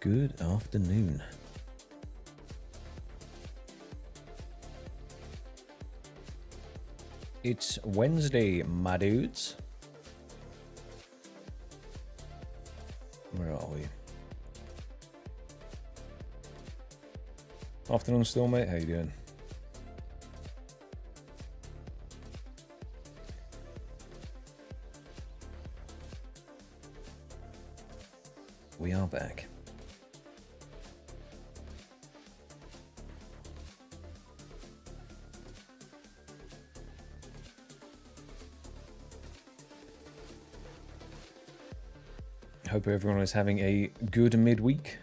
Good afternoon. It's Wednesday, my dudes. Where are we? Afternoon still, mate. How you doing? We are back. Hope everyone is having a good midweek.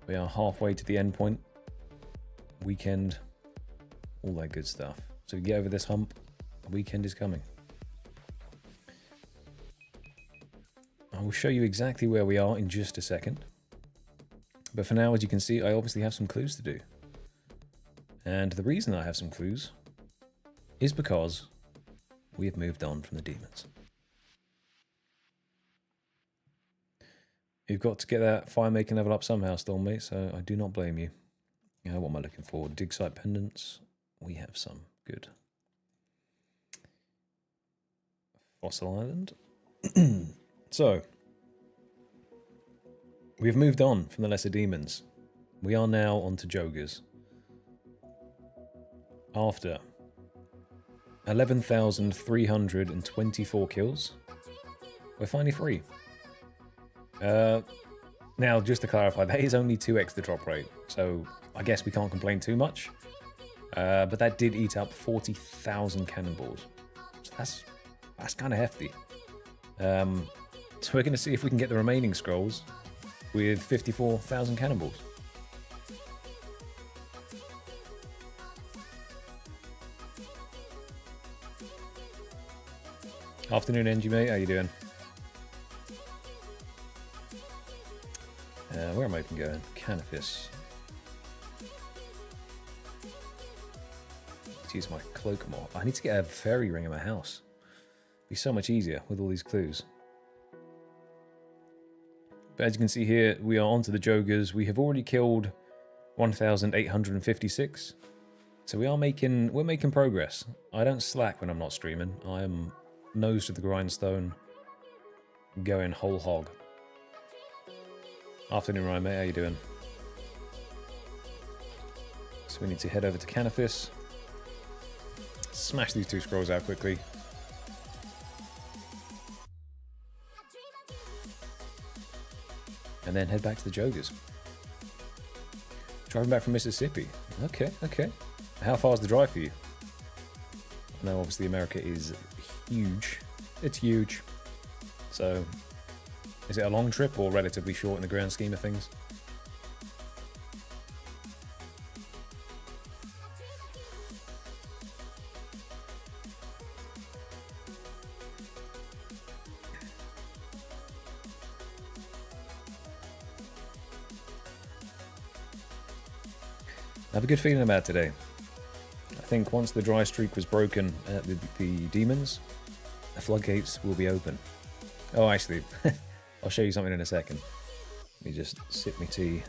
We are halfway to the end point. Weekend, all that good stuff. So get over this hump. The weekend is coming. I will show you exactly where we are in just a second. But for now, as you can see, I obviously have some clues to do. And the reason I have some clues is because we have moved on from the demons. You've got to get that fire making level up somehow, Stormmate, so I do not blame you. What am I looking for? Dig site pendants. We have some. Good. Fossil Island. So, we've moved on from the lesser demons. We are now on to joggers. After 11,324 kills, we're finally free. Now, just to clarify, that is only 2x the drop rate, so I guess we can't complain too much. But that did eat up 40,000 cannonballs. So that's kind of hefty. So we're going to see if we can get the remaining scrolls with 54,000 cannonballs. Afternoon, NG mate. How you doing? Where am I even going? Canopus. Let's use my cloak more. I need to get a fairy ring in my house. It'd be so much easier with all these clues. But as you can see here, we are onto the joggers. We have already killed 1,856. So we're making progress. I don't slack when I'm not streaming. I am nose to the grindstone, going whole hog. Afternoon, Ryan, mate. How you doing? So we need to head over to Canopus. Smash these 2 scrolls out quickly. And then head back to the joggers. Driving back from Mississippi. Okay, okay. How far is the drive for you? I know obviously America is huge. It's huge. So, is it a long trip or relatively short in the grand scheme of things? I have a good feeling about today. I think once the dry streak was broken at the demons, the floodgates will be open. Oh, actually, I'll show you something in a second. Let me just sip my tea,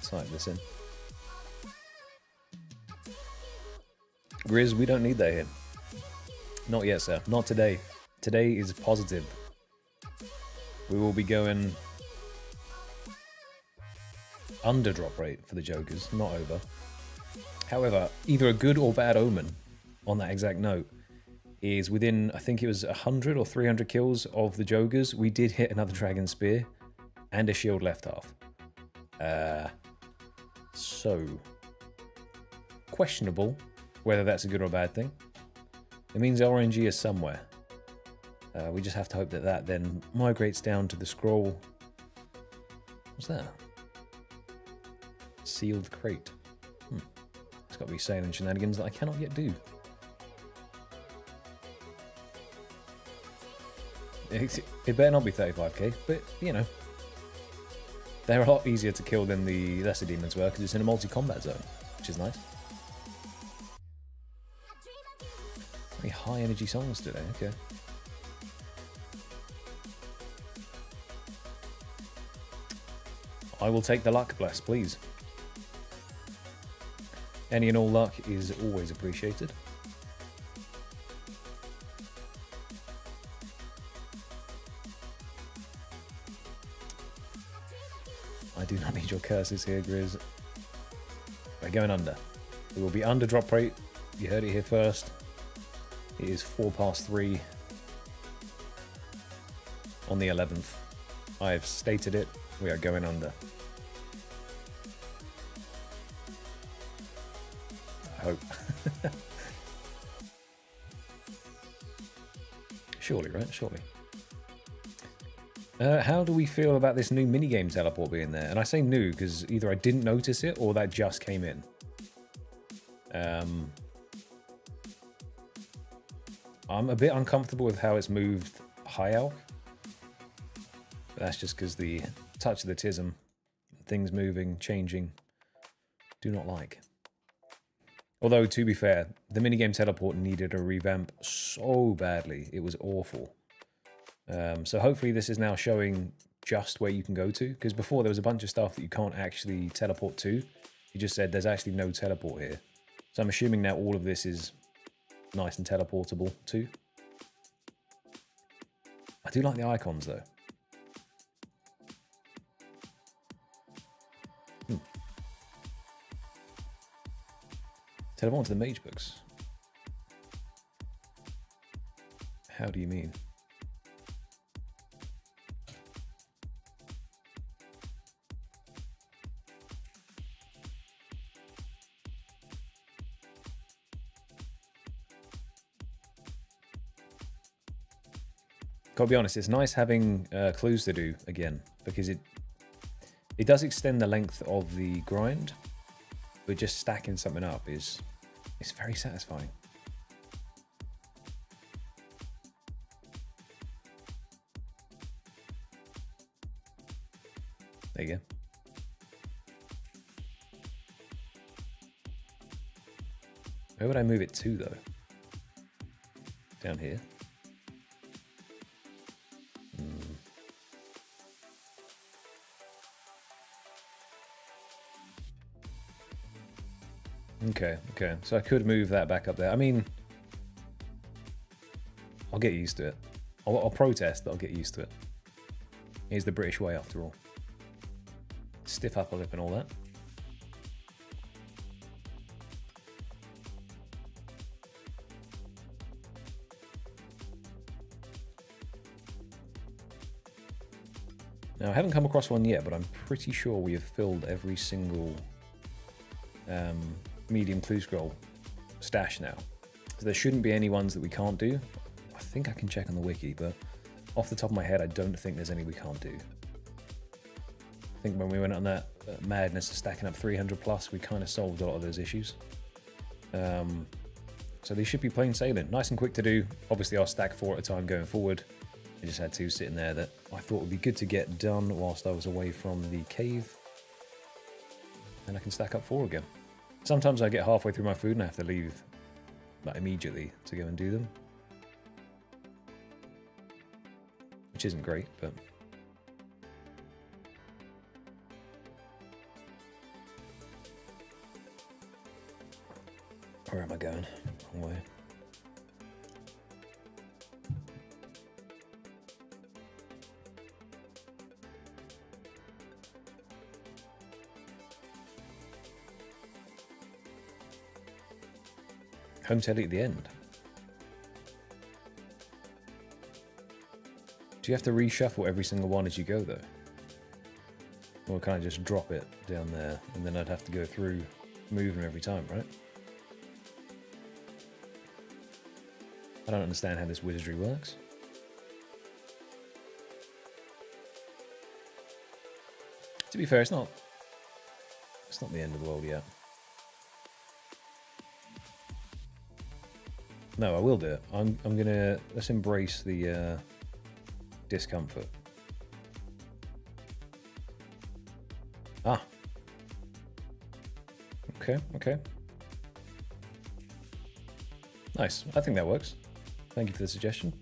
type this in. Grizz, we don't need that here. Not yet, sir. Not today. Today is positive. We will be going under drop rate for the joggers, not over. However, either a good or bad omen, on that exact note, is within, I think it was 100 or 300 kills of the joggers, we did hit another dragon spear and a shield left half. So, questionable whether that's a good or a bad thing. It means RNG is somewhere. We just have to hope that that then migrates down to the scroll. What's that? Sealed crate. It's got to be sailing shenanigans that I cannot yet do. It better not be 35k, but you know. They're a lot easier to kill than the lesser demons were because it's in a multi-combat zone, which is nice. Very high energy songs today, okay. I will take the luck, bless, please. Any and all luck is always appreciated. I do not need your curses here, Grizz. We're going under. We will be under drop rate. You heard it here first. It is 3:04 on the 11th. I have stated it. We are going under. I hope. Surely, right? Surely. How do we feel about this new minigame teleport being there? And I say new because either I didn't notice it or that just came in. I'm a bit uncomfortable with how it's moved high elk. But that's just because the touch of the tism, things moving, changing, do not like. Although, to be fair, the minigame teleport needed a revamp so badly. It was awful. So hopefully this is now showing just where you can go to. Because before there was a bunch of stuff that you can't actually teleport to. You just said there's actually no teleport here. So I'm assuming now all of this is nice and teleportable too. I do like the icons though. Teleport to the mage books. How do you mean? Gotta be honest, it's nice having clues to do again, because it does extend the length of the grind, but just stacking something up is very satisfying. There you go. Where would I move it to though? Down here. Okay, so I could move that back up there. I mean, I'll get used to it. I'll protest, but I'll get used to it. Here's the British way after all. Stiff upper lip and all that. Now, I haven't come across one yet, but I'm pretty sure we have filled every single medium clue scroll stash now. So there shouldn't be any ones that we can't do. I think I can check on the wiki, but off the top of my head, I don't think there's any we can't do. I think when we went on that madness of stacking up 300 plus, we kind of solved a lot of those issues. So they should be plain sailing. Nice and quick to do. Obviously, I'll stack 4 at a time going forward. I just had 2 sitting there that I thought would be good to get done whilst I was away from the cave. And I can stack up 4 again. Sometimes I get halfway through my food and I have to leave like immediately to go and do them. Which isn't great, but... Where am I going? Wrong way. Home telly at the end. Do you have to reshuffle every single one as you go though? Or can I just drop it down there and then I'd have to go through moving every time, right? I don't understand how this wizardry works. To be fair, it's not the end of the world yet. No, I will do it. I'm gonna, let's embrace the discomfort. Ah. Okay. Nice. I think that works. Thank you for the suggestion.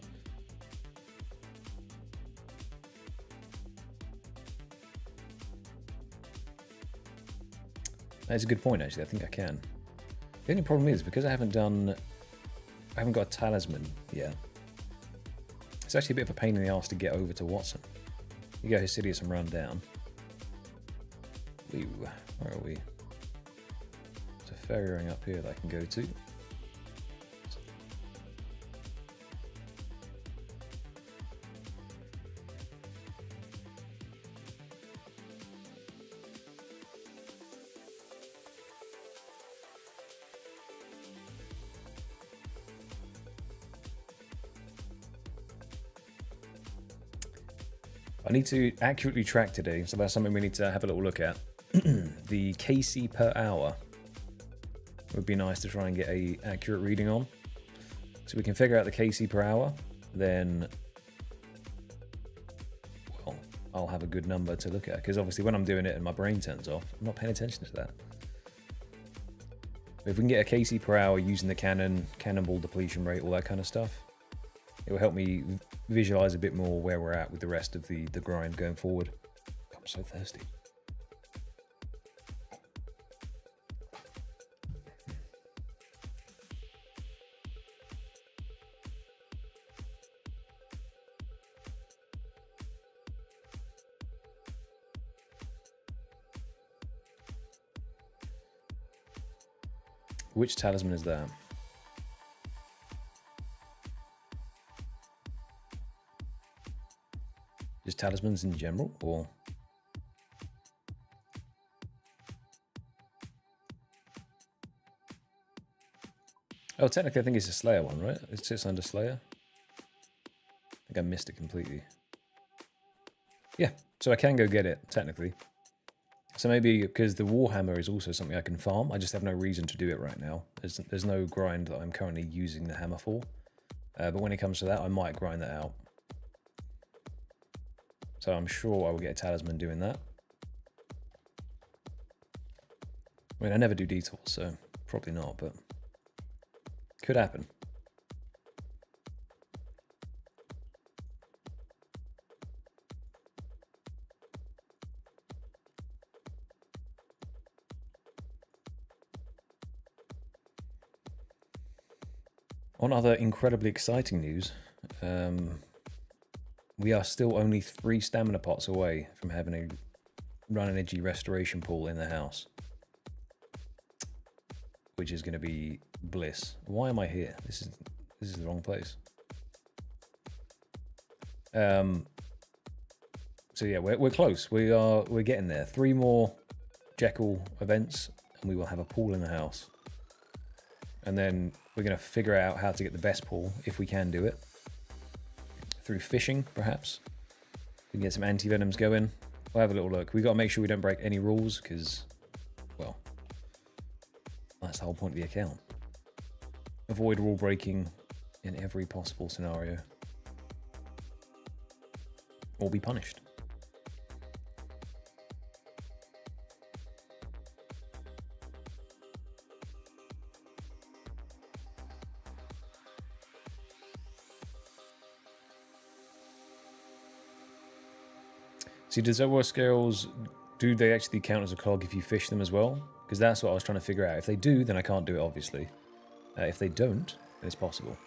That's a good point, actually. I think I can. The only problem is, because I haven't got a talisman yet, it's actually a bit of a pain in the arse to get over to Watson. You go Hesidius and run down. Ooh, where are we? There's a ferry ring up here that I can go to. I need to accurately track today, so that's something we need to have a little look at. The KC per hour would be nice to try and get a accurate reading on. So we can figure out the KC per hour, then, well, I'll have a good number to look at. Because obviously when I'm doing it and my brain turns off, I'm not paying attention to that. But if we can get a KC per hour using the cannon, cannonball depletion rate, all that kind of stuff, it will help me visualize a bit more where we're at with the rest of the grind going forward. I'm so thirsty. Which talisman is that? Just talismans in general, or? Oh, technically I think it's a Slayer one, right? It sits under Slayer. I think I missed it completely. Yeah, so I can go get it, technically. So maybe because the Warhammer is also something I can farm, I just have no reason to do it right now. There's no grind that I'm currently using the hammer for. But when it comes to that, I might grind that out. So I'm sure I will get a talisman doing that. I mean, I never do detours, so probably not, but could happen. On other incredibly exciting news, we are still only 3 stamina pots away from having a run energy restoration pool in the house, which is going to be bliss. Why am I here? This is the wrong place. So yeah, we're close. We're getting there. 3 more Jekyll events, and we will have a pool in the house. And then we're going to figure out how to get the best pool, if we can do it. Through fishing, perhaps. We can get some anti-venoms going. We'll have a little look. We've got to make sure we don't break any rules, because, well, that's the whole point of the account. Avoid rule breaking in every possible scenario. Or be punished. See, do Zowar scales, do they actually count as a clog if you fish them as well? Because that's what I was trying to figure out. If they do, then I can't do it, obviously. If they don't, then it's possible.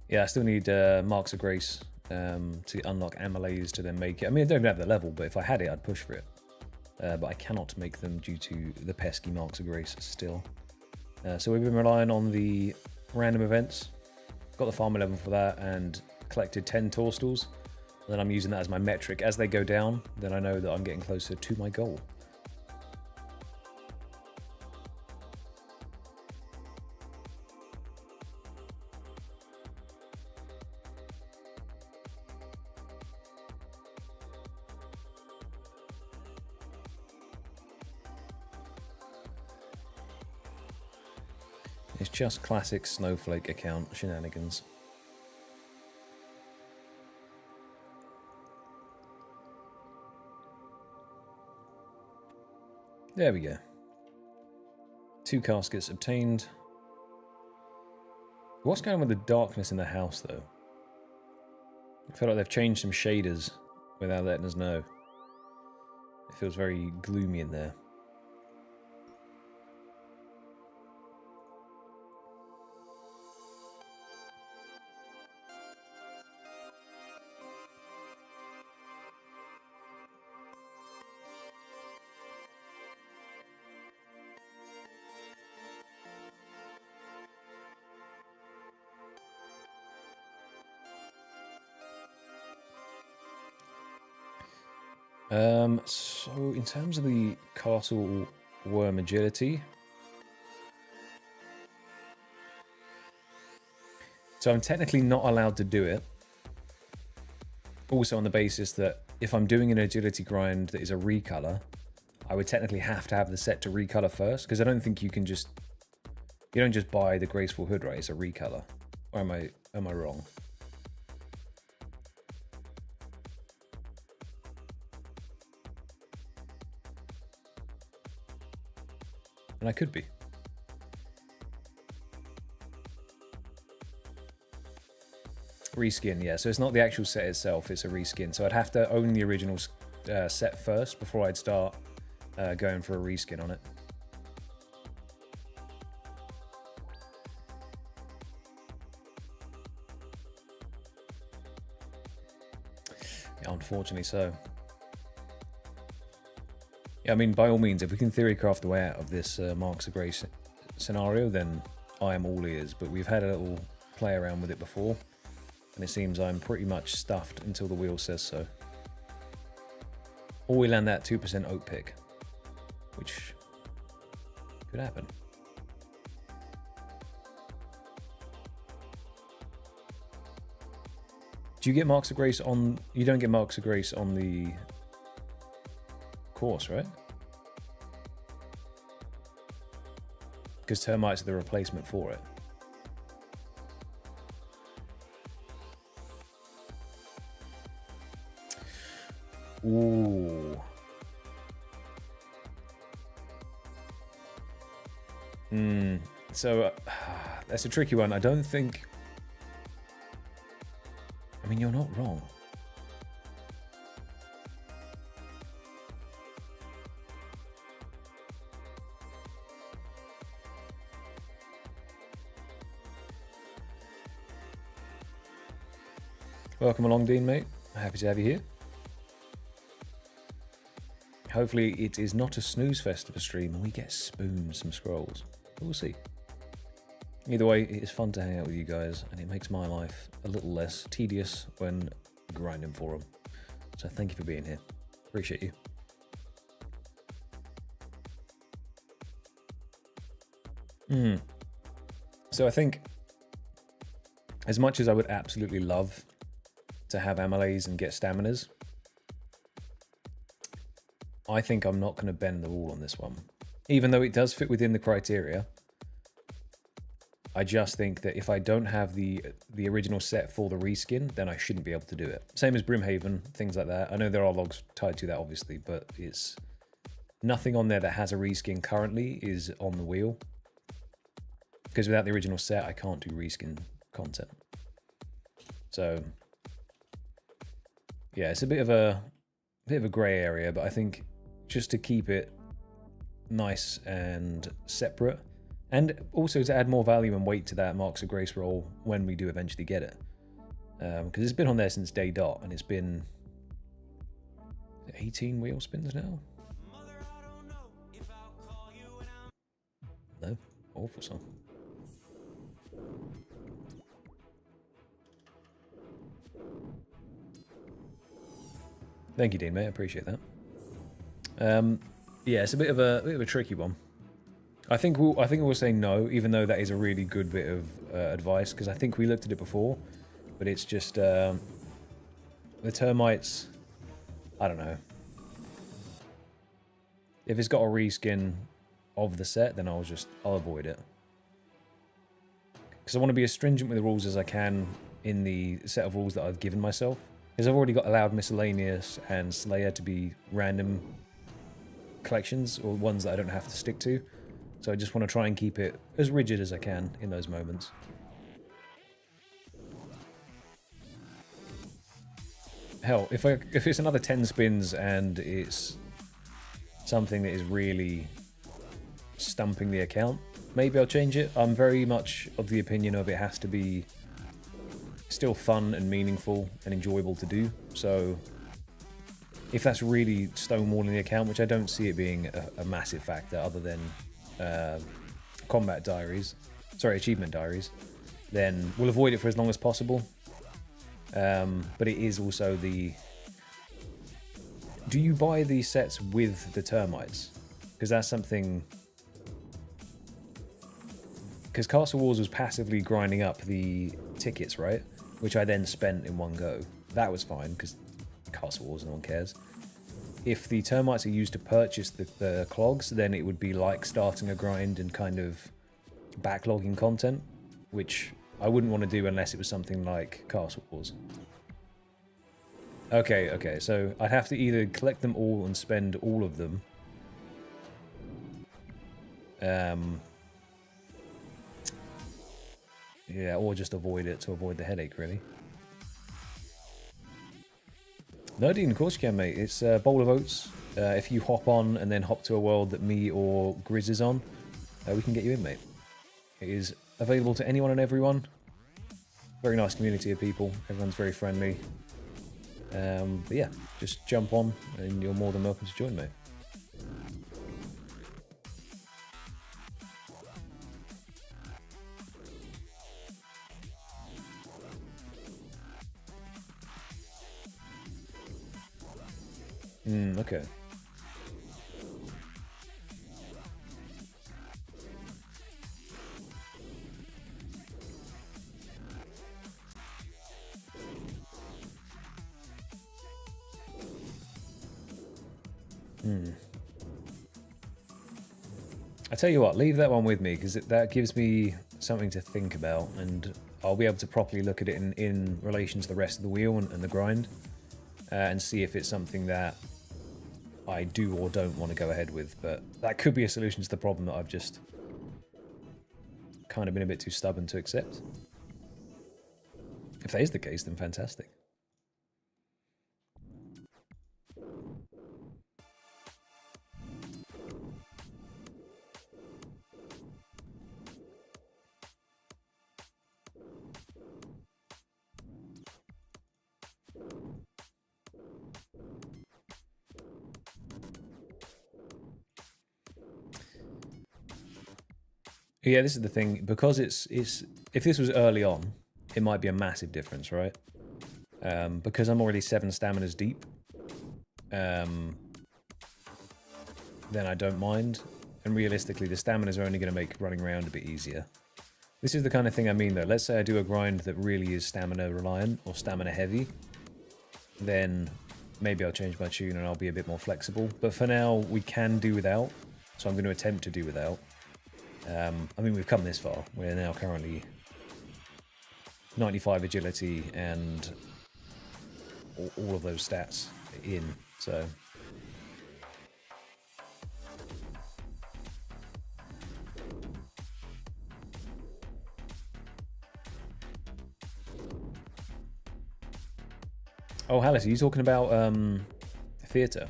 Yeah, I still need Marks of Grace to unlock Amylase to then make it. I mean, I don't have the level, but if I had it, I'd push for it. But I cannot make them due to the pesky Marks of Grace still. So we've been relying on the random events. Got the farm 11 for that and collected 10 Torstals. And then I'm using that as my metric. As they go down, then I know that I'm getting closer to my goal. It's just classic snowflake account shenanigans. There we go. 2 caskets obtained. What's going on with the darkness in the house, though? I feel like they've changed some shaders without letting us know. It feels very gloomy in there. So in terms of the castle worm agility, so I'm technically not allowed to do it. Also on the basis that if I'm doing an agility grind that is a recolor, I would technically have to have the set to recolor first, because I don't think you can just, you don't just buy the graceful hood, right? It's a recolor. Or am I wrong? And I could be. Reskin, yeah. So it's not the actual set itself, it's a reskin. So I'd have to own the original set first before I'd start going for a reskin on it. Yeah, unfortunately so. Yeah, I mean, by all means, if we can theory craft the way out of this Marks of Grace scenario, then I am all ears. But we've had a little play around with it before, and it seems I'm pretty much stuffed until the wheel says so. Or we land that 2% oak pick, which could happen. Do you get Marks of Grace on... You don't get Marks of Grace on the course, right? Because termites are the replacement for it. Ooh. So that's a tricky one. I don't think... I mean, you're not wrong. Welcome along, Dean, mate. Happy to have you here. Hopefully it is not a snooze fest of a stream and we get spooned some scrolls. We'll see. Either way, it is fun to hang out with you guys, and it makes my life a little less tedious when grinding for them. So thank you for being here. Appreciate you. So I think, as much as I would absolutely love to have amylase and get staminas, I think I'm not going to bend the rule on this one. Even though it does fit within the criteria, I just think that if I don't have the original set for the reskin, then I shouldn't be able to do it. Same as Brimhaven, things like that. I know there are logs tied to that, obviously, but it's nothing on there that has a reskin currently is on the wheel. Because without the original set, I can't do reskin content. So yeah, it's a bit of a grey area, but I think just to keep it nice and separate, and also to add more value and weight to that Marks of Grace roll when we do eventually get it. Because it's been on there since day dot, and it's been 18 wheel spins now? No? Awful song. Thank you, Dean, mate. I appreciate that. Yeah, it's a bit of a tricky one. I think we'll say no, even though that is a really good bit of advice, because I think we looked at it before, but it's just the termites. I don't know. If it's got a reskin of the set, then I'll avoid it, because I want to be as stringent with the rules as I can in the set of rules that I've given myself. Because I've already got allowed miscellaneous and Slayer to be random collections or ones that I don't have to stick to. So I just want to try and keep it as rigid as I can in those moments. Hell, if it's another 10 spins and it's something that is really stumping the account, maybe I'll change it. I'm very much of the opinion of it has to be still fun and meaningful and enjoyable to do. So if that's really stonewalling the account, which I don't see it being a massive factor other than achievement diaries, then we'll avoid it for as long as possible. But it is also do you buy these sets with the termites? Because that's something... Because Castle Wars was passively grinding up the tickets, right? Which I then spent in one go. That was fine, because Castle Wars, no one cares. If the termites are used to purchase the clogs, then it would be like starting a grind and kind of backlogging content, which I wouldn't want to do unless it was something like Castle Wars. Okay, so I'd have to either collect them all and spend all of them. Yeah, or just avoid it to avoid the headache, really. No, Dean, of course you can, mate. It's a bowl of oats. If you hop on and then hop to a world that me or Grizz is on, we can get you in, mate. It is available to anyone and everyone. Very nice community of people. Everyone's very friendly. But yeah, just jump on and you're more than welcome to join, mate. Okay. I tell you what, leave that one with me, because that gives me something to think about, and I'll be able to properly look at it in relation to the rest of the wheel and the grind, and see if it's something that I do or don't want to go ahead with. But that could be a solution to the problem that I've just kind of been a bit too stubborn to accept. If that is the case, then fantastic. Yeah, this is the thing, because it's if this was early on, it might be a massive difference, right? Because I'm already 7 staminas deep, then I don't mind. And realistically, the staminas are only going to make running around a bit easier. This is the kind of thing I mean, though. Let's say I do a grind that really is stamina reliant or stamina heavy, then maybe I'll change my tune and I'll be a bit more flexible. But for now, we can do without, so I'm going to attempt to do without. I mean, we've come this far. We're now currently 95 agility and all of those stats in, so... Oh, Hallis, are you talking about theatre?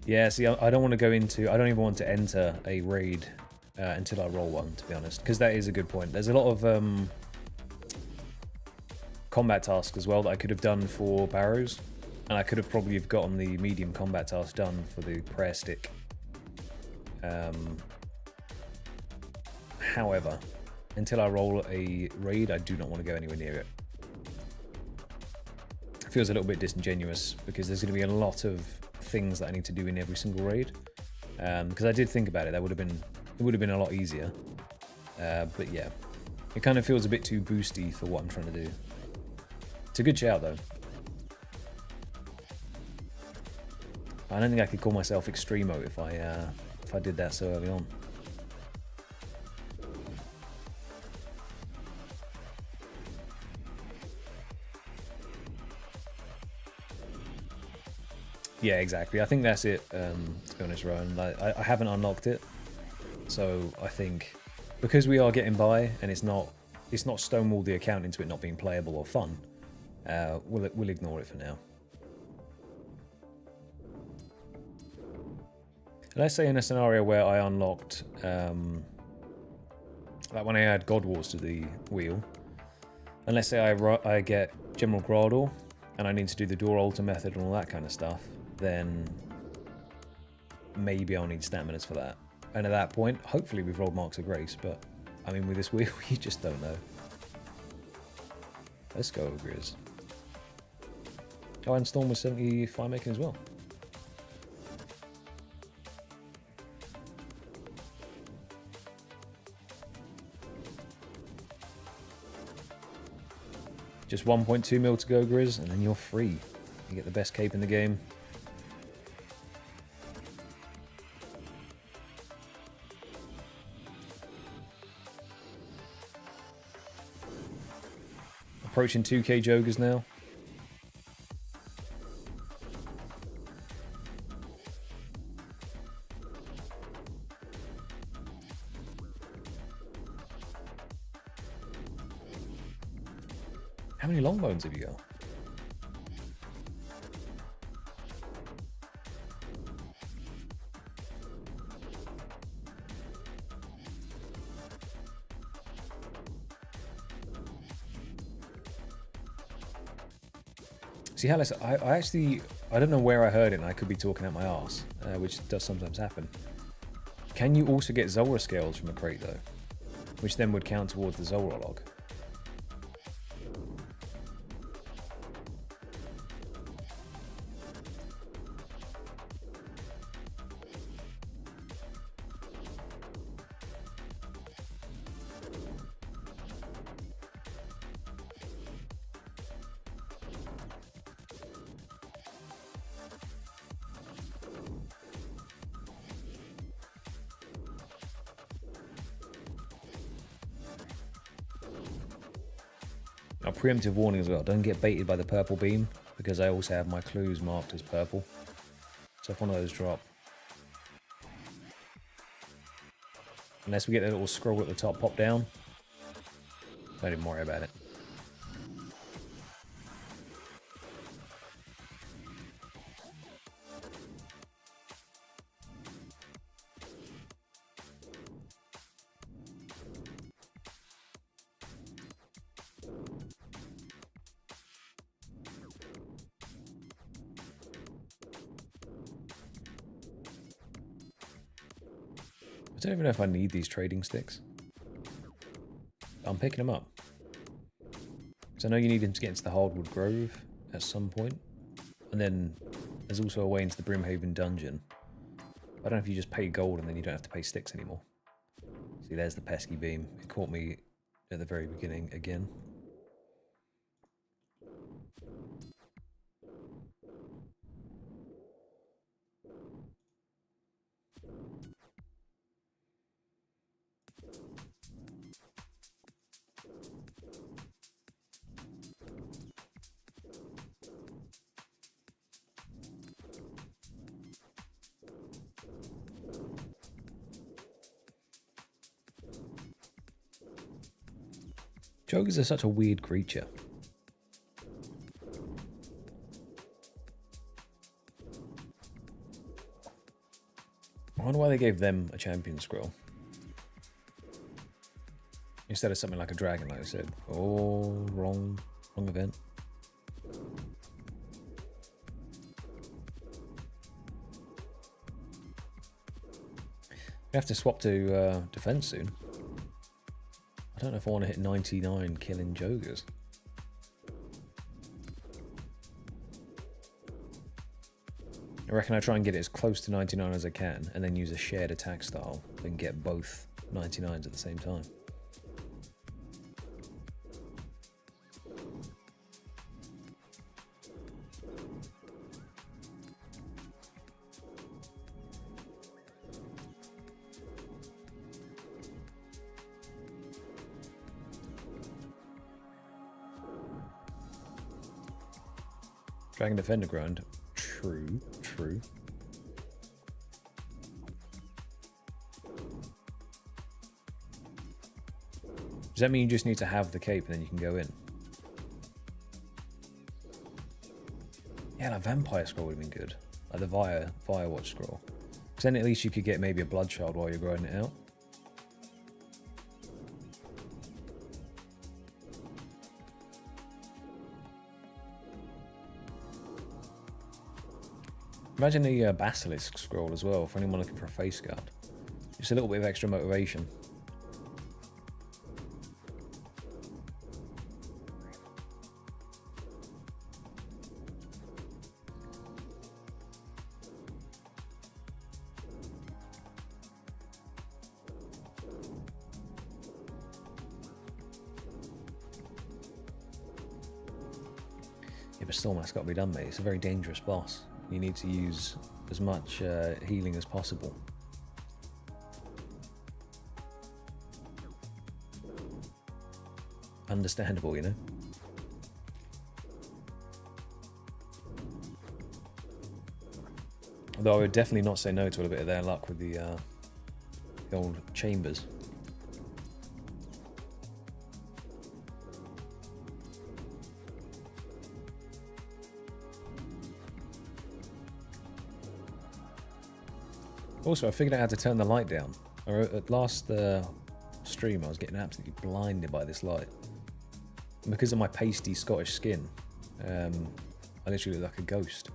Yeah, see, I don't want to go into... I don't even want to enter a raid until I roll one, to be honest, because that is a good point. There's a lot of combat tasks as well that I could have done for Barrows, and I could have probably have gotten the medium combat task done for the prayer stick. However, until I roll a raid, I do not want to go anywhere near it. It feels a little bit disingenuous, because there's going to be a lot of things that I need to do in every single raid. Because I did think about it, it would have been a lot easier. But yeah, it kind of feels a bit too boosty for what I'm trying to do. It's a good shout though. I don't think I could call myself Extremo if I did that so early on. Yeah, exactly. I think that's it, to be honest, Rowan. Like, I haven't unlocked it, so I think because we are getting by and it's not stonewalled the account into it not being playable or fun, we'll ignore it for now. Let's say in a scenario where I unlocked, like when I add God Wars to the wheel, and let's say I get General Grardor, and I need to do the door altar method and all that kind of stuff, then maybe I'll need staminas for that. And at that point, hopefully we've rolled Marks of Grace, but I mean with this wheel, you just don't know. Let's go, Ogres. Oh, and Storm was 75 making as well. Just 1.2 mil to go, Grizz, and then you're free. You get the best cape in the game. Approaching 2k joggers now. How many long bones have you got? See, Alice, I don't know where I heard it, and I could be talking out my arse, which does sometimes happen. Can you also get Zora scales from a crate, though? Which then would count towards the Zora log. A preemptive warning as well, don't get baited by the purple beam, because I also have my clues marked as purple. So if one of those drop, unless we get that little scroll at the top pop down, don't even worry about it. I don't even know if I need these trading sticks. I'm picking them up. Because I know you need them to get into the Hardwood Grove at some point. And then there's also a way into the Brimhaven dungeon. I don't know if you just pay gold and then you don't have to pay sticks anymore. See, there's the pesky beam. It caught me at the very beginning again. Joggers are such a weird creature. I wonder why they gave them a champion scroll instead of something like a dragon, like I said. Oh, wrong event. We have to swap to defense soon. I don't know if I want to hit 99 killing joggers. I reckon I try and get it as close to 99 as I can, and then use a shared attack style and get both 99s at the same time. Dragon Defender grind. True, true. Does that mean you just need to have the cape and then you can go in? Yeah, that vampire scroll would have been good. Like the Firewatch scroll. Because then at least you could get maybe a bloodchild while you're growing it out. Imagine the Basilisk scroll as well, for anyone looking for a face guard. Just a little bit of extra motivation. Yeah, but still, that's got to be done, mate. It's a very dangerous boss. You need to use as much healing as possible. Understandable, you know? Although I would definitely not say no to a bit of their luck with the old chambers. Also, I figured out how to turn the light down. At last stream, I was getting absolutely blinded by this light. And because of my pasty Scottish skin, I literally look like a ghost.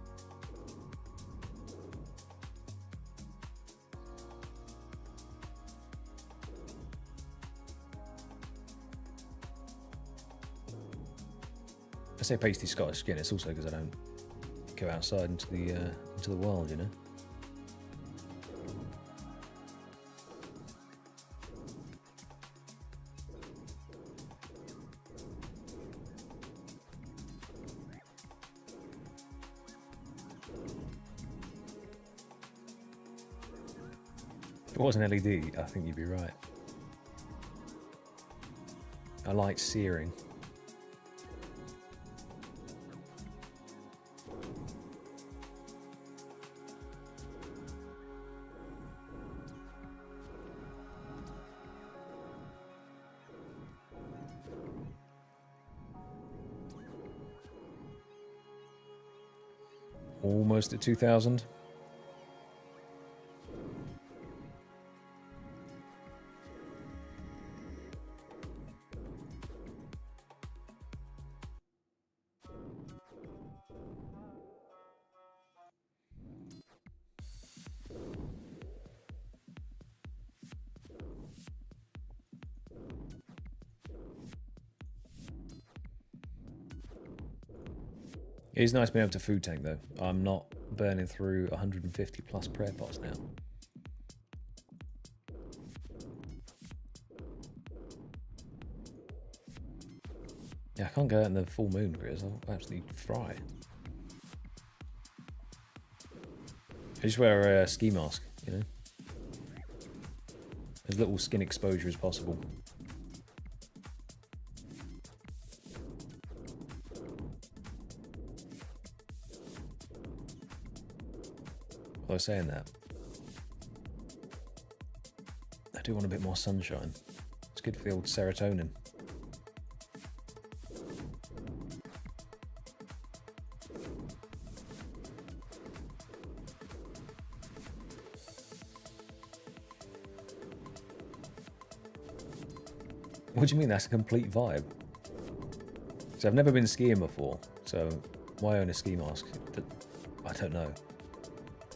I say pasty Scottish skin, it's also because I don't go outside into the world, you know? If it was an LED, I think you'd be right. I like searing. Almost at 2,000. It is nice being able to food tank though. I'm not burning through 150 plus prayer pots now. Yeah, I can't go out in the full moon, Grizz. I'll absolutely fry. I just wear a ski mask, you know? As little skin exposure as possible. Although saying that, I do want a bit more sunshine. It's good for the old serotonin. What do you mean that's a complete vibe? So I've never been skiing before, so why own a ski mask? I don't know.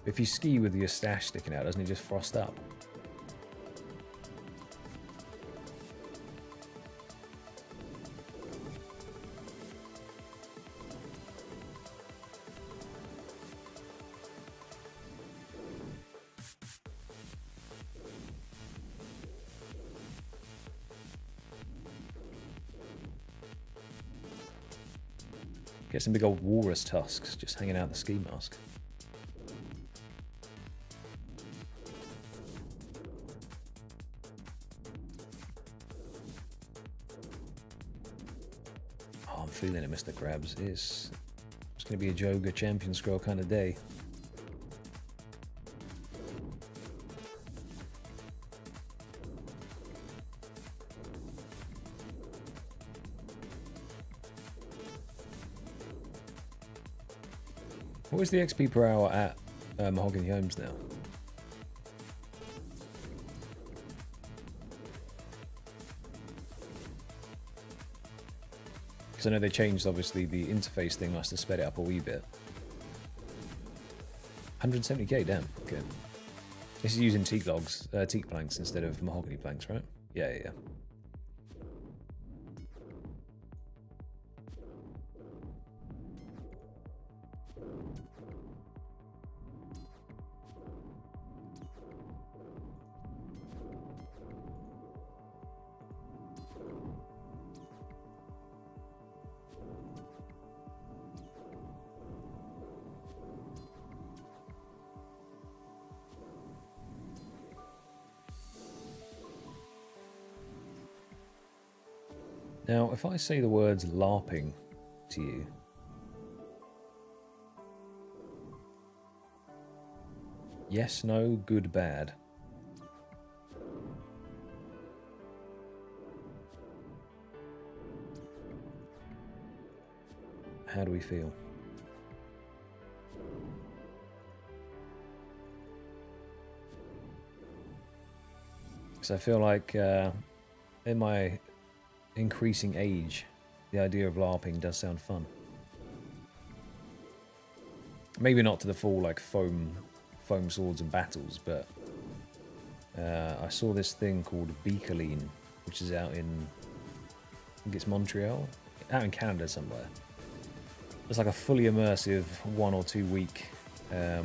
If you ski with your stash sticking out, doesn't it just frost up? Get some big old walrus tusks just hanging out the ski mask. Oh, I'm feeling it, Mr. Krabs. It's going to be a jogger champion scroll kind of day. What is the XP per hour at Mahogany Homes now? Because I know they changed, obviously, the interface thing must have sped it up a wee bit. 170k, damn, okay. This is using teak logs, teak planks instead of mahogany planks, right? Yeah, yeah, yeah. Now, if I say the words LARPing to you, yes, no, good, bad. How do we feel? Because I feel like in my increasing age, the idea of LARPing does sound fun. Maybe not to the full like foam swords and battles, but I saw this thing called Beakerline, which is out in, I think it's Montreal, out in Canada somewhere. It's like a fully immersive 1 or 2 week I'll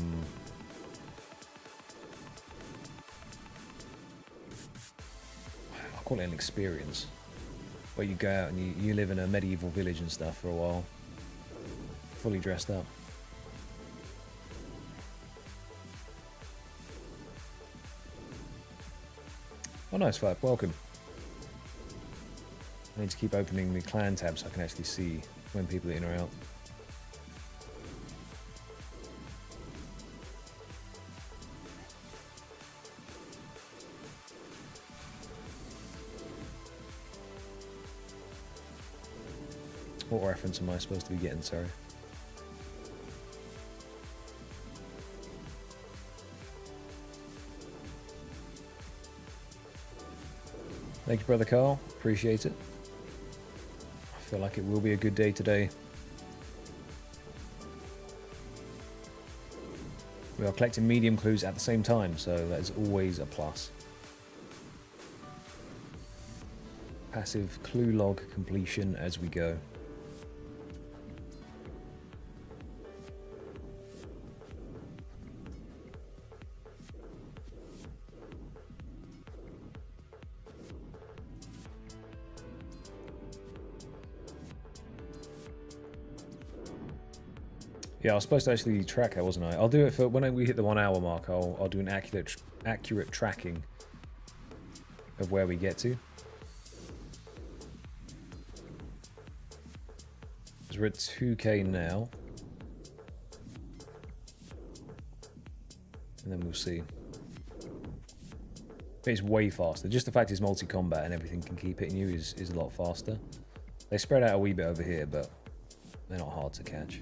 call it an experience, where you go out and you live in a medieval village and stuff for a while, fully dressed up. Oh nice, Flap, welcome. I need to keep opening the clan tab so I can actually see when people are in or out. What reference am I supposed to be getting, sorry? Thank you, Brother Carl. Appreciate it. I feel like it will be a good day today. We are collecting medium clues at the same time, so that is always a plus. Passive clue log completion as we go. Yeah, I was supposed to actually track that, wasn't I? I'll do it for when we hit the 1 hour mark. I'll do an accurate tracking of where we get to. Because we're at 2k now, and then we'll see. It's way faster. Just the fact it's multi-combat and everything can keep hitting you is a lot faster. They spread out a wee bit over here, but they're not hard to catch.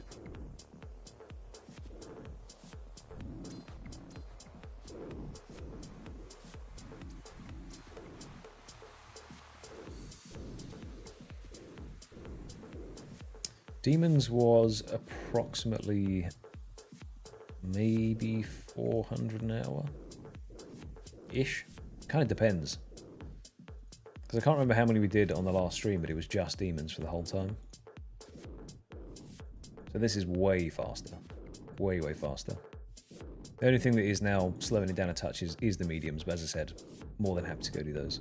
Demons was approximately maybe 400 an hour-ish. Kind of depends. Because I can't remember how many we did on the last stream, but it was just demons for the whole time. So this is way faster. Way, way faster. The only thing that is now slowing it down a touch is the mediums, but as I said, more than happy to go do those.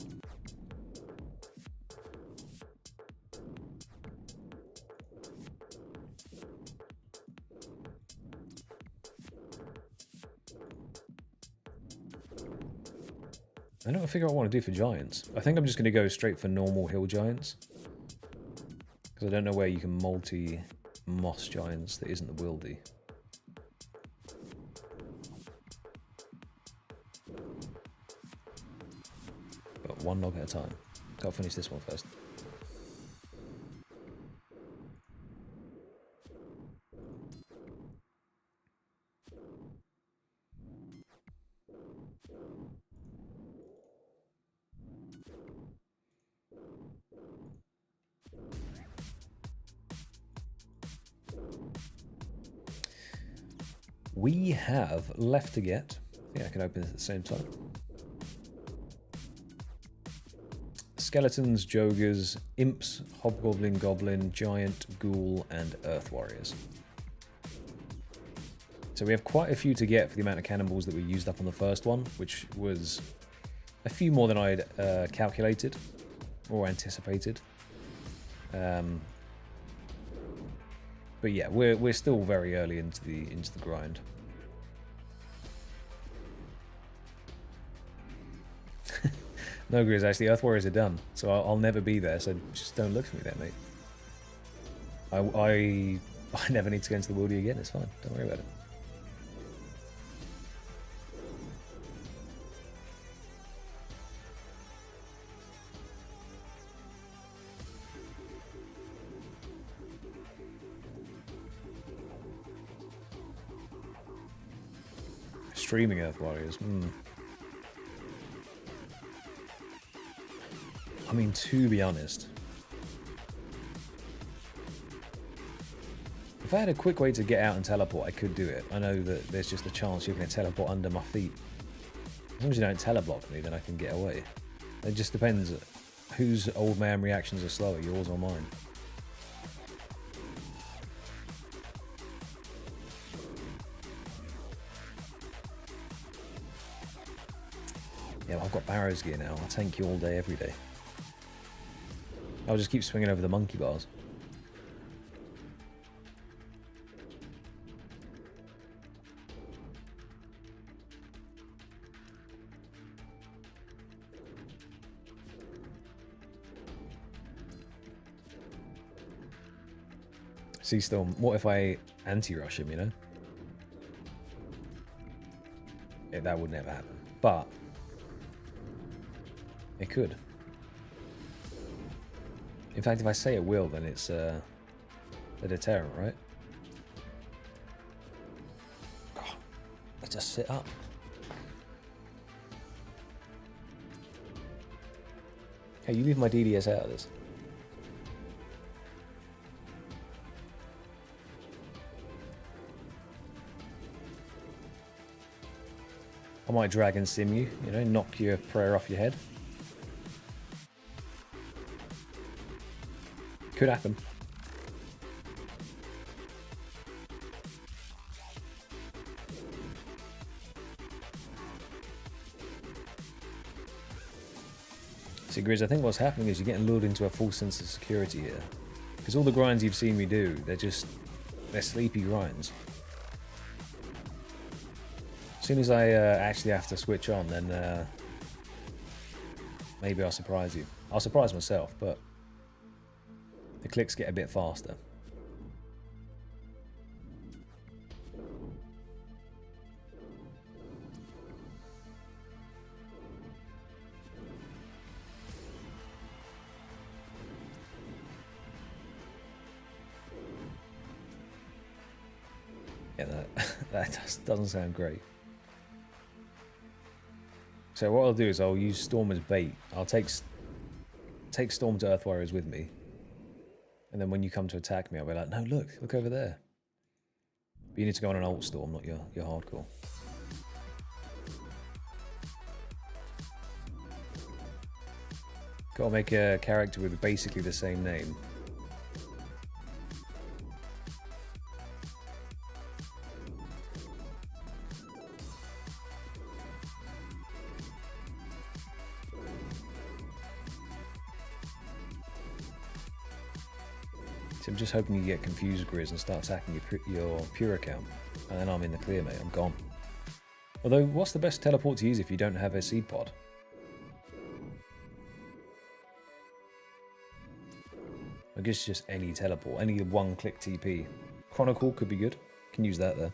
I don't figure out what I want to do for giants. I think I'm just going to go straight for normal hill giants. Because I don't know where you can moss giants that isn't the wildy. But one log at a time. Gotta finish this one first. We have left to get. I think I can open this at the same time. Skeletons, joggers, imps, hobgoblin, goblin, giant, ghoul, and earth warriors. So we have quite a few to get for the amount of cannonballs that we used up on the first one, which was a few more than I'd calculated or anticipated. But yeah, we're still very early into the grind. No, Grizz, actually, Earth Warriors are done, so I'll never be there, so just don't look for me there, mate. I never need to go into the wildy again, it's fine, don't worry about it. Streaming Earth Warriors, I mean, to be honest, if I had a quick way to get out and teleport, I could do it. I know that there's just a chance you're going to teleport under my feet. As long as you don't teleblock me, then I can get away. It just depends whose old man reactions are slower, yours or mine. Yeah, well, I've got Barrow's gear now. I'll tank you all day, every day. I'll just keep swinging over the monkey bars. Sea Storm, what if I anti-rush him, you know? Yeah, that would never happen. But it could. In fact, if I say it will, then it's a deterrent, right? God, let's just sit up. Hey, you leave my DDS out of this. I might dragon sim you, you know, knock your prayer off your head. Could happen. See, Grizz, I think what's happening is you're getting lured into a false sense of security here. Because all the grinds you've seen me do, they're sleepy grinds. As soon as I actually have to switch on, then maybe I'll surprise you. I'll surprise myself, but the clicks get a bit faster. Yeah, that doesn't sound great. So what I'll do is I'll use Storm as bait. I'll take Storm to Earth Warriors with me. And then when you come to attack me, I'll be like, no, look over there. But you need to go on an alt Storm, not your hardcore. Gotta make a character with basically the same name. I'm just hoping you get confused, Grizz, and start attacking your pure account. And then I'm in the clear, mate. I'm gone. Although, what's the best teleport to use if you don't have a seed pod? I guess just any teleport, any one-click TP. Chronicle could be good. Can use that there.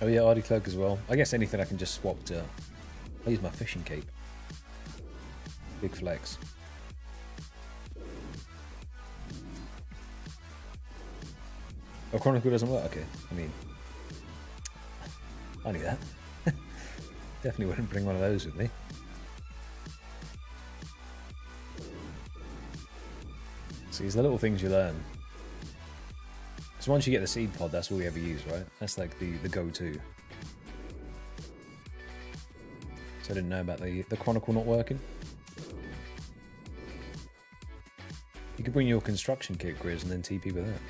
Oh yeah, Ardy Cloak as well. I guess anything I can just swap to. I'll use my fishing cape. Big flex. Oh, Chronicle doesn't work? Okay. I mean, I knew that. Definitely wouldn't bring one of those with me. See, it's the little things you learn. So once you get the seed pod, that's all we ever use, right? That's like the go-to. So I didn't know about the Chronicle not working. You could bring your construction kit, Grizz, and then TP with that.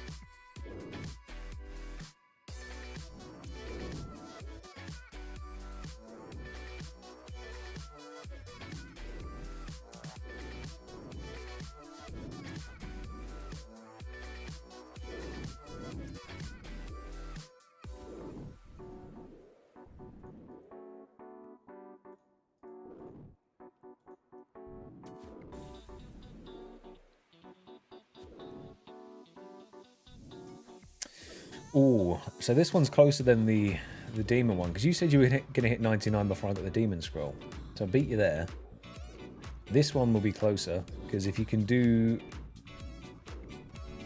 Ooh, so this one's closer than the demon one, because you said you were going to hit 99 before I got the demon scroll. So I beat you there. This one will be closer, because if you can do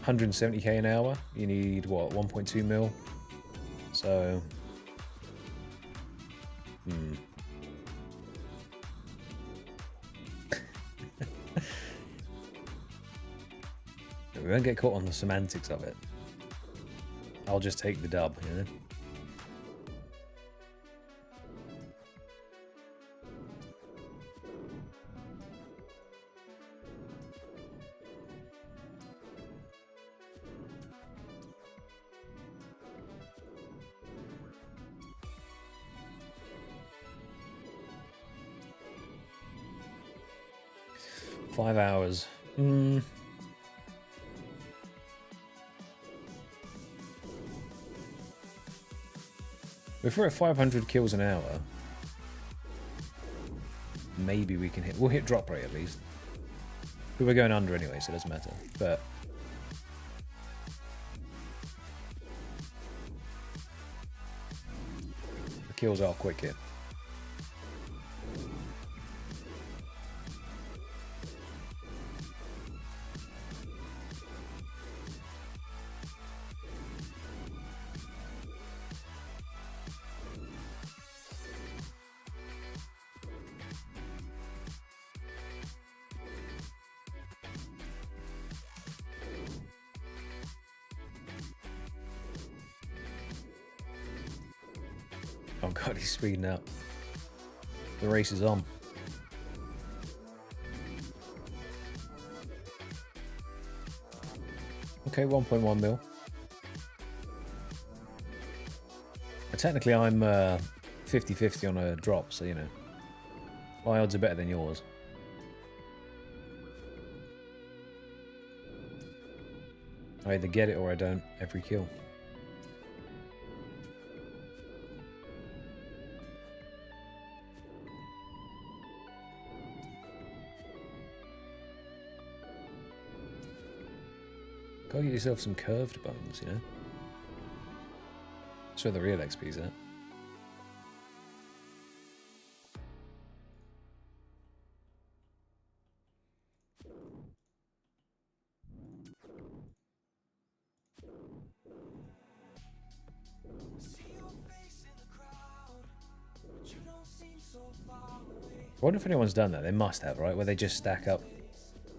170k an hour, you need, what, 1.2 mil? So... We won't get caught on the semantics of it. I'll just take the dub, you know? Five hours. If we're at 500 kills an hour, maybe we can hit... We'll hit drop rate at least. But we're going under anyway, so it doesn't matter. But... the kills are quick here. Oh god, he's speeding up. The race is on. Okay, 1.1 mil. Technically I'm 50-50 on a drop, so you know. My odds are better than yours. I either get it or I don't every kill. Go get yourself some curved bones, you know? That's where the real XP's at. I wonder if anyone's done that. They must have, right? Where they just stack up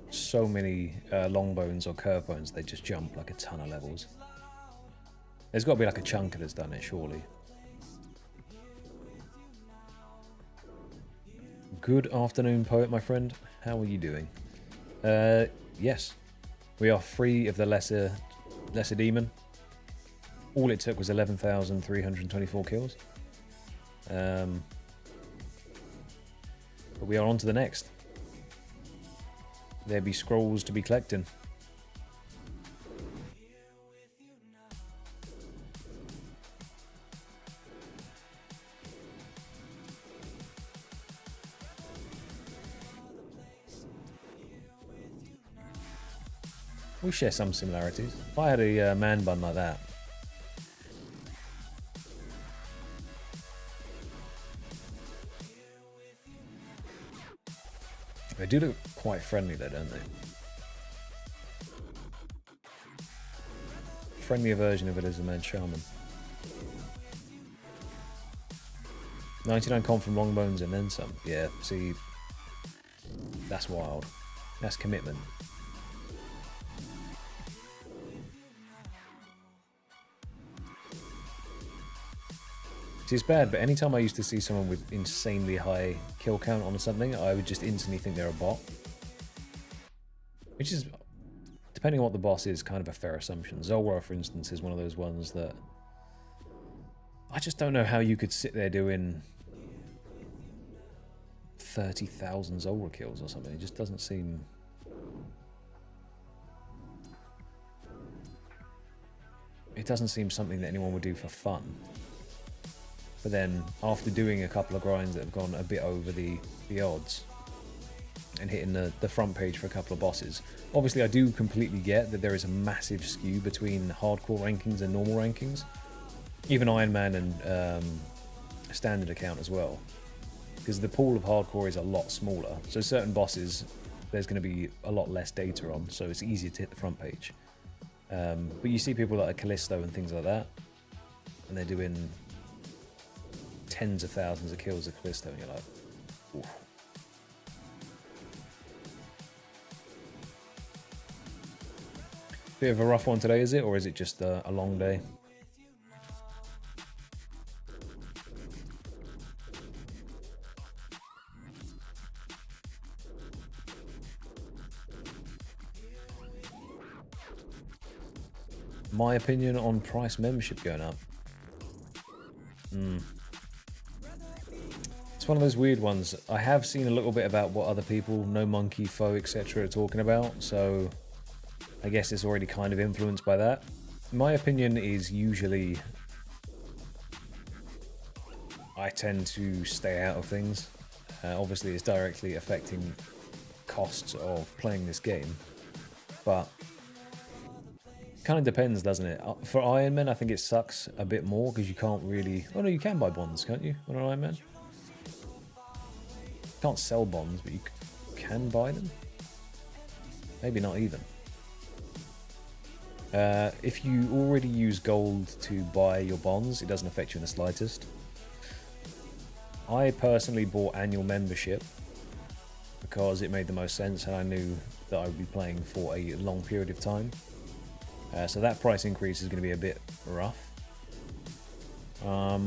so many long bones or curve bones, they just jump like a ton of levels. There's got to be like a chunker that's done it, surely. Good afternoon, Poet, my friend. How are you doing? Yes. We are free of the lesser demon. All it took was 11,324 kills. But we are on to the next. There be scrolls to be collecting. We share some similarities. If I had a man bun like that. They do look quite friendly though, don't they? Friendlier version of it as a man shaman. 99 comp from long bones and then some. Yeah, see, that's wild. That's commitment. See, it's bad, but anytime I used to see someone with insanely high kill count on something, I would just instantly think they're a bot. Which is, depending on what the boss is, kind of a fair assumption. Zulrah, for instance, is one of those ones that I just don't know how you could sit there doing 30,000 Zulrah kills or something. It just doesn't seem... It doesn't seem something that anyone would do for fun. But then, after doing a couple of grinds that have gone a bit over the odds, and hitting the front page for a couple of bosses, obviously I do completely get that there is a massive skew between hardcore rankings and normal rankings. Even Iron Man and standard account as well. Because the pool of hardcore is a lot smaller, so certain bosses there's going to be a lot less data on, so it's easier to hit the front page. But you see people like Callisto and things like that, and they're doing tens of thousands of kills of Callisto, and you're like, oof. Bit of a rough one today, is it? Or is it just a long day? My opinion on price membership going up. It's one of those weird ones. I have seen a little bit about what other people, No Monkey, Foe, etc. are talking about, so I guess it's already kind of influenced by that. My opinion is usually I tend to stay out of things. Obviously it's directly affecting costs of playing this game, but kind of depends, doesn't it? For Iron Man, I think it sucks a bit more because you can't really... Oh no, you can buy bonds, can't you, on an Iron Man? Can't sell bonds, but you can buy them? Maybe not even. If you already use gold to buy your bonds, it doesn't affect you in the slightest. I personally bought annual membership because it made the most sense and I knew that I would be playing for a long period of time. So that price increase is going to be a bit rough. But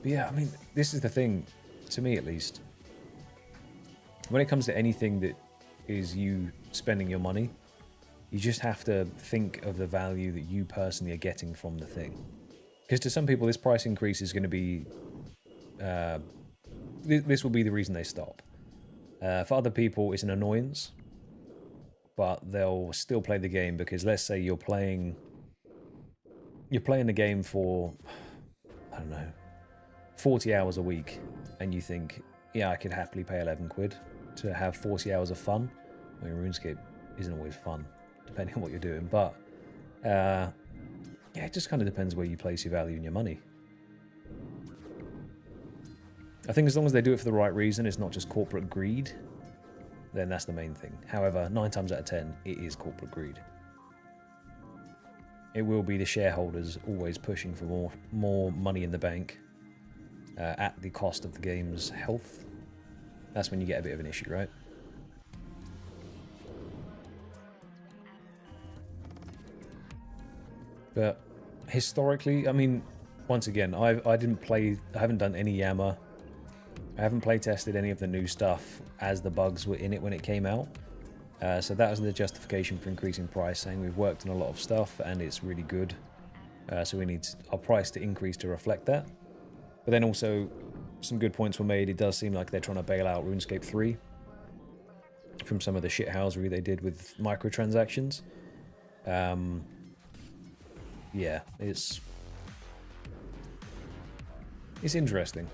yeah, I mean, this is the thing, to me at least. When it comes to anything that is you spending your money, you just have to think of the value that you personally are getting from the thing. Because to some people, this price increase is going to be... this will be the reason they stop. For other people, it's an annoyance. But they'll still play the game because let's say you're playing the game for, I don't know, 40 hours a week, and you think, yeah, I could happily pay 11 quid to have 40 hours of fun. I mean, RuneScape isn't always fun, depending on what you're doing, but yeah, it just kind of depends where you place your value and your money. I think as long as they do it for the right reason, it's not just corporate greed, then that's the main thing. However, 9 times out of 10, it is corporate greed. It will be the shareholders always pushing for more money in the bank at the cost of the game's health. That's when you get a bit of an issue, right? But historically, I mean, once again, I haven't done any Yammer. I haven't play tested any of the new stuff as the bugs were in it when it came out. So that was the justification for increasing price, saying we've worked on a lot of stuff and it's really good. So we need our price to increase to reflect that. But then also, some good points were made. It does seem like they're trying to bail out RuneScape 3 from some of the shithousery they did with microtransactions. Yeah, it's interesting.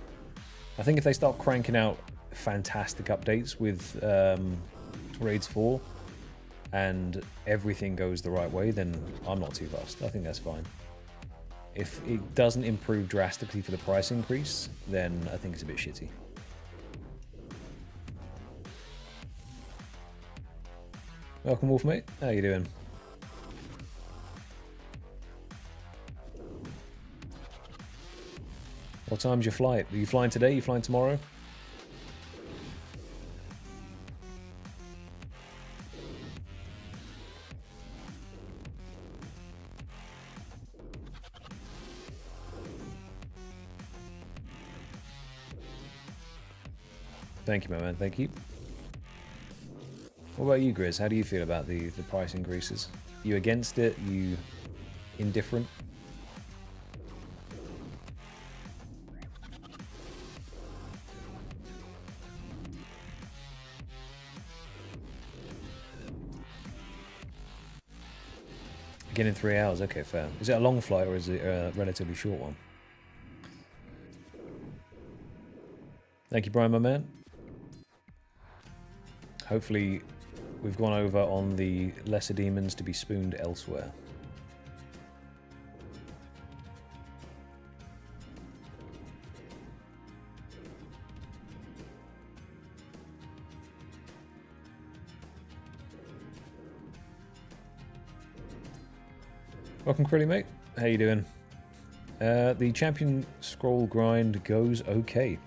I think if they start cranking out fantastic updates with Raids 4 and everything goes the right way, then I'm not too fussed. I think that's fine. If it doesn't improve drastically for the price increase, then I think it's a bit shitty. Welcome, Wolf mate. How you doing? What time's your flight? Are you flying today? Are you flying tomorrow? Thank you, my man. Thank you. What about you, Grizz? How do you feel about the price increases? You against it? You indifferent? Again in 3 hours. Okay, fair. Is it a long flight or is it a relatively short one? Thank you, Brian, my man. Hopefully we've gone over on the lesser demons to be spooned elsewhere. Welcome, Krilly, mate. How you doing? The champion scroll grind goes okay.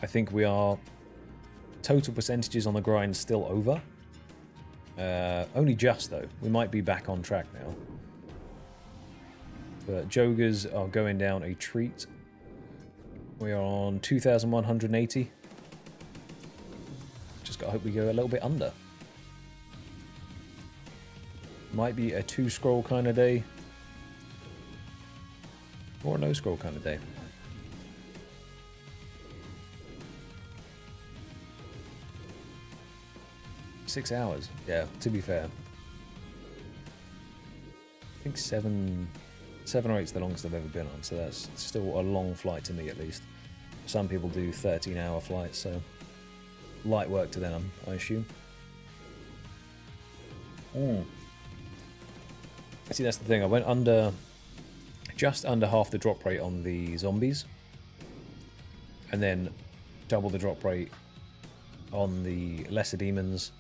I think we are... Total percentages on the grind still over. Only just, though. We might be back on track now. But joggers are going down a treat. We are on 2,180. Just gotta hope we go a little bit under. Might be a 2-scroll kind of day. Or a no-scroll kind of day. Six hours. Yeah, to be fair. I think seven or 8 is the longest I've ever been on, so that's still a long flight to me at least. Some people do 13-hour flights, so light work to them, I assume. See, that's the thing. I went just under half the drop rate on the zombies, and then double the drop rate on the lesser demons,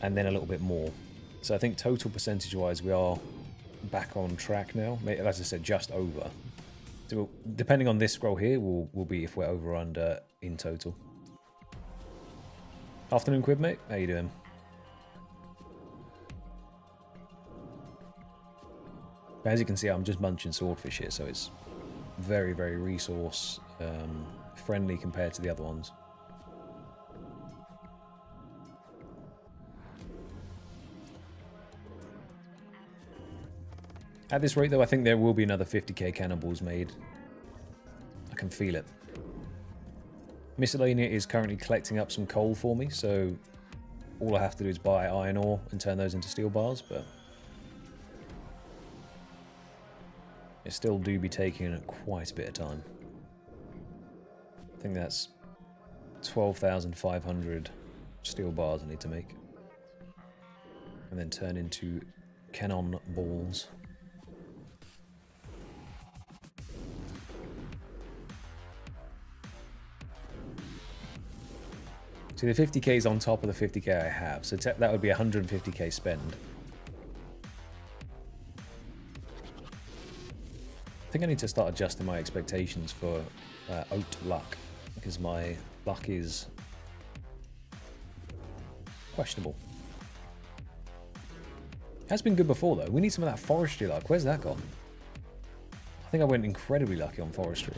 and then a little bit more. So I think total percentage-wise, we are back on track now. As I said, just over. So depending on this scroll here, will be if we're over or under in total. Afternoon, Quib, mate. How you doing? As you can see, I'm just munching swordfish here, so it's very, very resource friendly compared to the other ones. At this rate, though, I think there will be another 50k cannonballs made. I can feel it. Miscellanea is currently collecting up some coal for me, so all I have to do is buy iron ore and turn those into steel bars, but it still do be taking quite a bit of time. I think that's 12,500 steel bars I need to make. And then turn into cannon balls. See, the 50k is on top of the 50k I have, so that would be 150k spend. I think I need to start adjusting my expectations for Oat luck, because my luck is questionable. It has been good before, though. We need some of that forestry luck. Where's that gone? I think I went incredibly lucky on forestry.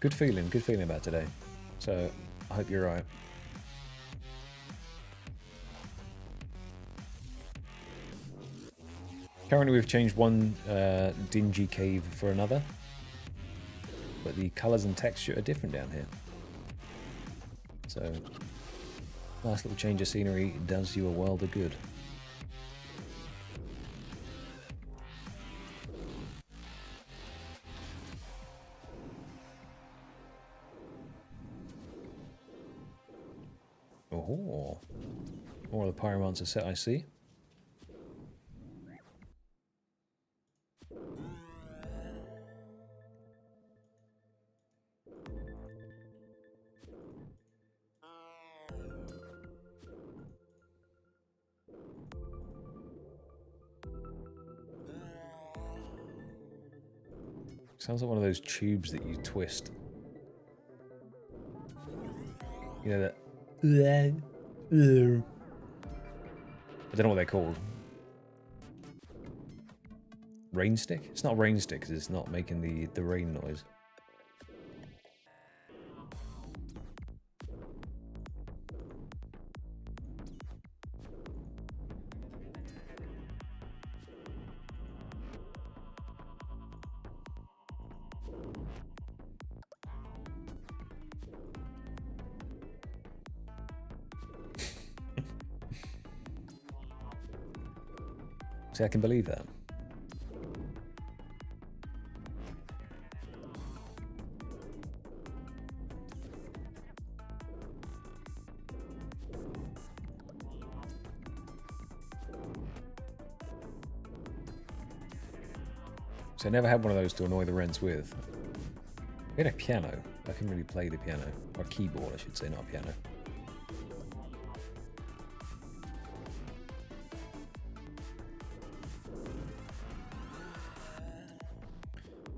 Good feeling about today. So I hope you're right. Currently we've changed one dingy cave for another, but the colours and texture are different down here. So nice little change of scenery does you a world of good. Oh, more of the Pyromancer set, I see. Sounds like one of those tubes that you twist. You know that. I don't know what they're called. Rain stick? It's not a rain stick because it's not making the rain noise. See, I can believe that. So I never had one of those to annoy the rents with. We had a piano. I can really play the piano. Or a keyboard, I should say, not a piano.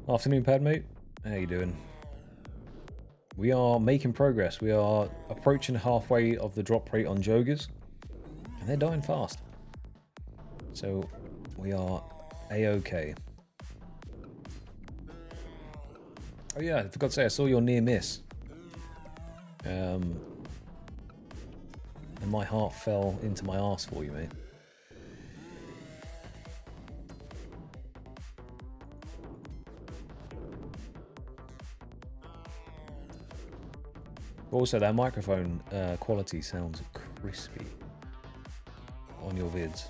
Afternoon, Padmate. How you doing? We are making progress. We are approaching halfway of the drop rate on joggers, and they're dying fast. So we are a-okay. Oh yeah, I forgot to say, I saw your near miss. And my heart fell into my arse for you, mate. Also, that microphone quality sounds crispy on your vids.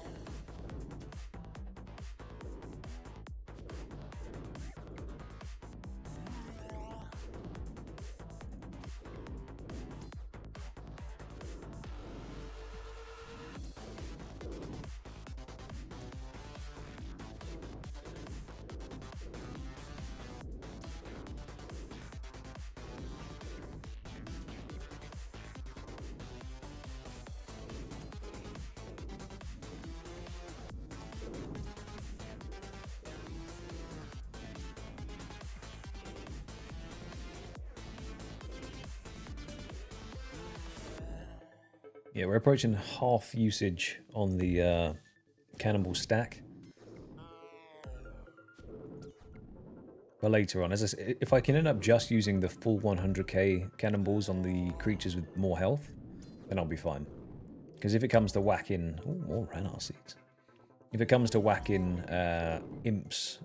Yeah, we're approaching half usage on the cannonball stack. But later on, as I said, if I can end up just using the full 100k cannonballs on the creatures with more health, then I'll be fine. Because if it comes to whacking... Ooh, more Ranar seeds. If it comes to whacking imps,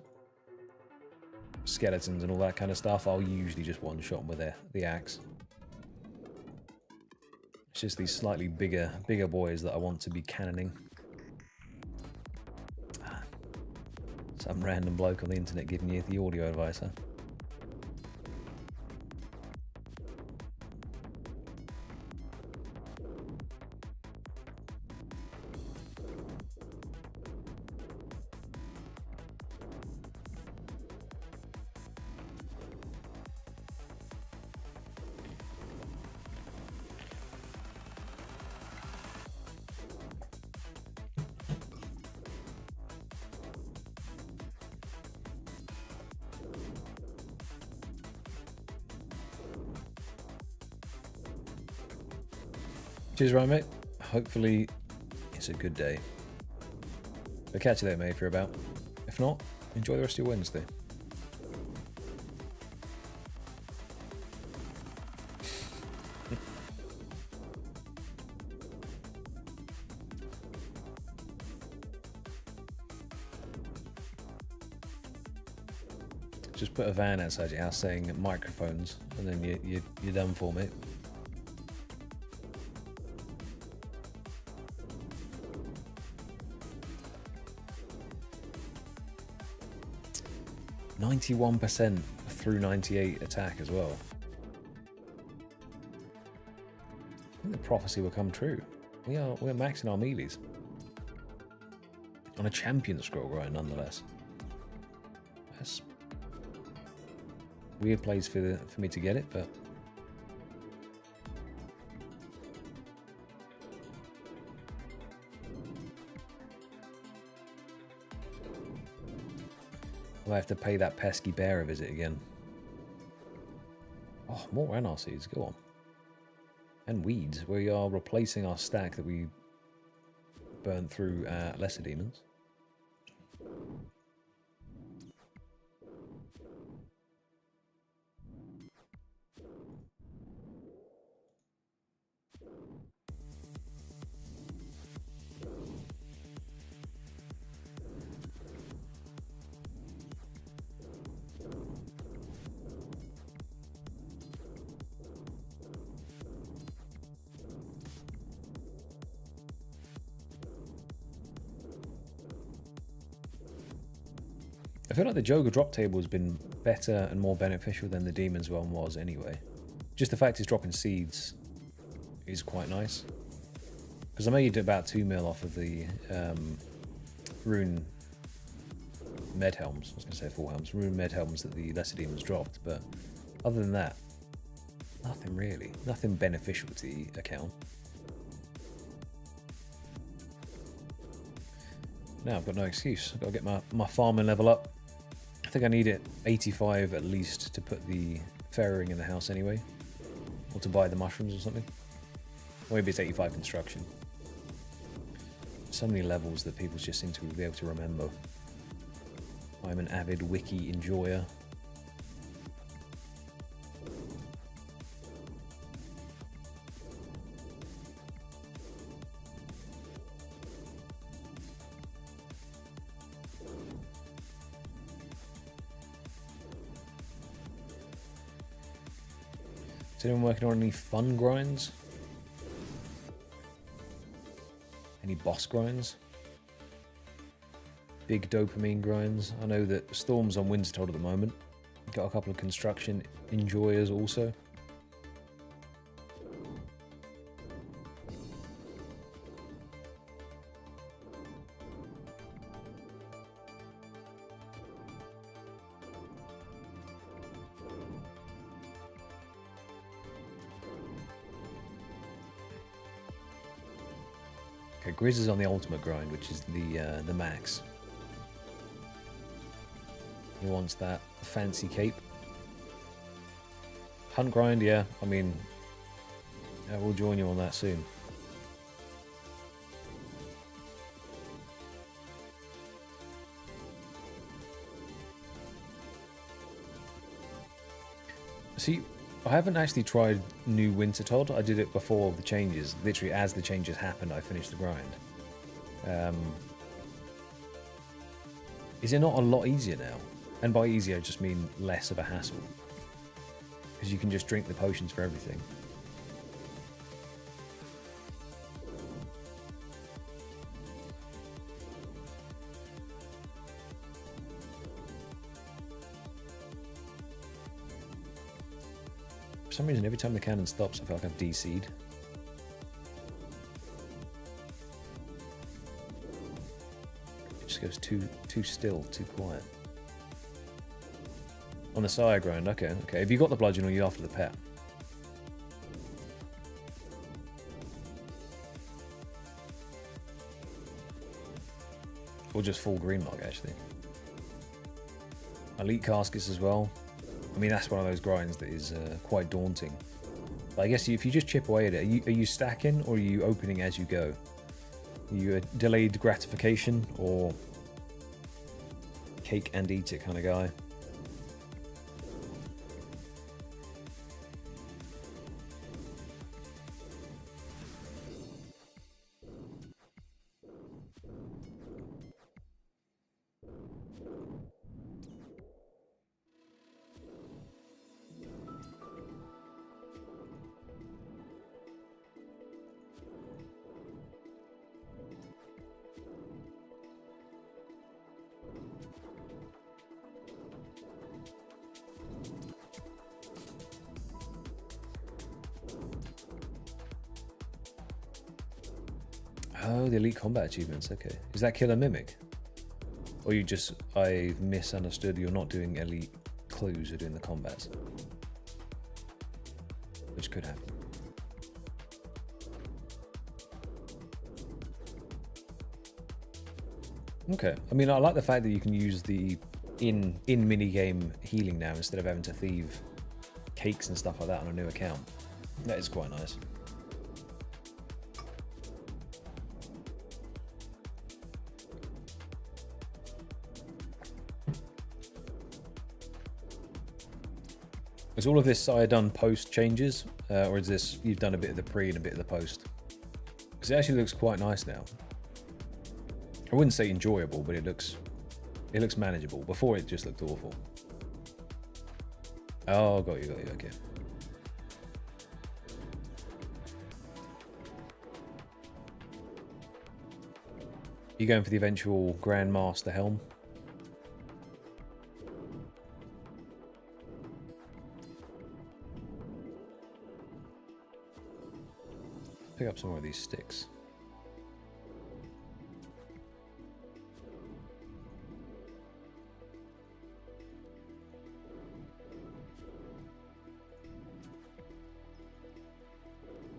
skeletons and all that kind of stuff, I'll usually just one-shot them with the axe. It's just these slightly bigger boys that I want to be cannoning. Some random bloke on the internet giving you the audio advice, huh? Cheers, Ryan, mate. Hopefully it's a good day. I'll catch you later, mate, if you're about. If not, enjoy the rest of your Wednesday. Just put a van outside your house saying microphones, and then you're done for, mate. %91% through 98 attack as well. I think the prophecy will come true. We're maxing our melees. On a champion scroll grind, nonetheless. That's weird place for me to get it, but I have to pay that pesky bear a visit again. Oh, more NRCs, go on. And weeds. We are replacing our stack that we burnt through lesser demons. I feel like the jogger drop table has been better and more beneficial than the demons one was anyway. Just the fact it's dropping seeds is quite nice. Because I made about 2 mil off of the rune med helms. I was going to say full helms. Rune med helms that the lesser demons dropped. But other than that, nothing really. Nothing beneficial to the account. Now I've got no excuse. I've got to get my farming level up. I think I need it 85 at least to put the farrowing in the house anyway. Or to buy the mushrooms or something. Or maybe it's 85 construction. So many levels that people just seem to be able to remember. I'm an avid wiki enjoyer. Is anyone working on any fun grinds? Any boss grinds? Big dopamine grinds? I know that Storm's on Wintertold at the moment. Got a couple of construction enjoyers also. Okay, Grizz is on the ultimate grind, which is the max. He wants that fancy cape. Hunt grind, yeah. I mean, we'll join you on that soon. See, I haven't actually tried new Wintertold. I did it before the changes. Literally, as the changes happened, I finished the grind. Is it not a lot easier now? And by easier, I just mean less of a hassle. Because you can just drink the potions for everything. For some reason, every time the cannon stops, I feel like I've DC'd. It just goes too still, too quiet. On the sire grind, okay. Have you got the bludgeon or are you after the pet? Or just full green log, actually. Elite caskets as well. I mean, that's one of those grinds that is quite daunting. But I guess if you just chip away at it, are you stacking or are you opening as you go? Are you a delayed gratification or cake and eat it kind of guy? Oh, the elite combat achievements. Okay, is that kill a mimic? Or you just, I've misunderstood, you're not doing elite clues, you're doing the combats. Which could happen. Okay, I mean, I like the fact that you can use the in mini-game healing now instead of having to thieve cakes and stuff like that on a new account. That is quite nice. Is all of this I done post changes, or is this you've done a bit of the pre and a bit of the post? Because it actually looks quite nice now. I wouldn't say enjoyable, but it looks manageable. Before it just looked awful. Oh, got you, okay. You going for the eventual Grandmaster helm? Pick up some more of these sticks.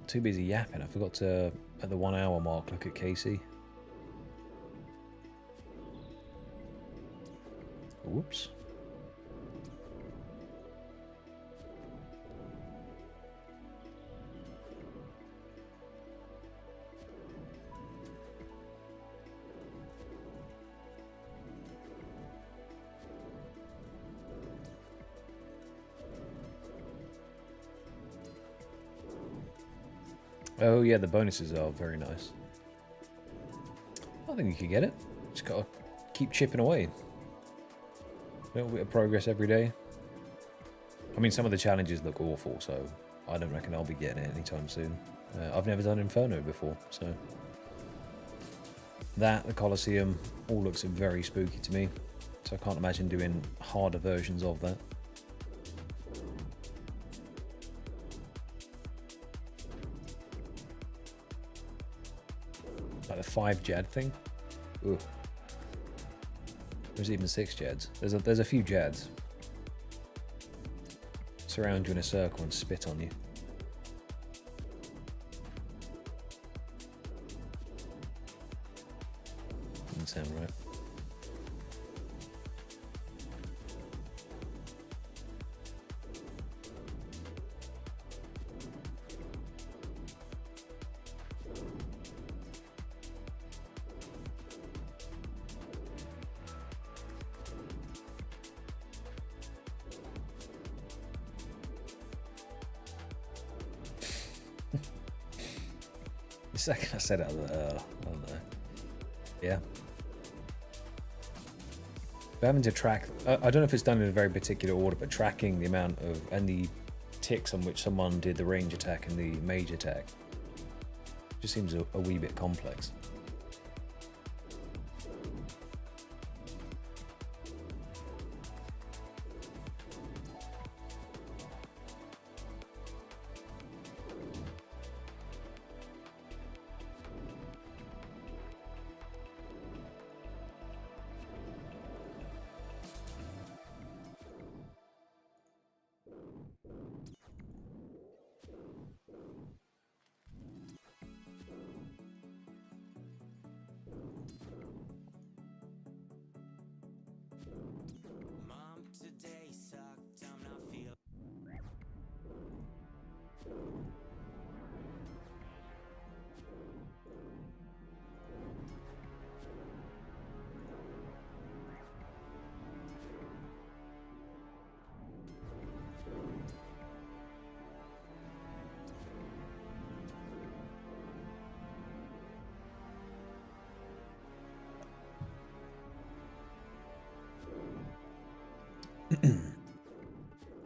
Too busy yapping. I forgot to, at the 1 hour mark, look at Casey. Whoops. Oh yeah, the bonuses are very nice. I think you could get it. Just gotta keep chipping away. A little bit of progress every day. I mean, some of the challenges look awful, so I don't reckon I'll be getting it anytime soon. I've never done Inferno before, so... That, the Colosseum, all looks very spooky to me. So I can't imagine doing harder versions of that. Like the 5 Jad thing? Ooh. There's even 6 Jads. There's a few Jads. Surround you in a circle and spit on you. Doesn't sound right. The second I said it, I don't know. Yeah. But having to track, I don't know if it's done in a very particular order, but tracking the amount of, and the ticks on which someone did the range attack and the mage attack just seems a wee bit complex.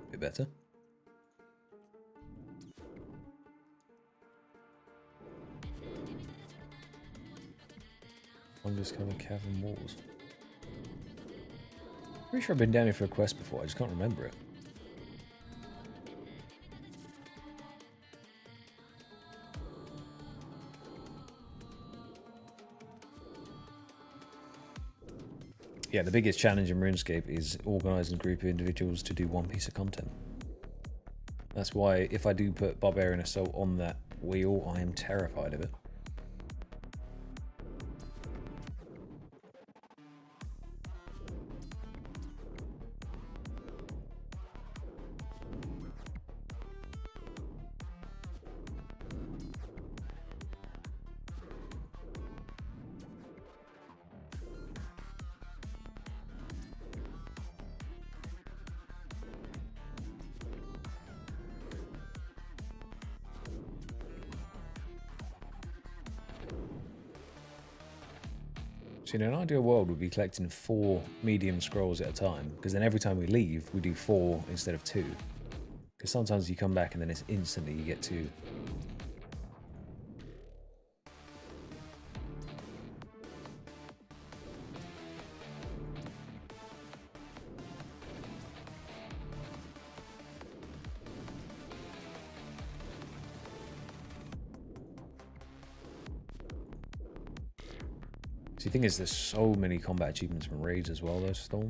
Bit better. Undiscovered cavern walls. Pretty sure I've been down here for a quest before, I just can't remember it. Yeah, the biggest challenge in RuneScape is organising a group of individuals to do one piece of content. That's why if I do put Barbarian Assault on that wheel, I am terrified of it. So in an ideal world, we'd be collecting 4 medium scrolls at a time, because then every time we leave, we do 4 instead of 2. Because sometimes you come back and then it's instantly you get 2. So the thing is, there's so many combat achievements from raids as well, though, Storm.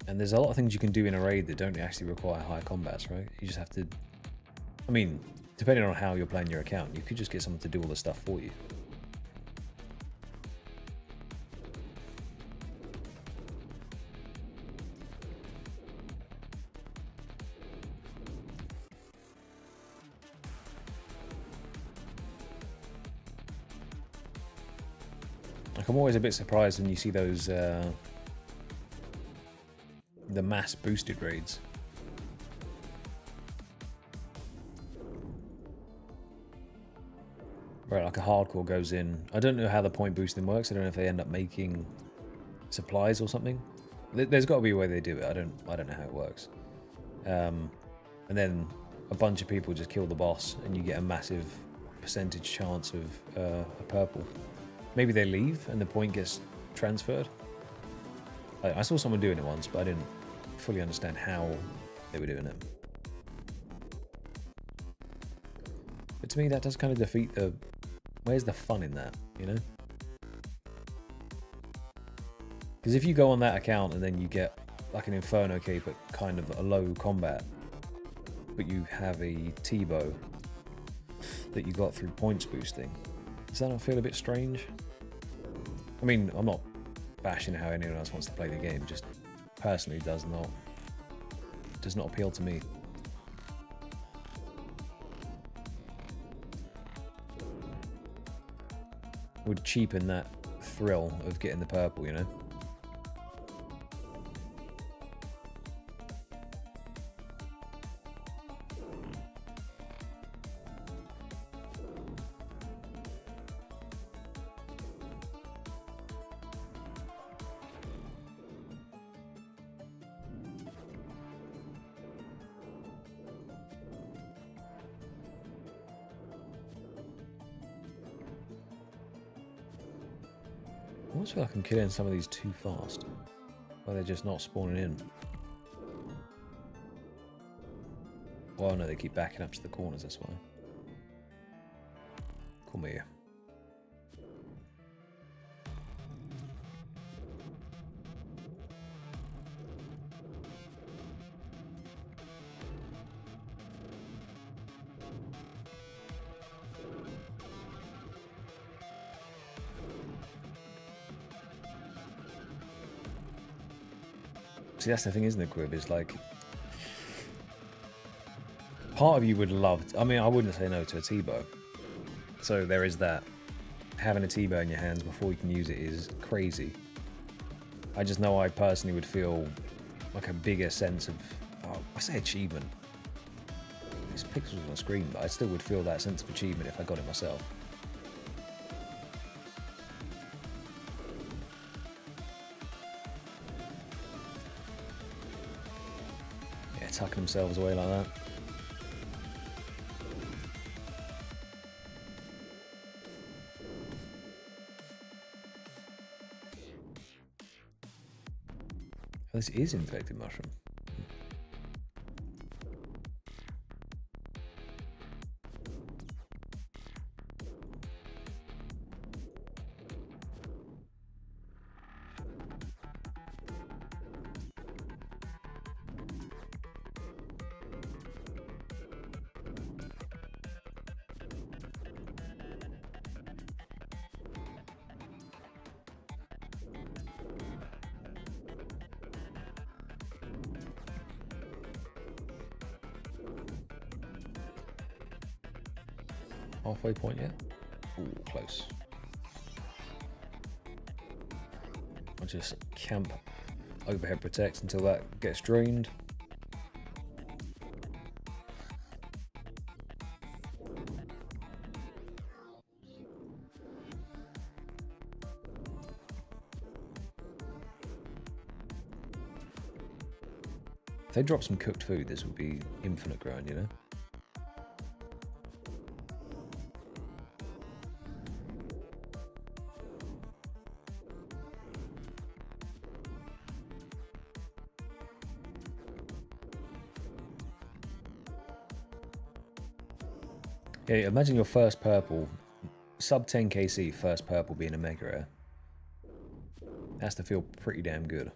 And there's a lot of things you can do in a raid that don't actually require high combats, right? You just have to... I mean, depending on how you're playing your account, you could just get someone to do all the stuff for you. Like, I'm always a bit surprised when you see those, the mass boosted raids. Where like a hardcore goes in. I don't know how the point boosting works. I don't know if they end up making supplies or something. There's got to be a way they do it. I don't know how it works. And then a bunch of people just kill the boss, and you get a massive percentage chance of a purple. Maybe they leave and the point gets transferred. I saw someone doing it once, but I didn't fully understand how they were doing it. But to me, that does kind of defeat the... Where's the fun in that, you know? Because if you go on that account and then you get like an Inferno cape at kind of a low combat, but you have a T-bow that you got through points boosting, does that not feel a bit strange? I mean, I'm not bashing how anyone else wants to play the game, just personally does not appeal to me. Would cheapen that thrill of getting the purple, you know? I almost feel like I'm killing some of these too fast. Or they're just not spawning in. Well, no, they keep backing up to the corners, that's why. Come here. See, that's the thing, isn't it, Quib? Is like, part of you would love... I mean, I wouldn't say no to a T-bow. So there is that. Having a T-bow in your hands before you can use it is crazy. I just know I personally would feel like a bigger sense of... Oh, I say achievement. There's pixels on the screen, but I still would feel that sense of achievement if I got it myself. Tucking themselves away like that. Oh, this is infected mushroom. Halfway point yet? Ooh, close. I'll just camp overhead protect until that gets drained. If they drop some cooked food, this would be infinite grind, you know? Yeah, imagine your first purple, sub 10 KC first purple being a mega rare. Has to feel pretty damn good.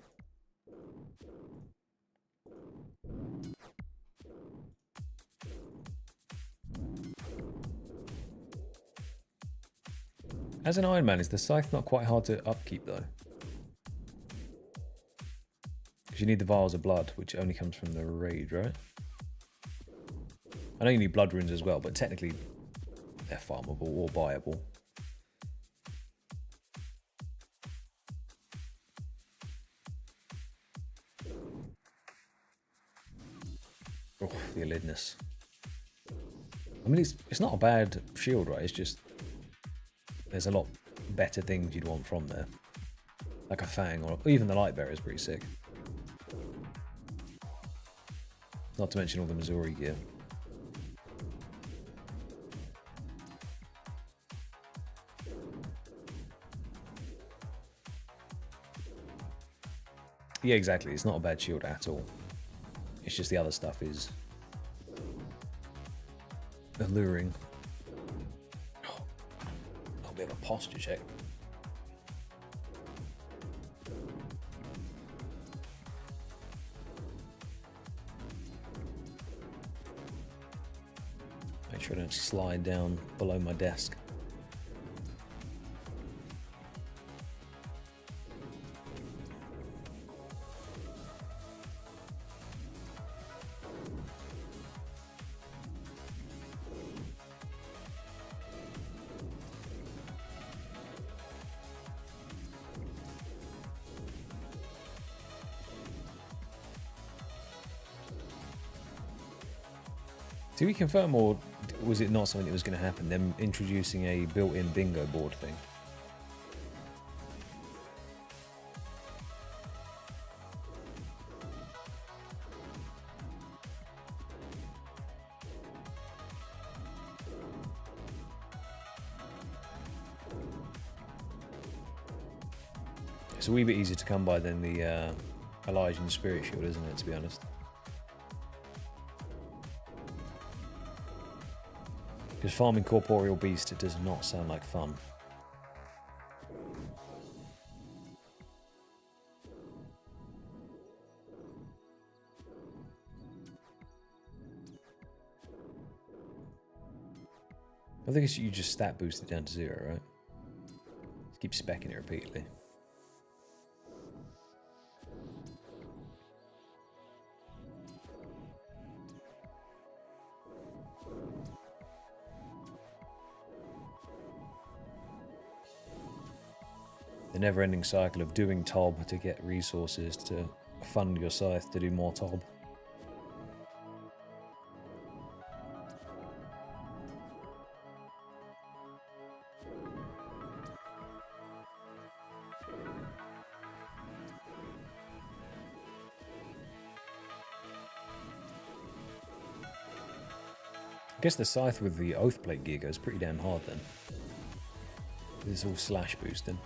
As an Iron Man, is the scythe not quite hard to upkeep though? Because you need the vials of blood, which only comes from the raid, right? I know you need blood runes as well, but technically they're farmable or buyable. Oh, the elidness. I mean, it's not a bad shield, right? It's just there's a lot better things you'd want from there. Like a fang, or even the light bearer is pretty sick. Not to mention all the Missouri gear. Yeah, exactly. It's not a bad shield at all. It's just the other stuff is alluring. Oh, a little bit of a posture check. Make sure I don't slide down below my desk. Did we confirm, or was it not something that was going to happen? Them introducing a built-in bingo board thing. It's a wee bit easier to come by than the Elijah Spirit Shield, isn't it, to be honest? Because farming Corporeal Beast, it does not sound like fun. I think you just stat boost it down to 0, right? Just keep specking it repeatedly. The never-ending cycle of doing TOB to get resources to fund your scythe to do more TOB. I guess the scythe with the Oath Plate gear goes pretty damn hard then. It's all slash boosting.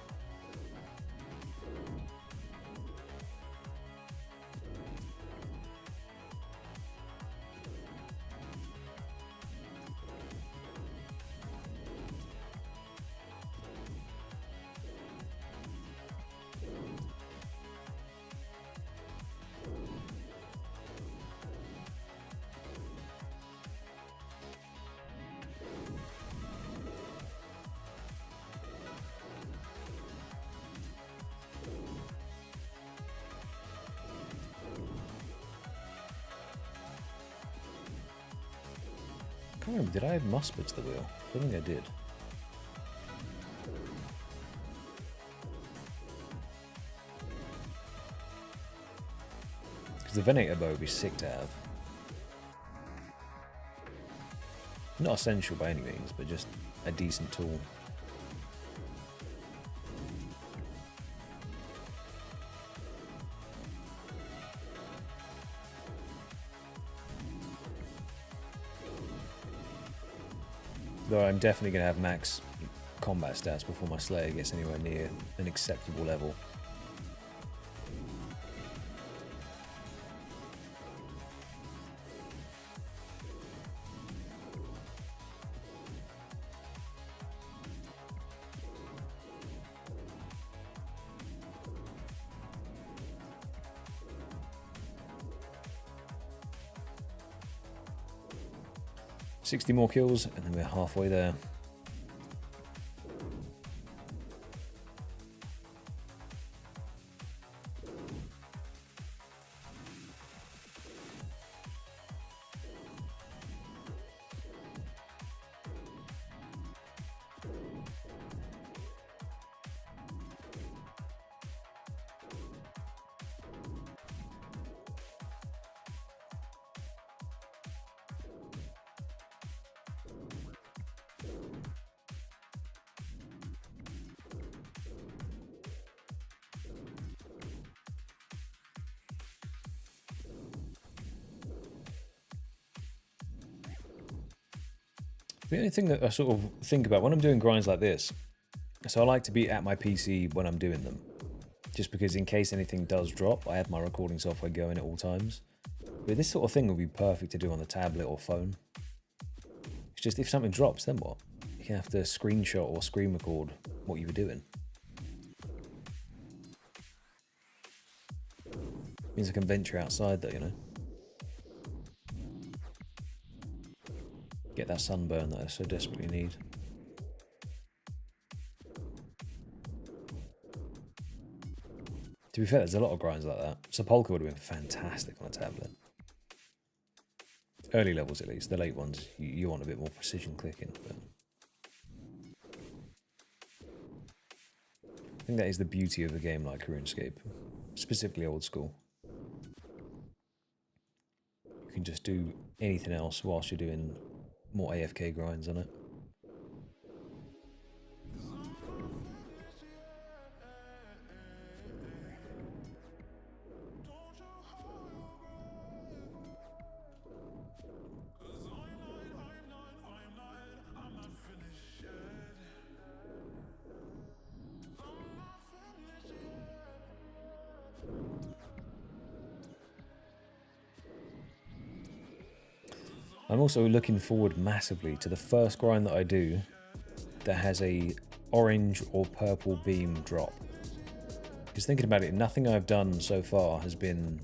can't remember, did I add mustard to the wheel? I don't think I did. Because the Venator bow would be sick to have. Not essential by any means, but just a decent tool. Though I'm definitely going to have max combat stats before my Slayer gets anywhere near an acceptable level. $60 more kills, and then we're halfway there. The only thing that I sort of think about when I'm doing grinds like this, so I like to be at my PC when I'm doing them, just because in case anything does drop, I have my recording software going at all times. But this sort of thing would be perfect to do on the tablet or phone. It's just if something drops, then what? You can have to screenshot or screen record what you were doing. Means I can venture outside though, you know. Get that sunburn that I so desperately need. To be fair, there's a lot of grinds like that. Sepulchre would have been fantastic on a tablet. Early levels at least. The late ones, you want a bit more precision clicking. But I think that is the beauty of a game like RuneScape. Specifically old school. You can just do anything else whilst you're doing more AFK grinds on it. I'm also looking forward massively to the first grind that I do that has a orange or purple beam drop. Because thinking about it, nothing I've done so far has been...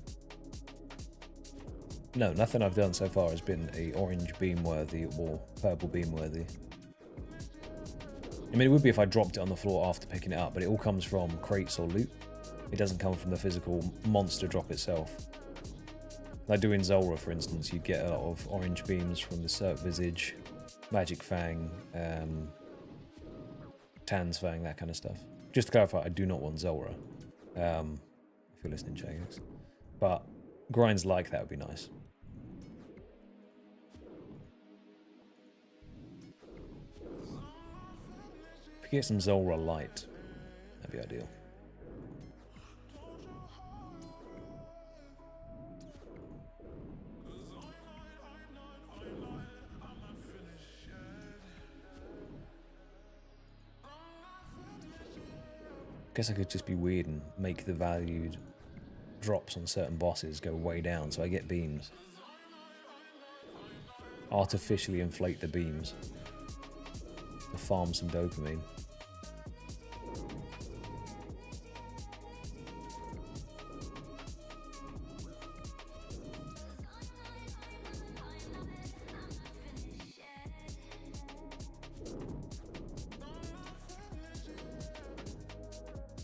No, nothing I've done so far has been a orange beam worthy or purple beam worthy. I mean, it would be if I dropped it on the floor after picking it up, but it all comes from crates or loot. It doesn't come from the physical monster drop itself. Like doing Zulrah, for instance, you get a lot of orange beams from the Cirque Visage, Magic Fang, Tan's Fang, that kind of stuff. Just to clarify, I do not want Zulrah, if you're listening, joggers. But grinds like that would be nice. If you get some Zulrah light, that'd be ideal. Guess I could just be weird and make the valued drops on certain bosses go way down so I get beams. Artificially inflate the beams to farm some dopamine.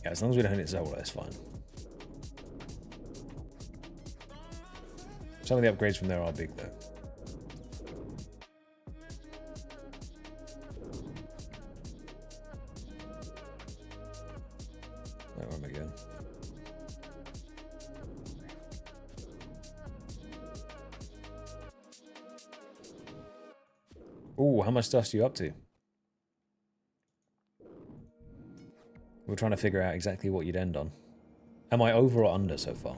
Yeah, as long as we don't hit Zelda, it's fine. Some of the upgrades from there are big though. Where am I going? Ooh, how much dust are you up to? We're trying to figure out exactly what you'd end on. Am I over or under so far?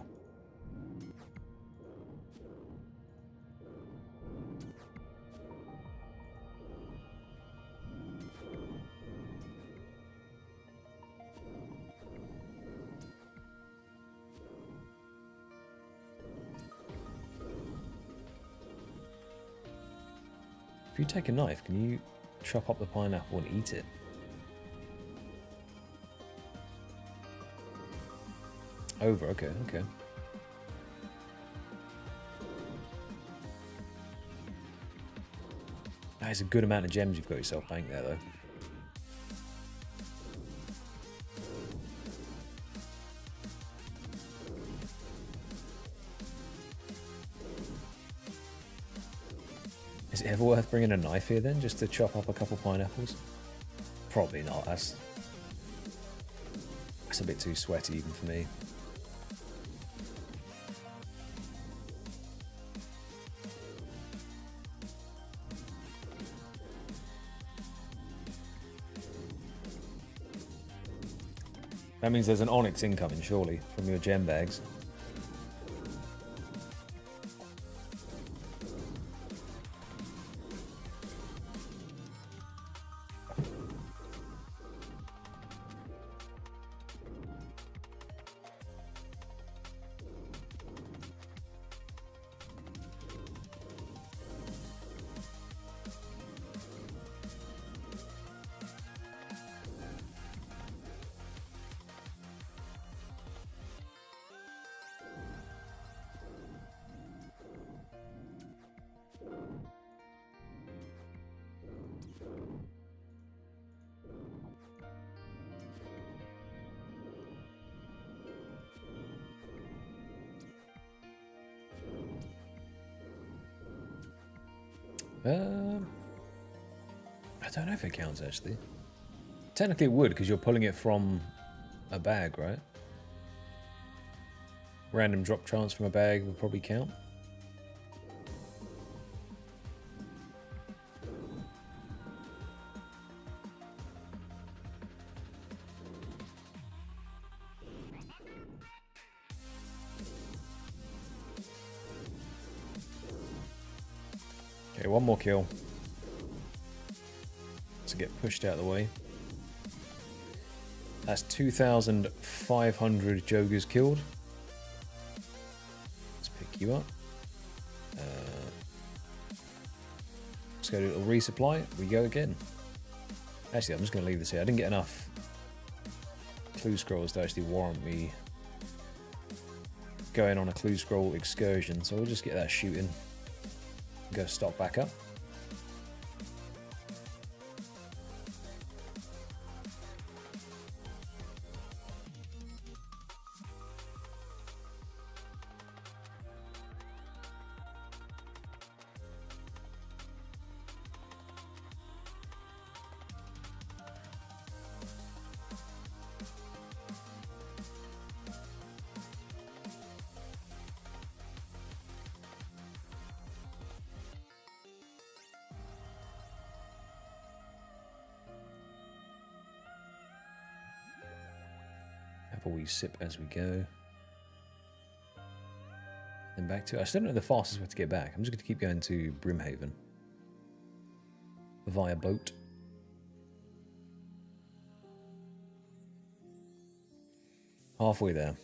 If you take a knife, can you chop up the pineapple and eat it? Over, okay, okay. That is a good amount of gems you've got yourself banked there, though. Is it ever worth bringing a knife here then, just to chop up a couple pineapples? Probably not. That's a bit too sweaty even for me. That means there's an onyx incoming, surely, from your gem bags. I don't know if it counts, actually. Technically it would, because you're pulling it from a bag, right? Random drop chance from a bag would probably count. Okay, one more kill to get pushed out of the way. That's 2,500 joggers killed. Let's pick you up. Let's go to a little resupply. We go again. Actually, I'm just going to leave this here. I didn't get enough clue scrolls to actually warrant me going on a clue scroll excursion, so we'll just get that shooting. Go stock back up. Have a wee sip as we go. Then back to... I still don't know the fastest way to get back. I'm just going to keep going to Brimhaven. Via boat. Halfway there.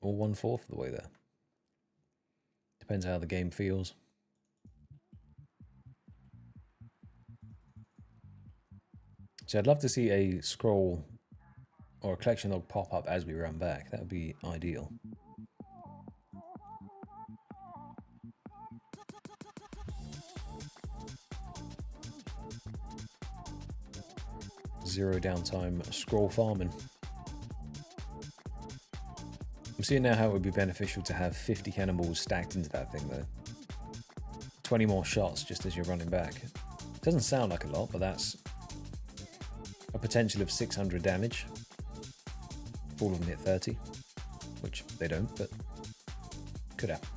Or 1/4 of the way there. Depends how the game feels. So I'd love to see a scroll or a collection log pop up as we run back. That would be ideal. Zero downtime scroll farming. I'm seeing now how it would be beneficial to have 50 cannonballs stacked into that thing though. 20 more shots just as you're running back Doesn't sound like a lot, but that's a potential of 600 damage. If all of them hit 30, which they don't, but could happen.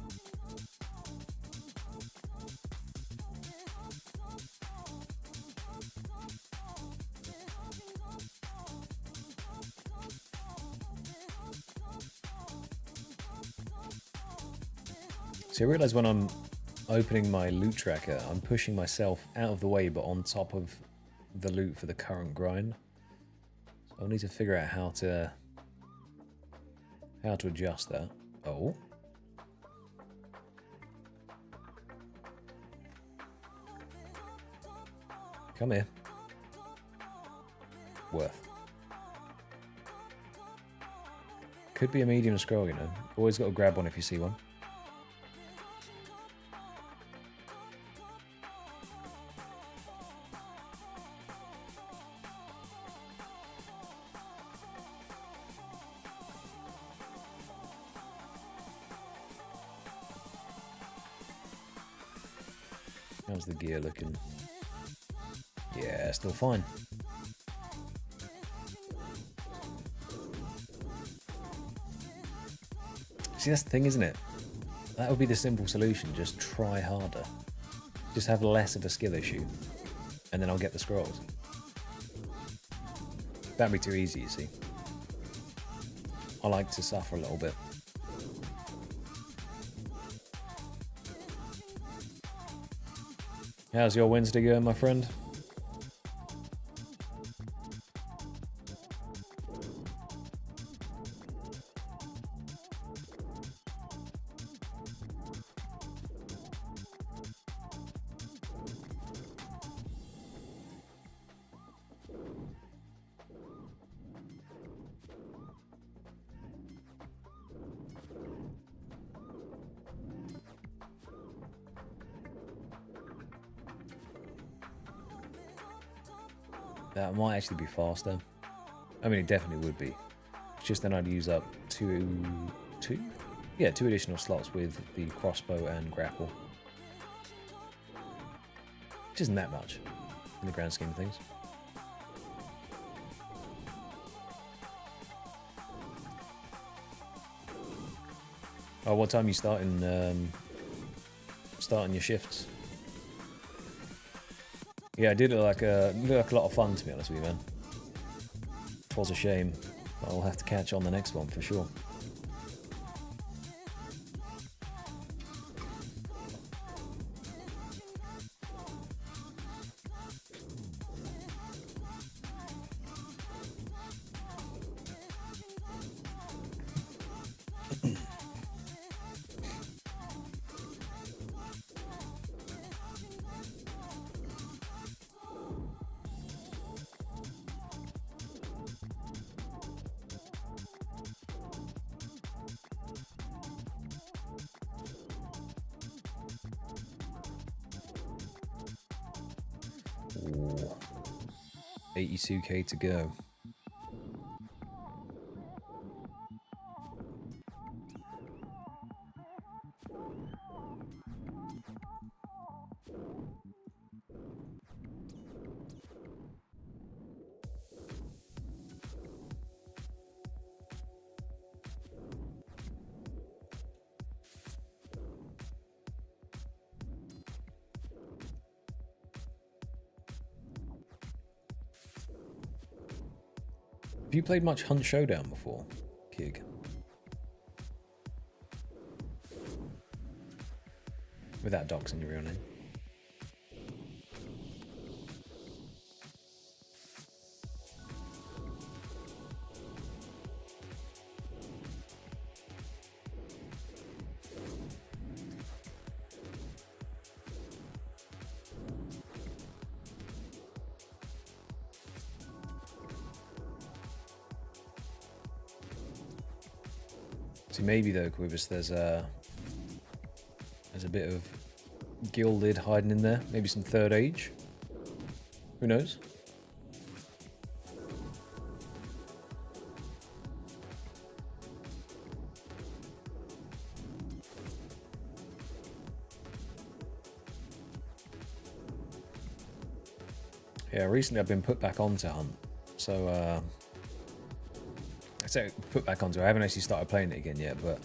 So I realise when I'm opening my loot tracker, I'm pushing myself out of the way, but on top of the loot for the current grind. So I'll need to figure out how to adjust that. Oh. Come here. Worth. Could be a medium scroll, you know. Always got to grab one if you see one. How's the gear looking? Yeah, still fine. See, that's the thing, isn't it? That would be the simple solution. Just try harder. Just have less of a skill issue. And then I'll get the scrolls. That'd be too easy, you see. I like to suffer a little bit. How's your Wednesday going, my friend? That might actually be faster. I mean, it definitely would be. It's just then I'd use up two additional slots with the crossbow and grapple. Which isn't that much in the grand scheme of things. Oh, what time are you starting your shifts? Yeah, it did look like a lot of fun, to be honest with you, man. It was a shame. I'll have to catch on the next one for sure. Ooh, 82k to go. Have you played much Hunt Showdown before, Kig? Without doxing your real name. See, maybe though, Quibus, there's a bit of gilded hiding in there. Maybe some third age. Who knows? Yeah, recently I've been put back onto Hunt. So, I say put back onto it. I haven't actually started playing it again yet, but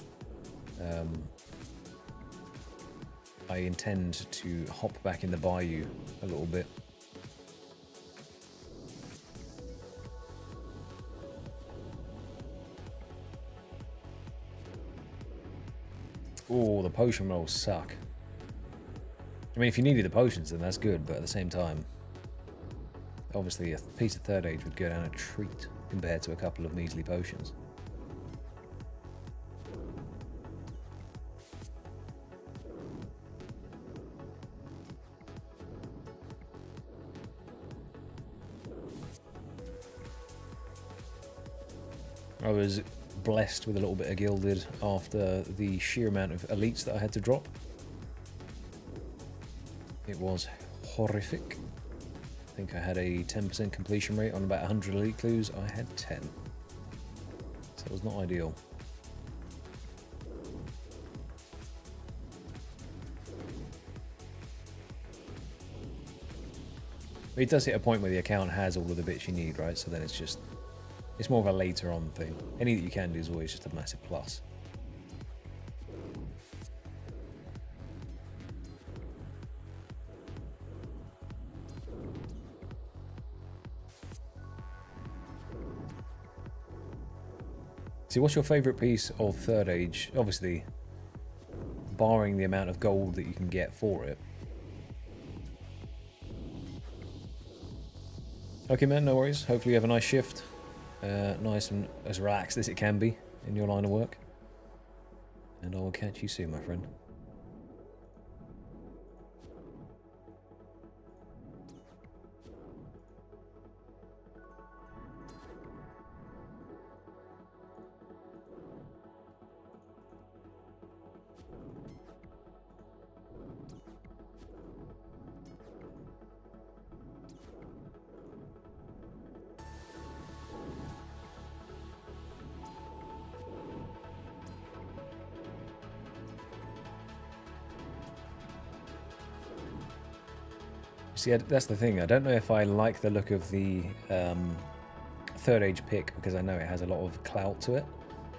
I intend to hop back in the bayou a little bit. Oh, the potion rolls suck. I mean, if you needed the potions, then that's good, but at the same time, obviously a piece of third age would go down a treat compared to a couple of measly potions. I was blessed with a little bit of gilded after the sheer amount of elites that I had to drop. It was horrific. I think I had a 10% completion rate on about 100 elite clues. I had 10. So it was not ideal. But it does hit a point where the account has all of the bits you need, right? So then it's more of a later on thing. Any that you can do is always just a massive plus. See, what's your favourite piece of Third Age? Obviously, barring the amount of gold that you can get for it. Okay, man, no worries. Hopefully you have a nice shift. Nice and as relaxed as it can be in your line of work. And I will catch you soon, my friend. See, that's the thing. I don't know if I like the look of the Third Age pick because I know it has a lot of clout to it,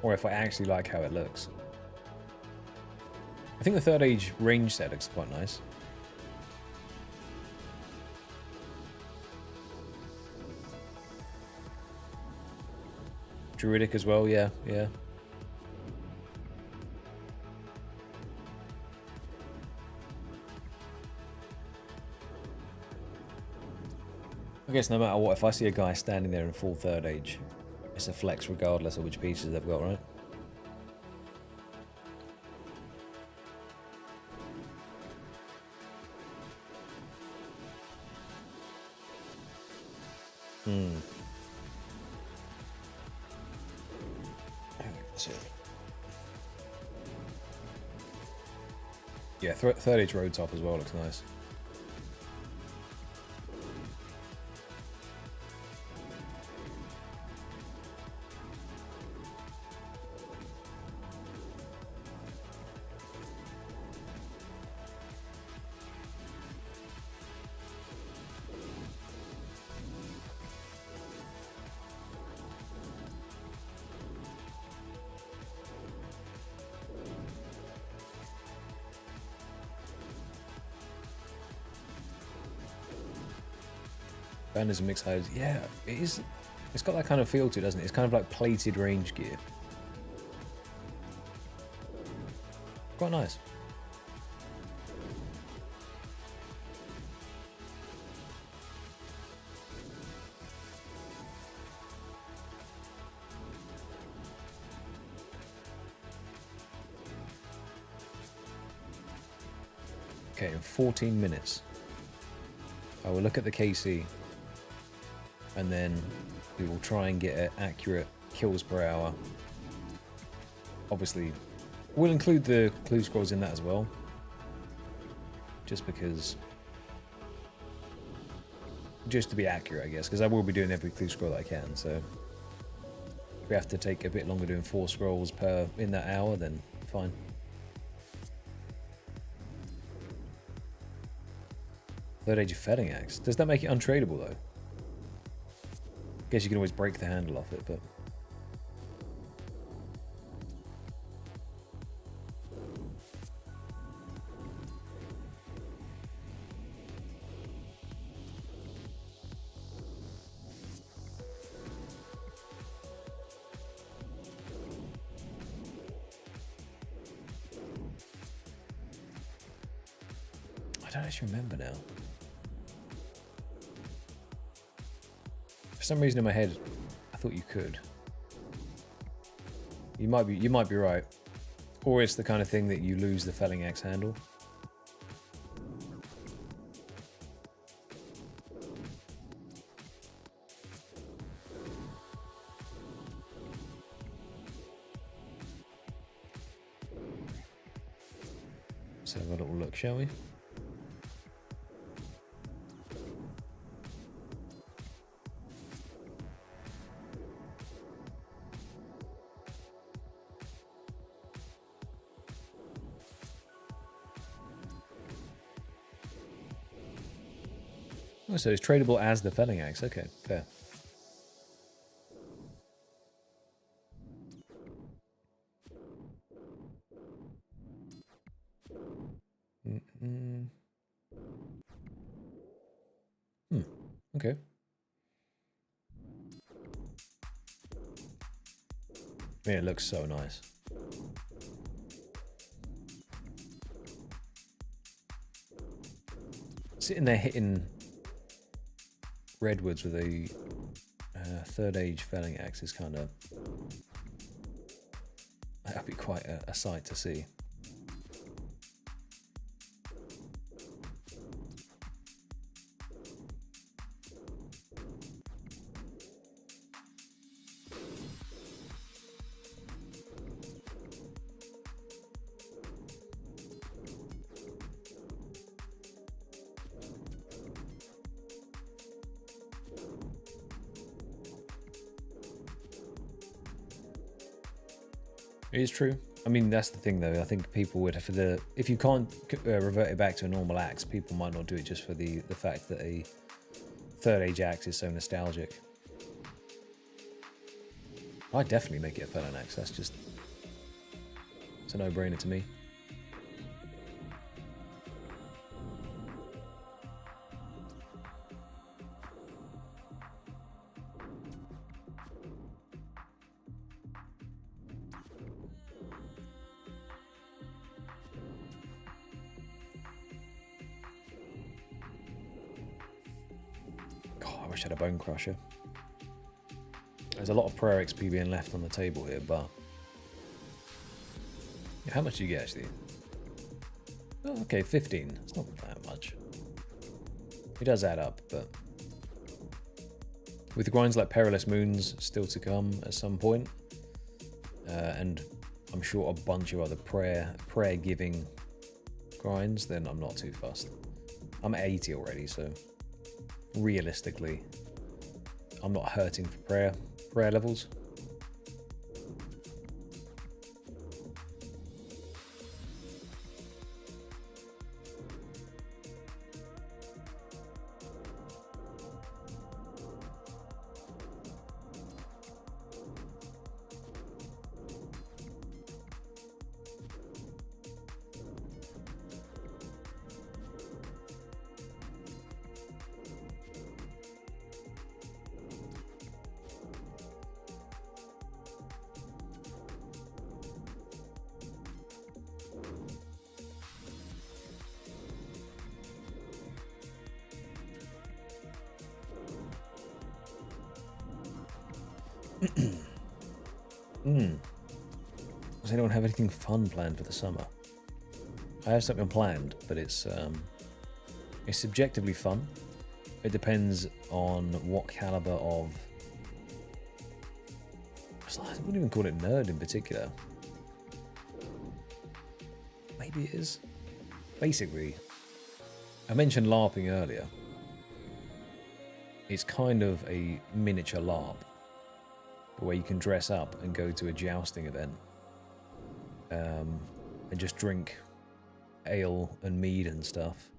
or if I actually like how it looks. I think the Third Age range set looks quite nice. Druidic as well, yeah. I guess no matter what, if I see a guy standing there in full Third Age, it's a flex regardless of which pieces they've got, right? That's it. Yeah, Third Age Road Top as well looks nice. Banners and mixed hides. Yeah, it is. It's got that kind of feel to it, doesn't it? It's kind of like plated range gear. Quite nice. Okay, in 14 minutes, I will look at the KC. And then we will try and get accurate kills per hour. Obviously, we'll include the clue scrolls in that as well. Just because... just to be accurate, I guess. Because I will be doing every clue scroll that I can, so... if we have to take a bit longer doing 4 scrolls per in that hour, then fine. Third age of felling axe. Does that make it untradeable though? Guess you can always break the handle off it, but I don't actually remember now. For some reason in my head, I thought you could. You might be right. Or it's the kind of thing that you lose the felling axe handle. Let's have a little look, shall we? Oh, so it's tradable as the felling axe. Okay, fair. Okay. I mean, it looks so nice. Sitting there hitting redwoods with a third age felling axe is kind of, that'd be quite a sight to see. It is true. I mean, that's the thing, though. I think people would, if you can't revert it back to a normal axe, people might not do it just for the fact that a third age axe is so nostalgic. I'd definitely make it a felon axe. It's a no-brainer to me. I wish I had a bone crusher. There's a lot of prayer XP being left on the table here, but yeah, how much do you get actually? Oh, okay, 15. It's not that much. It does add up, but with grinds like Perilous Moons still to come at some point, and I'm sure a bunch of other prayer giving grinds, then I'm not too fussed. I'm at 80 already, so realistically, I'm not hurting for prayer levels. Does anyone have anything fun planned for the summer? I have something planned, but it's subjectively fun. It depends on what caliber of, I wouldn't even call it nerd in particular. Maybe it is. Basically, I mentioned LARPing earlier. It's kind of a miniature LARP, where you can dress up and go to a jousting event, and just drink ale and mead and stuff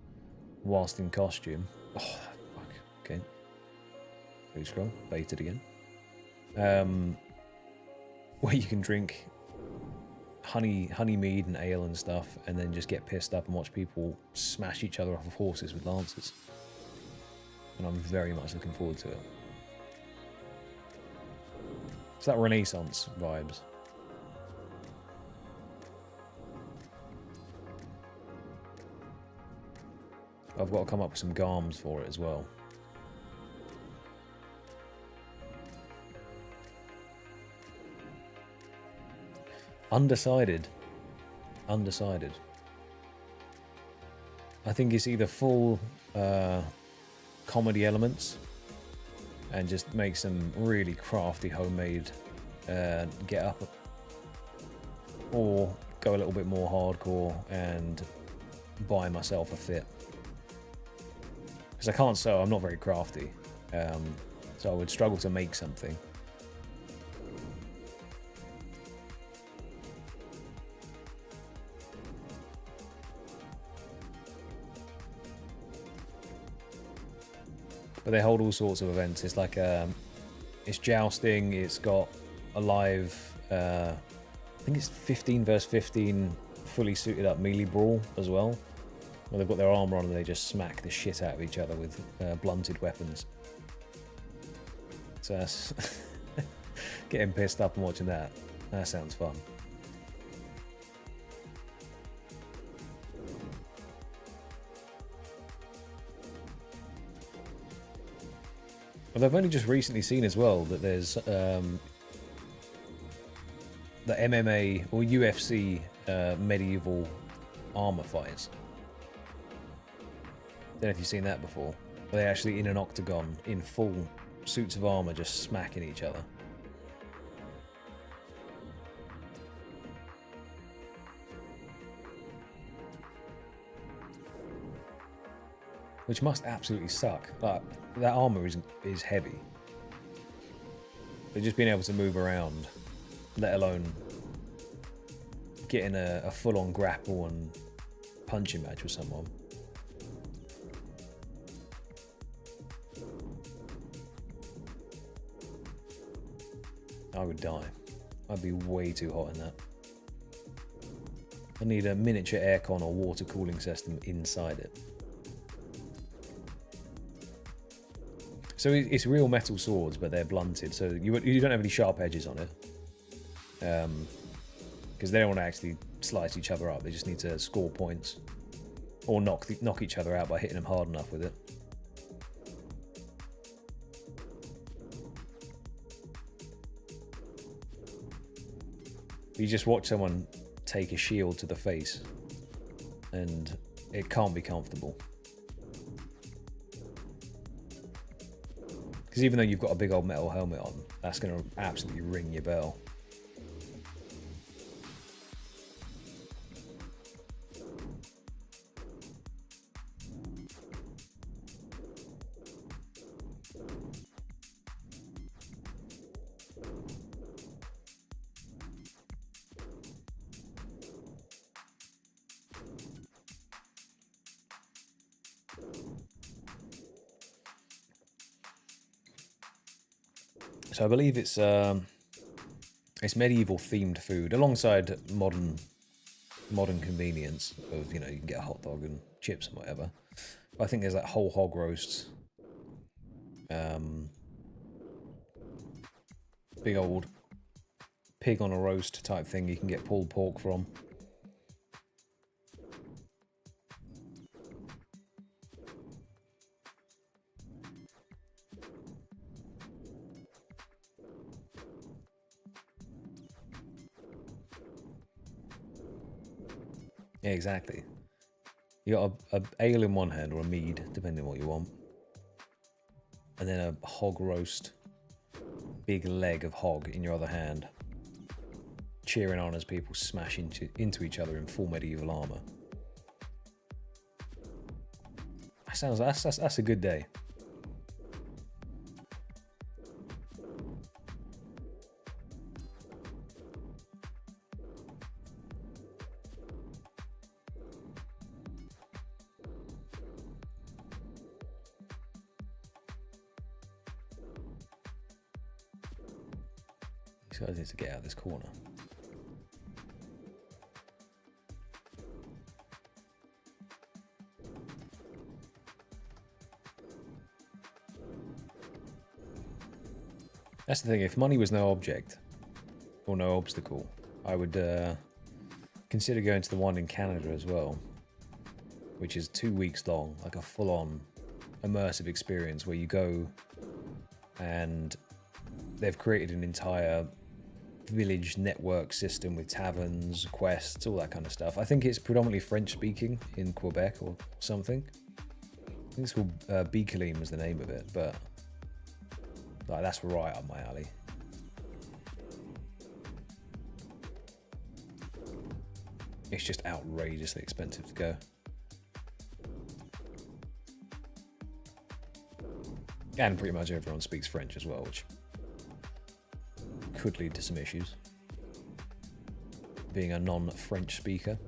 whilst in costume. Oh, fuck. Okay. Please scroll. Baited again. Where you can drink honey mead and ale and stuff, and then just get pissed up and watch people smash each other off of horses with lances. And I'm very much looking forward to it. It's that Renaissance vibes. I've got to come up with some garms for it as well. Undecided. Undecided. I think it's either full comedy elements and just make some really crafty homemade get up, or go a little bit more hardcore and buy myself a fit. Because I can't sew, I'm not very crafty, so I would struggle to make something. But they hold all sorts of events. It's like it's jousting. It's got a live, I think it's 15 versus 15 fully suited up melee brawl as well, where they've got their armor on and they just smack the shit out of each other with blunted weapons. So that's getting pissed up and watching that. That sounds fun. Well, I've only just recently seen as well that there's the MMA or UFC medieval armor fights. Don't know if you've seen that before. They're actually in an octagon in full suits of armor just smacking each other. Which must absolutely suck. Like, that armor is heavy. But just being able to move around, let alone getting a full-on grapple and punching match with someone. I would die. I'd be way too hot in that. I need a miniature aircon or water cooling system inside it. So it's real metal swords, but they're blunted, so you don't have any sharp edges on it. Because they don't want to actually slice each other up, they just need to score points. Or knock each other out by hitting them hard enough with it. You just watch someone take a shield to the face, and it can't be comfortable. Because even though you've got a big old metal helmet on, that's going to absolutely ring your bell. So I believe it's medieval themed food alongside modern convenience of, you know, you can get a hot dog and chips and whatever. But I think there's like whole hog roasts, big old pig on a roast type thing you can get pulled pork from. Yeah, exactly. You got a ale in one hand, or a mead, depending on what you want. And then a hog roast, big leg of hog in your other hand. Cheering on as people smash into each other in full medieval armor. That's a good day. So I need to get out of this corner. That's the thing, if money was no object, or no obstacle, I would consider going to the one in Canada as well, which is 2 weeks long, like a full-on immersive experience where you go and they've created an entire village network system with taverns, quests, all that kind of stuff. I think it's predominantly French-speaking in Quebec or something. I think it's called Bicalim is the name of it, but like, that's right up my alley. It's just outrageously expensive to go. And pretty much everyone speaks French as well, which could lead to some issues. Being a non-French speaker.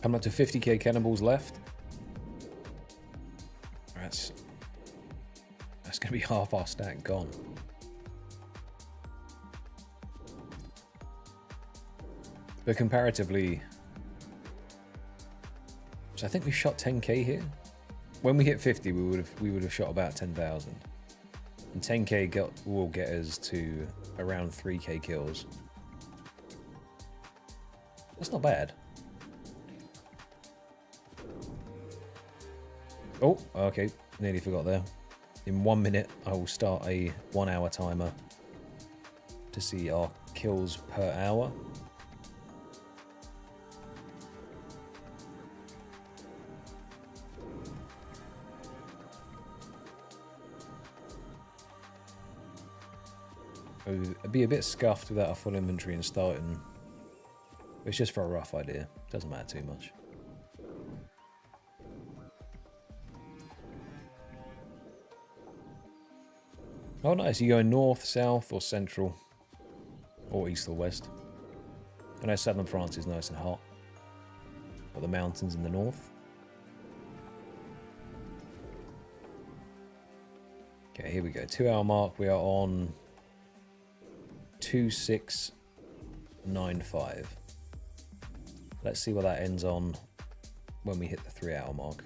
Coming up to 50k cannonballs left. That's going to be half our stack gone. But comparatively, so I think we shot 10k here. When we hit 50, we would have shot about 10,000. And 10k will get us to around 3k kills. That's not bad. Oh, okay, nearly forgot there. In 1 minute, I will start a 1 hour timer to see our kills per hour. I'd be a bit scuffed without a full inventory and starting. It's just for a rough idea. Doesn't matter too much. Oh, nice. You going north, south, or central? Or east or west? I know southern France is nice and hot. Or the mountains in the north. Okay, here we go. 2 hour mark. We are on 2695. Let's see what that ends on when we hit the 3 hour mark.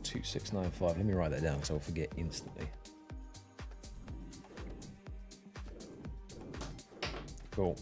2695. Let me write that down because I'll forget instantly. Cool.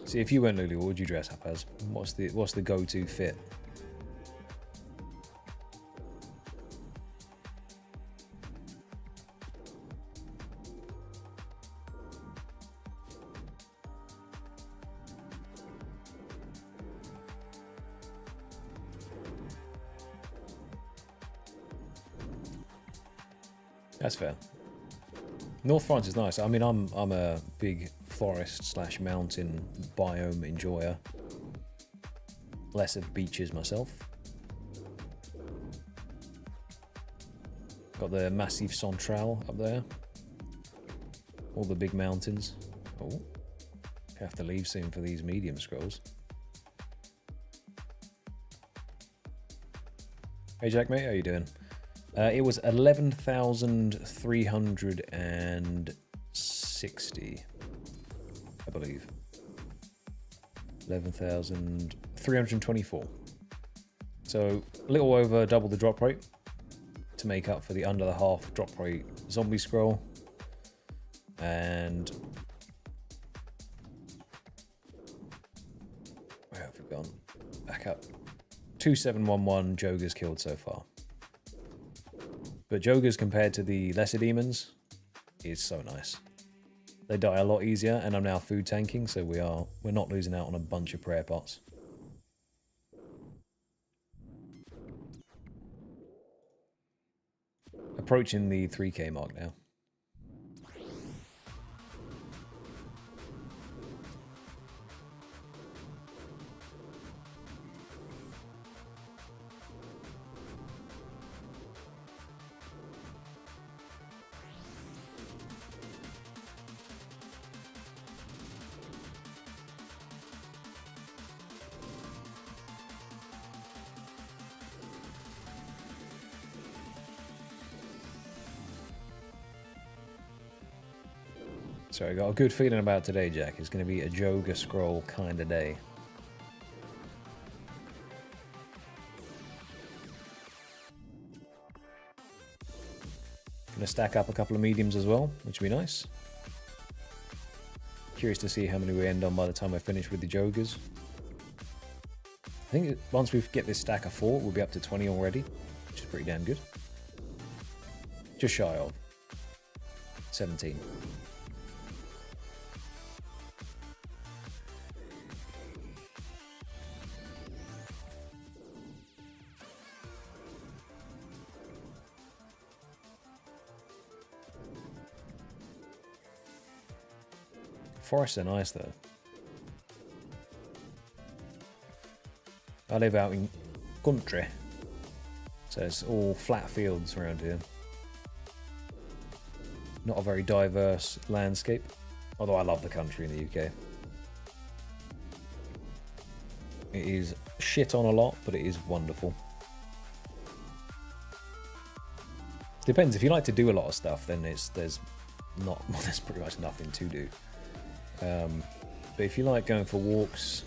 See, if you went Lulu, what would you dress up as? What's the go-to fit? That's fair. North France is nice. I mean, I'm a big forest / mountain biome enjoyer. Less of beaches myself. Got the Massif Central up there. All the big mountains. Oh, have to leave soon for these medium scrolls. Hey Jack, mate, how you doing? It was 11,360, I believe. 11,324. So a little over double the drop rate to make up for the under the half drop rate zombie scroll. And Gone. Back up. 2711 joggers killed so far. But joggers compared to the lesser demons is so nice. They die a lot easier, and I'm now food tanking, so we're not losing out on a bunch of prayer pots. Approaching the 3k mark now. So I got a good feeling about today, Jack. It's going to be a jogger scroll kind of day. Going to stack up a couple of mediums as well, which will be nice. Curious to see how many we end on by the time I finish with the joggers. I think once we get this stack of 4, we'll be up to 20 already, which is pretty damn good. Just shy of 17. Forests are nice though. I live out in country, so it's all flat fields around here. Not a very diverse landscape, although I love the country in the UK. It is shit on a lot, but it is wonderful. Depends, if you like to do a lot of stuff, then there's pretty much nothing to do. But if you like going for walks,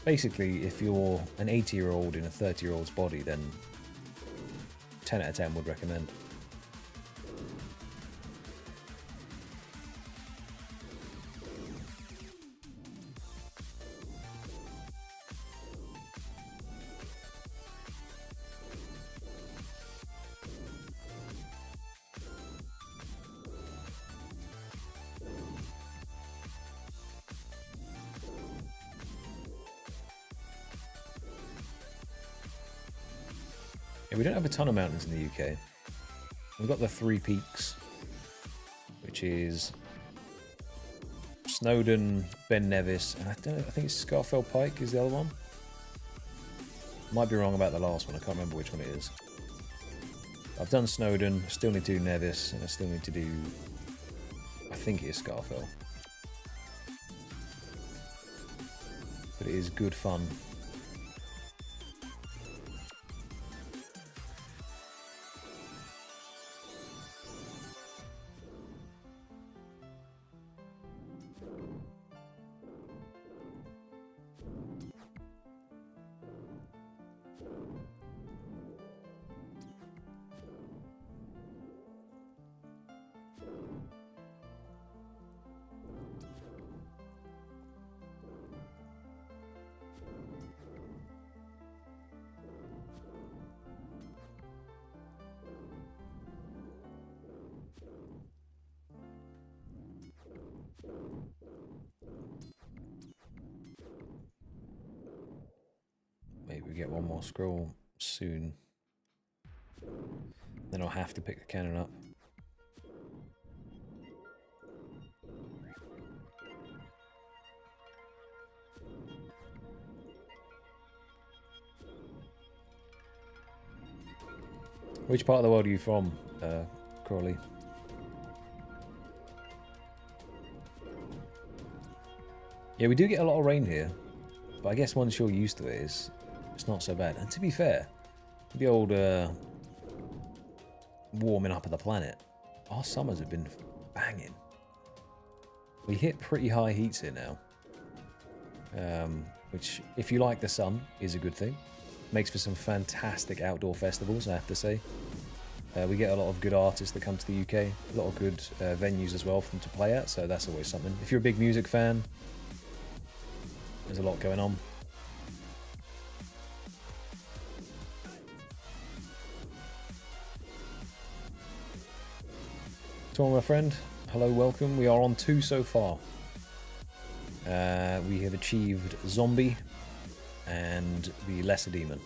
basically if you're an 80-year-old in a 30-year-old's body, then 10 out of 10 would recommend. We don't have a ton of mountains in the UK. We've got the 3 peaks, which is Snowdon, Ben Nevis, and I think it's Scarfell Pike is the other one. Might be wrong about the last one, I can't remember which one it is. I've done Snowdon, still need to do Nevis, and I still need to do, I think it is Scarfell. But it is good fun. Maybe we get one more scroll soon. Then I'll have to pick the cannon up. Which part of the world are you from, Crawley? Yeah, we do get a lot of rain here, but I guess once you're used to it, it's not so bad. And to be fair, the old warming up of the planet, our summers have been banging. We hit pretty high heats here now, which, if you like the sun, is a good thing. Makes for some fantastic outdoor festivals, I have to say. We get a lot of good artists that come to the UK, a lot of good venues as well for them to play at, so that's always something. If you're a big music fan, there's a lot going on. Tom, my friend. Hello, welcome. We are on 2 so far. We have achieved Zombie and the Lesser Demon.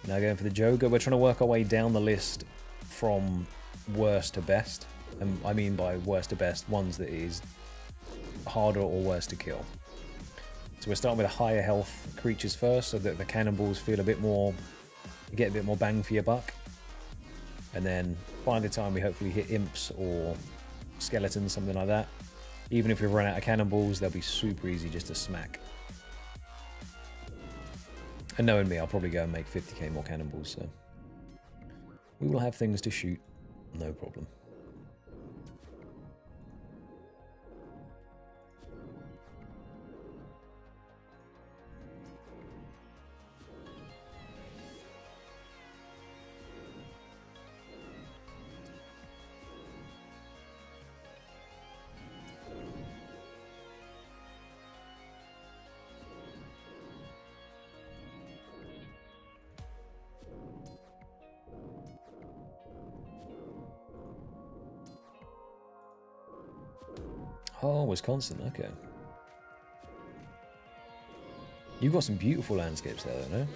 Now going for the Jogger. We're trying to work our way down the list from worst to best. And I mean by worst to best, ones that is harder or worse to kill. So we're starting with the higher health creatures first, so that the cannonballs feel a bit more, you get a bit more bang for your buck. And then by the time we hopefully hit imps or skeletons, something like that, even if we run out of cannonballs, they'll be super easy just to smack. And knowing me, I'll probably go and make 50k more cannonballs, so we will have things to shoot, no problem. Oh, Wisconsin, okay. You've got some beautiful landscapes there, though, no?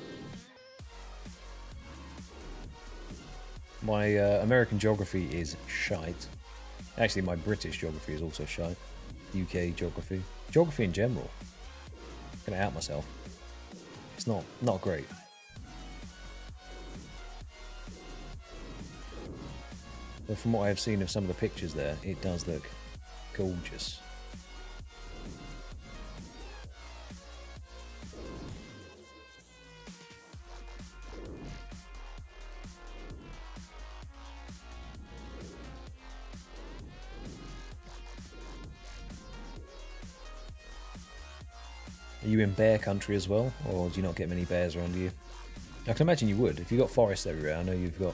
My American geography is shite. Actually, my British geography is also shite. UK geography. Geography in general. I'm gonna out myself. It's not great. But from what I've seen of some of the pictures there, it does look gorgeous. Are you in bear country as well, or do you not get many bears around you? I can imagine you would. If you've got forests everywhere, I know you've got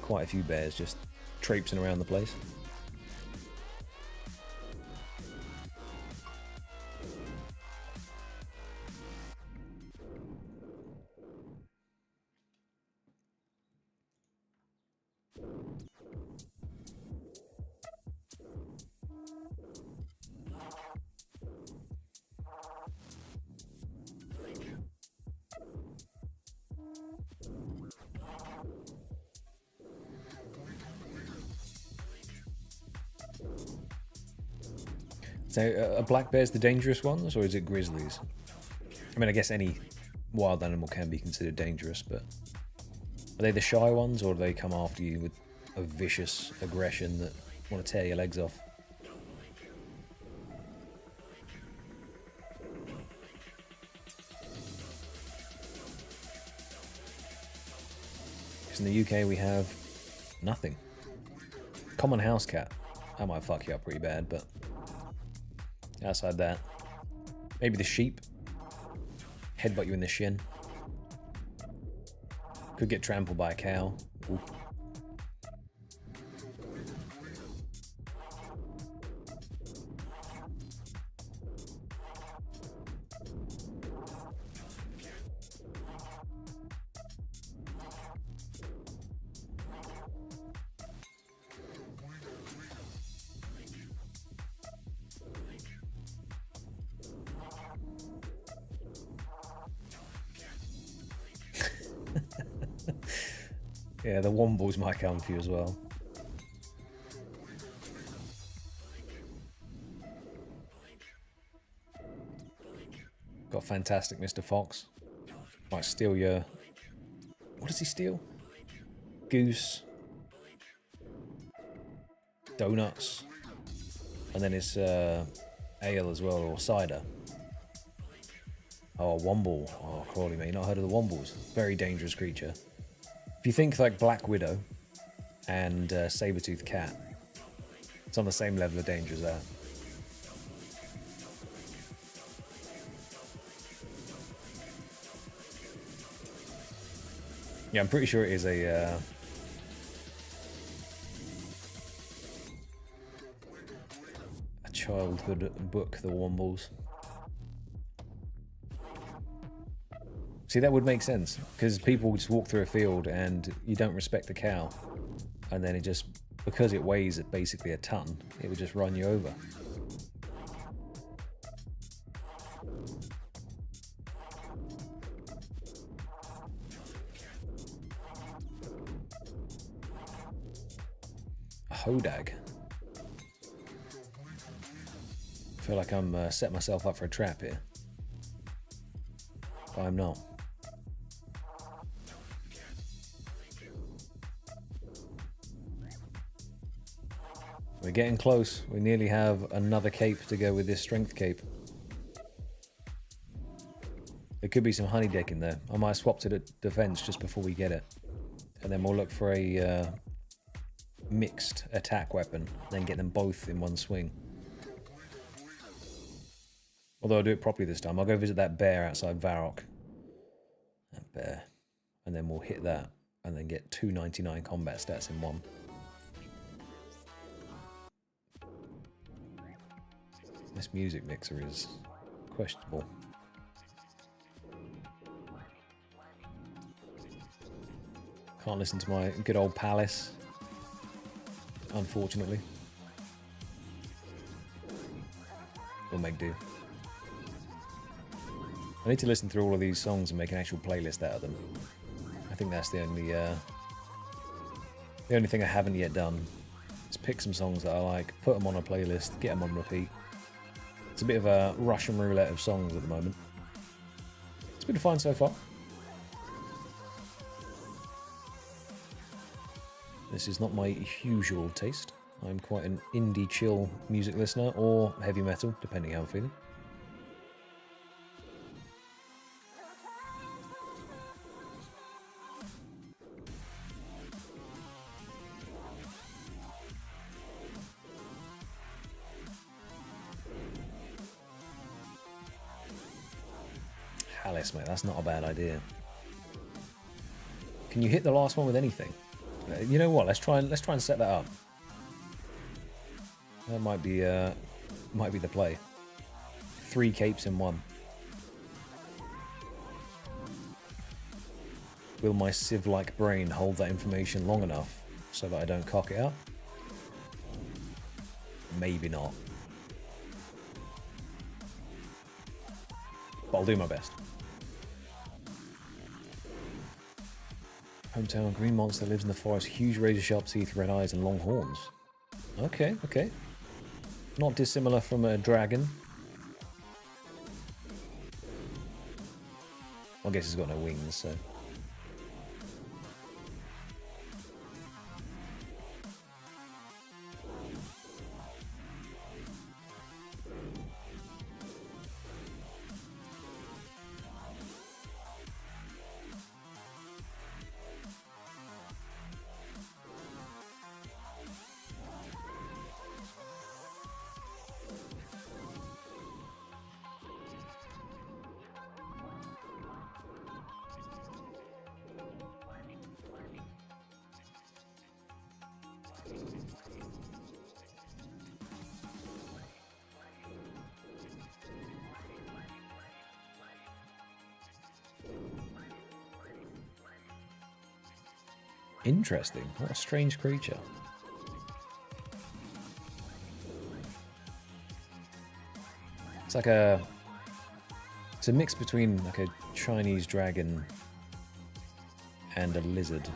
quite a few bears just traipsing around the place. So, are black bears the dangerous ones, or is it grizzlies? I mean, I guess any wild animal can be considered dangerous, but are they the shy ones, or do they come after you with a vicious aggression that want to tear your legs off? Because in the UK we have nothing. Common house cat. That might fuck you up pretty bad, but outside that, maybe the sheep. Headbutt you in the shin. Could get trampled by a cow. Ooh. Yeah, the wombles might come for you as well. Got fantastic Mr. Fox. Might steal your... What does he steal? Goose. Donuts. And then it's ale as well, or cider. Oh, a womble. Oh, crawly, mate. You not heard of the wombles? Very dangerous creature. If you think like Black Widow and saber-toothed cat, it's on the same level of danger as that. Yeah, I'm pretty sure it is a childhood book, The Wombles. See, that would make sense, because people just walk through a field and you don't respect the cow. and then it just, because it weighs at basically a ton, it would just run you over. A hodag. I feel like I'm setting myself up for a trap here. But I'm not. We're getting close. We nearly have another cape to go with this strength cape. There could be some honey deck in there. I might swap to the defense just before we get it. And then we'll look for a mixed attack weapon. Then get them both in one swing. Although I'll do it properly this time. I'll go visit that bear outside Varrock. That bear. And then we'll hit that. And then get 299 combat stats in one. This music mixer is questionable. Can't listen to my good old Palace, unfortunately. We'll make do. I need to listen through all of these songs and make an actual playlist out of them. I think that's the only thing I haven't yet done. Is pick some songs that I like, put them on a playlist, get them on repeat. It's a bit of a Russian roulette of songs at the moment. It's been fun so far. This is not my usual taste. I'm quite an indie chill music listener, or heavy metal, depending how I'm feeling. Alice, mate, that's not a bad idea. Can you hit the last one with anything? You know what? Let's try and set that up. That might be the play. 3 capes in one. Will my sieve-like brain hold that information long enough so that I don't cock it up? Maybe not. But I'll do my best. Hometown green monster lives in the forest, huge razor-sharp teeth, red eyes, and long horns. Okay, okay. Not dissimilar from a dragon. I guess it's got no wings, so... Interesting. What a strange creature. It's like a... It's a mix between like a Chinese dragon and a lizard.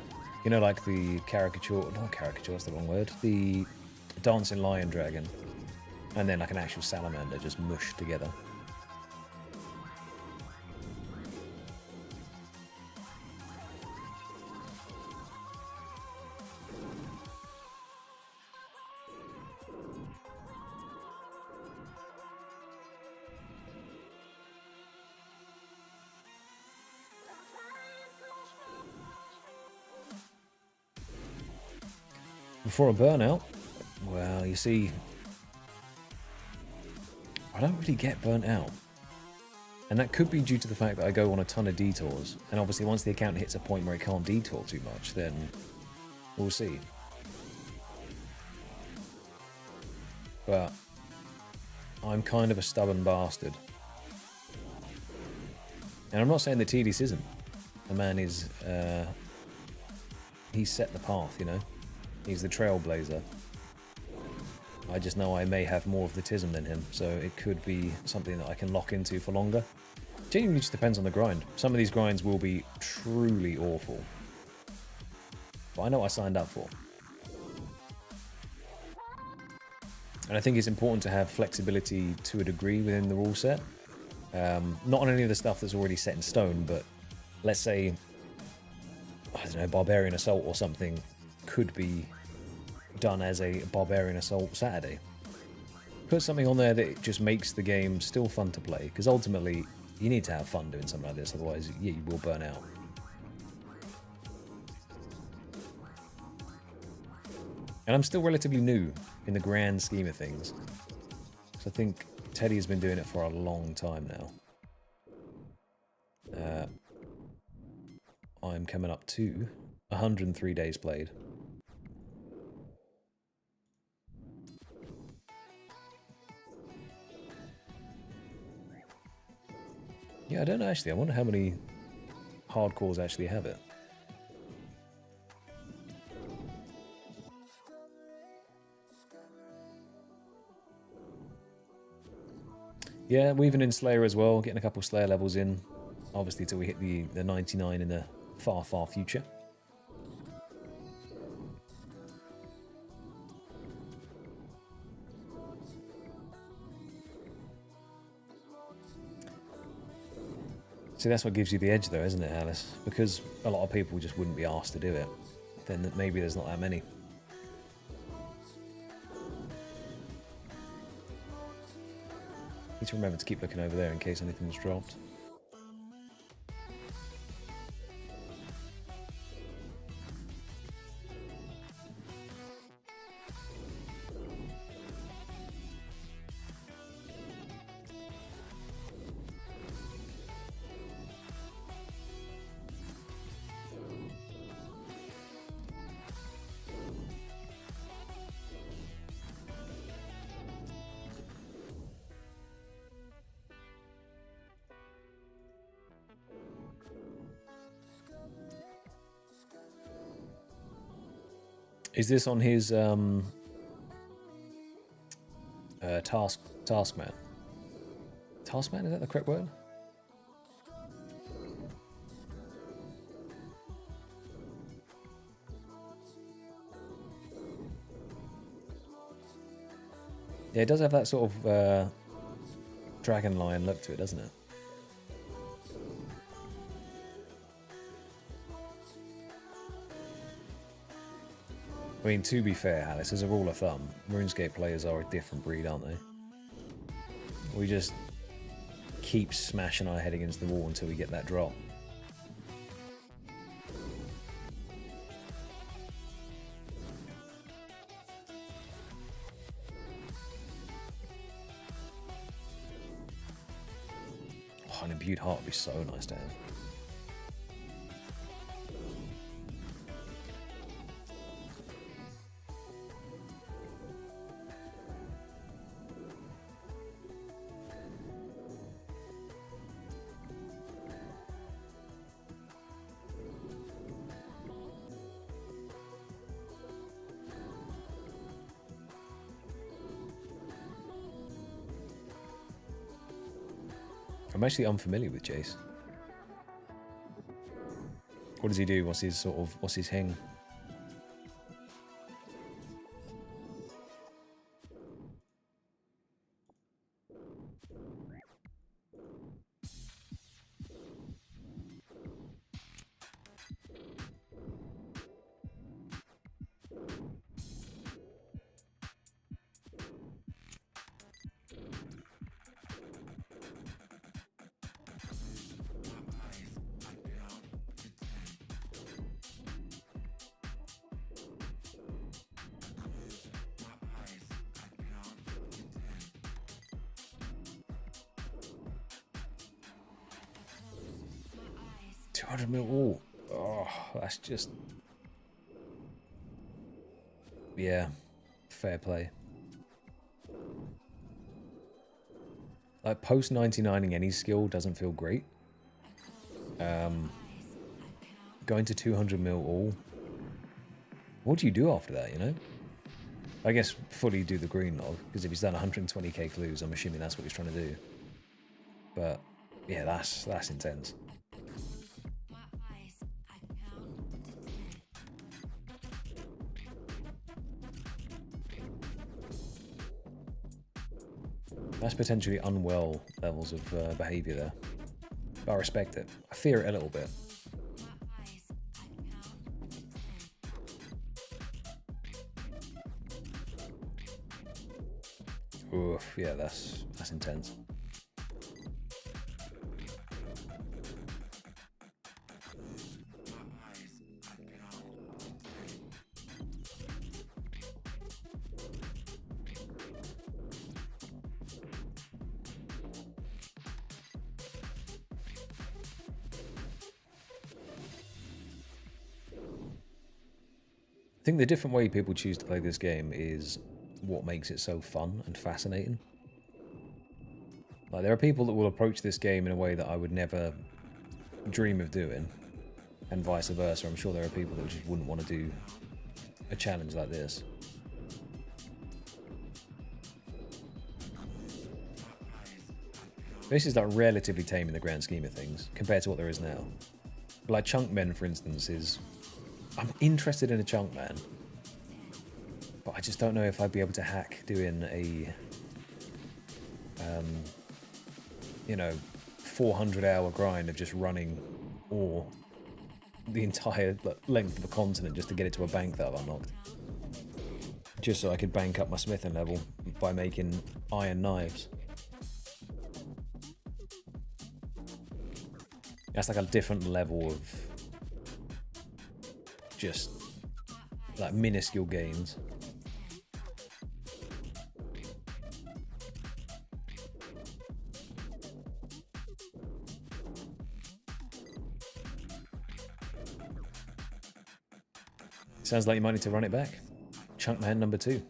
You know, like the caricature... Not caricature, that's the wrong word. The dancing lion dragon. And then like an actual salamander just mushed together. Before a burnout, well, you see, I don't really get burnt out. And that could be due to the fact that I go on a ton of detours. And obviously once the account hits a point where it can't detour too much, then we'll see. But I'm kind of a stubborn bastard. And I'm not saying that Tedious isn't. The man is, he's set the path, you know. He's the trailblazer. I just know I may have more of the tism than him, so it could be something that I can lock into for longer. Genuinely just depends on the grind. Some of these grinds will be truly awful. But I know what I signed up for. And I think it's important to have flexibility to a degree within the rule set. Not on any of the stuff that's already set in stone, but let's say, I don't know, Barbarian Assault or something could be done as a Barbarian Assault Saturday. Put something on there that just makes the game still fun to play, because ultimately you need to have fun doing something like this, otherwise you will burn out. And I'm still relatively new in the grand scheme of things, because I think Teddy has been doing it for a long time now. I'm coming up to 103 days played. Yeah, I don't know actually. I wonder how many hardcores actually have it. Yeah, weaving in Slayer as well, getting a couple Slayer levels in, obviously till we hit the 99 in the far, far future. See, that's what gives you the edge though, isn't it, Alice? Because a lot of people just wouldn't be asked to do it. Then maybe there's not that many. Need to remember to keep looking over there in case anything's dropped. Is this on his Taskman? Taskman, is that the correct word? Yeah, it does have that sort of dragon lion look to it, doesn't it? I mean, to be fair, Alice, as a rule of thumb, RuneScape players are a different breed, aren't they? We just keep smashing our head against the wall until we get that drop. Oh, an imbued heart would be so nice to have. I'm actually unfamiliar with Jace. What does he do? What's his hang? Mil. Oh, that's just... Yeah, fair play. Like, post 99ing any skill doesn't feel great. Going to 200 mil all What do you do after that, you know? I guess fully do the green log, because if he's done 120k clues, I'm assuming that's what he's trying to do. But yeah, that's intense. That's potentially unwell levels of behaviour there. But I respect it. I fear it a little bit. Oof, yeah, that's intense. I think the different way people choose to play this game is what makes it so fun and fascinating. Like, there are people that will approach this game in a way that I would never dream of doing, and vice versa. I'm sure there are people that just wouldn't want to do a challenge like this. This is like relatively tame in the grand scheme of things compared to what there is now. Like Chunkmen, for instance, is... I'm interested in a chunk man, but I just don't know if I'd be able to hack doing a, you know, 400-hour grind of just running, or the entire length of a continent just to get it to a bank that I've unlocked. Just so I could bank up my smithing level by making iron knives. That's like a different level of just like minuscule gains. Sounds like you might need to run it back. Chunkman number 2.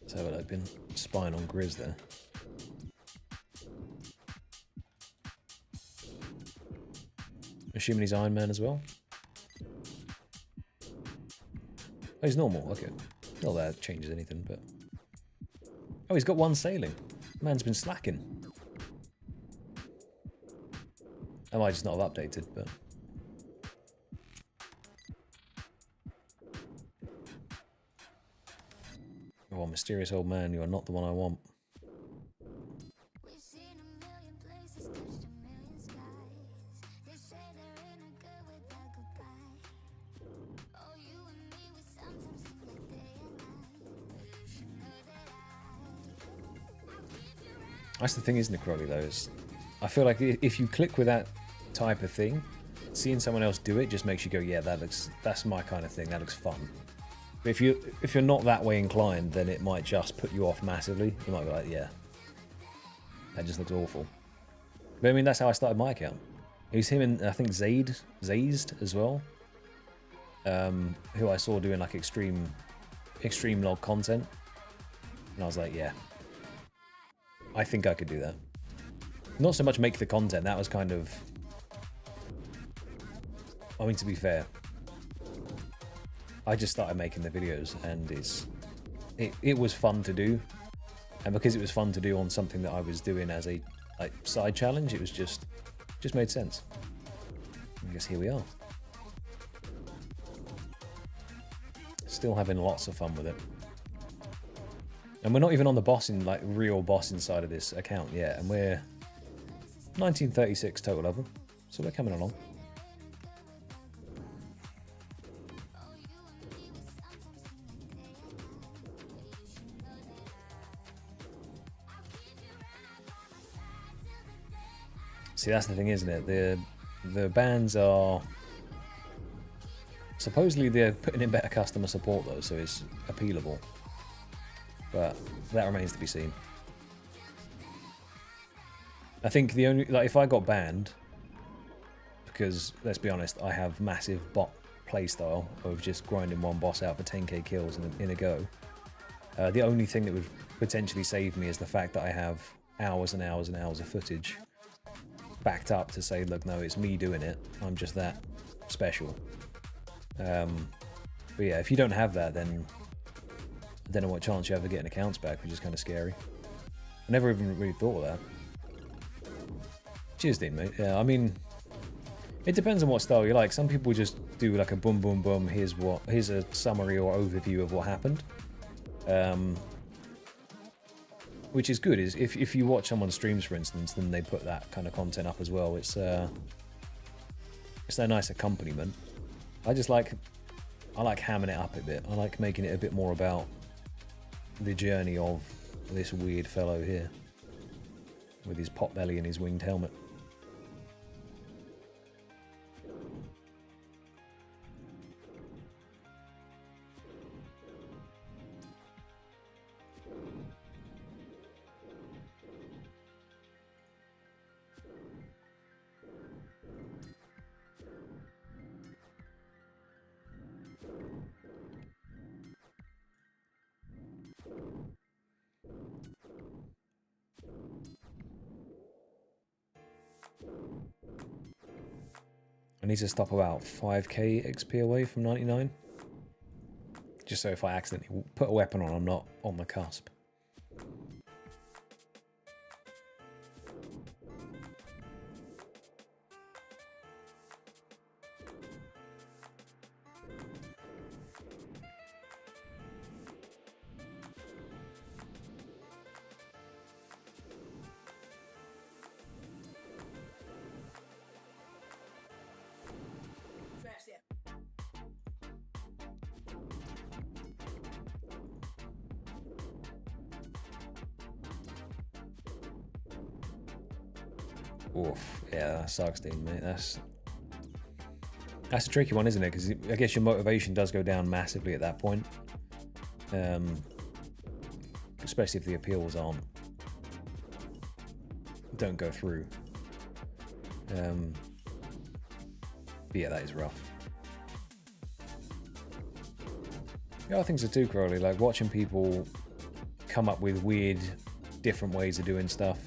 Let's have it open. Spine on Grizz there. Assuming he's Iron Man as well. Oh, he's normal, okay. Not that it changes anything, but... Oh, he's got 1 sailing. Man's been slacking. I might just not have updated, but... Oh, mysterious old man, you are not the one I want. That's the thing, isn't it, Crowley, though, is I feel like if you click with that type of thing, seeing someone else do it just makes you go, yeah, that's my kind of thing, that looks fun. But if you're not that way inclined, then it might just put you off massively. You might be like, yeah, that just looks awful. But I mean, that's how I started my account. It was him and I think Zazed as well, who I saw doing like extreme log content, and I was like, yeah, I think I could do that. Not so much make the content, that was kind of... I mean, to be fair, I just started making the videos, and it was fun to do. And because it was fun to do on something that I was doing as a side challenge, it was just made sense. I guess here we are. Still having lots of fun with it. And we're not even on the bossing, like real bossing side of this account yet, and we're 1936 total level, so we're coming along. See, that's the thing, isn't it? The bands are supposedly they're putting in better customer support though, so it's appealable. But that remains to be seen. I think if I got banned, because let's be honest, I have massive bot playstyle of just grinding one boss out for 10k kills in a go. The only thing that would potentially save me is the fact that I have hours and hours and hours of footage backed up to say, look, no, it's me doing it. I'm just that special. But yeah, if you don't have that, then I don't know what chance you have of getting accounts back, which is kind of scary. I never even really thought of that. Cheers, Dean, mate. Yeah, I mean, it depends on what style you like. Some people just do like a boom, boom, boom. Here's a summary or overview of what happened. Which is good. Is if you watch someone's streams, for instance, then they put that kind of content up as well. It's a nice accompaniment. I like hamming it up a bit. I like making it a bit more about the journey of this weird fellow here with his pot belly and his winged helmet. I need to stop about 5k XP away from 99. Just so if I accidentally put a weapon on, I'm not on the cusp. Oof, yeah, that sucks, Dean, mate. That's a tricky one, isn't it? Because I guess your motivation does go down massively at that point. Especially if the appeals don't go through. But yeah, that is rough. The other things are too, Crowley, like watching people come up with weird, different ways of doing stuff.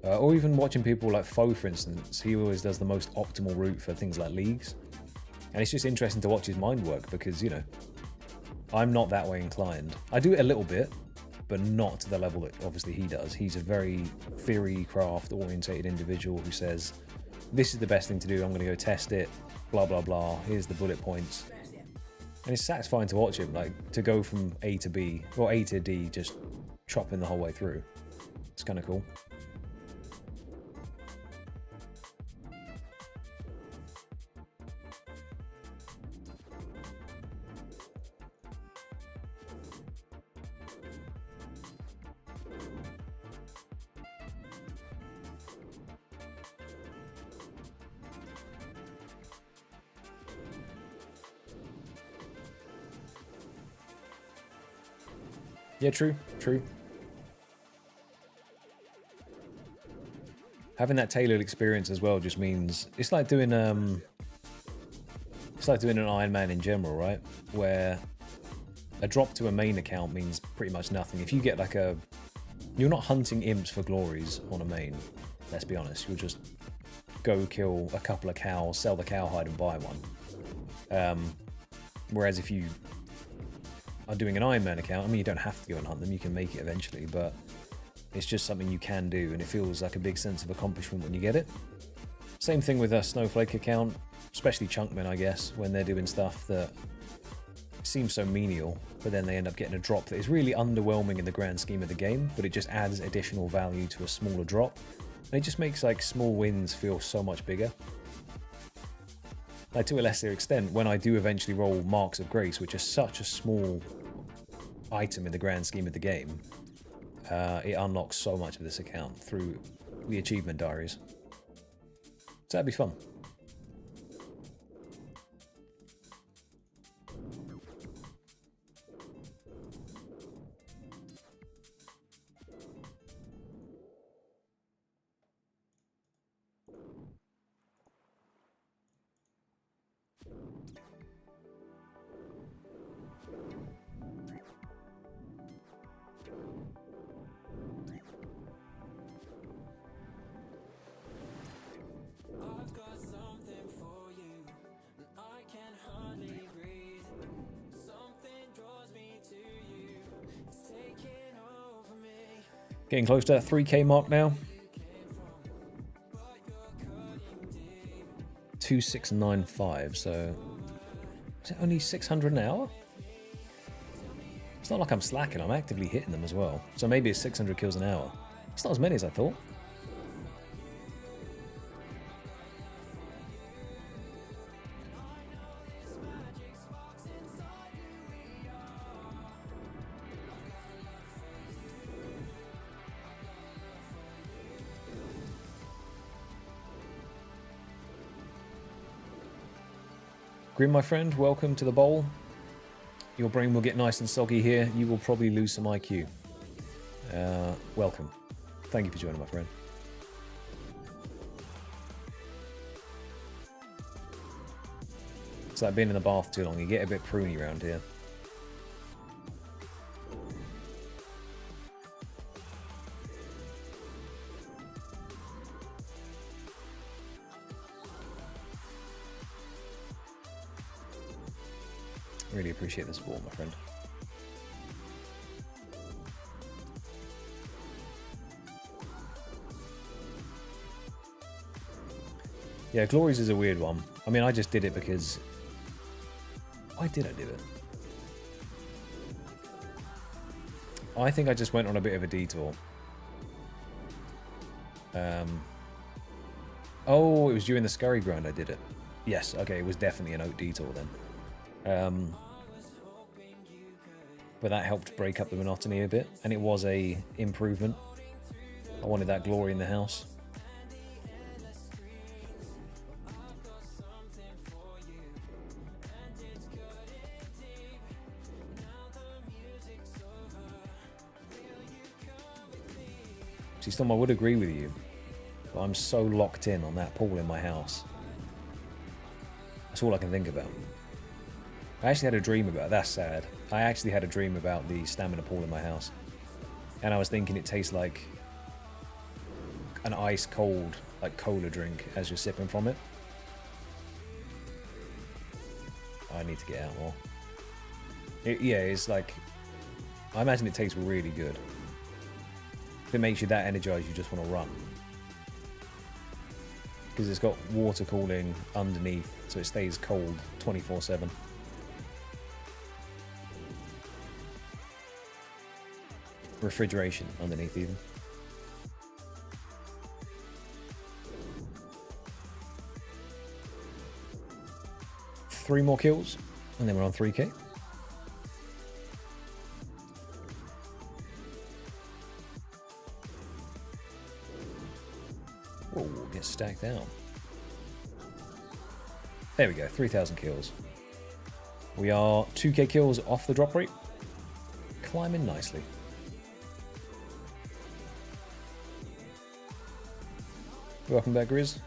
Or even watching people like Foe, for instance. He always does the most optimal route for things like leagues. And it's just interesting to watch his mind work because, you know, I'm not that way inclined. I do it a little bit, but not to the level that obviously he does. He's a very theory craft orientated individual who says, this is the best thing to do, I'm going to go test it, blah, blah, blah, here's the bullet points. And it's satisfying to watch him, like, to go from A to B, or A to D, just chopping the whole way through. It's kind of cool. Yeah, true. Having that tailored experience as well just means it's like doing an Iron Man in general, right? Where a drop to a main account means pretty much nothing. If you get like you're not hunting imps for glories on a main, let's be honest. You'll just go kill a couple of cows, sell the cowhide and buy one. Whereas if you are doing an Iron Man account, I mean, you don't have to go and hunt them, you can make it eventually, but it's just something you can do, and it feels like a big sense of accomplishment when you get it. Same thing with a Snowflake account, especially Chunkmen, I guess, when they're doing stuff that seems so menial, but then they end up getting a drop that is really underwhelming in the grand scheme of the game, but it just adds additional value to a smaller drop, and it just makes like small wins feel so much bigger. Like, to a lesser extent, when I do eventually roll Marks of Grace, which are such a small item in the grand scheme of the game, it unlocks so much of this account through the achievement diaries. So that'd be fun. Getting close to that 3K mark now. 2695, so is it only 600 an hour? It's not like I'm slacking, I'm actively hitting them as well. So maybe it's 600 kills an hour. It's not as many as I thought. Grim, my friend, welcome to the bowl. Your brain will get nice and soggy here. You will probably lose some IQ. Welcome. Thank you for joining, my friend. It's like being in the bath too long. You get a bit pruny around here. Really appreciate the support, my friend. Yeah, Glories is a weird one. I mean, I just did it because... Why did I do it? I think I just went on a bit of a detour. Oh, it was during the scurry grind I did it. Yes, okay, it was definitely an oat detour then. But that helped break up the monotony a bit, and it was a improvement. I wanted that glory in the house. See, Storm, I would agree with you, but I'm so locked in on that pool in my house. That's all I can think about. I actually had a dream about it. That's sad. I actually had a dream about the stamina pool in my house. And I was thinking it tastes like an ice cold, like cola drink as you're sipping from it. I need to get out more. Yeah, it's like... I imagine it tastes really good. If it makes you that energized, you just want to run. Because it's got water cooling underneath, so it stays cold 24/7. Refrigeration underneath even. Three more kills, and then we're on 3K. Whoa, get stacked out. There we go, 3,000 kills. We are 2K kills off the drop rate. Climbing nicely. Welcome back, Grizz.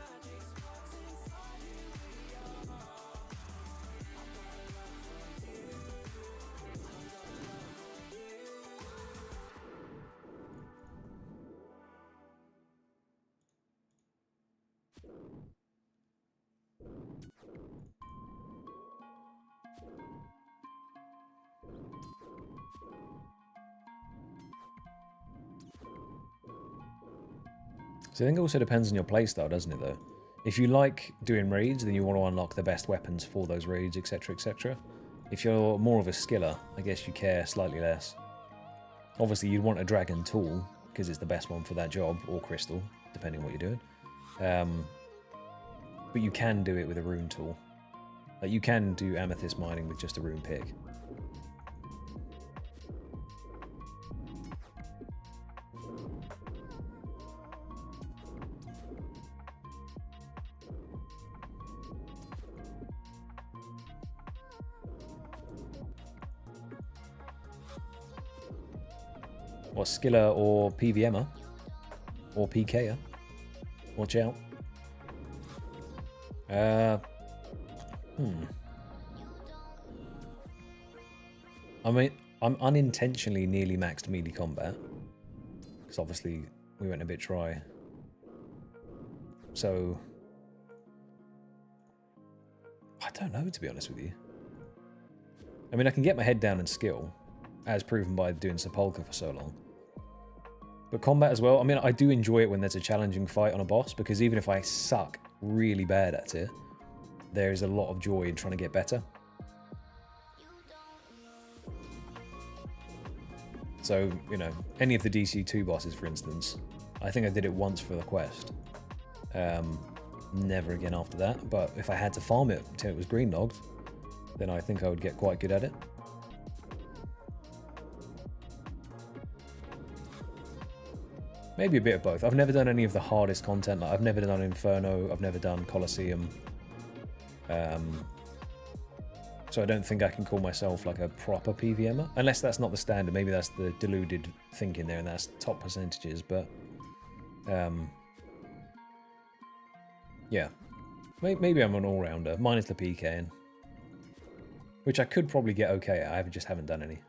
So I think it also depends on your playstyle, doesn't it, though? If you like doing raids, then you want to unlock the best weapons for those raids, etc., etc. If you're more of a skiller, I guess you care slightly less. Obviously, you'd want a dragon tool, because it's the best one for that job, or crystal, depending on what you're doing. But you can do it with a rune tool. Like, you can do amethyst mining with just a rune pick. Or skiller or PVMer. Or PKer. Watch out. I mean, I'm unintentionally nearly maxed melee combat. Because obviously we went a bit dry. So... I don't know, to be honest with you. I mean, I can get my head down and skill, as proven by doing Sepulchre for so long. But combat as well, I mean, I do enjoy it when there's a challenging fight on a boss, because even if I suck really bad at it, there is a lot of joy in trying to get better. So, you know, any of the DC2 bosses, for instance, I think I did it once for the quest. Never again after that, but if I had to farm it until it was green logged, then I think I would get quite good at it. Maybe a bit of both. I've never done any of the hardest content. Like, I've never done Inferno, I've never done Colosseum. So I don't think I can call myself like a proper PVMer, unless that's not the standard. Maybe that's the deluded thinking there, and that's top percentages. But yeah, maybe I'm an all-rounder, minus the PKing, which I could probably get okay at. I just haven't done any.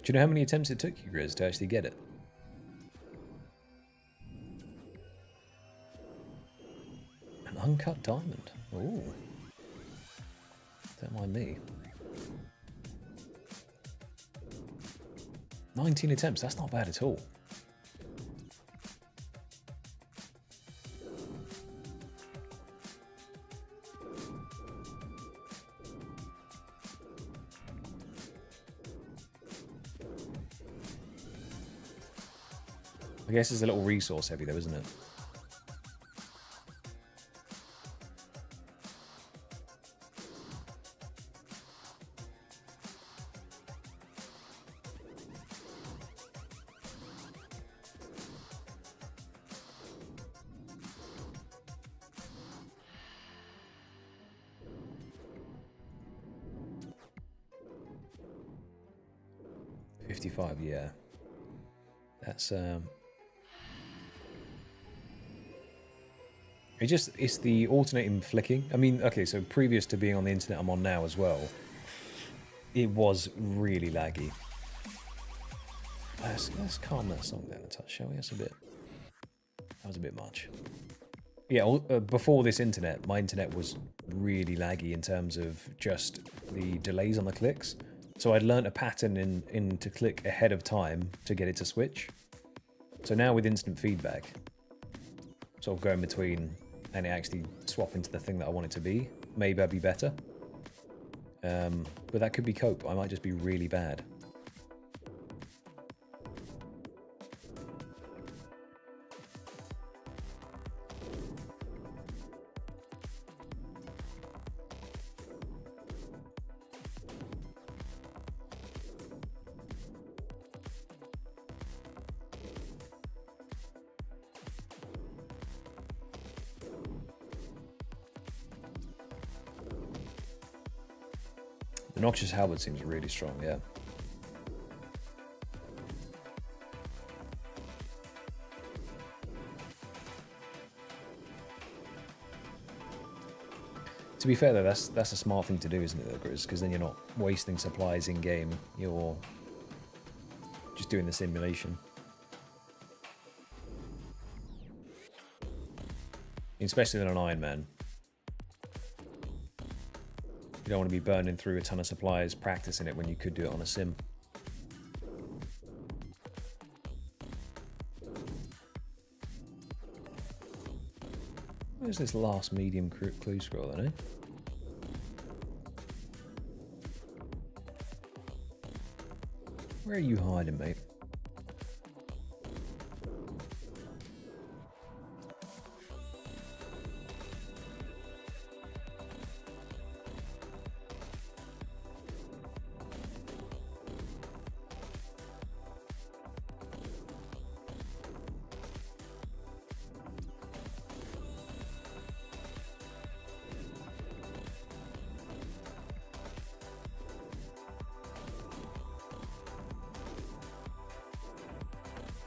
Do you know how many attempts it took you, Grizz, to actually get it? An uncut diamond. Ooh. Don't mind me. 19 attempts, that's not bad at all. I guess it's a little resource heavy though, isn't it? $55, yeah. That's it's the alternating flicking. I mean, okay, so previous to being on the internet I'm on now as well, it was really laggy. Let's calm that song down a touch, shall we? That was a bit much. Yeah, before this internet, my internet was really laggy in terms of just the delays on the clicks. So I'd learnt a pattern in to click ahead of time to get it to switch. So now with instant feedback, sort of going between and it actually swap into the thing that I want it to be, maybe I'd be better. But that could be cope. I might just be really bad. The Noxious Halberd seems really strong, yeah. To be fair though, that's a smart thing to do, isn't it, though, Grizz? Because then you're not wasting supplies in game. You're just doing the simulation. Especially in an Iron Man. You don't want to be burning through a ton of supplies practicing it when you could do it on a sim. Where's this last medium clue scroll then, eh? Where are you hiding, mate?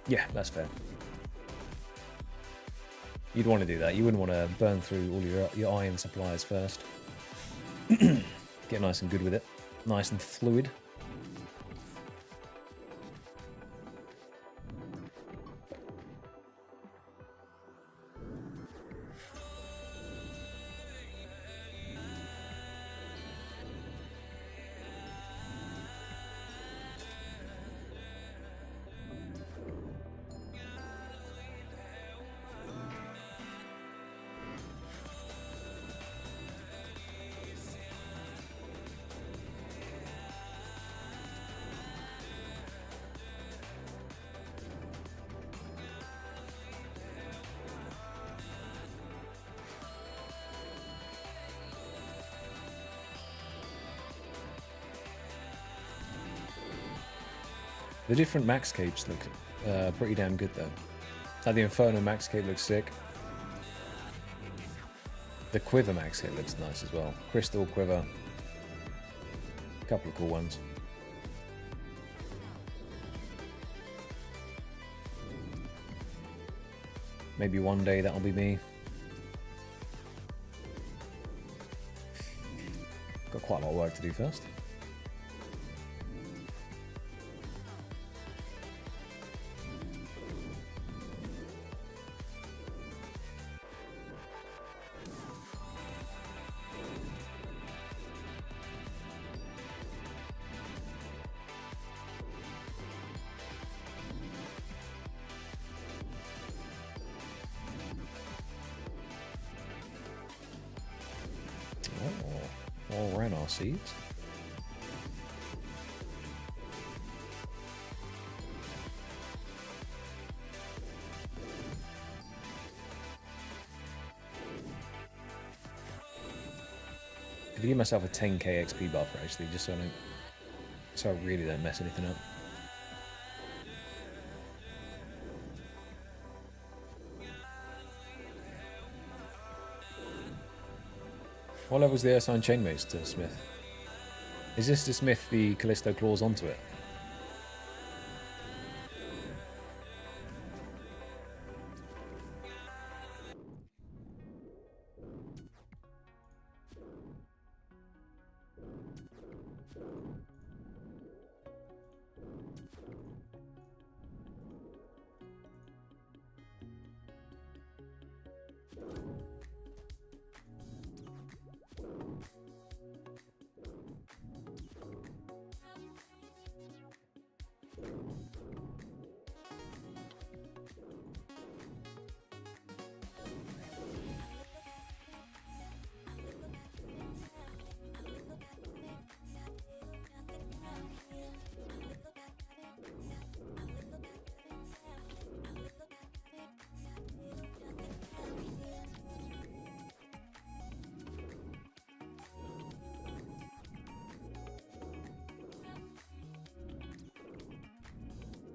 Yeah, that's fair. You'd want to do that. You wouldn't want to burn through all your iron supplies first. Get nice and good with it. Nice and fluid. The different max capes look pretty damn good though. Like the Inferno max cape looks sick. The Quiver max cape looks nice as well. Crystal Quiver. A couple of cool ones. Maybe one day that'll be me. Got quite a lot of work to do first. All ran our seeds. I could give myself a 10k XP buffer actually, just so I really don't mess anything up. What level's the Airsign Chainmace to Smith? Is this to Smith the Callisto claws onto it?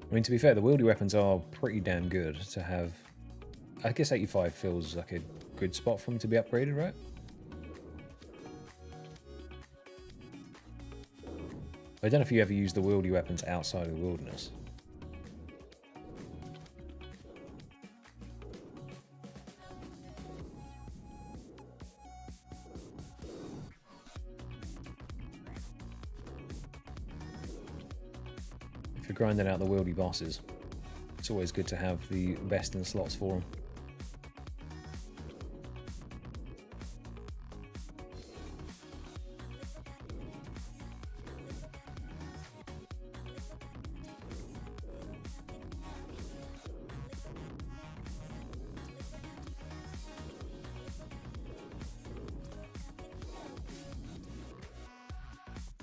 I mean, to be fair, the wieldy weapons are pretty damn good to have. I guess 85 feels like a good spot for them to be upgraded, right? I don't know if you ever use the wieldy weapons outside of the wilderness. Grinding out the wieldy bosses, it's always good to have the best in slots for them.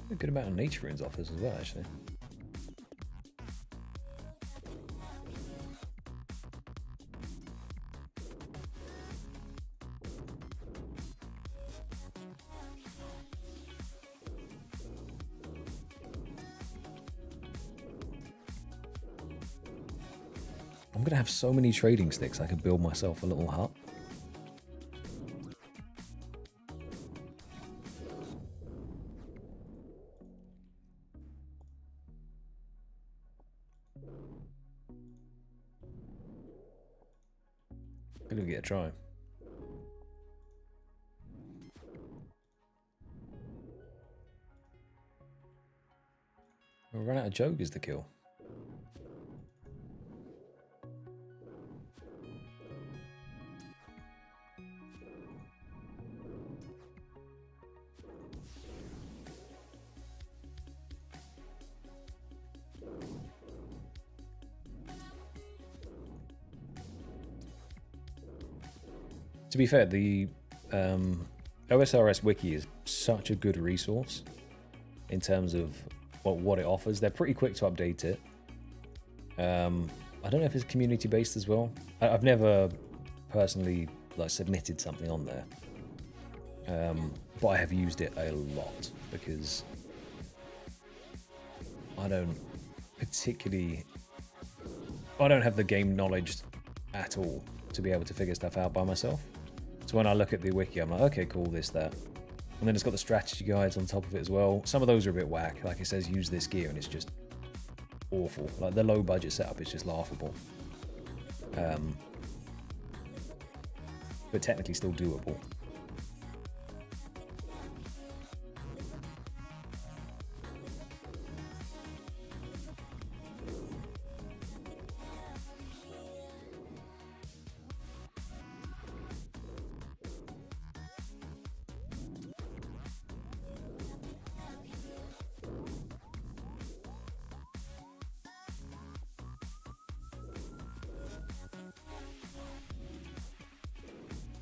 A good amount of nature runes offers as well, actually. I'm gonna have so many trading sticks I could build myself a little hut. Gonna give it a try. We'll run out of joggers to kill. To be fair, the OSRS wiki is such a good resource in terms of what it offers. They're pretty quick to update it. I don't know if it's community based as well. I've never personally like submitted something on there, but I have used it a lot because I don't have the game knowledge at all to be able to figure stuff out by myself. So when I look at the wiki, I'm like, okay, cool, this, that. And then it's got the strategy guides on top of it as well. Some of those are a bit whack. Like it says, use this gear, and it's just awful. Like the low budget setup is just laughable. But technically still doable.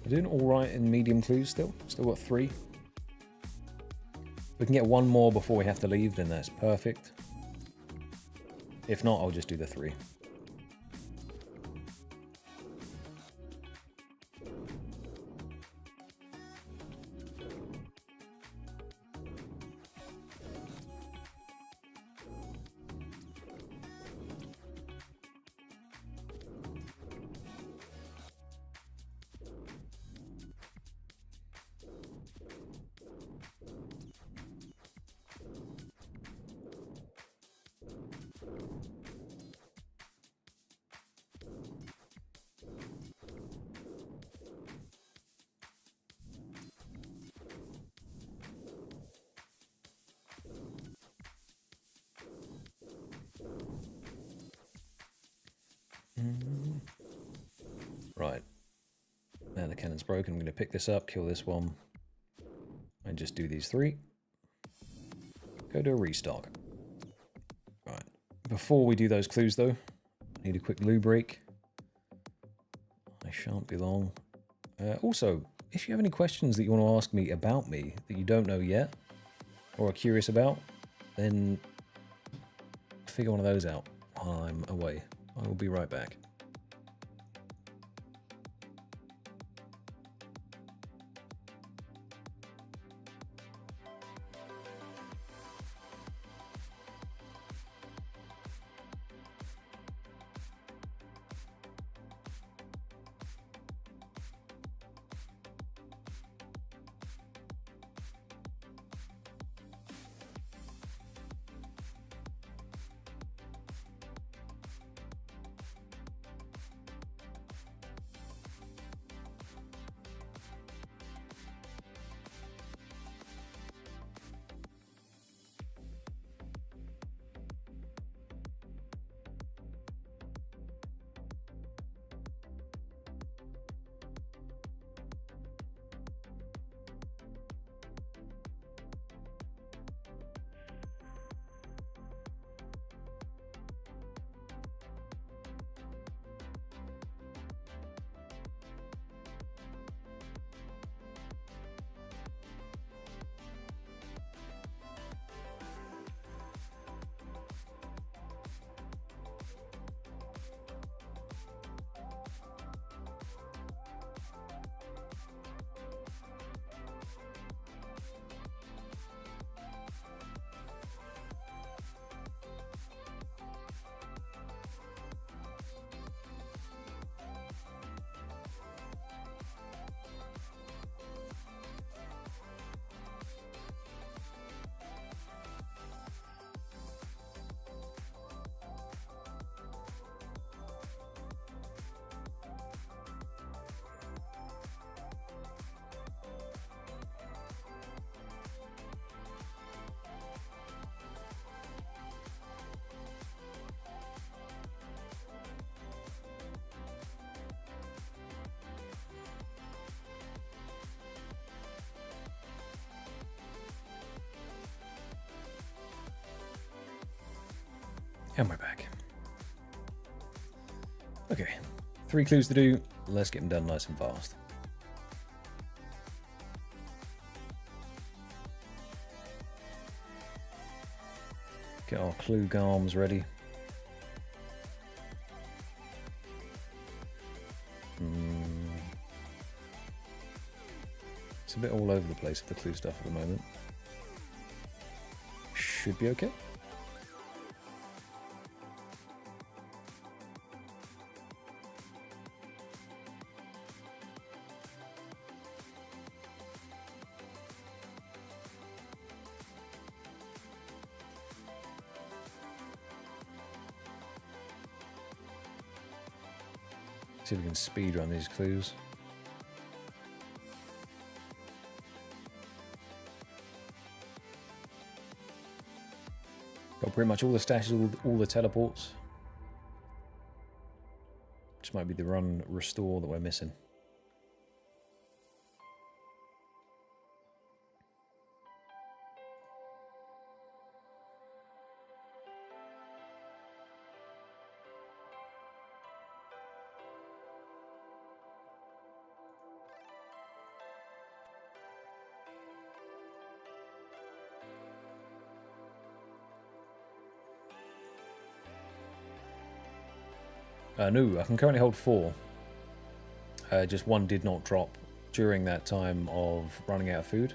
We're doing all right in medium clues still. Still got 3. We can get 1 more before we have to leave, then that's perfect. If not, I'll just do the 3. Right. Now the cannon's broken. I'm going to pick this up, kill this one, and just do these 3. Go to a restock. Right. Before we do those clues, though, I need a quick loo break. I shan't be long. Also, if you have any questions that you want to ask me about me that you don't know yet, or are curious about, then figure one of those out while I'm away. I will be right back. And we're back. Okay, 3 clues to do. Let's get them done nice and fast. Get our clue arms ready. It's a bit all over the place with the clue stuff at the moment. Should be okay. See if we can speed run these clues. Got pretty much all the stashes, all the teleports. Just might be the run restore that we're missing. No, I can currently hold 4. Just 1 did not drop during that time of running out of food.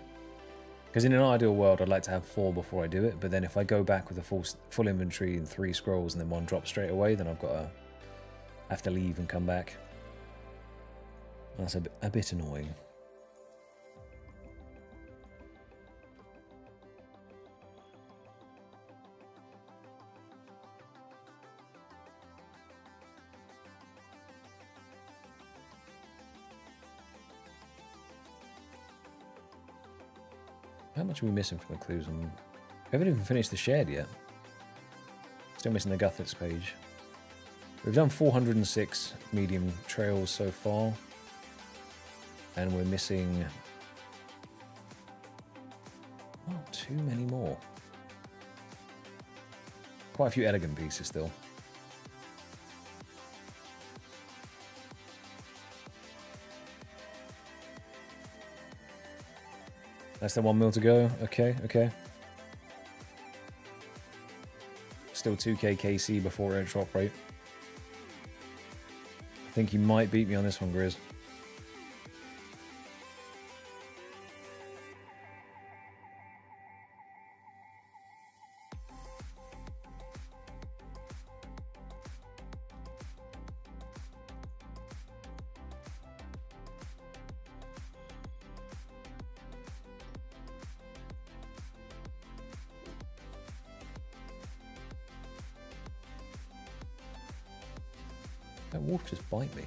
Because in an ideal world, I'd like to have 4 before I do it. But then if I go back with a full inventory and 3 scrolls and then 1 drops straight away, then I've got to have to leave and come back. That's a bit annoying. How much are we missing from the clues? We haven't even finished the shared yet. Still missing the Guthix page. We've done 406 medium trails so far. And we're missing... not too many more. Quite a few elegant pieces still. Less than 1 mil to go. Okay, okay. Still 2k KC before our drop rate. I think you might beat me on this one, Grizz. That wolf just bite me.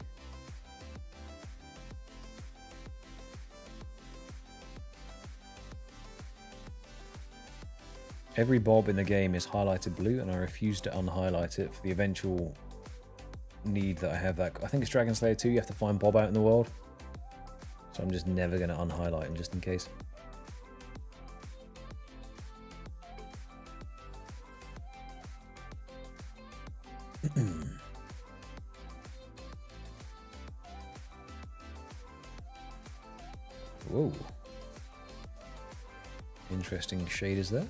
Every bob in the game is highlighted blue, and I refuse to unhighlight it for the eventual need that I have. That I think it's Dragon Slayer 2. You have to find Bob out in the world, so I'm just never going to unhighlight him just in case. Whoa. Interesting shaders there.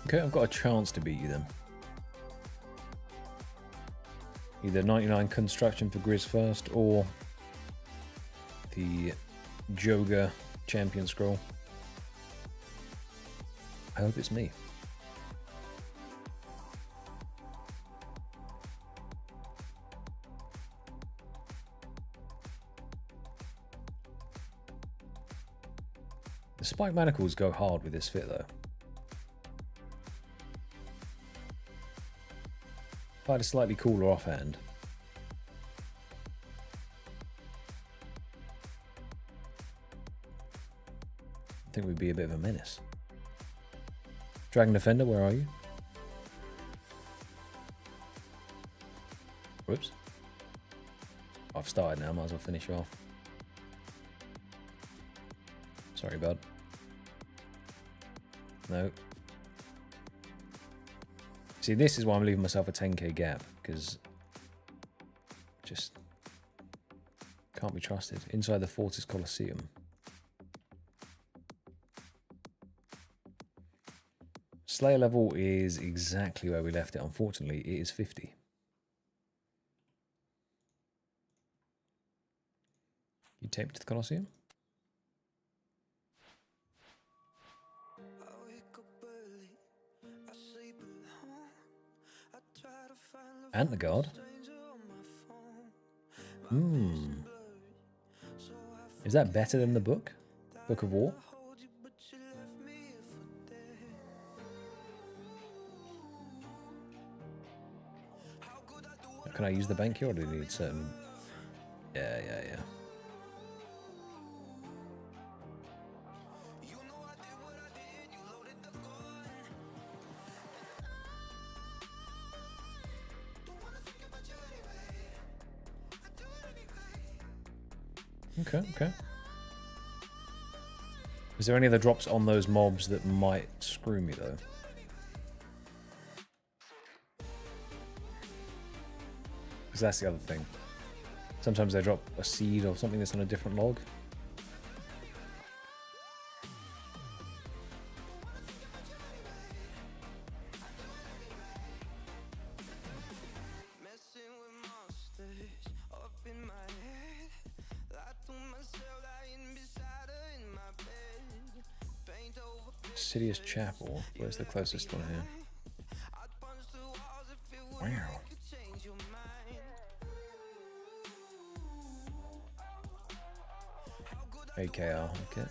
Okay, I've got a chance to beat you then. Either 99 construction for Grizz first, or the Jogger champion scroll. I hope it's me. The spike manacles go hard with this fit though. If I had a slightly cooler offhand, I think we'd be a bit of a menace. Dragon Defender, where are you? Whoops. I've started now, might as well finish off. Sorry, bud. No. See, this is why I'm leaving myself a 10k gap, because just can't be trusted. Inside the Fortis Colosseum. Slayer level is exactly where we left it. Unfortunately, it is 50. You take me to the Colosseum? And the God. Is that better than the book? Book of War? Can I use the bank here, or do you need certain... Yeah. Okay. Is there any other drops on those mobs that might screw me, though? Because that's the other thing. Sometimes they drop a seed or something that's on a different log. Sidious Chapel. Where's the closest one here? Wow. AKR, okay.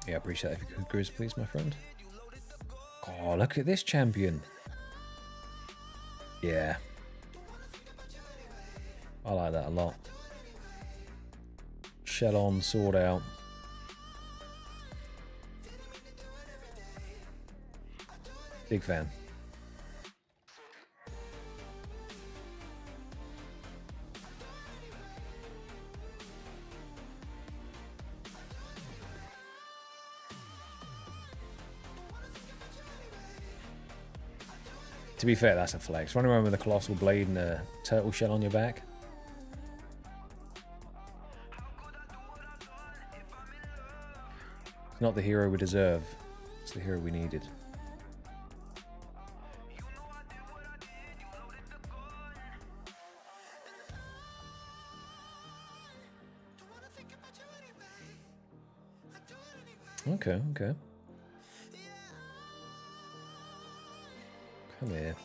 Yeah, I appreciate that if you could, Grizz, please, my friend. Oh, look at this champion. Yeah. I like that a lot. Shell on, sword out. Big fan. To be fair, that's a flex. Running around with a colossal blade and a turtle shell on your back. It's not the hero we deserve. It's the hero we needed. Okay. Come here.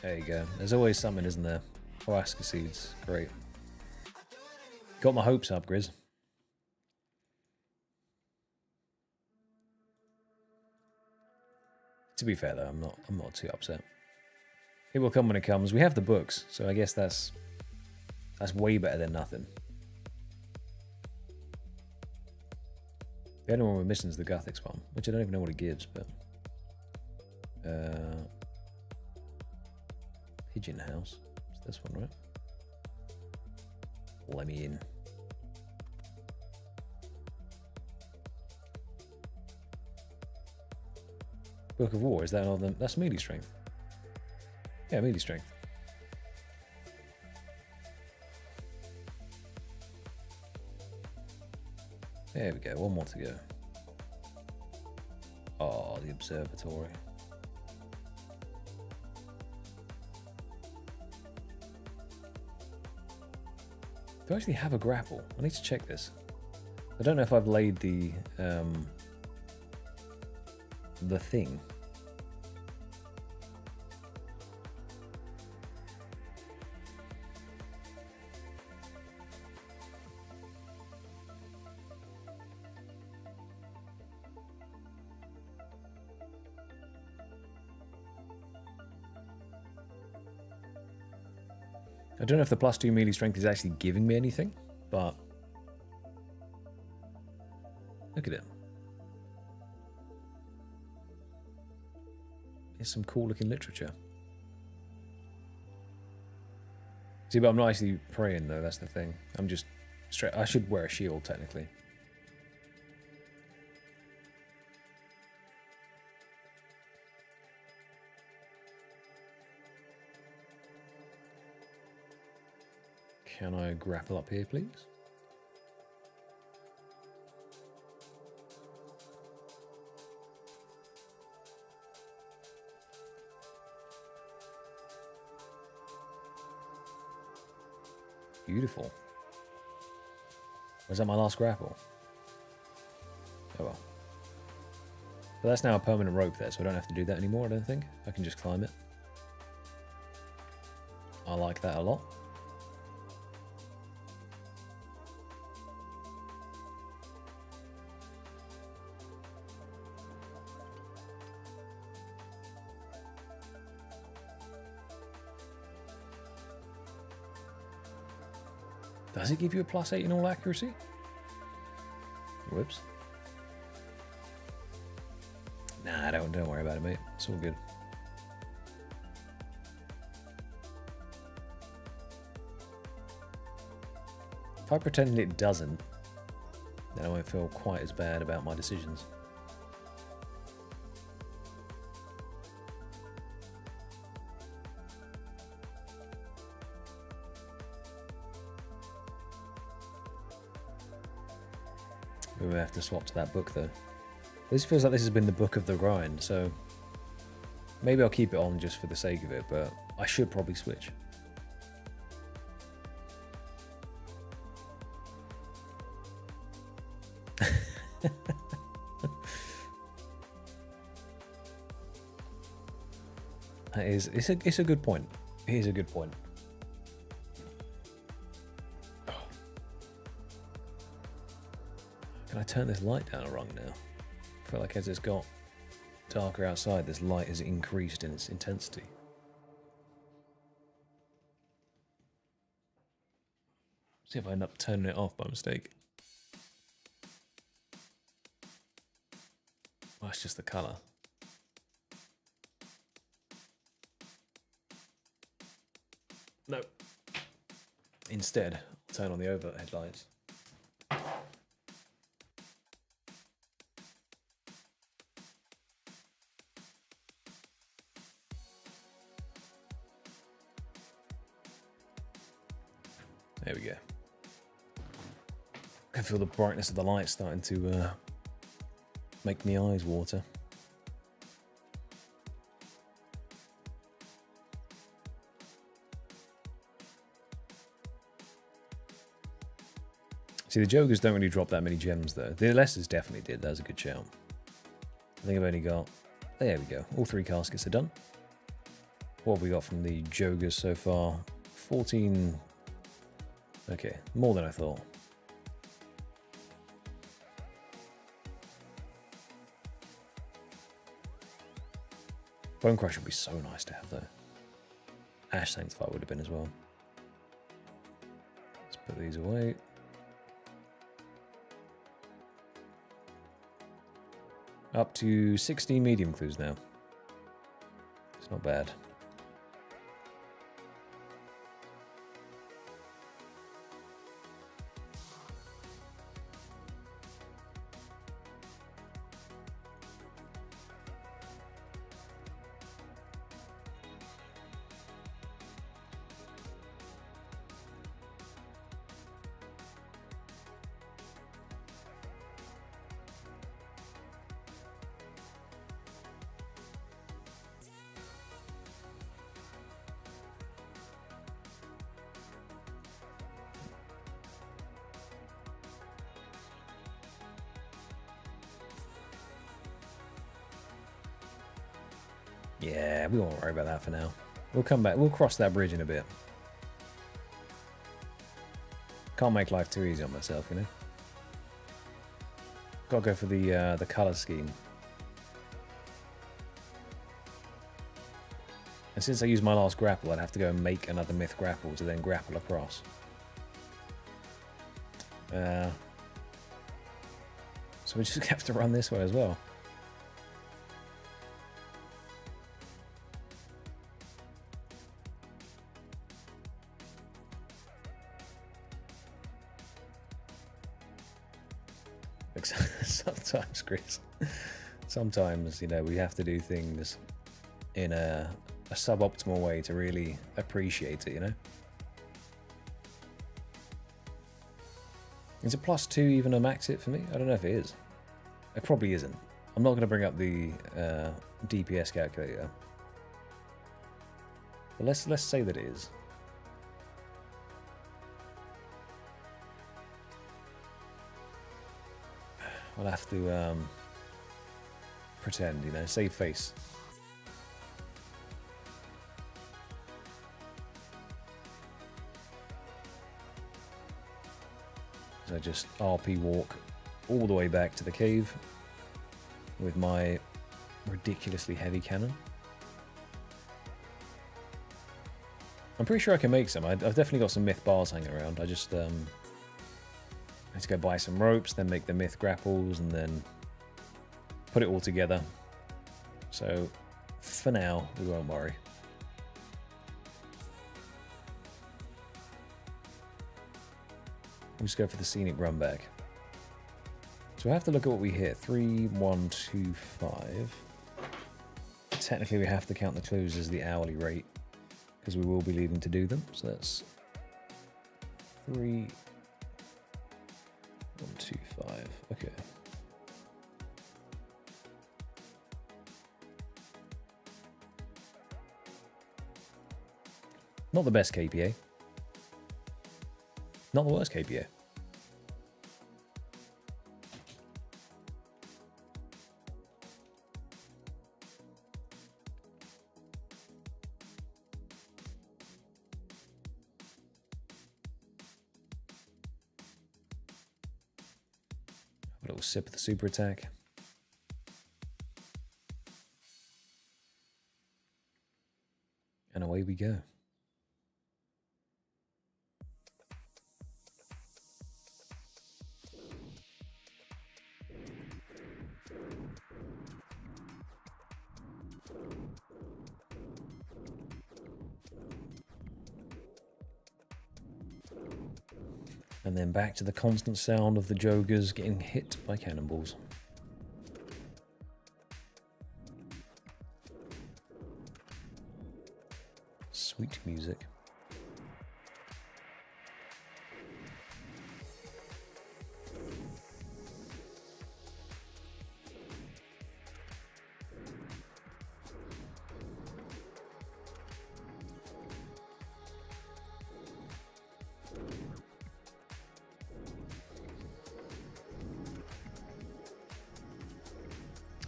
There you go. There's always something, isn't there? Huasca seeds. Great. Got my hopes up, Grizz. To be fair though, I'm not too upset. It will come when it comes. We have the books, so I guess that's way better than nothing. The only one we're missing is the Guthix one, which I don't even know what it gives, but Pigeon House. It's this one, right? Let me in. Book of War, is that all the... That's melee strength. Yeah, melee strength. There we go, one more to go. Oh, the observatory. Do I actually have a grapple? I need to check this. I don't know if I've laid the thing. I don't know if the +2 melee strength is actually giving me anything, but look at it. It's some cool looking literature. See, but I'm not actually praying though, that's the thing. I'm just straight. I should wear a shield technically. Can I grapple up here, please? Beautiful. Was that my last grapple? Oh well. But that's now a permanent rope there, so I don't have to do that anymore, I don't think. I can just climb it. I like that a lot. Does it give you a +8 in all accuracy? Whoops. Nah, don't worry about it, mate. It's all good. If I pretend it doesn't, then I won't feel quite as bad about my decisions. We have to swap to that book though. This feels like this has been the book of the grind, so maybe I'll keep it on just for the sake of it, but I should probably switch. It's a good point. It is a good point. Can I turn this light down a rung now? I feel like as it's got darker outside, this light has increased in its intensity. See if I end up turning it off by mistake. Oh, it's just the colour. No. Instead, I'll turn on the overhead lights. There we go. I can feel the brightness of the light starting to make my eyes water. See, the joggers don't really drop that many gems though. The Lessers definitely did. That was a good shout. I think I've only got... There we go. All 3 caskets are done. What have we got from the joggers so far? 14... Okay, more than I thought. Bone Crush would be so nice to have though. Ash Sanctify would have been as well. Let's put these away. Up to 16 medium clues now. It's not bad. Yeah, we won't worry about that for now. We'll come back. We'll cross that bridge in a bit. Can't make life too easy on myself, you know. Gotta go for the color scheme. And since I used my last grapple, I'd have to go and make another myth grapple to then grapple across. So we just have to run this way as well. Sometimes, Chris, sometimes, you know, we have to do things in a suboptimal way to really appreciate it, you know? Is a +2 even a max hit for me? I don't know if it is. It probably isn't. I'm not going to bring up the DPS calculator. But let's say that it is. I'll have to pretend, you know, save face. So just RP walk all the way back to the cave with my ridiculously heavy cannon. I'm pretty sure I can make some. I've definitely got some myth bars hanging around. I just need to go buy some ropes, then make the myth grapples, and then put it all together. So for now, we won't worry. We'll just go for the scenic run back. So I have to look at what we hit. 3, 1, 2, 5. Technically, we have to count the clues as the hourly rate because we will be leaving to do them. So that's 3, 1, 2, 5. Okay. Not the best KPA. Not the worst KPA. A little sip of the super attack. And away we go. And then back to the constant sound of the joggers getting hit by cannonballs. Sweet music.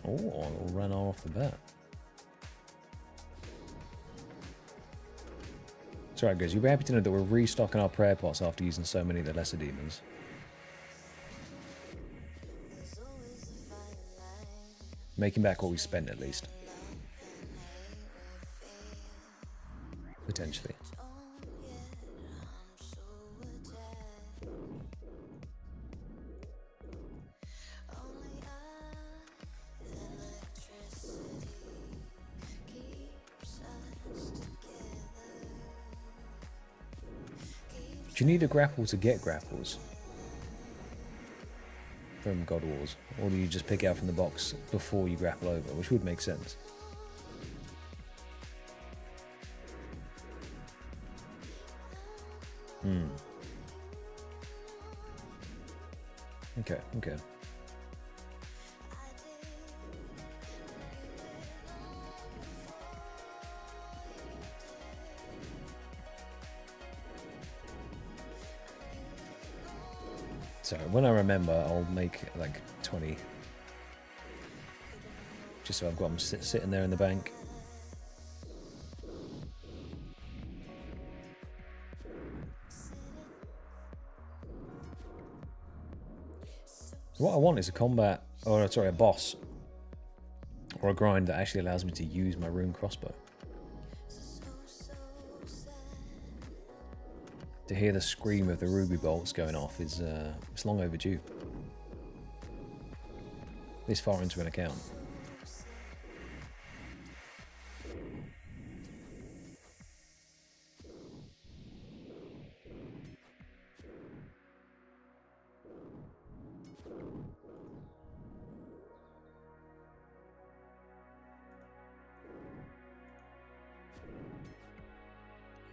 Oh, it'll run off the bat. It's alright guys, you'll be happy to know that we're restocking our prayer pots after using so many of the lesser demons. Making back what we spent at least. Potentially. Do you need a grapple to get grapples from God Wars? Or do you just pick it out from the box before you grapple over, which would make sense? Okay, okay. So when I remember, I'll make like 20. Just so I've got them sitting there in the bank. So what I want is a combat, or sorry, a boss, or a grind that actually allows me to use my rune crossbow. To hear the scream of the ruby bolts going off is it's long overdue. This far into an account.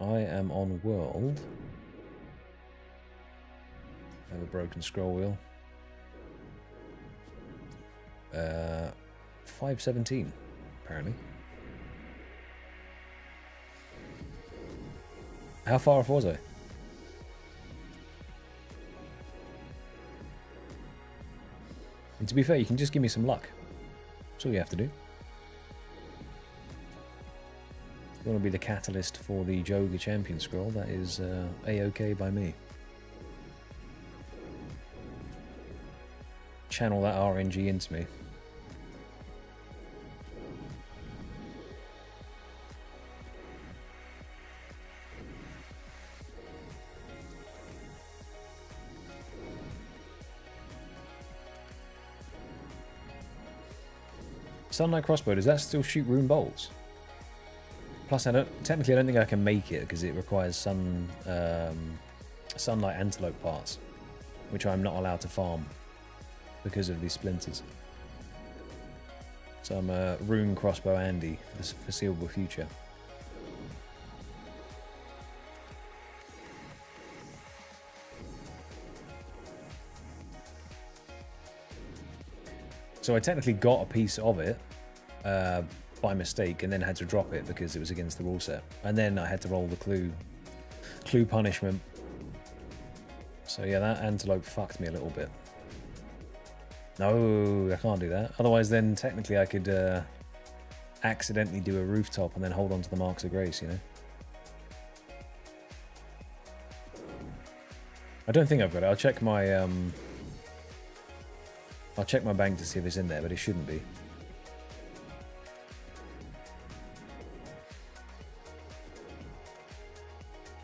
I am on world. I have a broken scroll wheel. 517, apparently. How far off was I? And to be fair, you can just give me some luck. That's all you have to do. If you want to be the catalyst for the Jogger Champion scroll, that is A-OK by me. Channel that RNG into me. Sunlight crossbow, does that still shoot rune bolts? Plus, technically I don't think I can make it because it requires some sunlight antelope parts, which I'm not allowed to farm because of these splinters. So I'm a rune crossbow Andy for the foreseeable future. So I technically got a piece of it by mistake and then had to drop it because it was against the rule set. And then I had to roll the clue punishment. So yeah, that antelope fucked me a little bit. No, I can't do that. Otherwise then technically I could accidentally do a rooftop and then hold on to the marks of grace, you know? I don't think I've got it. I'll check my bank to see if it's in there, but it shouldn't be.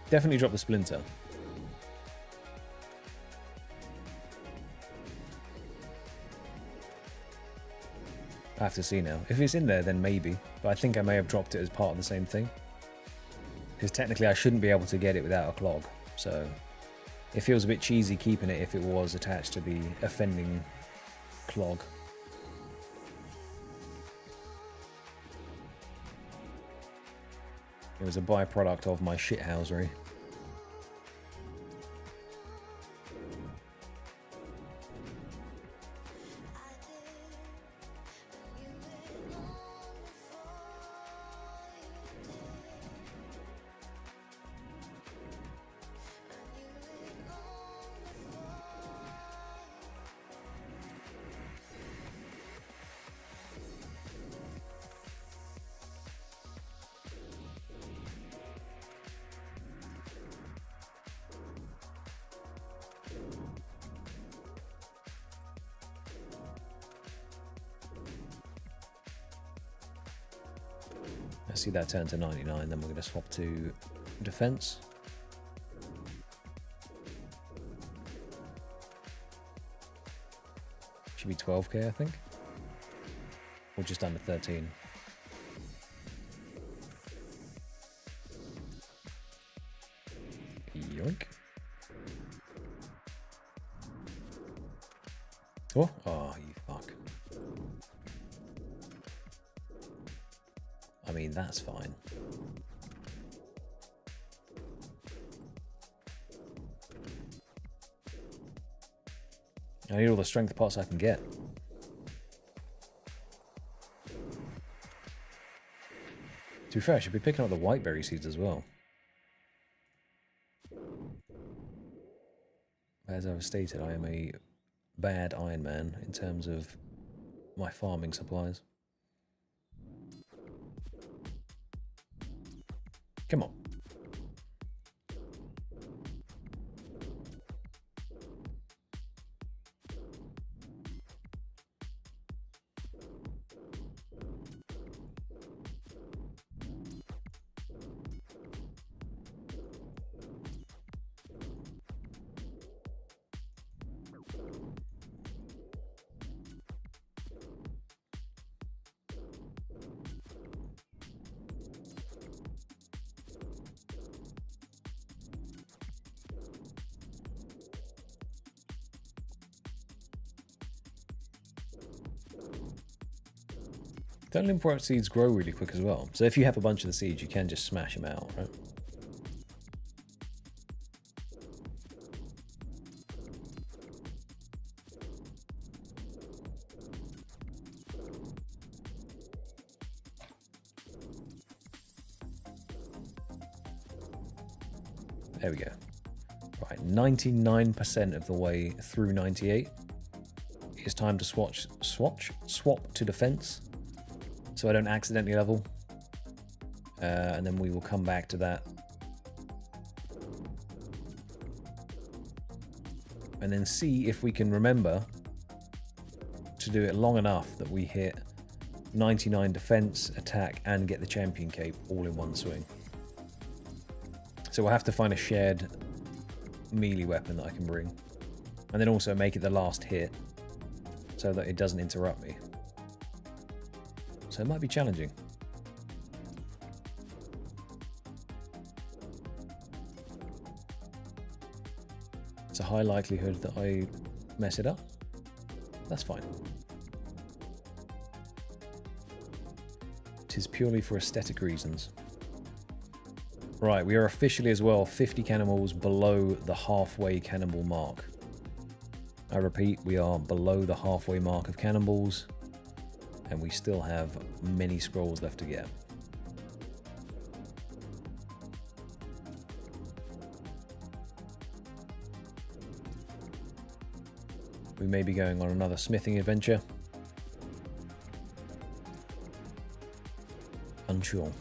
Definitely drop the splinter. I have to see now. If it's in there, then maybe. But I think I may have dropped it as part of the same thing. Because technically I shouldn't be able to get it without a clog. So it feels a bit cheesy keeping it if it was attached to the offending clog. It was a byproduct of my shithousery. I see that turn to 99, then we're going to swap to defense. Should be 12k, I think. Or just under 13. Yoink. Oh, you fuck. I mean, that's fine. I need all the strength pots I can get. To be fair, I should be picking up the whiteberry seeds as well. As I've stated, I am a bad Iron Man in terms of my farming supplies. Come on. Don't import seeds grow really quick as well? So if you have a bunch of the seeds, you can just smash them out, right? There we go. Right, 99% of the way through 98. It's time to swap to defense, so I don't accidentally level. And then we will come back to that. And then see if we can remember to do it long enough that we hit 99 defense, attack, and get the champion cape all in one swing. So we'll have to find a shared melee weapon that I can bring. And then also make it the last hit so that it doesn't interrupt me. So it might be challenging. It's a high likelihood that I mess it up. That's fine. It is purely for aesthetic reasons. Right, we are officially as well 50 cannonballs below the halfway cannonball mark. I repeat, we are below the halfway mark of cannonballs, and we still have many scrolls left to get. We may be going on another smithing adventure. Unsure.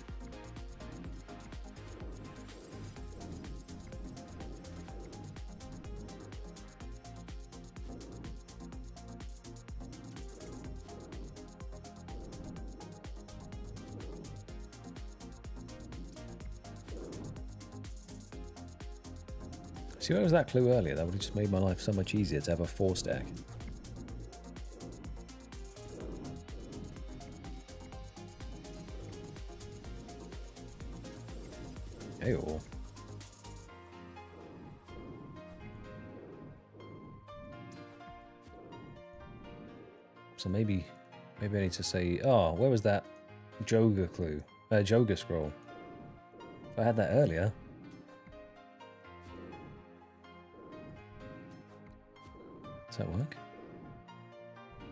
See, where was that clue earlier? That would have just made my life so much easier to have a 4-stack. Hey-oh. So maybe I need to say, oh, where was that jogger clue? Jogger scroll. If I had that earlier. Does that work?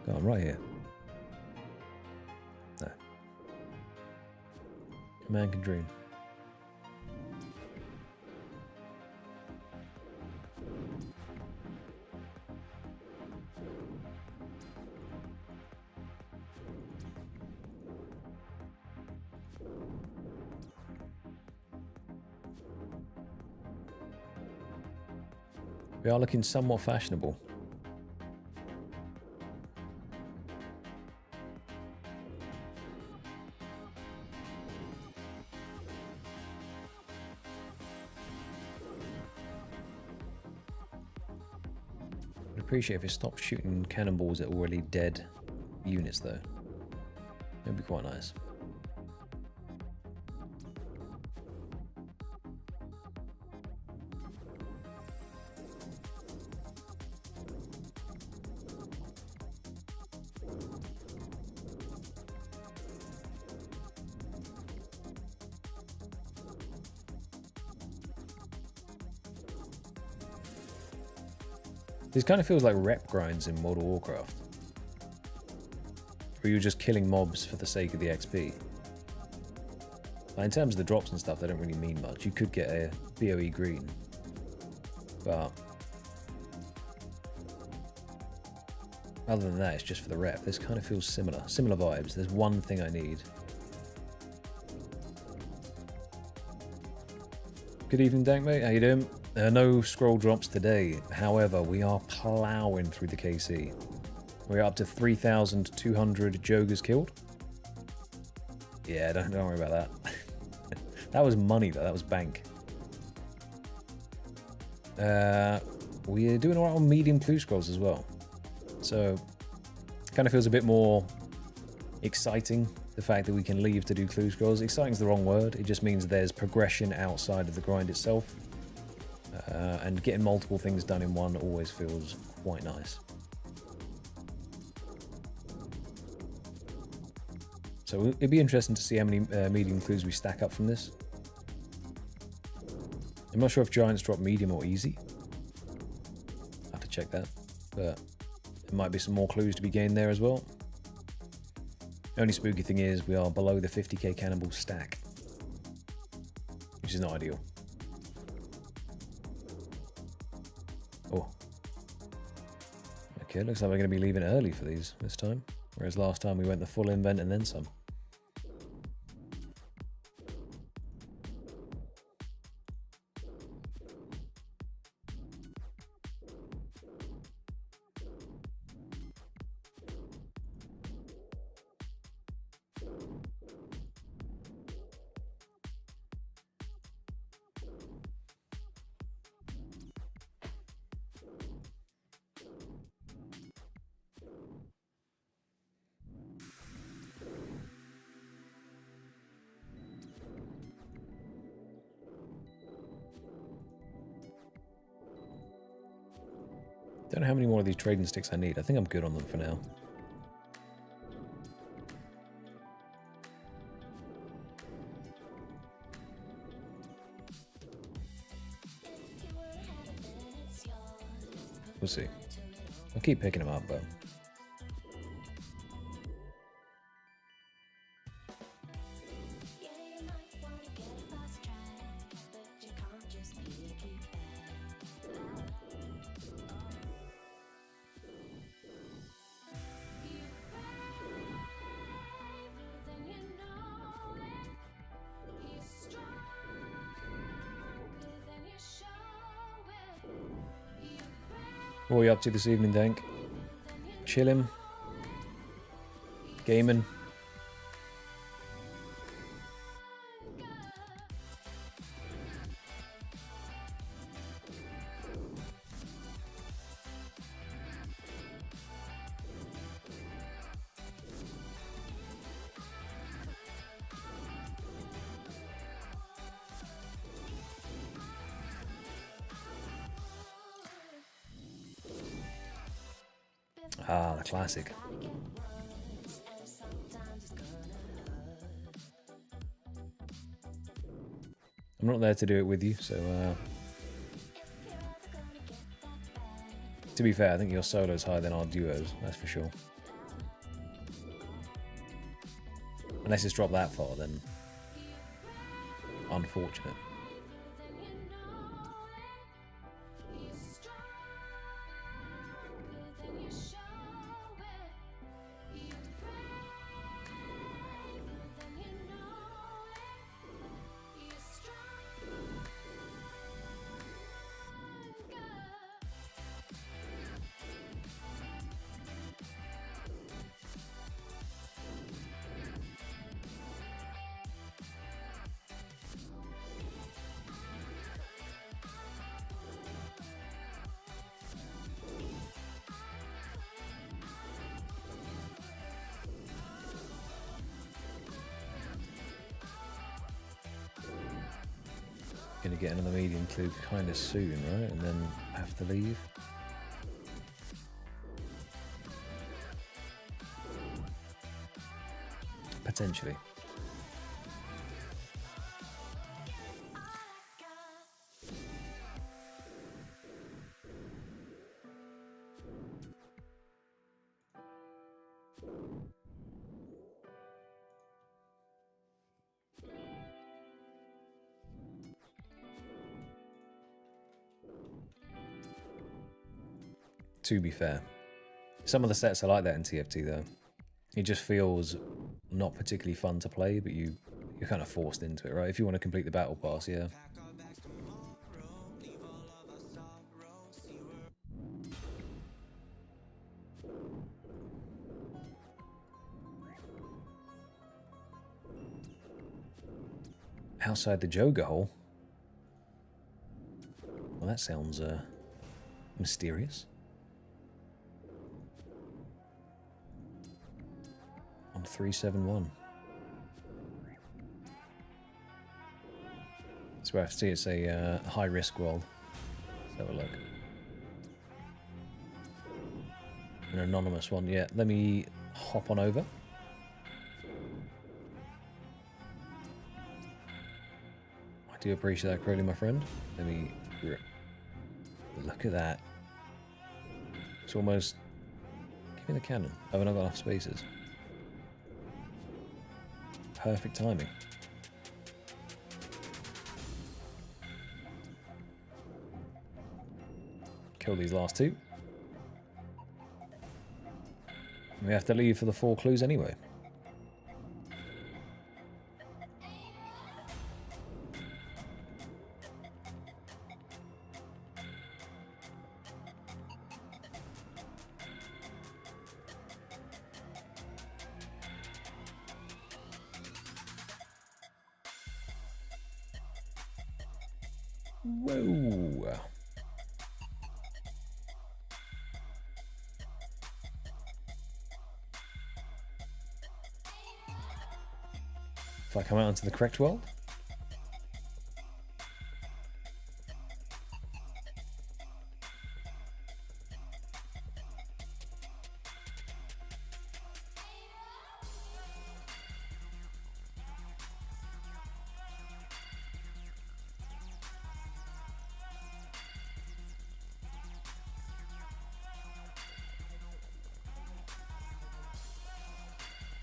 Go on, right here. No. A man can dream. We are looking somewhat fashionable. I'd appreciate if it stopped shooting cannonballs at already dead units though. That'd be quite nice. This kind of feels like rep grinds in World of Warcraft. Where you're just killing mobs for the sake of the XP. Like in terms of the drops and stuff, they don't really mean much. You could get a BOE green. But other than that, it's just for the rep. This kind of feels similar. Similar vibes. There's one thing I need. Good evening, Dank mate. How you doing? No scroll drops today. However, we are plowing through the KC. We're up to 3,200 joggers killed. Yeah, don't worry about that. That was money though. That was bank. We're doing alright on medium clue scrolls as well. So, kind of feels a bit more exciting. The fact that we can leave to do clue scrolls. Exciting is the wrong word. It just means there's progression outside of the grind itself. And getting multiple things done in one always feels quite nice. So it'd be interesting to see how many medium clues we stack up from this. I'm not sure if giants drop medium or easy. I'll have to check that. But there might be some more clues to be gained there as well. The only spooky thing is we are below the 50k cannonball stack, which is not ideal. Oh. Okay, looks like we're going to be leaving early for these this time. Whereas last time we went the full invent and then some. Don't know how many more of these trading sticks I need. I think I'm good on them for now. We'll see. I'll keep picking them up, but... What are you up to this evening, Dank? Chilling? Gaming? Ah, the classic. I'm not there to do it with you, so to be fair, I think your solo's higher than our duos, that's for sure. Unless it's dropped that far, then unfortunate. Gonna get another medium clue kind of soon, right? And then have to leave. Potentially. To be fair, some of the sets are like that in TFT though. It just feels not particularly fun to play, but you're kind of forced into it, right? If you want to complete the battle pass, yeah. Outside the jogger hole? Well, that sounds mysterious. On 371. That's where I see it's a high risk world. Let's have a look. An anonymous one, yeah. Let me hop on over. Do appreciate that, Crowley, my friend. Let me... Look at that. It's almost... Give me the cannon. Have I not got enough spaces? Perfect timing. Kill these last two. We have to leave for the 4 clues anyway. Whoa. If I come out into the correct world?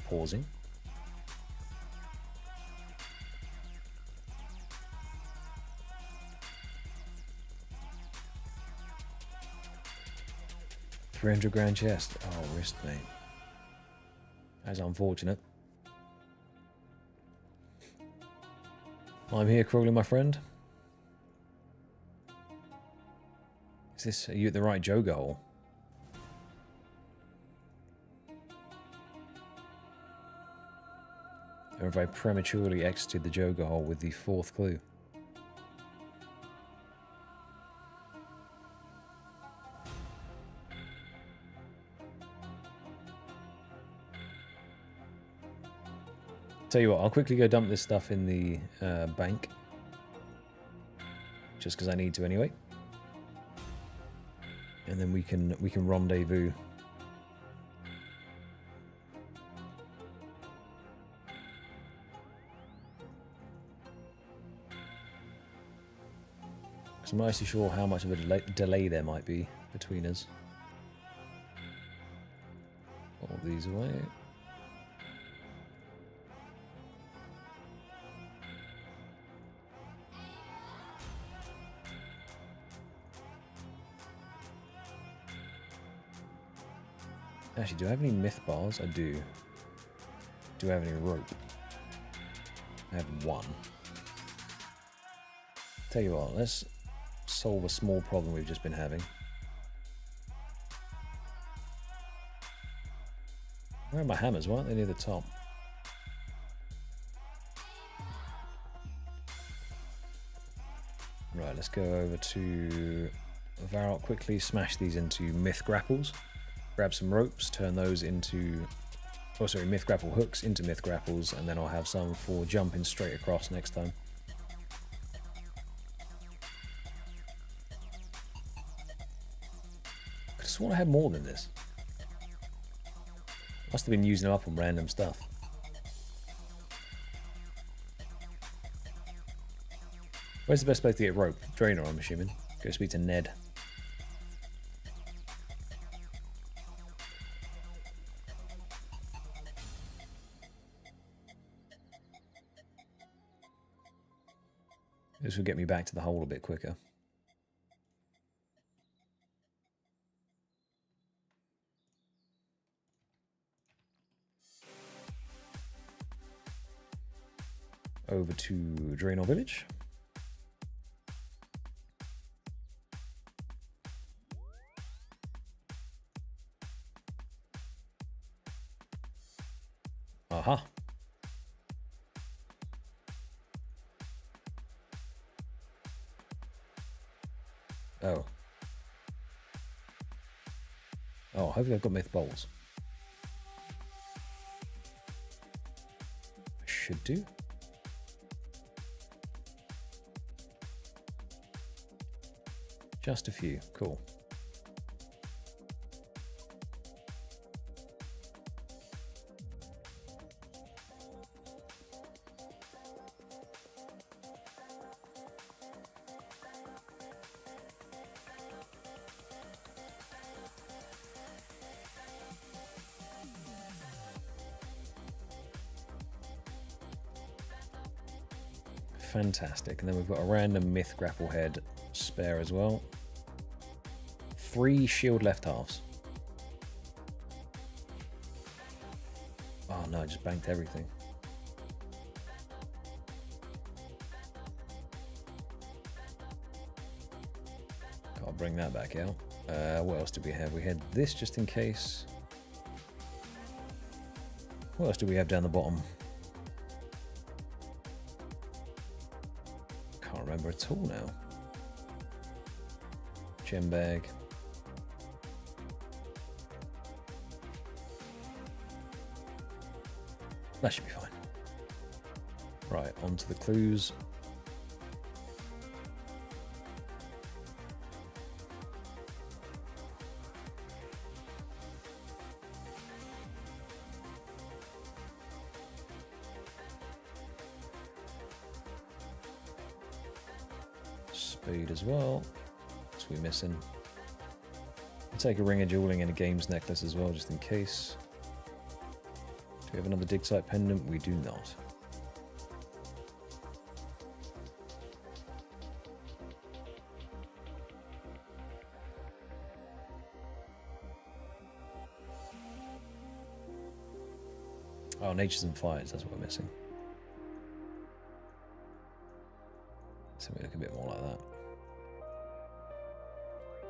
Pausing. $300 chest. Oh, wrist, mate. That's unfortunate. I'm here, Crawley, my friend. Is this... Are you at the right jogger hole? Or have I prematurely exited the jogger hole with the 4th clue? Tell you what, I'll quickly go dump this stuff in the bank. Just because I need to anyway. And then we can rendezvous. I'm not actually sure how much of a delay there might be between us. All these away. Actually, do I have any myth bars? I do. Do I have any rope? I have 1. Tell you what, let's solve a small problem we've just been having. Where are my hammers? Why aren't they near the top? Right, let's go over to Varrock, quickly smash these into myth grapples. Grab some ropes, turn those into... Oh, sorry, myth grapple hooks into myth grapples, and then I'll have some for jumping straight across next time. I just want to have more than this. Must have been using them up on random stuff. Where's the best place to get rope? Drainer, I'm assuming. Go speak to Ned. This will get me back to the hole a bit quicker. Over to Draenor Village. Aha. Oh. Oh, hopefully I've got myth bowls. I should do. Just a few. Cool. Fantastic. And then we've got a random myth grapple head spare as well. 3 shield left halves. Oh no, I just banked everything. Can't bring that back out. What else did we have? We had this just in case. What else do we have down the bottom? Can't remember at all now. Gem bag. That should be fine. Right, on to the clues. Speed as well. What's we missing? I'll take a ring of jeweling and a games necklace as well, just in case. Do we have another dig site pendant? We do not. Oh, Nature's and Fires, that's what we're missing. So we look a bit more like that.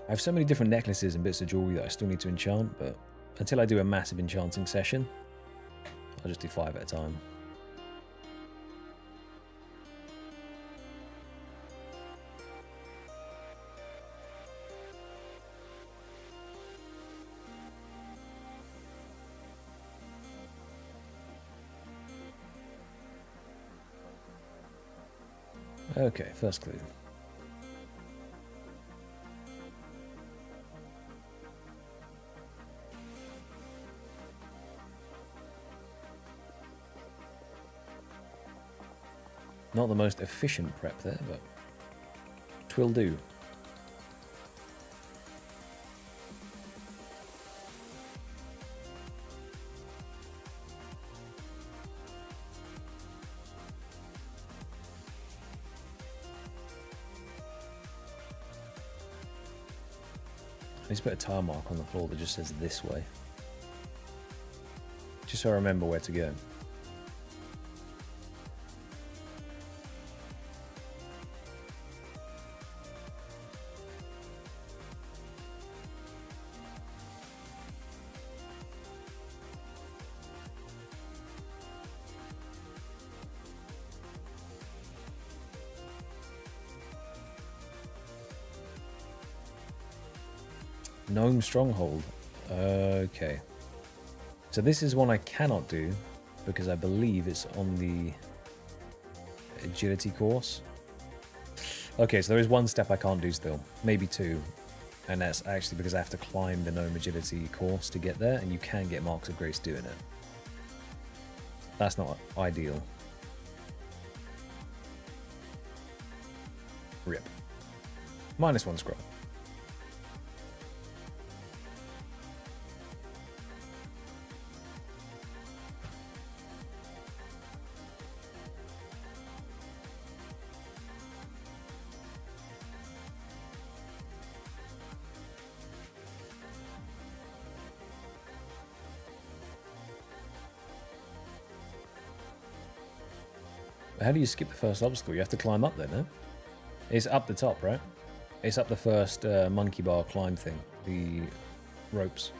I have so many different necklaces and bits of jewelry that I still need to enchant, but until I do a massive enchanting session, I'll just do 5 at a time. Okay, first clue. Not the most efficient prep there, but 'twill do. I need to put a tile mark on the floor that just says this way. Just so I remember where to go. Gnome Stronghold. Okay. So this is one I cannot do because I believe it's on the agility course. Okay, so there is one step I can't do still. Maybe 2. And that's actually because I have to climb the gnome agility course to get there, and you can get marks of grace doing it. That's not ideal. Rip. -1 scroll. How do you skip the first obstacle? You have to climb up there, no? It's up the top, right? It's up the first monkey bar climb thing. The ropes.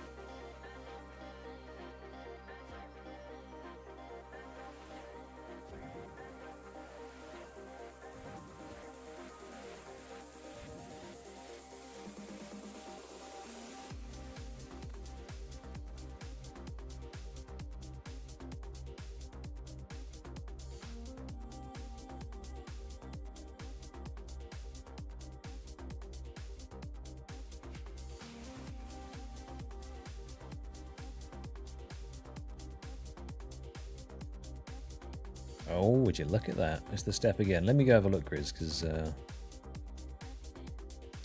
Oh, would you look at that? It's the step again. Let me go have a look, Grizz, because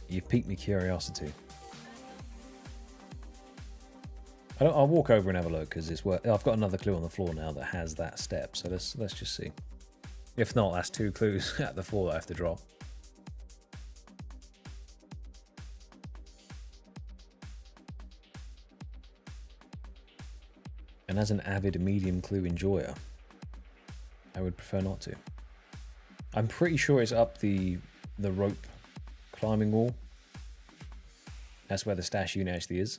you've piqued my curiosity. I'll walk over and have a look, because it's I've got another clue on the floor now that has that step, so let's just see. If not, that's 2 clues at the 4 that I have to drop. And as an avid medium clue enjoyer, I would prefer not to. I'm pretty sure it's up the rope climbing wall. That's where the stash unit actually is.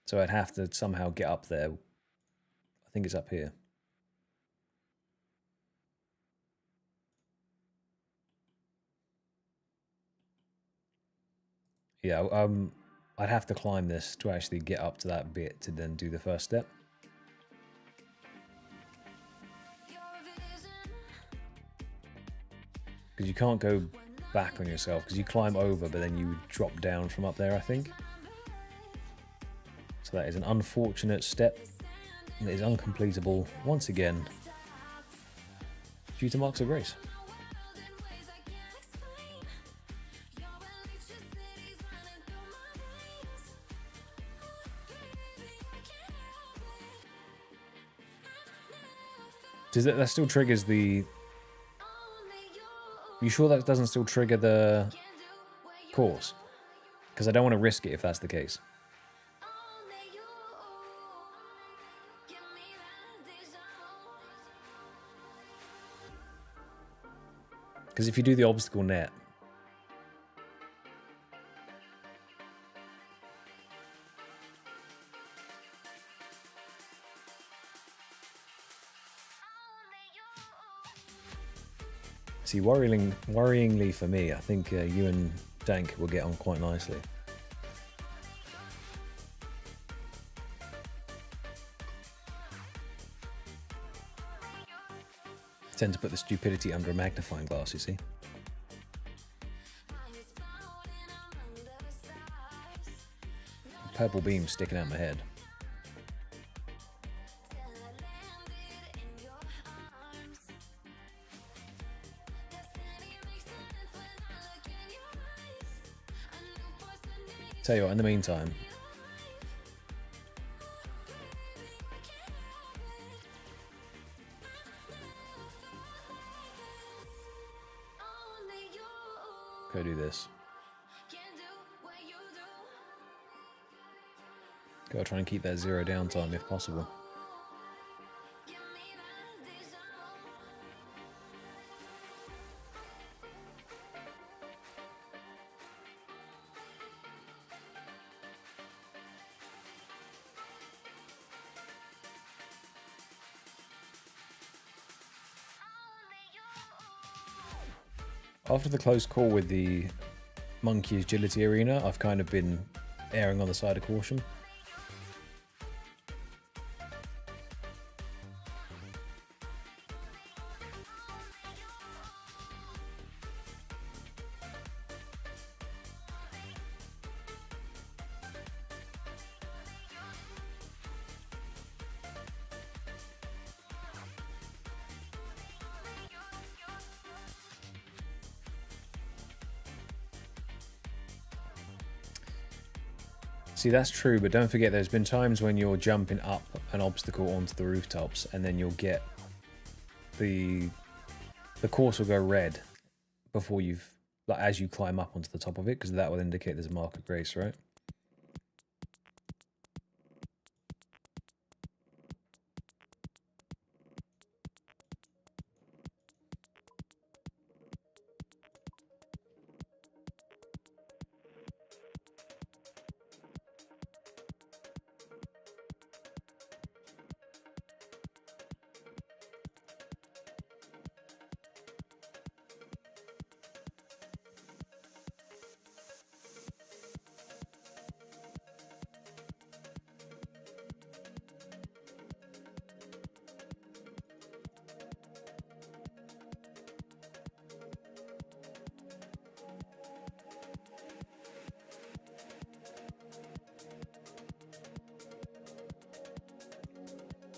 So I'd have to somehow get up there. I think it's up here. Yeah, I'd have to climb this to actually get up to that bit to then do the first step. Because you can't go back on yourself, because you climb over, but then you drop down from up there, I think. So that is an unfortunate step that is uncompletable once again due to marks of grace. That still triggers the... You sure that doesn't still trigger the course? Because I don't want to risk it if that's the case. Because if you do the obstacle net... See, worryingly for me, I think you and Dank will get on quite nicely. I tend to put the stupidity under a magnifying glass, you see. Purple beam sticking out my head. Tell you what, in the meantime, go do this. Gotta try and keep that 0 downtime if possible. After the close call with the Monkey Agility Arena, I've kind of been erring on the side of caution. See, that's true, but don't forget there's been times when you're jumping up an obstacle onto the rooftops and then you'll get the course will go red before you've, like, as you climb up onto the top of it, because that will indicate there's a mark of grace, right?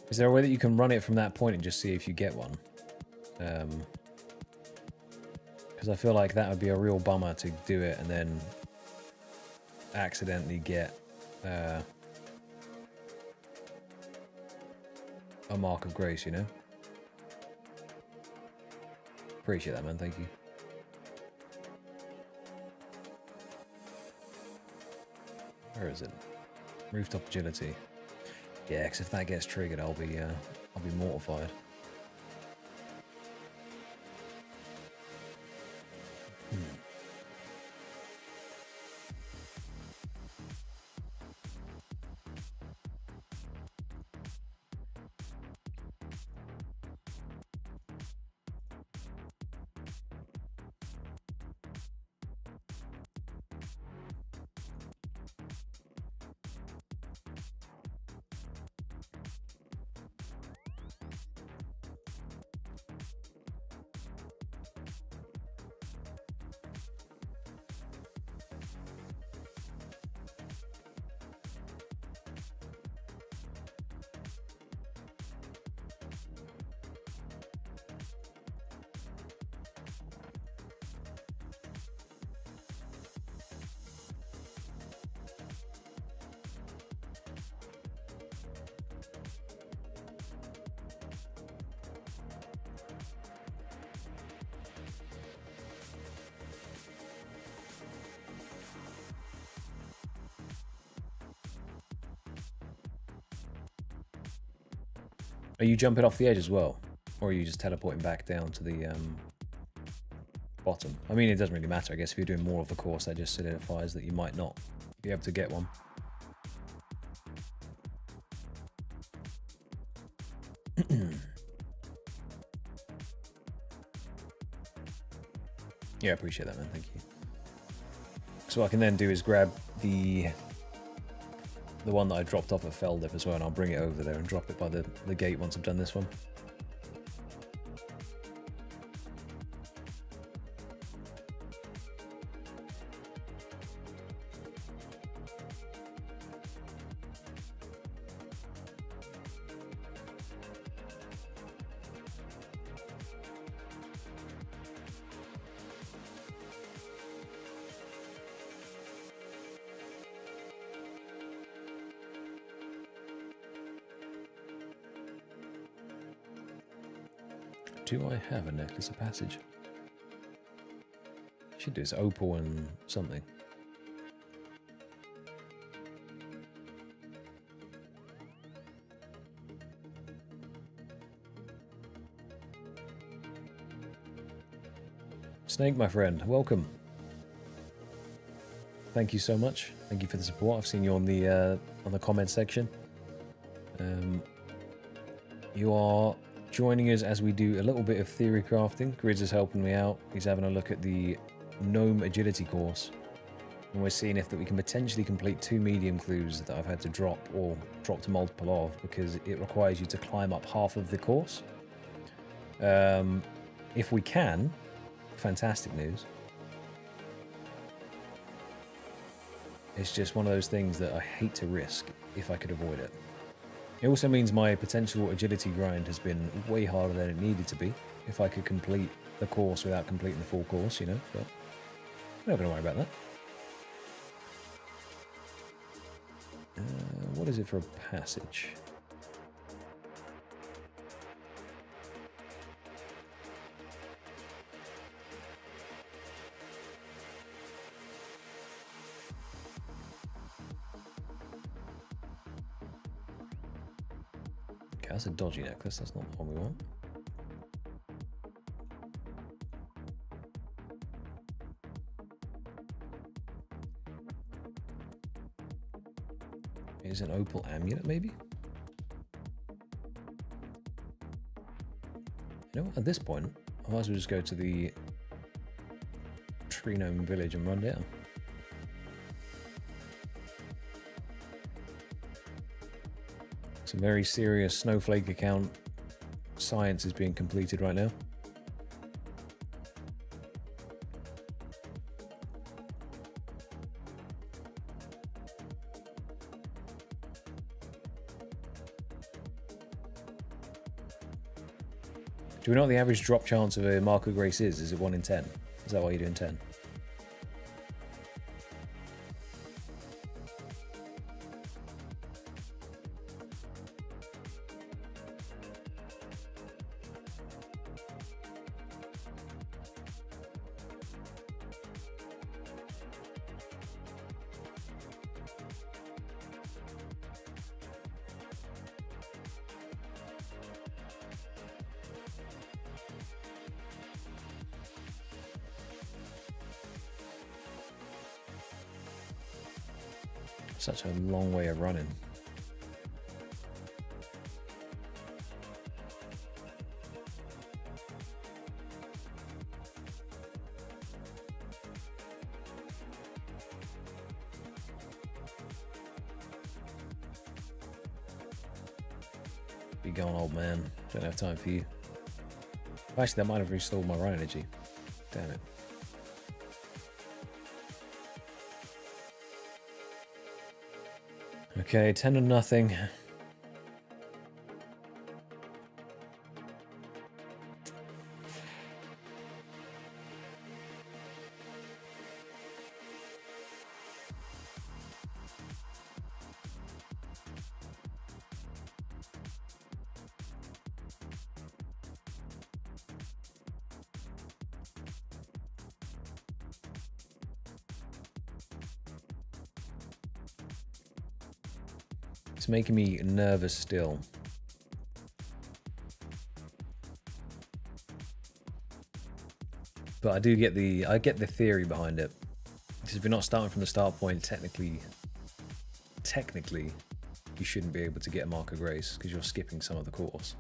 Is there a way that you can run it from that point and just see if you get one? Because I feel like that would be a real bummer to do it and then accidentally get a mark of grace, you know? Appreciate that, man. Thank you. Where is it? Rooftop agility. Yeah, because if that gets triggered, I'll be mortified. Are you jumping off the edge as well? Or are you just teleporting back down to the bottom? I mean, it doesn't really matter. I guess if you're doing more of the course, that just solidifies that you might not be able to get one. Yeah, I appreciate that, man. Thank you. So what I can then do is grab the one that I dropped off at Feldip as well, and I'll bring it over there and drop it by the gate once I've done this one. Do I have a necklace of passage? Should do. It's opal and something. Snake, my friend, welcome. Thank you so much. Thank you for the support. I've seen you on the comment section. You are joining us as we do a little bit of theory crafting. Grids is helping me out. He's having a look at the gnome agility course, and we're seeing if that we can potentially complete 2 medium clues that I've had to drop or drop to multiple of, because it requires you to climb up half of the course. If we can, fantastic news. It's just one of those things that I hate to risk if I could avoid it. It also means my potential agility grind has been way harder than it needed to be if I could complete the course without completing the full course, you know, but I'm not going to worry about that. What is it for a passage? That's a dodgy necklace, that's not the one we want. Is an opal amulet, maybe? You know, at this point, I might as well just go to the tree gnome village and run down. Some very serious snowflake account science is being completed right now. Do we know what the average drop chance of a Mark of Grace is? Is it 1 in 10? Is that why you're doing 10? Such a long way of running. Be gone, old man. Don't have time for you. Actually, that might have restored my run energy. Damn it. Okay, 10-0. It's making me nervous still. But I do get the theory behind it. Because if you're not starting from the start point, technically you shouldn't be able to get a mark of grace because you're skipping some of the course.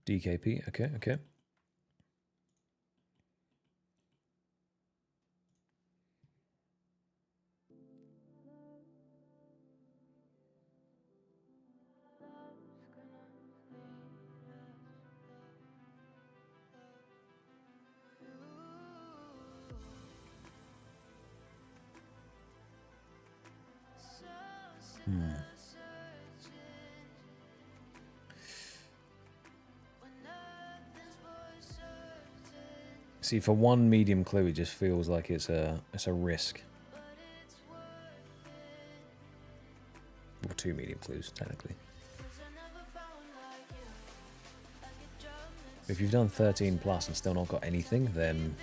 DKP, okay, okay. See, for one medium clue, it just feels like it's a risk. Or two medium clues, technically. If you've done 13 plus and still not got anything, then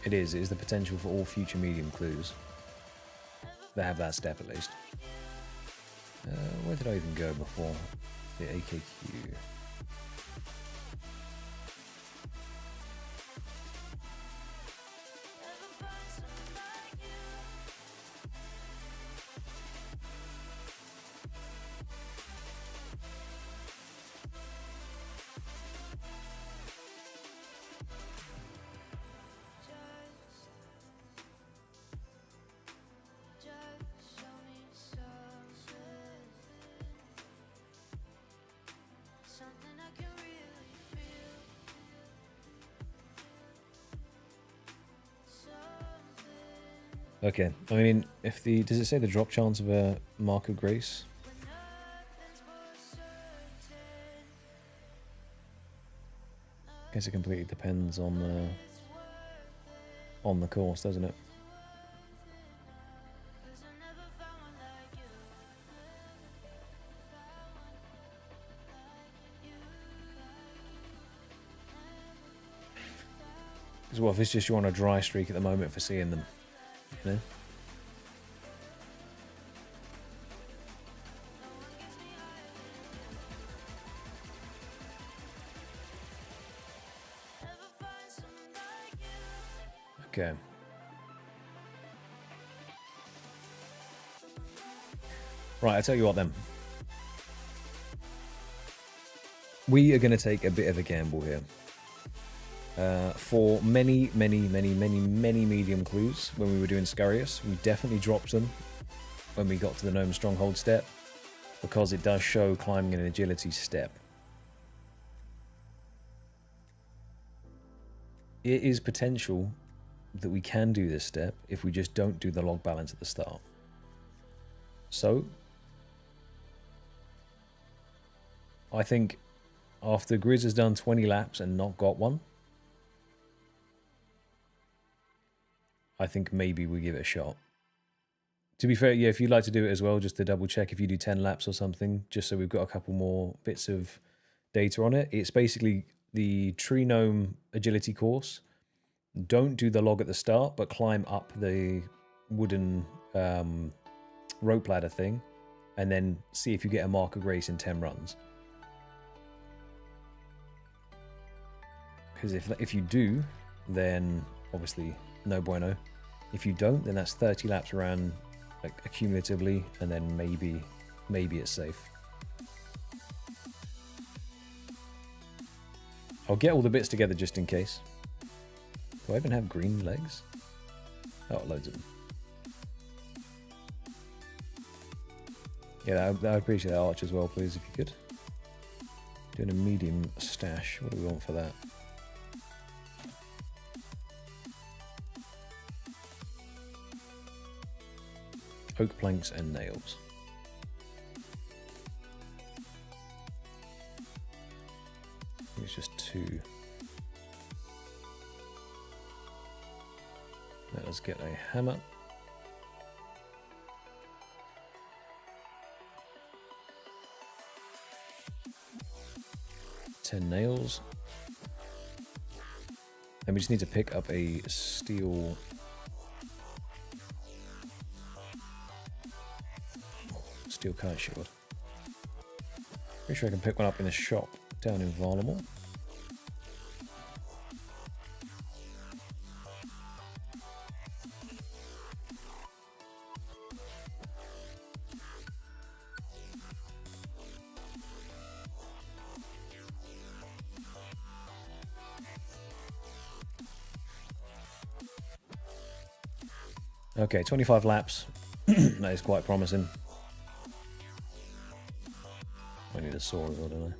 it is the potential for all future medium clues. They have that step at least. Where did I even go before? The AKQ. Okay, I mean, if the does it say the drop chance of a mark of grace? I guess it completely depends on the course, doesn't it? Because what if it's just you're on a dry streak at the moment for seeing them? You know? Okay. Right, I tell you what then. We are going to take a bit of a gamble here. For many medium clues when we were doing Scurrius, we definitely dropped them when we got to the Gnome Stronghold step, because it does show climbing an agility step. It is potential that we can do this step if we just don't do the log balance at the start. So, I think after Grizz has done 20 laps and not got one, I think maybe we give it a shot. To be fair, yeah, if you'd like to do it as well, just to double check if you do 10 laps or something, just so we've got a couple more bits of data on it. It's basically the Tree Gnome agility course. Don't do the log at the start, but climb up the wooden rope ladder thing, and then see if you get a mark of grace in 10 runs. Because if you do, then obviously no bueno. If you don't, then that's 30 laps around, like, accumulatively, and then maybe it's safe. I'll get all the bits together just in case. Do I even have green legs? Oh, loads of them. Yeah, I would appreciate that arch as well, please, if you could. Doing a medium stash. What do we want for that? Oak planks and nails. It's just 2. Let us get a hammer. Ten nails. And we just need to pick up a steel kite shield. Pretty sure I can pick one up in the shop down in Varlamore. Okay, 25 laps. That is quite promising. I need a saw as well, don't I?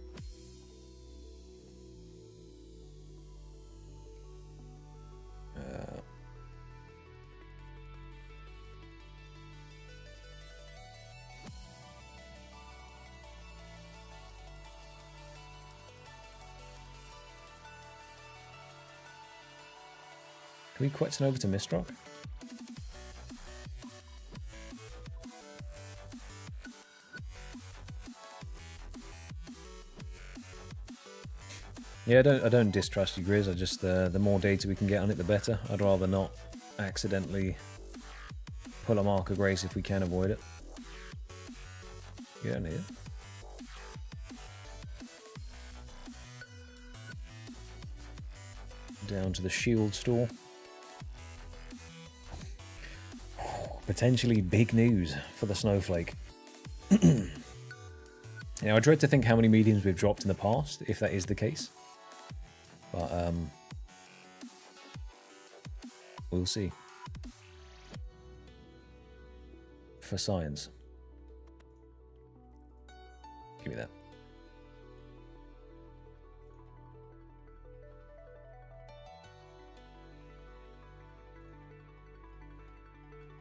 Can we question over to Mistrock? Yeah, I don't distrust you, Grizz. I just the more data we can get on it, the better. I'd rather not accidentally pull a mark of grace if we can avoid it. You don't need it. Down to the shield store. Potentially big news for the snowflake. Now, I dread to think how many mediums we've dropped in the past, if that is the case. But, we'll see. For science. Give me that.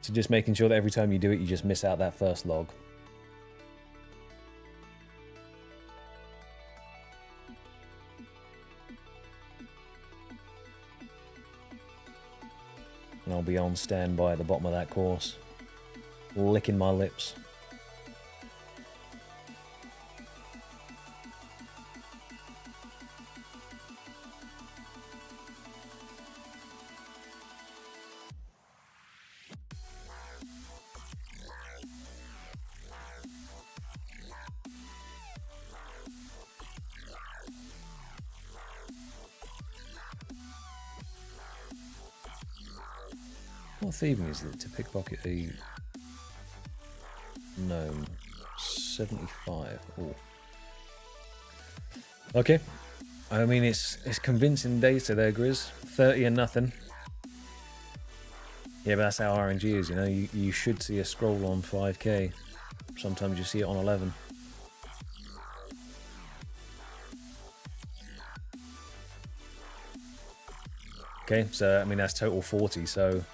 So just making sure that every time you do it, you just miss out that first log. And I'll be on standby at the bottom of that course, licking my lips. What thieving is it to pickpocket a gnome? 75. Oh. Okay. I mean, it's convincing data there, Grizz. 30 and nothing. Yeah, but that's how RNG is, you know. You should see a scroll on 5k. Sometimes you see it on 11. Okay, so I mean that's total 40. So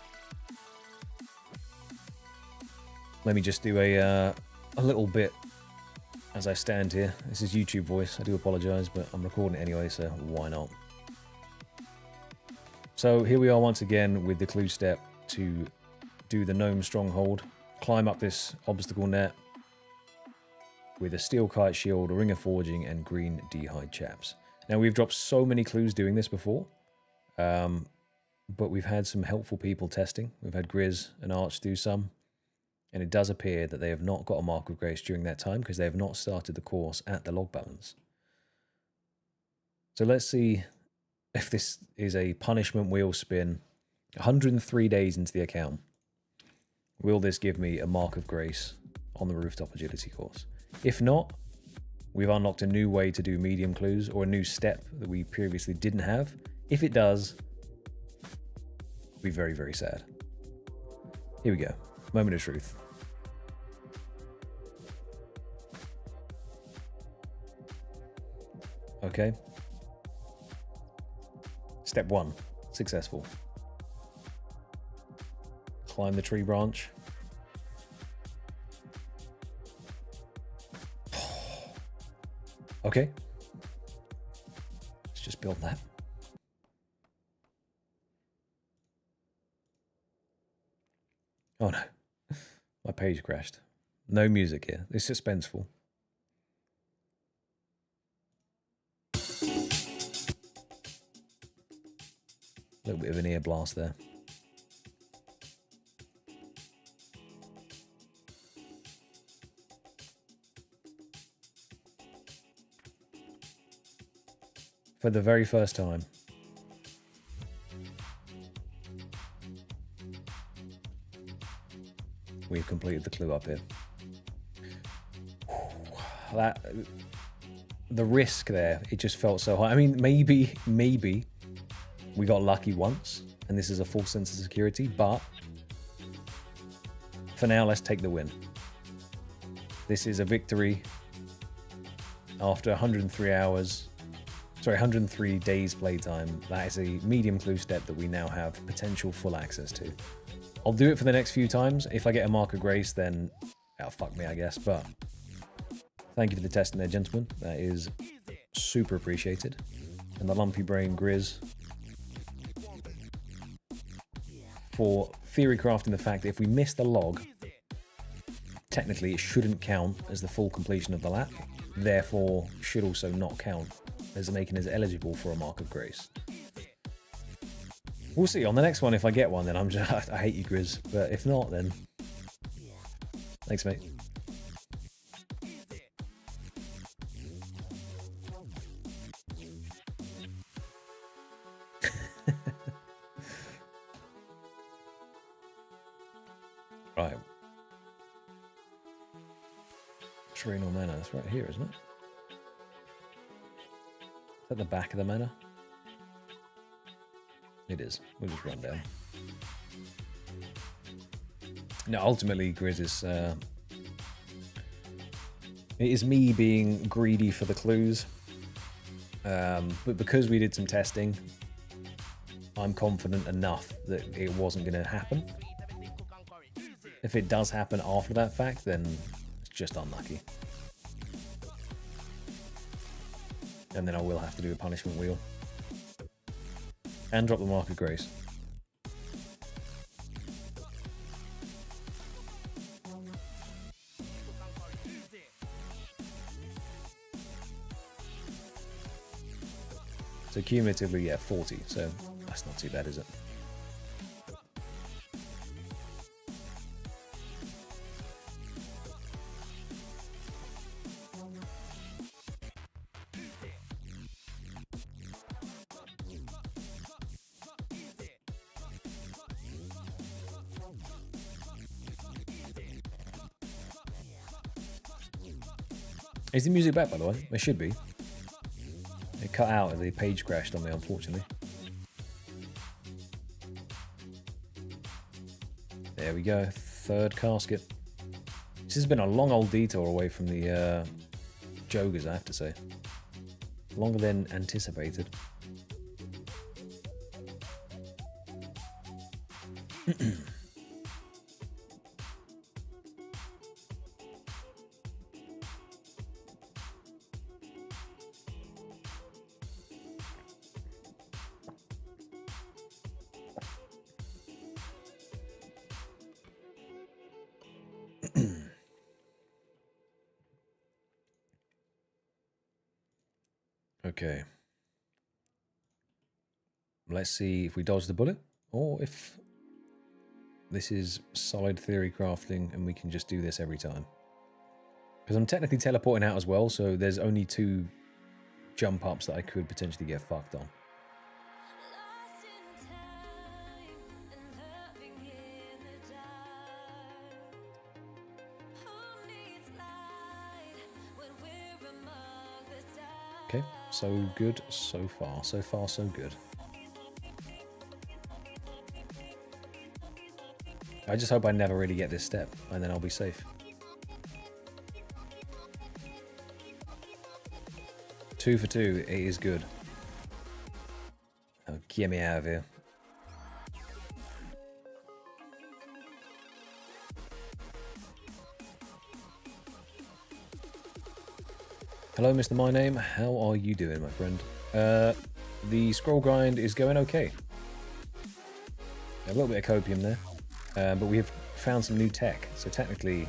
let me just do a little bit as I stand here. This is YouTube voice. I do apologize, but I'm recording it anyway, so why not? So here we are once again with the clue step to do the gnome stronghold. Climb up this obstacle net with a steel kite shield, a ring of forging, and green d'hide chaps. Now we've dropped so many clues doing this before, but we've had some helpful people testing. We've had Grizz and Arch do some, and it does appear that they have not got a Mark of Grace during that time because they have not started the course at the log balance. So let's see if this is a punishment wheel spin. 103 days into the account. Will this give me a Mark of Grace on the rooftop agility course? If not, we've unlocked a new way to do medium clues or a new step that we previously didn't have. If it does, I'll be very, very sad. Here we go. Moment of truth. Okay. Step 1. Successful. Climb the tree branch. Okay. Let's just build that. Oh no. My page crashed. No music here. It's suspenseful. A little bit of an ear blast there. For the very first time, we've completed the clue up here. The risk there, it just felt so high. I mean, maybe we got lucky once, and this is a false sense of security, but for now, let's take the win. This is a victory after 103 hours. Sorry, 103 days playtime. That is a medium clue step that we now have potential full access to. I'll do it for the next few times. If I get a Mark of Grace, then oh, fuck me, I guess. But thank you for the testing there, gentlemen. That is super appreciated. And the lumpy brain Grizz for theory crafting the fact that if we miss the log, technically it shouldn't count as the full completion of the lap. Therefore, should also not count as making us eligible for a Mark of Grace. We'll see on the next one. If I get one, then I'm just I hate you, Grizz. But if not, then thanks, mate. Right. Terrenal Manor. That's right here, isn't it? Is that the back of the manor? It is. We'll just run down. No, ultimately, Grizz is... it is me being greedy for the clues. But because we did some testing, I'm confident enough that it wasn't going to happen. If it does happen after that fact, then it's just unlucky. And then I will have to do a punishment wheel. And drop the Mark of Grace. So cumulatively, yeah, 40. So that's not too bad, is it? Is the music back, by the way? It should be. It cut out as the page crashed on me, unfortunately. There we go. Third casket. This has been a long old detour away from the joggers, I have to say. Longer than anticipated. Okay. Let's see if we dodge the bullet, or if this is solid theory crafting and we can just do this every time. Because I'm technically teleporting out as well, so there's only 2 jump ups that I could potentially get fucked on. Okay, so good so far. So far, so good. I just hope I never really get this step, and then I'll be safe. 2 for 2, it is good. Oh, get me out of here. Hello, Mr. My Name. How are you doing, my friend? The scroll grind is going okay. A little bit of copium there, but we have found some new tech. So technically,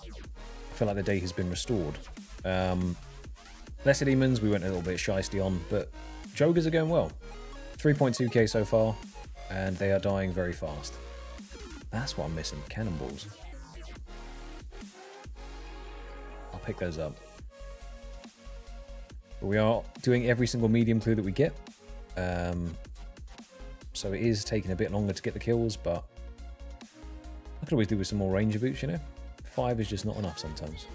I feel like the day has been restored. Lesser demons, we went a little bit shisty on, but joggers are going well. 3.2k so far, and they are dying very fast. That's what I'm missing, cannonballs. I'll pick those up. But we are doing every single medium clue that we get. So it is taking a bit longer to get the kills, but I could always do with some more ranger boots, you know? 5 is just not enough sometimes.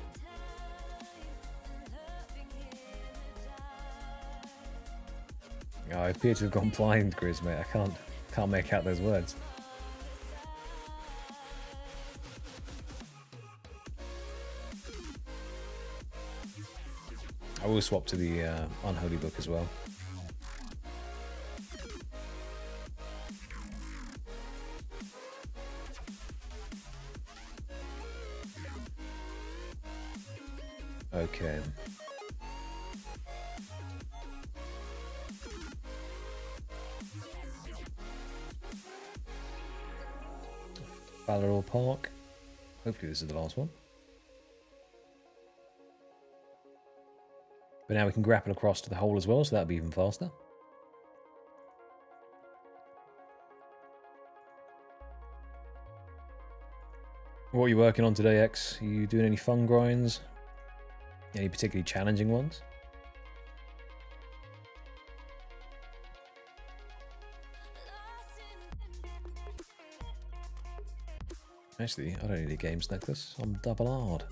Oh, I appear to have gone blind, Grizz, mate. I can't make out those words. I will swap to the Unholy Book as well. Okay. Ballarol Park. Hopefully this is the last one. But now we can grapple across to the hole as well, so that'll be even faster. What are you working on today, X? Are you doing any fun grinds? Any particularly challenging ones? Actually, I don't need a games necklace. I'm double hard.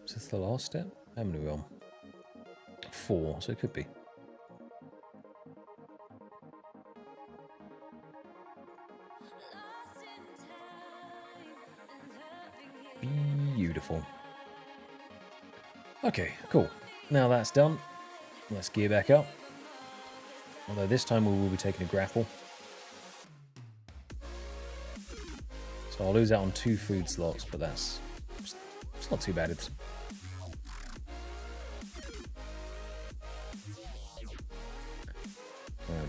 Is this the last step? How many are we on? 4, so it could be. Beautiful. Okay, cool. Now that's done, let's gear back up. Although this time we will be taking a grapple. So I'll lose out on 2 food slots, but it's not too bad. It's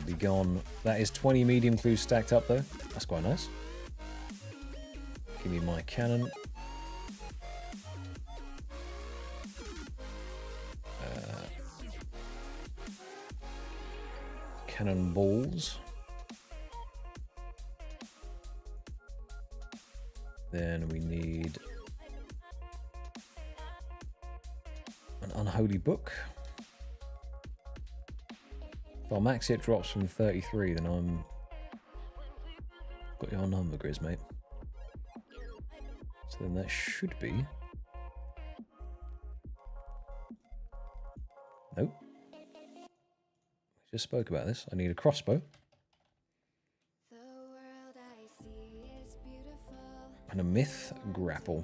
be gone. That is 20 medium clues stacked up though. That's quite nice. Give me my cannon. Cannonballs. Then we need an unholy book. If our max hit drops from 33, then I'm... Got your number, Grizz, mate. So then that should be... Nope. We just spoke about this. I need a crossbow. And a myth grapple.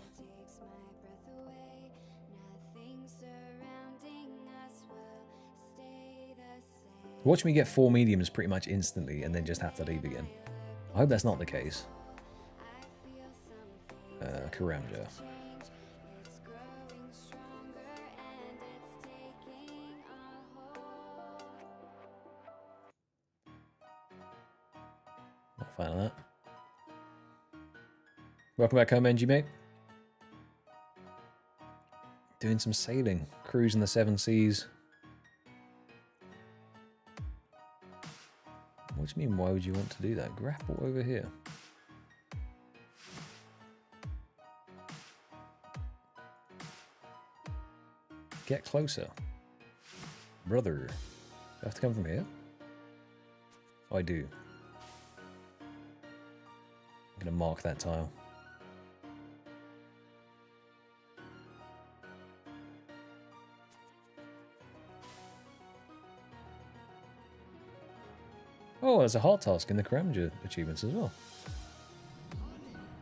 Watch me get 4 mediums pretty much instantly and then just have to leave again. I hope that's not the case. Karamja. Not a fan of that. Welcome back home, NG mate. Doing some sailing, cruising the 7 seas. What do you mean, why would you want to do that? Grapple over here. Get closer. Brother. Do I have to come from here? Oh, I do. I'm going to mark that tile. Oh, there's a hard task in the Karamja achievements as well.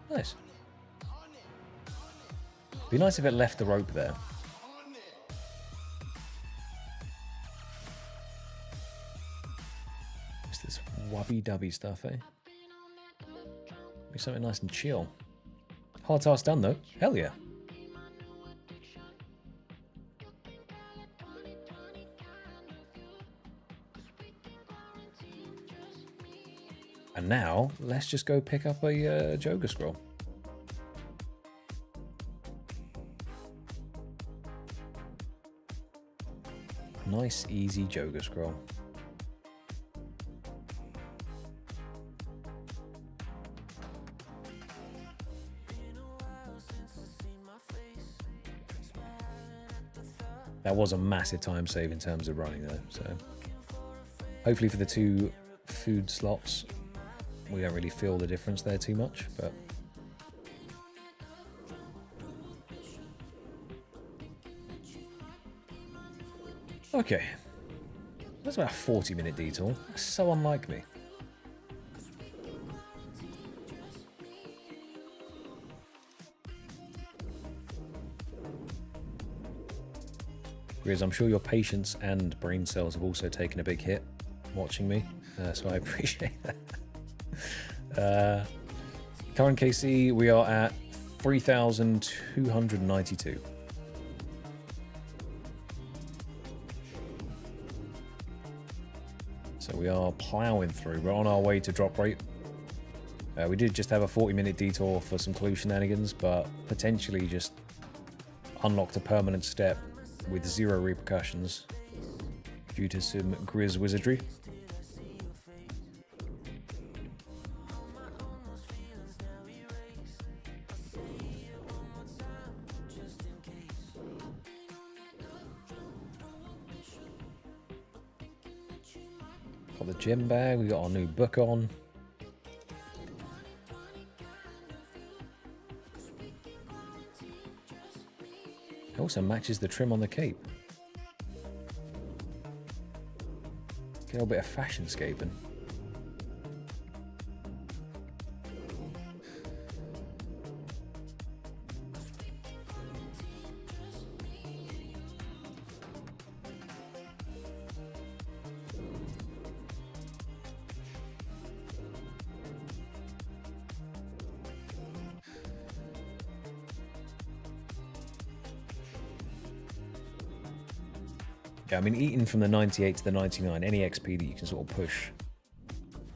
Nice. Be nice if it left the rope there. What's this wubby-dubby stuff, eh? Make something nice and chill. Hard task done, though. Hell yeah. And now, let's just go pick up a jogger scroll. Nice, easy jogger scroll. That was a massive time save in terms of running though, so hopefully for the 2 food slots we don't really feel the difference there too much, but okay. That's about a 40-minute detour. That's so unlike me. Grizz, I'm sure your patience and brain cells have also taken a big hit watching me, so I appreciate that. Current KC, we are at 3,292. So we are plowing through. We're on our way to drop rate. We did just have a 40-minute detour for some clue shenanigans, but potentially just unlocked a permanent step with 0 repercussions due to some Grizz wizardry. Got the gym bag, we got our new book on. It also matches the trim on the cape. Get a little bit of fashion-scaping. Yeah, I mean, eating from the 98 to the 99, any XP that you can sort of push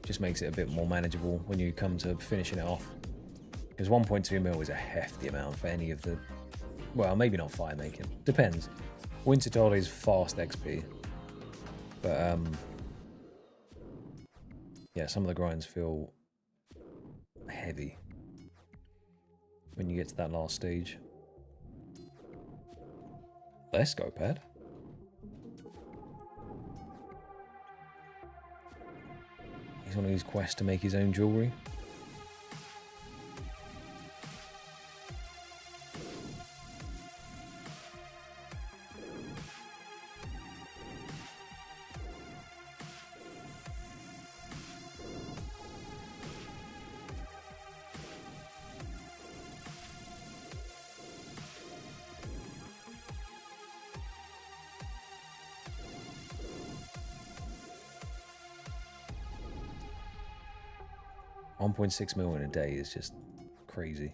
just makes it a bit more manageable when you come to finishing it off. Because 1.2 mil is a hefty amount for any of the... Well, maybe not fire making. Depends. Winter Doll is fast XP. But, yeah, some of the grinds feel heavy when you get to that last stage. Let's go, Pad. He's on his quest to make his own jewellery. $1.6 million a day is just crazy.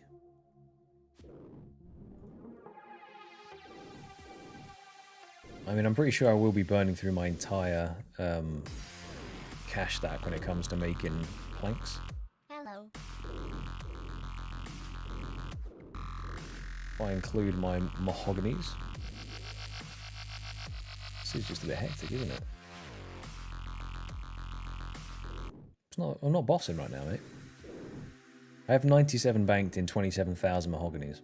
I mean, I'm pretty sure I will be burning through my entire cash stack when it comes to making planks. Hello. If I include my mahoganies. This is just a bit hectic, isn't it? I'm not bossing right now, mate. I have 97 banked in 27,000 mahoganies.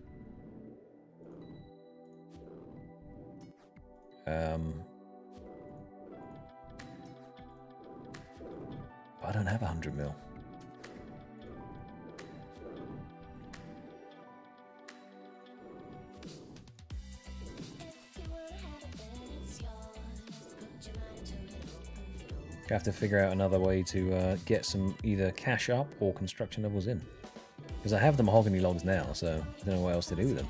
I don't have 100 mil. I have to figure out another way to get some either cash up or construction levels in. Because I have the mahogany logs now, so I don't know what else to do with them.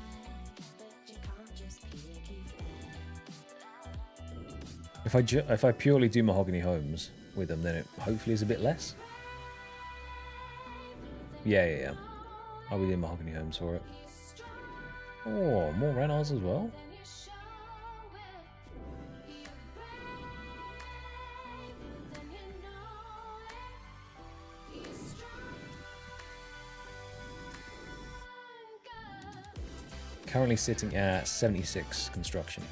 If I purely do mahogany homes with them, then it hopefully is a bit less. Yeah. I'll be doing mahogany homes for it. Oh, more Reynolds as well. Currently sitting at 76 construction.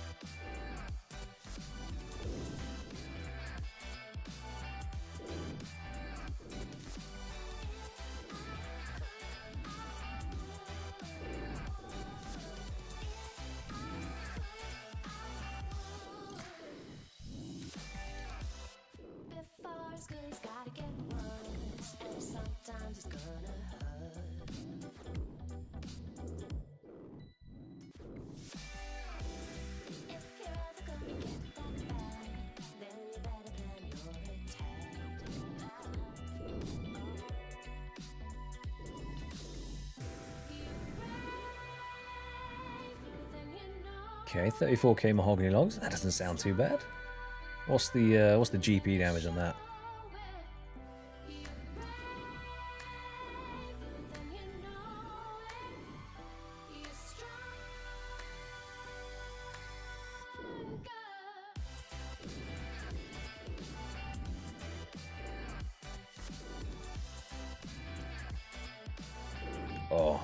Okay, 34k mahogany logs. That doesn't sound too bad. What's the GP damage on that? Oh.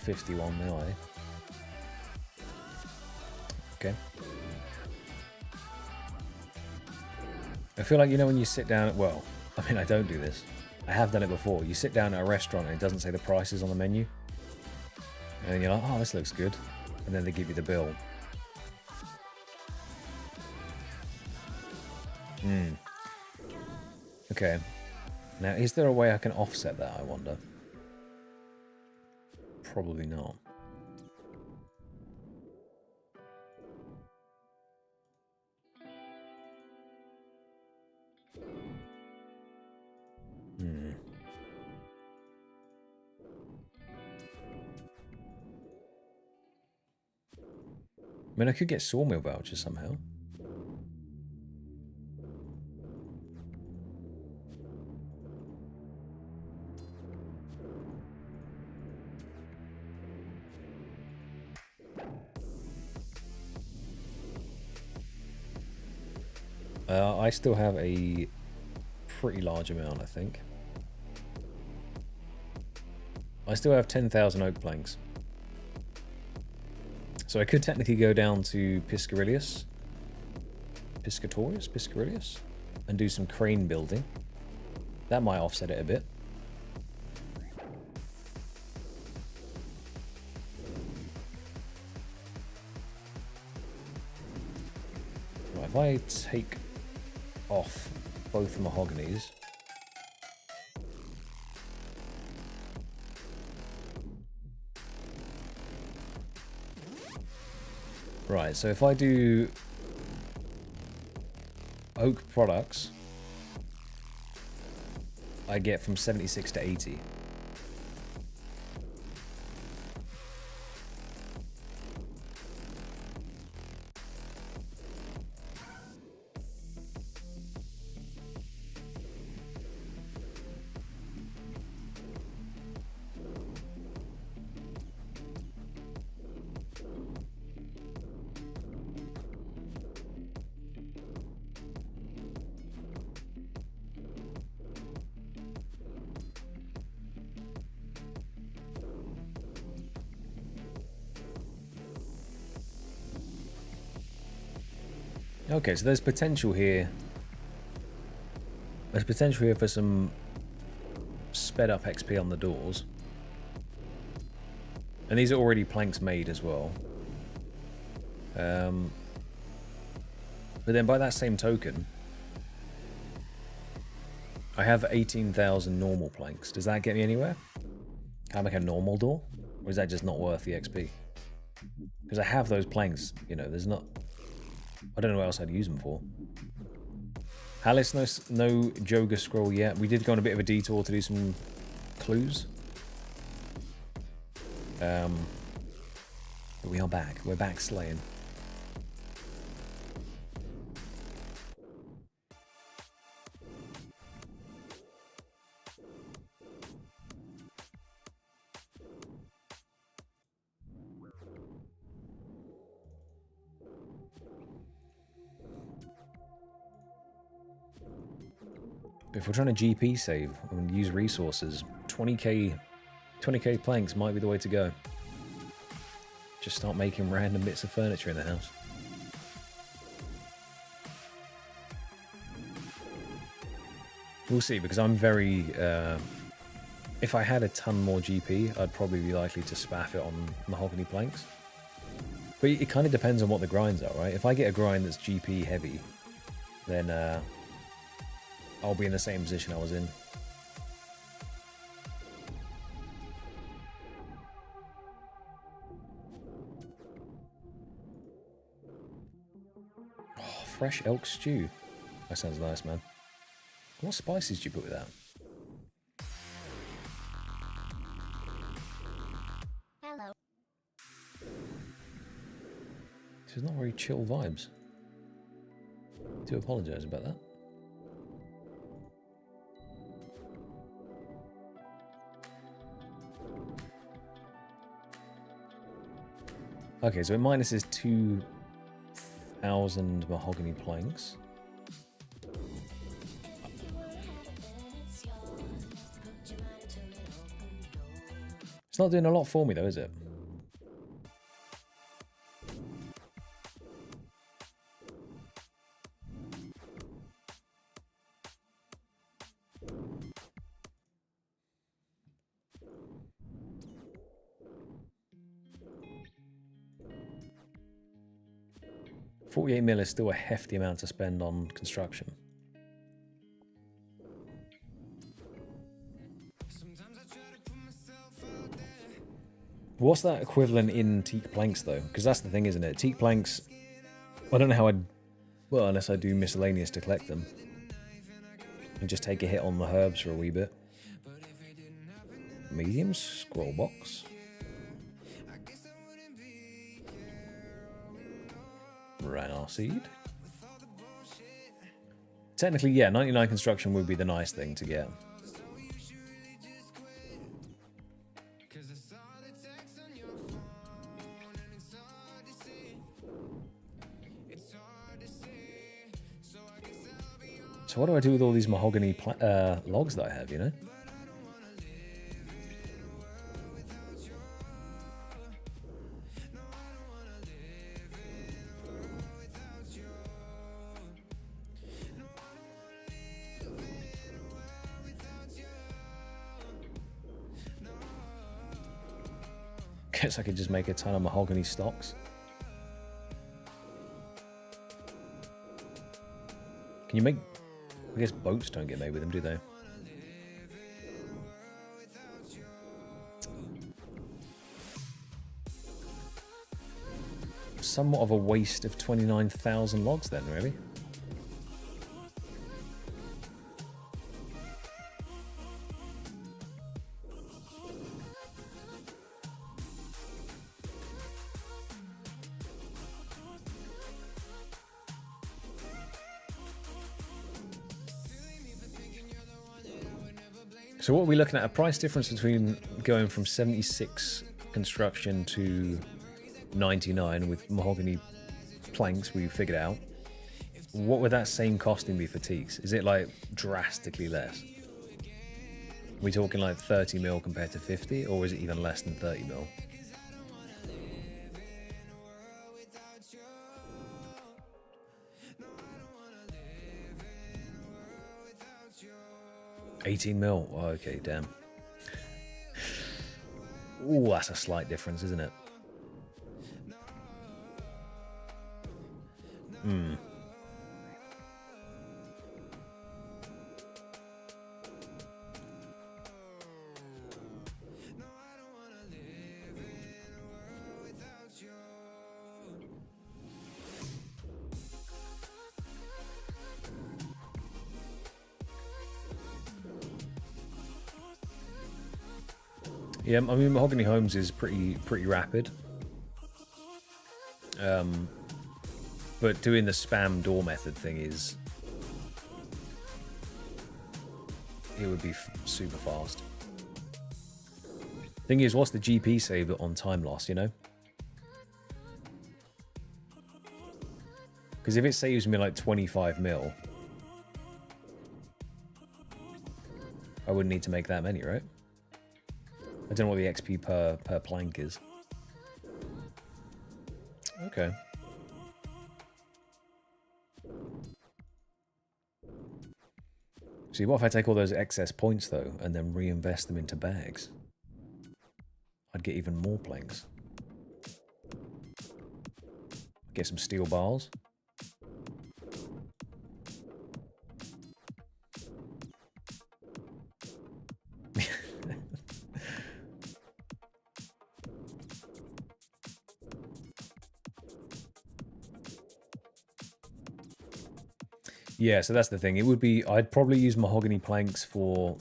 51 mil, eh? Okay. I feel like, you know, when you sit down, well, I mean, I don't do this. I have done it before. You sit down at a restaurant and it doesn't say the prices on the menu. And then you're like, oh, this looks good. And then they give you the bill. Okay. Now, is there a way I can offset that, I wonder? Probably not. I mean, I could get sawmill vouchers somehow. I still have a pretty large amount, I think. I still have 10,000 oak planks. So I could technically go down to Piscarius, and do some crane building. That might offset it a bit. if I take off both mahoganies, right, so if I do oak products, I get from 76 to 80. Okay, so there's potential here. There's potential here for some sped up XP on the doors. And these are already planks made as well. But then by that same token, I have 18,000 normal planks. Does that get me anywhere? Can I make a normal door? Or is that just not worth the XP? Because I have those planks, you know, there's not... I don't know what else I'd use them for. Alice, no jogger scroll yet. We did go on a bit of a detour to do some clues. But we are back. We're back slaying. If we're trying to GP save and use resources, 20k planks might be the way to go. Just start making random bits of furniture in the house. We'll see, because I'm very... if I had a ton more GP, I'd probably be likely to spaff it on mahogany planks. But it kind of depends on what the grinds are, right? If I get a grind that's GP heavy, then I'll be in the same position I was in. Oh, fresh elk stew. That sounds nice, man. What spices do you put with that? Hello. This is not very chill vibes. I do apologise about that. Okay, so it minuses 2,000 mahogany planks. It's not doing a lot for me though, is it? $48 mil is still a hefty amount to spend on construction. What's that equivalent in teak planks though? Because that's the thing, isn't it? Teak planks, I don't know how I'd... Well, unless I do miscellaneous to collect them. And just take a hit on the herbs for a wee bit. Medium scroll box. Ranar seed. Technically, yeah, 99 construction would be the nice thing to get. So what do I do with all these mahogany logs that I have, you know? Guess I could just make a ton of mahogany stocks. Can you make... I guess boats don't get made with them, do they? Somewhat of a waste of 29,000 logs then, really. So what are we looking at? A price difference between going from 76 construction to 99 with mahogany planks we figured out. What would that same costing be for teaks? Is it like drastically less? Are we talking like 30 mil compared to 50, or is it even less than 30 mil? $18 mil. Oh, okay, damn. Ooh, that's a slight difference, isn't it? Hmm. Yeah, I mean, mahogany homes is pretty rapid. But doing the spam door method thing is... it would be super fast. Thing is, what's the GP save on time loss, you know? Because if it saves me like 25 mil, I wouldn't need to make that many, right? I don't know what the XP per plank is. Okay. See, what if I take all those excess points, though, and then reinvest them into bags? I'd get even more planks. Get some steel bars. Yeah, so that's the thing. It would be... I'd probably use mahogany planks for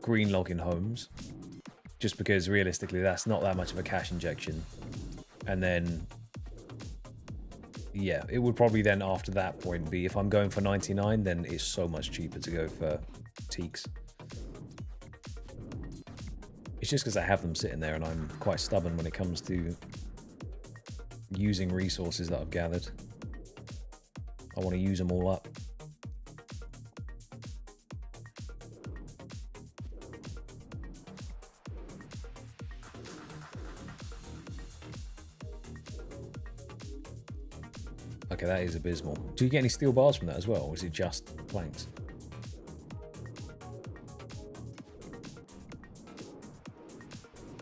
green logging homes. Just because, realistically, that's not that much of a cash injection. And then... yeah, it would probably then, after that point, be... if I'm going for 99, then it's so much cheaper to go for teaks. It's just because I have them sitting there and I'm quite stubborn when it comes to using resources that I've gathered. I want to use them all up. Okay, that is abysmal. Do you get any steel bars from that as well, or is it just planks?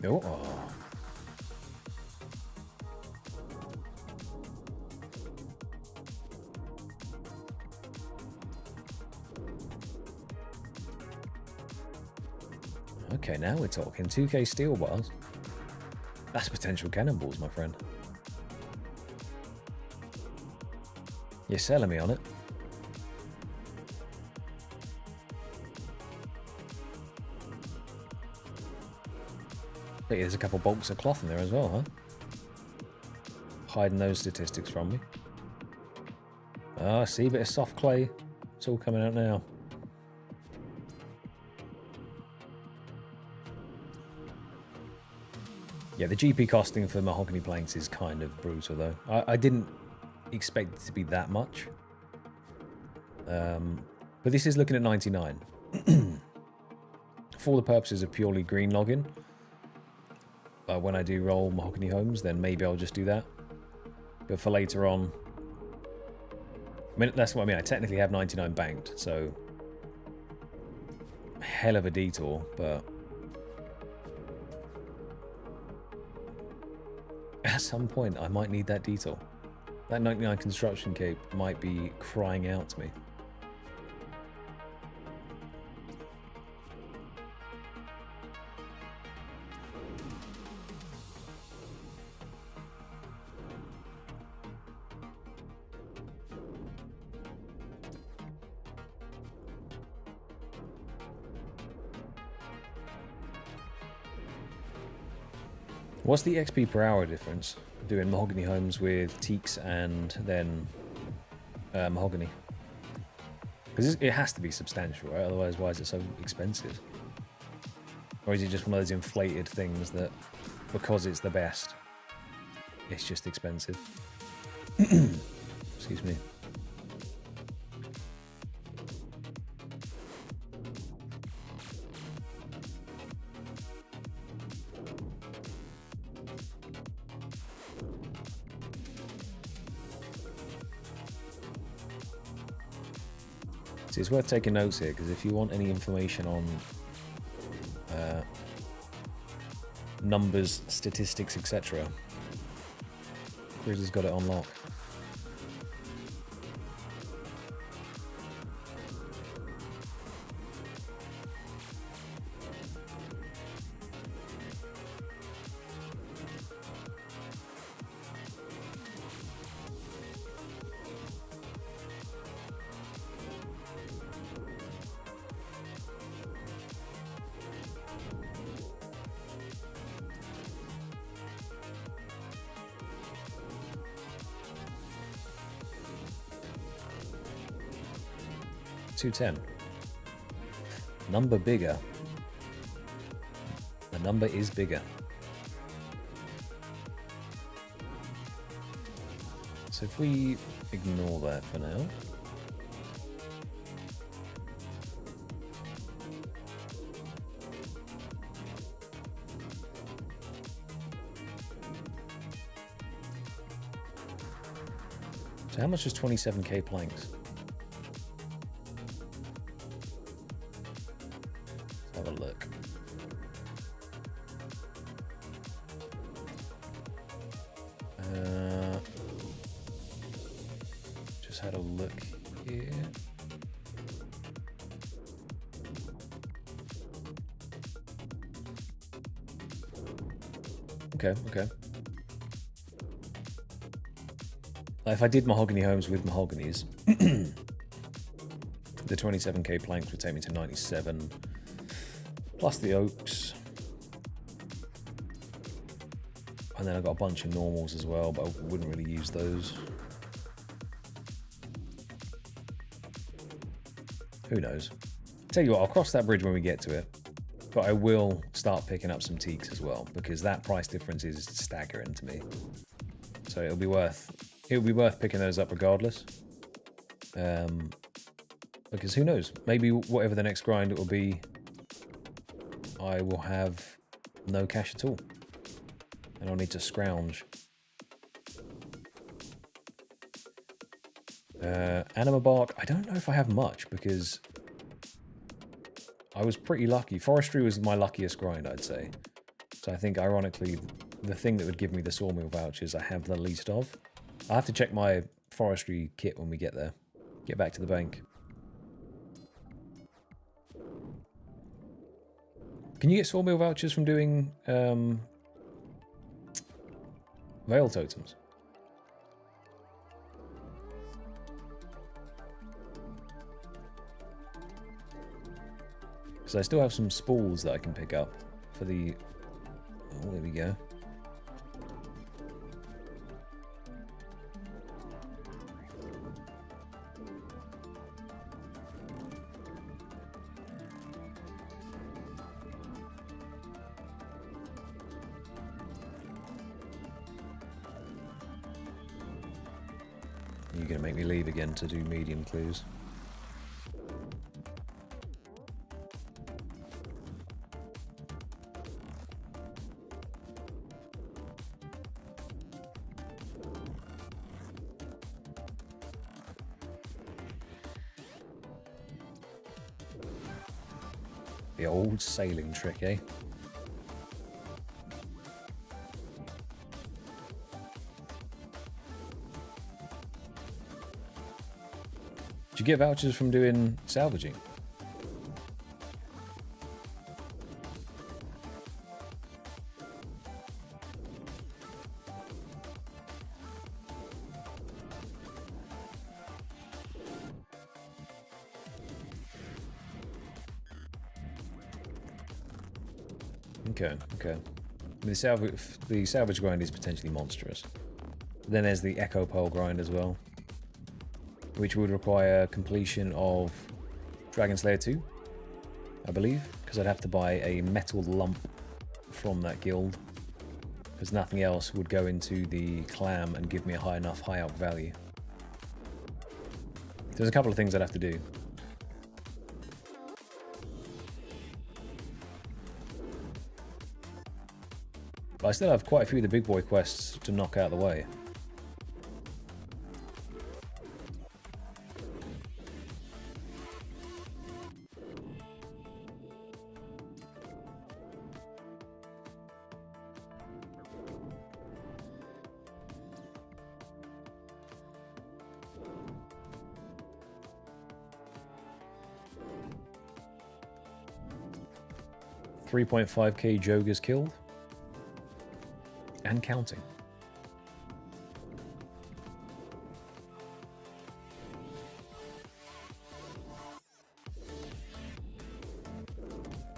Oh. Okay, now we're talking 2k steel bars. That's potential cannonballs, my friend. You're selling me on it. Hey, there's a couple bolts of cloth in there as well, huh? Hiding those statistics from me. Ah, see, bit of soft clay. It's all coming out now. Yeah, the GP costing for mahogany planks is kind of brutal, though. I didn't expect it to be that much. But this is looking at 99. For the purposes of purely green logging, when I do roll mahogany homes, then maybe I'll just do that. But for later on... I mean, that's what I mean. I technically have 99 banked, so... hell of a detour, but... at some point, I might need that detour. That 99 construction cape might be crying out to me. What's the XP per hour difference doing mahogany homes with teaks and then mahogany? Because it has to be substantial, right? Otherwise, why is it so expensive? Or is it just one of those inflated things that, because it's the best, it's just expensive? Excuse me. See, it's worth taking notes here, because if you want any information on numbers, statistics, etc., Grizzy's got it on lock. $210. Number bigger. The number is bigger. So if we ignore that for now. So how much is 27k planks? Have a look. Just had a look here. Okay. If I did mahogany homes with mahoganies, the 27k planks would take me to 97. Plus the oaks. And then I've got a bunch of normals as well, but I wouldn't really use those. Who knows? Tell you what, I'll cross that bridge when we get to it. But I will start picking up some teaks as well, because that price difference is staggering to me. So it'll be worth picking those up regardless. Because who knows? Maybe whatever the next grind it will be, I will have no cash at all. And I'll need to scrounge. Anima bark, I don't know if I have much, because I was pretty lucky. Forestry was my luckiest grind, I'd say. So I think, ironically, the thing that would give me the sawmill vouchers I have the least of. I'll have to check my forestry kit when we get there. Get back to the bank. Can you get sawmill vouchers from doing veil totems? Because I still have some spools that I can pick up for the... Oh, there we go. You're going to make me leave again to do medium clues. The old sailing trick, eh? Did you get vouchers from doing salvaging? Okay. The salvage grind is potentially monstrous. Then there's the echo pole grind as well, which would require completion of Dragon Slayer 2, I believe, because I'd have to buy a metal lump from that guild, because nothing else would go into the clam and give me a high enough high up value. There's a couple of things I'd have to do. But I still have quite a few of the big boy quests to knock out of the way. $3.5k joggers killed. And counting.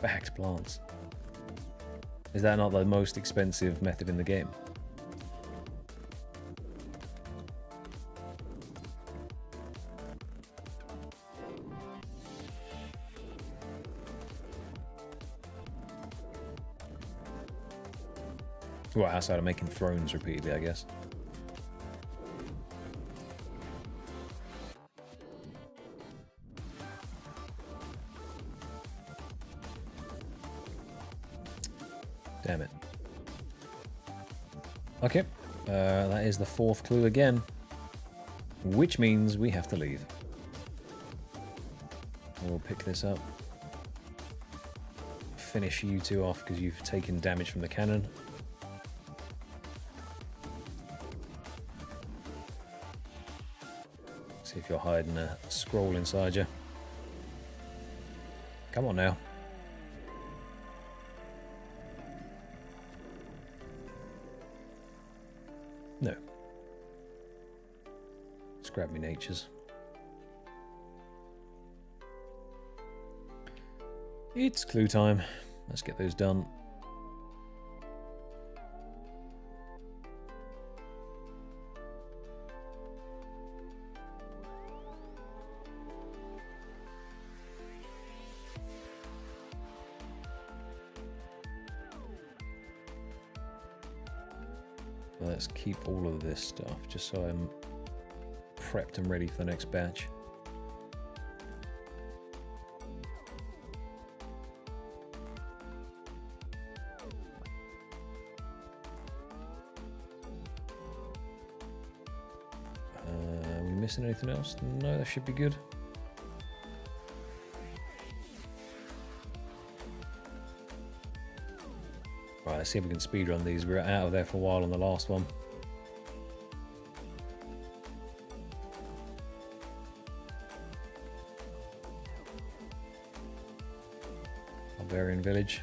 Backed plants. Is that not the most expensive method in the game? Well, outside of making thrones repeatedly, I guess. Damn it. Okay, that is the fourth clue again, which means we have to leave. We'll pick this up. Finish you two off because you've taken damage from the cannon. See if you're hiding a scroll inside you. Come on now. No. Just grab me natures. It's clue time. Let's get those done. Let's keep all of this stuff just so I'm prepped and ready for the next batch. Are we missing anything else? No, that should be good. Right, let's see if we can speedrun these. We were out of there for a while on the last one. Barbarian village.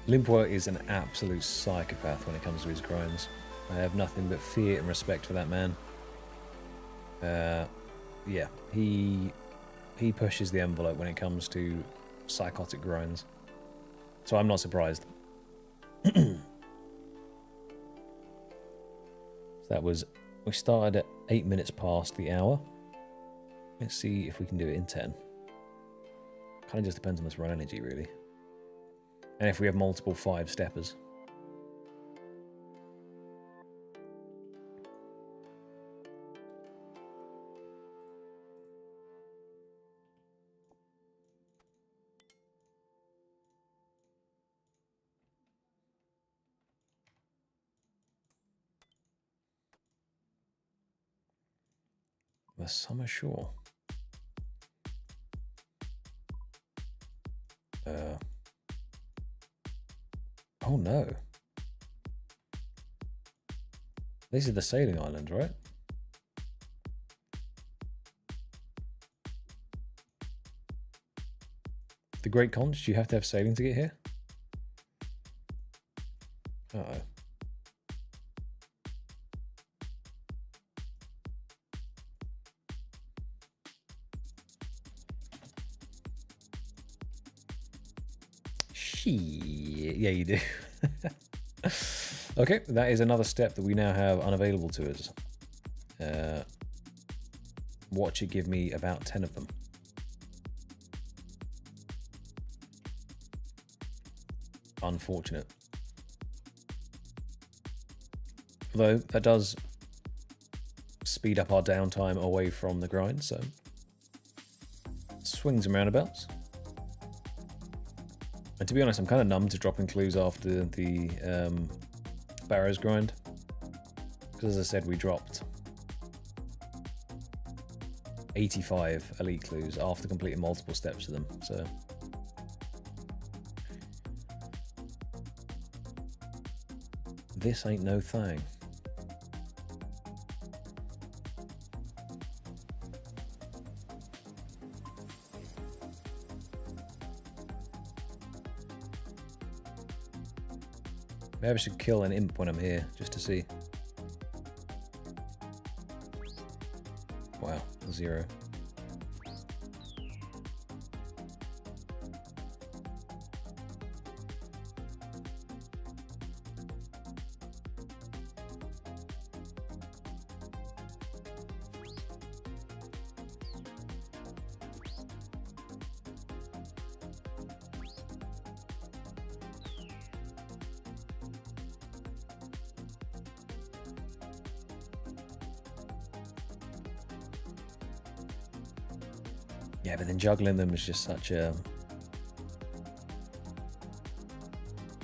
Limpwa is an absolute psychopath when it comes to his grinds. I have nothing but fear and respect for that man. Yeah, he pushes the envelope when it comes to psychotic grinds. So I'm not surprised. That was, we started at 8 minutes past the hour. Let's see if we can do it in 10. Kind of just depends on this run energy, really. And if we have multiple 5-steppers. The summer shore. Oh no. These are the sailing islands, right? The Great Conch, do you have to have sailing to get here? Uh-oh. Yeah, you do. Okay, that is another step that we now have unavailable to us. Watch it give me about 10 of them. Unfortunate. Although that does speed up our downtime away from the grind, so swings and roundabouts. And to be honest, I'm kind of numb to dropping clues after the Barrows grind. Because as I said, we dropped 85 elite clues after completing multiple steps of them, so... This ain't no thing. Maybe I should kill an imp when I'm here, just to see. Wow, 0. Yeah, but then juggling them is just such a...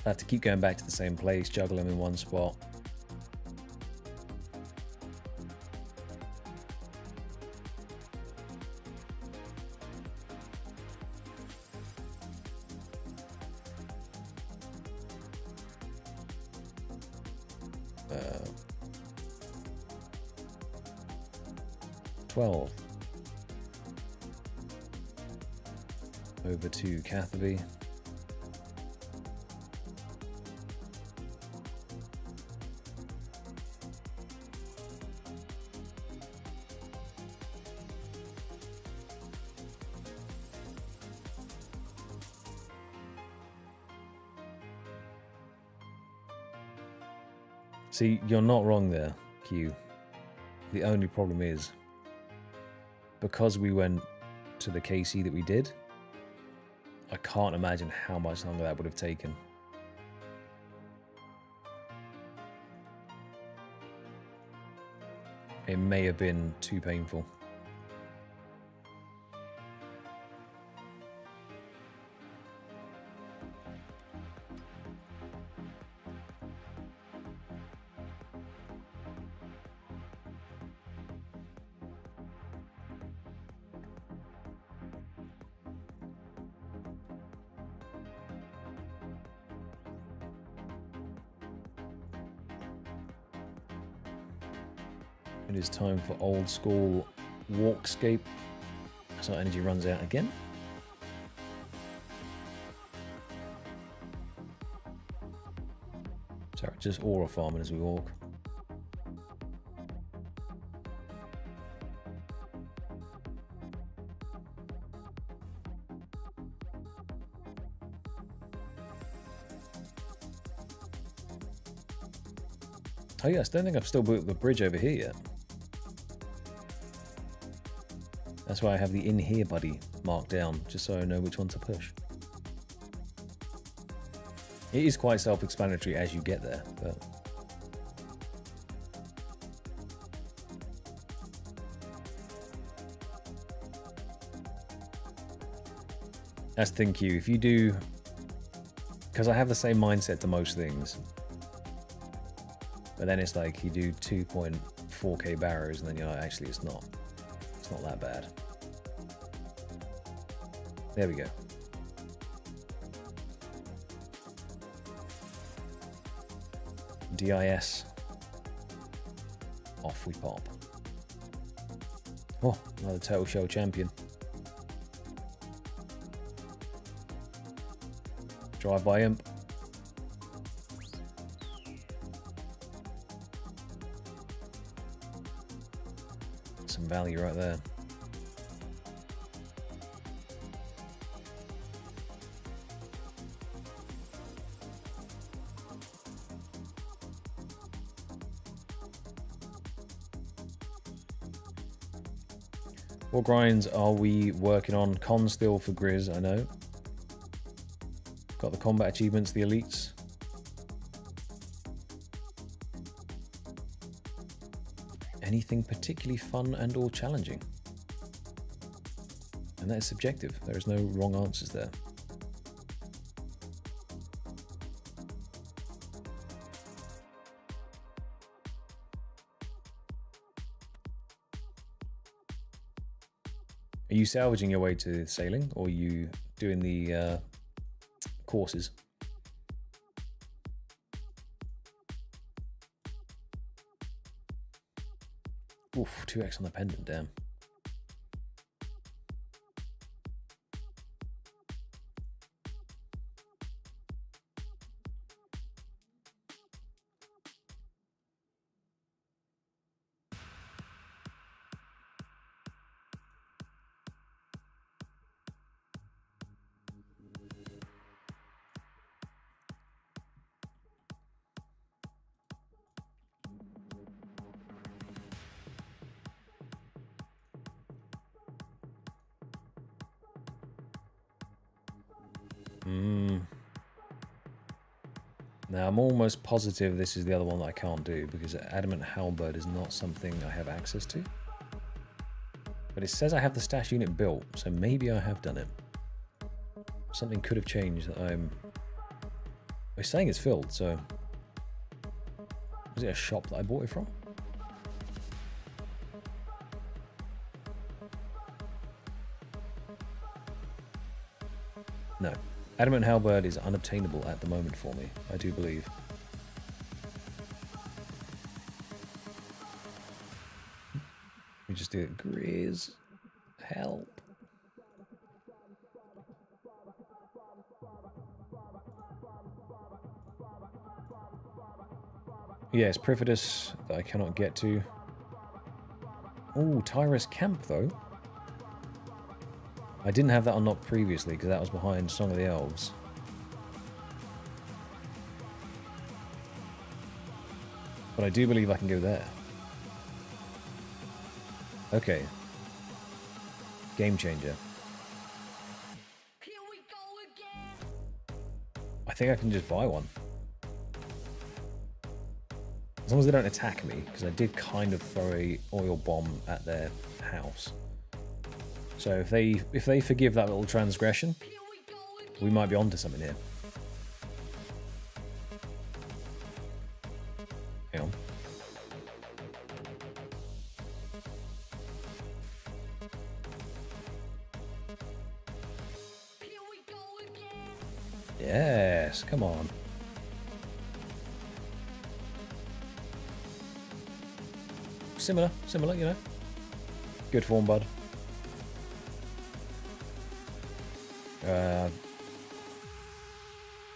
I have to keep going back to the same place, juggle them in one spot. Uh, 12. Over to Catherby. See, you're not wrong there, Q. The only problem is, because we went to the KC that we did, I can't imagine how much longer that would have taken. It may have been too painful. It is time for old school walkscape. So energy runs out again. Sorry, just aura farming as we walk. Oh yes, don't think I've still built the bridge over here yet. That's why I have the in here buddy marked down, just so I know which one to push. It is quite self-explanatory as you get there, but... That's the thing, Q, if you do... Because I have the same mindset to most things. But then it's like, you do 2.4k barrows and then you're like, actually it's not that bad. There we go. DIS. Off we pop. Oh, another Turtle Shell champion. Drive by imp. Some value right there. What grinds are we working on? Con still for Grizz, I know. Got the combat achievements, the elites. Anything particularly fun and or challenging? And that is subjective. There is no wrong answers there. Are you salvaging your way to sailing, or are you doing the courses? Oof, 2x on the pendant, damn. Now, I'm almost positive this is the other one that I can't do, because Adamant Halberd is not something I have access to. But it says I have the stash unit built, so maybe I have done it. Something could have changed that I'm... It's saying it's filled, so... Was it a shop that I bought it from? No. Adamant Halberd is unobtainable at the moment for me, I do believe. Let me just do it. Grizz. Help. Yes, Perfidious that I cannot get to. Oh, Tyrus Camp though. I didn't have that unlocked previously because that was behind Song of the Elves. But I do believe I can go there. Okay. Game changer. Here we go again. I think I can just buy one. As long as they don't attack me, because I did kind of throw a oil bomb at their house. So if they forgive that little transgression, we might be onto something here. Hang on. Yes, come on. Similar, you know. Good form, bud.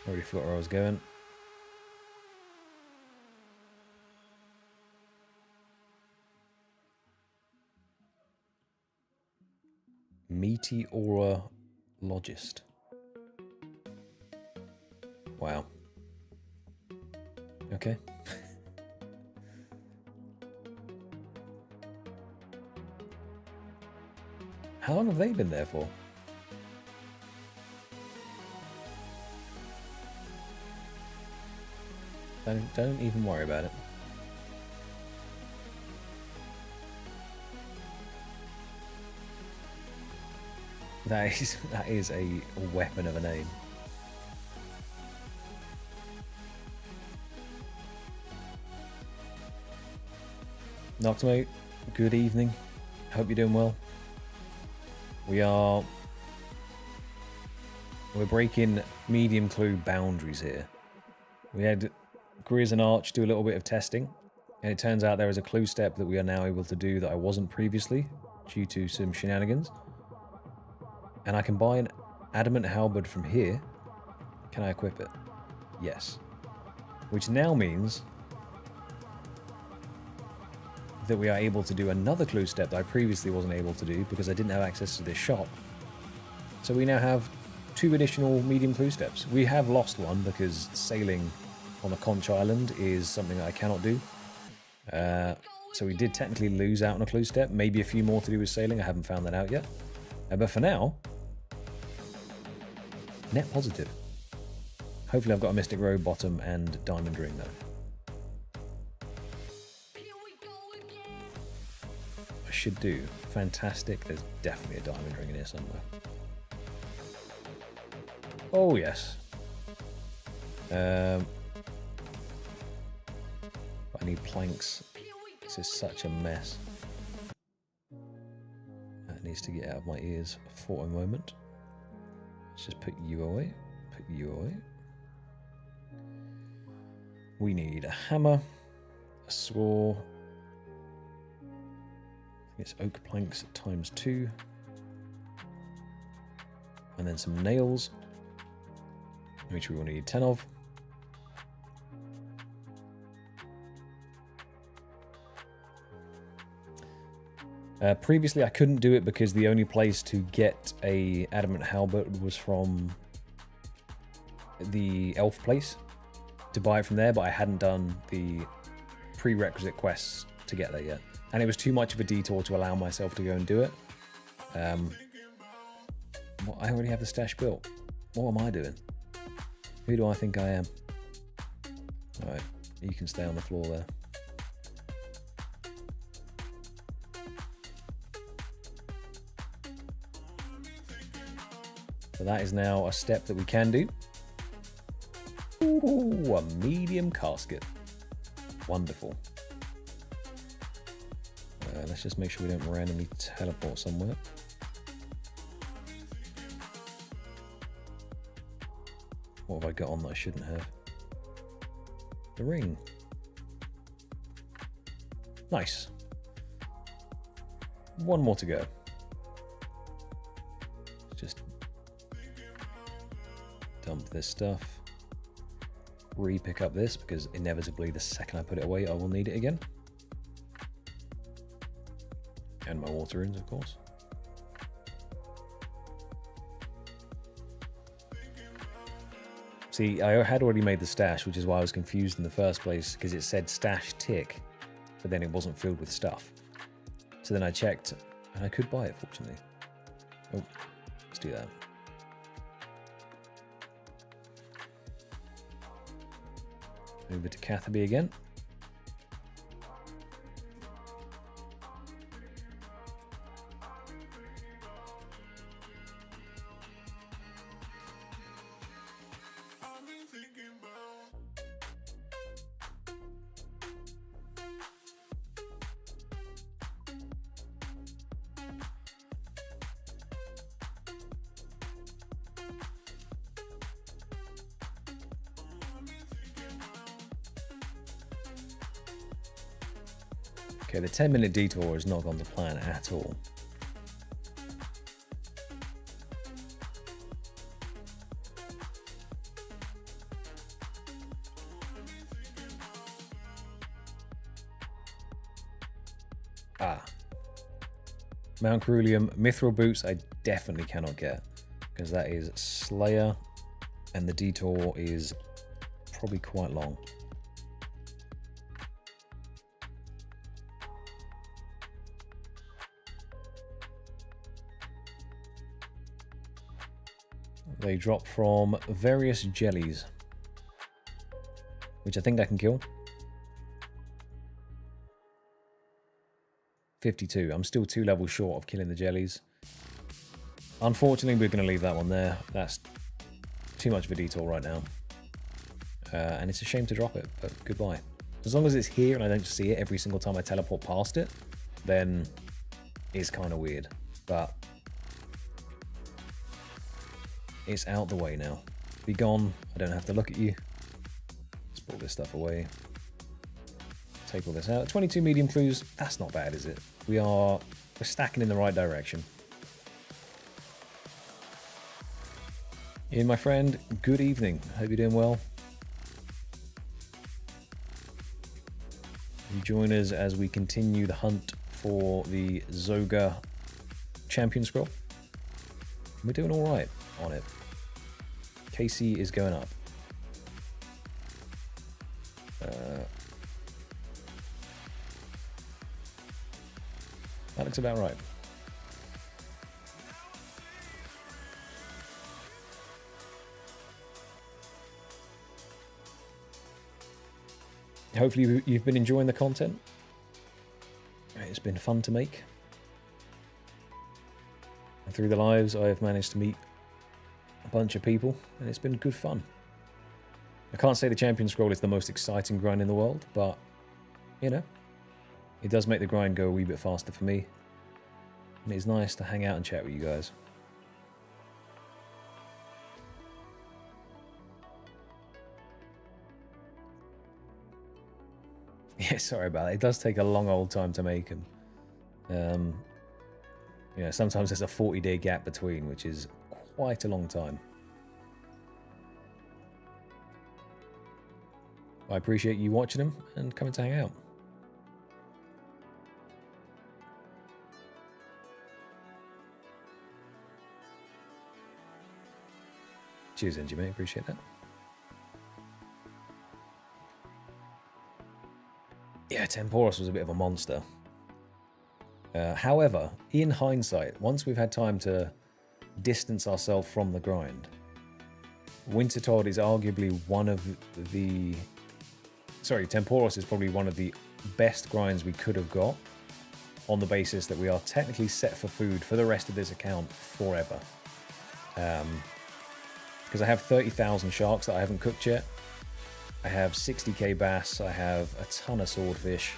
Already forgot where I was going. Meteorologist. Wow. Okay. How long have they been there for? Don't even worry about it. That is a weapon of a name. Noctmate, good evening. Hope you're doing well. We're breaking medium clue boundaries here. We had Grizz and Arch do a little bit of testing, and it turns out there is a clue step that we are now able to do that I wasn't previously, due to some shenanigans. And I can buy an adamant halberd from here. Can I equip it? Yes. Which now means that we are able to do another clue step that I previously wasn't able to do because I didn't have access to this shop. So we now have 2 additional medium clue steps. We have lost one because sailing on a conch island is something that I cannot do. So we did technically lose out on a clue step. Maybe a few more to do with sailing. I haven't found that out yet. But for now, net positive. Hopefully I've got a Mystic Robe, Bottom, and Diamond Ring though. Here we go again. I should do. Fantastic. There's definitely a Diamond Ring in here somewhere. Oh, yes. I need planks. This is such a mess. That needs to get out of my ears for a moment. Let's just put you away. Put you away. We need a hammer, a saw. It's oak planks times 2. And then some nails, which we will need 10 of. Previously I couldn't do it because the only place to get a adamant halberd was from the elf place, to buy it from there, but I hadn't done the prerequisite quests to get there yet. And it was too much of a detour to allow myself to go and do it. Well, I already have the stash built. What am I doing? Who do I think I am? Alright, you can stay on the floor there. So that is now a step that we can do. Ooh, a medium casket. Wonderful. Let's just make sure we don't randomly teleport somewhere. What have I got on that I shouldn't have? The ring. Nice. One more to go. Just dump this stuff. Re-pick up this, because inevitably the second I put it away I will need it again. And my water runes, of course. See, I had already made the stash, which is why I was confused in the first place, because it said stash tick, but then it wasn't filled with stuff. So then I checked, and I could buy it, fortunately. Oh, let's do that. Over to Catherby again. Okay, the 10-minute detour has not gone to plan at all. Ah. Mount Ceruleum. Mithril boots I definitely cannot get, because that is Slayer, and the detour is probably quite long. They drop from various jellies, which I think I can kill. 52. I'm still 2 levels short of killing the jellies. Unfortunately, we're going to leave that one there. That's too much of a detour right now. And it's a shame to drop it, but goodbye. As long as it's here and I don't see it every single time I teleport past it, then it's kind of weird. But it's out the way now. Be gone. I don't have to look at you. Let's pull this stuff away. Take all this out. 22 medium clues. That's not bad, is it? We're stacking in the right direction. Ian, my friend, good evening. Hope you're doing well. You join us as we continue the hunt for the Zoga champion scroll. We're doing all right on it. Casey is going up. looks about right. Hopefully you've been enjoying the content. It's been fun to make. And through the lives, I have managed to meet a bunch of people, and it's been good fun. I can't say the champion scroll is the most exciting grind in the world, but, you know, it does make the grind go a wee bit faster for me. And it's nice to hang out and chat with you guys. Yeah, sorry about that. It does take a long old time to make them. You know, sometimes there's a 40-day gap between, which is quite a long time. I appreciate you watching them and coming to hang out. Cheers, Angie, mate. Appreciate that. Yeah, Temporis was a bit of a monster. However, in hindsight, once we've had time to distance ourselves from the grind, Winter Todd is arguably one of the... Sorry, Temporis is probably one of the best grinds we could have got, on the basis that we are technically set for food for the rest of this account forever. Because I have 30,000 sharks that I haven't cooked yet. I have 60k bass, I have a ton of swordfish.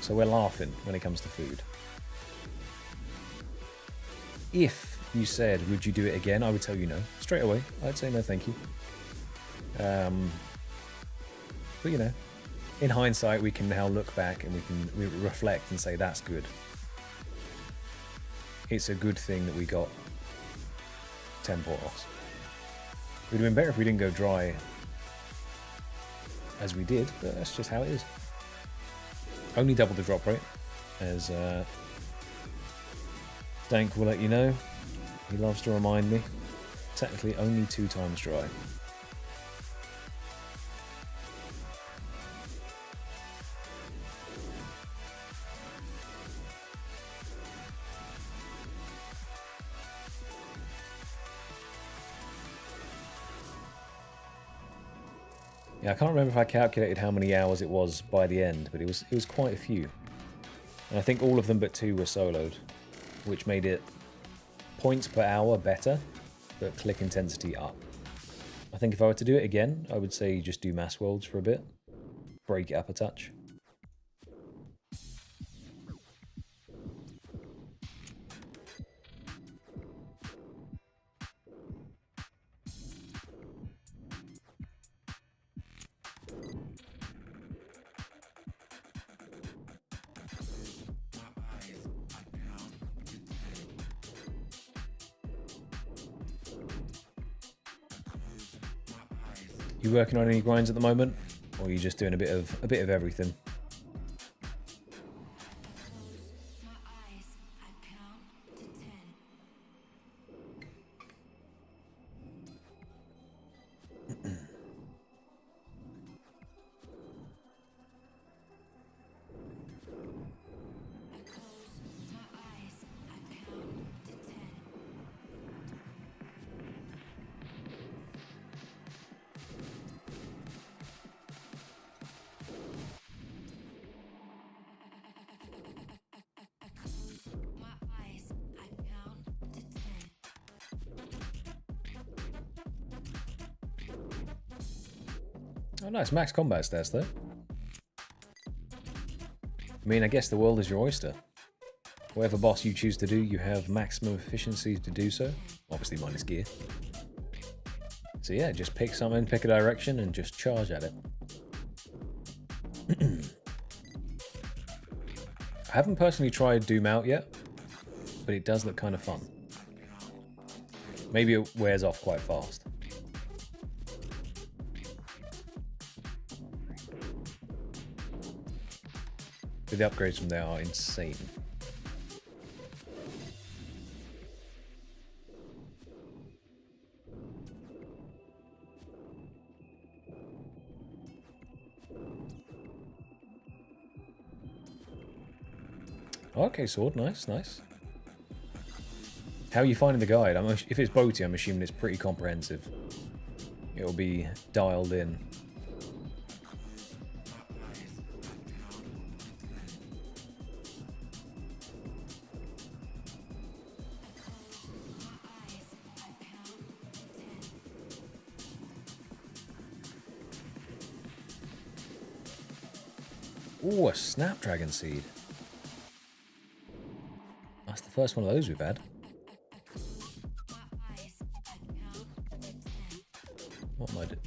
So we're laughing when it comes to food. If you said, would you do it again? I would tell you no. Straight away, I'd say no thank you. But you know, in hindsight, we can now look back and we reflect and say that's good. It's a good thing that we got Temporis. It would have been better if we didn't go dry as we did, but that's just how it is. Only double the drop rate, as Dank will let you know. He loves to remind me. Technically only 2 times dry. Yeah, I can't remember if I calculated how many hours it was by the end, but it was quite a few. And I think all of them but 2 were soloed, which made it points per hour better, but click intensity up. I think if I were to do it again, I would say just do mass worlds for a bit, break it up a touch. You working on any grinds at the moment, or are you just doing a bit of everything? Oh, nice. Max combat stats, though. I mean, I guess the world is your oyster. Whatever boss you choose to do, you have maximum efficiency to do so. Obviously minus gear. So yeah, just pick something, pick a direction, and just charge at it. I haven't personally tried Doom Out yet, but it does look kind of fun. Maybe it wears off quite fast. But the upgrades from there are insane. Okay, sword. Nice, nice. How are you finding the guide? If it's boaty, I'm assuming it's pretty comprehensive. It'll be dialed in. Ooh, a snapdragon seed. That's the first one of those we've had. What am I doing?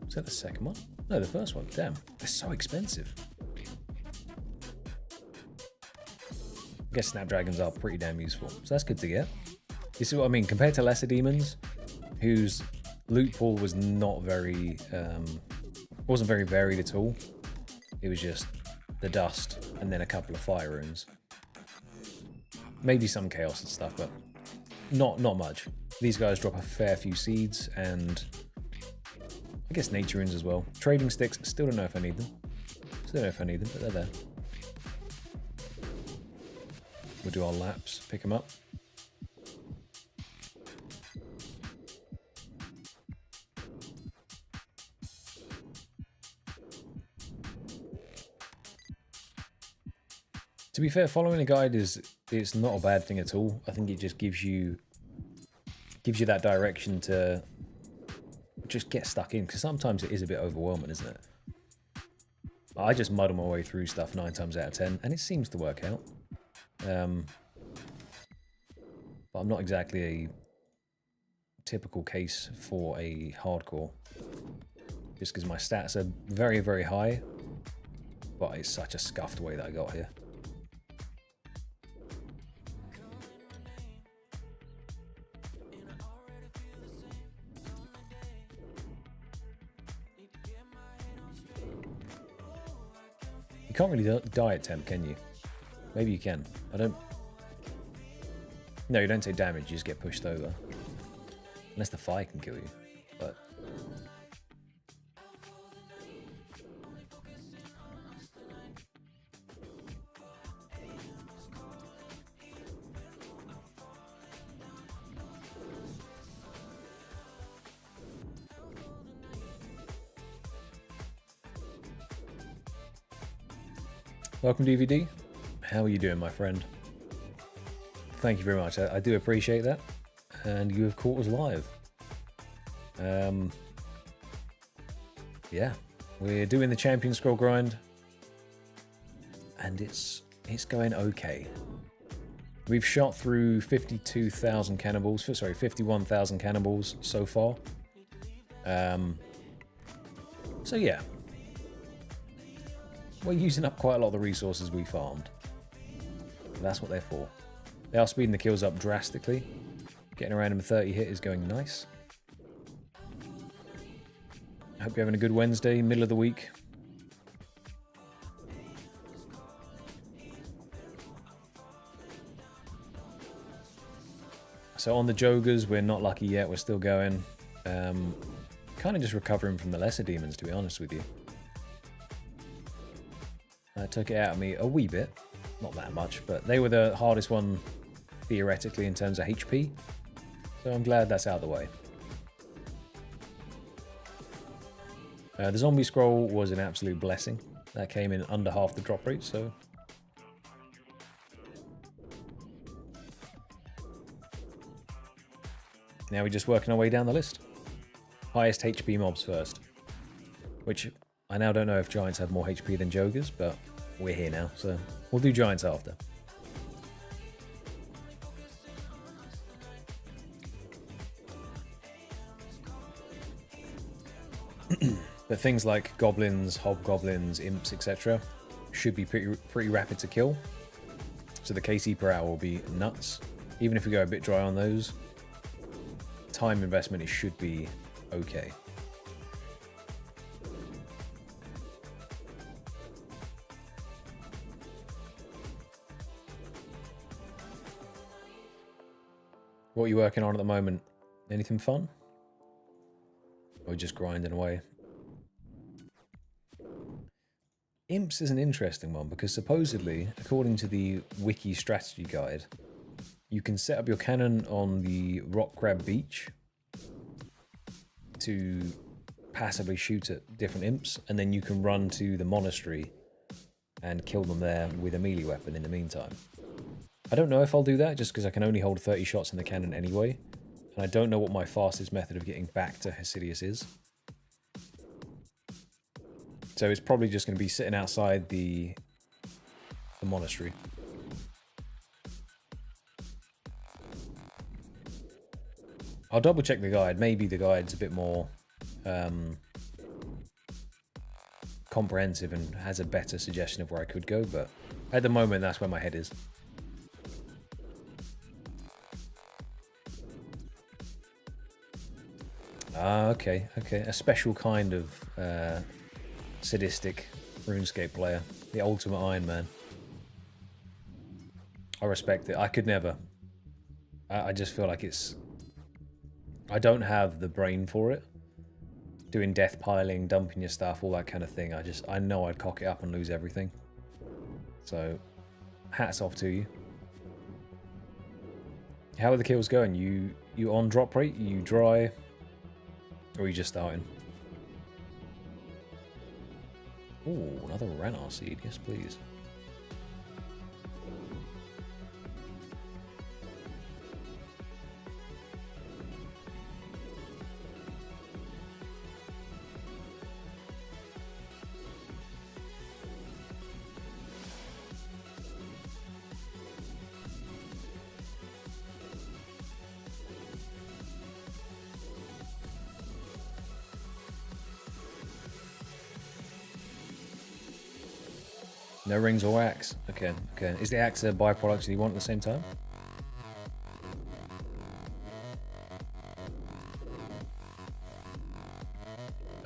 Is that the second one? No, the first one. Damn, they're so expensive. I guess snapdragons are pretty damn useful, so that's good to get. This is what I mean, compared to lesser demons, whose loot pool was not very, wasn't very varied at all. It was just the dust and then a couple of fire runes. Maybe some chaos and stuff, but not much. These guys drop a fair few seeds and I guess nature runes as well. Trading sticks, still don't know if I need them. Still don't know if I need them, but they're there. We'll do our laps, pick them up. To be fair, following a guide it's not a bad thing at all. I think it just gives you that direction to just get stuck in, because sometimes it is a bit overwhelming, isn't it? I just muddle my way through stuff 9 times out of 10, and it seems to work out. But I'm not exactly a typical case for a hardcore, just because my stats are very, very high, but it's such a scuffed way that I got here. You can't really die at temp, can you? Maybe you can. I don't... No, you don't take damage, you just get pushed over. Unless the fire can kill you, but... Welcome, DVD. How are you doing, my friend? Thank you very much. I do appreciate that. And you have caught us live. Yeah, we're doing the champion scroll grind. And it's going okay. We've shot through 52,000 cannibals. Sorry, 51,000 cannibals so far. So yeah. We're using up quite a lot of the resources we farmed. That's what they're for. They are speeding the kills up drastically. Getting around in 30 hit is going nice. I hope you're having a good Wednesday, middle of the week. So on the joggers, we're not lucky yet. We're still going. Kind of just recovering from the lesser demons, to be honest with you. Took it out of me a wee bit. Not that much, but they were the hardest one, theoretically, in terms of HP. So I'm glad that's out of the way. The zombie scroll was an absolute blessing. That came in under half the drop rate, so... Now we're just working our way down the list. Highest HP mobs first. Which, I now don't know if giants have more HP than joggers, but we're here now, so we'll do giants after. But things like goblins, hobgoblins, imps, etc. should be pretty rapid to kill. So the KC per hour will be nuts. Even if we go a bit dry on those, time investment, it should be okay. What are you working on at the moment? Anything fun? Or just grinding away? Imps is an interesting one because supposedly, according to the wiki strategy guide, you can set up your cannon on the rock crab beach to passively shoot at different imps, and then you can run to the monastery and kill them there with a melee weapon in the meantime. I don't know if I'll do that just because I can only hold 30 shots in the cannon anyway, and I don't know what my fastest method of getting back to Hesidius is. So it's probably just going to be sitting outside the monastery. I'll double check the guide. Maybe the guide's a bit more comprehensive and has a better suggestion of where I could go, but at the moment that's where my head is. Ah, okay. A special kind of sadistic RuneScape player. The ultimate Iron Man. I respect it. I could never. I just feel like it's... I don't have the brain for it. Doing death piling, dumping your stuff, all that kind of thing. I know I'd cock it up and lose everything. So, hats off to you. How are the kills going? You on drop rate? You dry? Or are you just starting? Ooh, another Ranar seed. Yes, please. No rings or axe. Okay. Is the axe a byproduct that you want at the same time?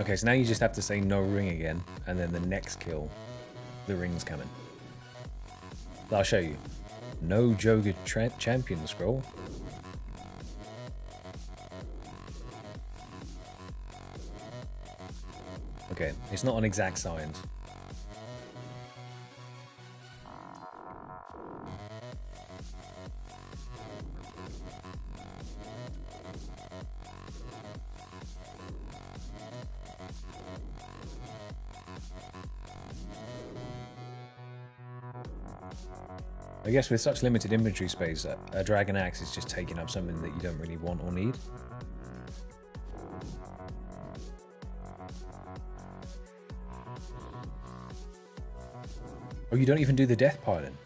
Okay, so now you just have to say no ring again, and then the next kill, the ring's coming. I'll show you. No jogger champion scroll. Okay, it's not an exact science. I guess with such limited inventory space, a dragon axe is just taking up something that you don't really want or need. Oh, you don't even do the death piling.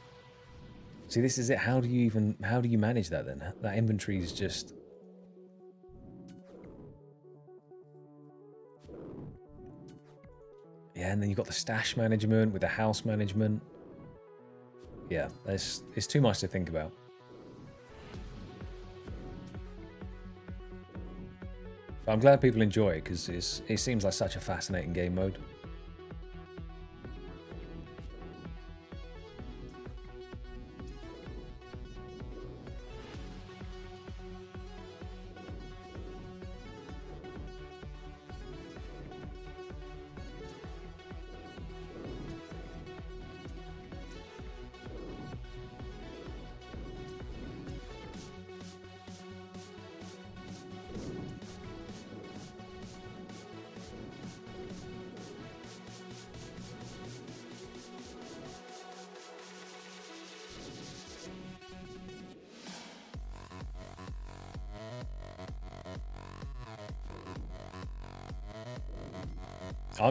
See, this is it. How do you manage that then? That inventory is just... Yeah, and then you've got the stash management with the house management. Yeah, it's too much to think about. But I'm glad people enjoy it because it seems like such a fascinating game mode.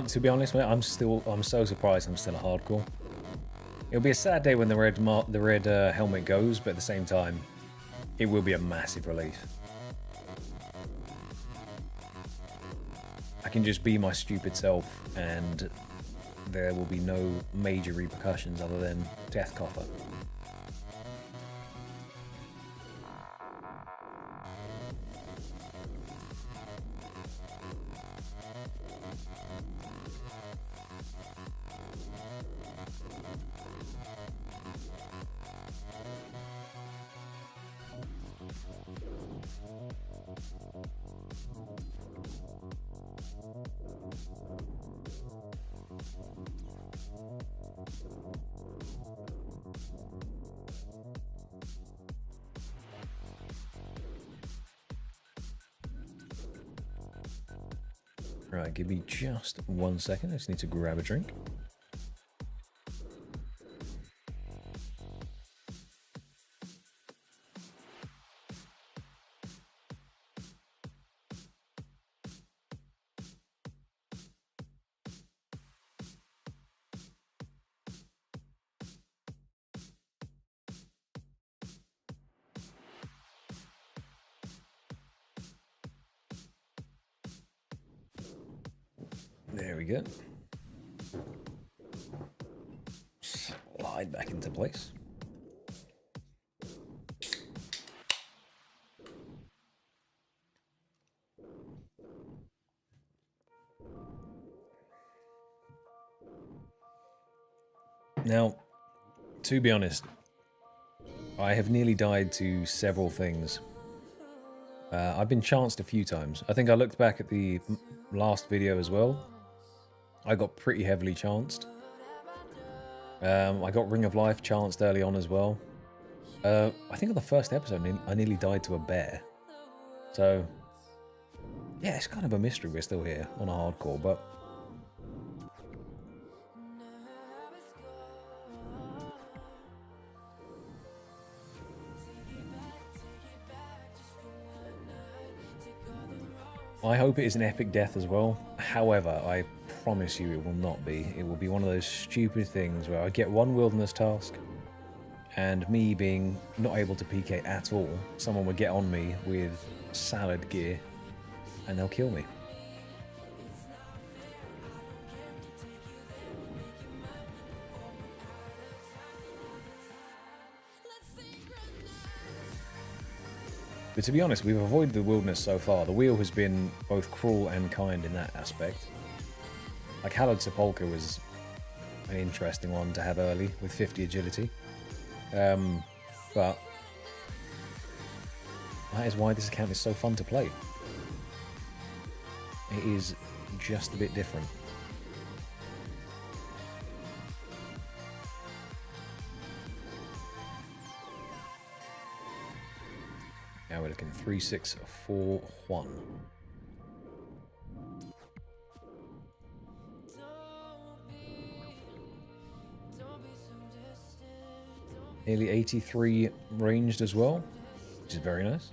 To be honest, mate, I'm so surprised I'm still a hardcore. It'll be a sad day when the red helmet goes, but at the same time, it will be a massive relief. I can just be my stupid self, and there will be no major repercussions other than death coffer. Right, give me just 1 second. I just need to grab a drink. There we go. Slide back into place. Now, to be honest, I have nearly died to several things. I've been chanced a few times. I think I looked back at the last video as well. I got pretty heavily chanced. I got Ring of Life chanced early on as well. I think on the first episode, I nearly died to a bear. So, yeah, it's kind of a mystery we're still here on a hardcore, but... I hope it is an epic death as well. However, I promise you it will not be. It will be one of those stupid things where I get one wilderness task, and me being not able to PK at all, someone would get on me with salad gear, and they'll kill me. But to be honest, we've avoided the wilderness so far. The wheel has been both cruel and kind in that aspect. Like Hallowed Sepulchre was an interesting one to have early with 50 agility. But that is why this account is so fun to play. It is just a bit different. Now we're looking 3, 6, 4, 1. Nearly 83 ranged as well, which is very nice.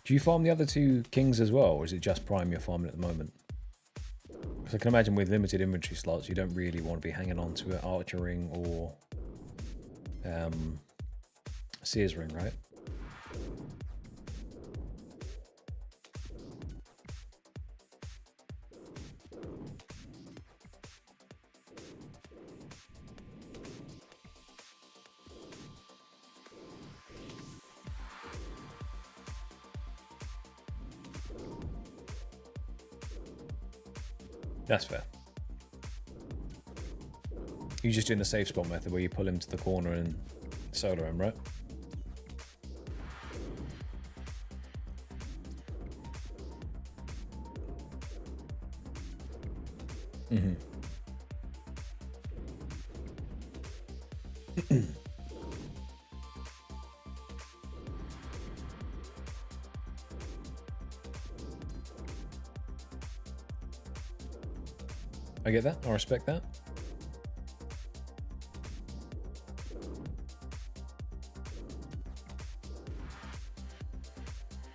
Do you farm the other two kings as well, or is it just Prime you're farming at the moment? Because I can imagine with limited inventory slots, you don't really want to be hanging on to an Archering or Sears Ring, right? That's fair. You're just doing the safe spot method where you pull him to the corner and solo him, right? Mm-hmm. I get that. I respect that.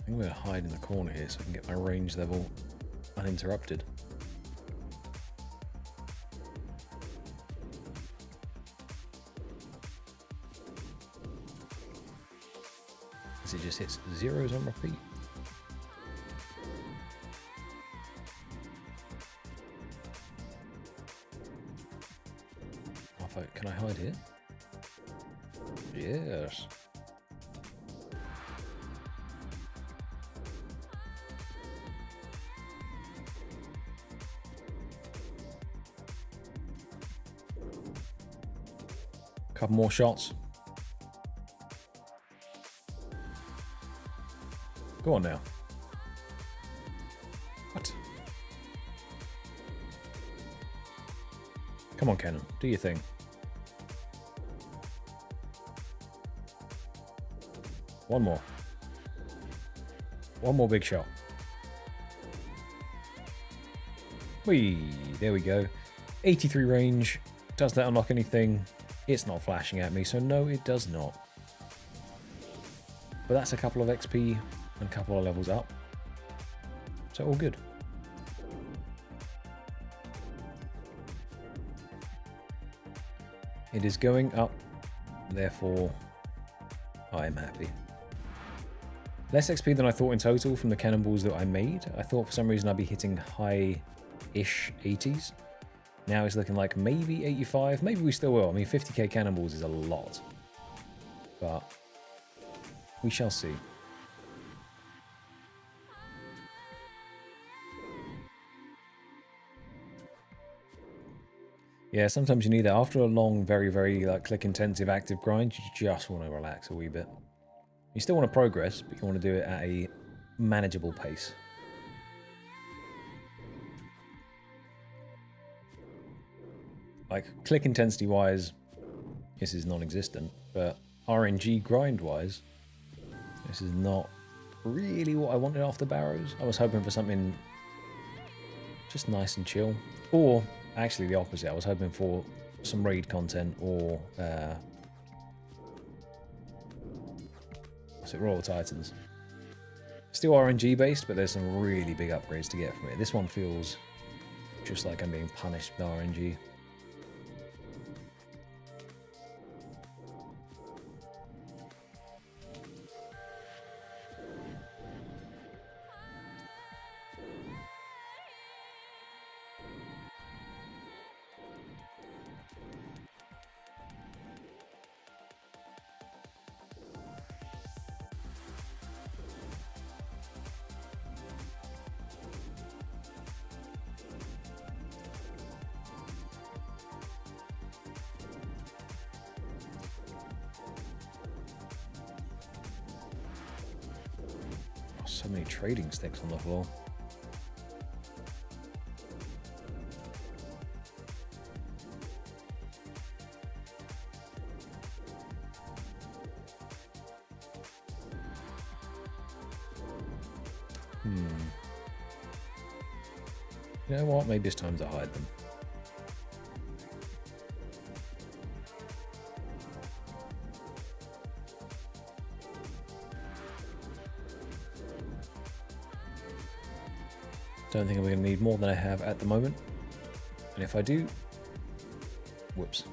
I'm going to hide in the corner here so I can get my range level uninterrupted. As it just hits zeros on repeat. Can I hide here? Yes. Couple more shots. Go on now. What? Come on, Cannon. Do your thing. One more. One more big shot. Whee! There we go. 83 range. Does that unlock anything? It's not flashing at me, so no, it does not. But that's a couple of XP and a couple of levels up. So all good. It is going up, therefore I am happy. Less XP than I thought in total from the cannonballs that I made. I thought for some reason I'd be hitting high-ish 80s. Now it's looking like maybe 85. Maybe we still will. I mean, 50k cannonballs is a lot. But we shall see. Yeah, sometimes you need that. After a long, very like click-intensive active grind, you just want to relax a wee bit. You still want to progress, but you want to do it at a manageable pace. Like, click intensity-wise, this is non-existent, but RNG grind-wise, this is not really what I wanted after Barrows. I was hoping for something just nice and chill. Or, actually the opposite, I was hoping for some raid content or... what's it, Royal Titans. Still RNG based, but there's some really big upgrades to get from it. This one feels just like I'm being punished with RNG. So many trading sticks on the floor. You know what? Maybe it's time to hide them. Don't think I'm going to need more than I have at the moment. And if I do... Whoops.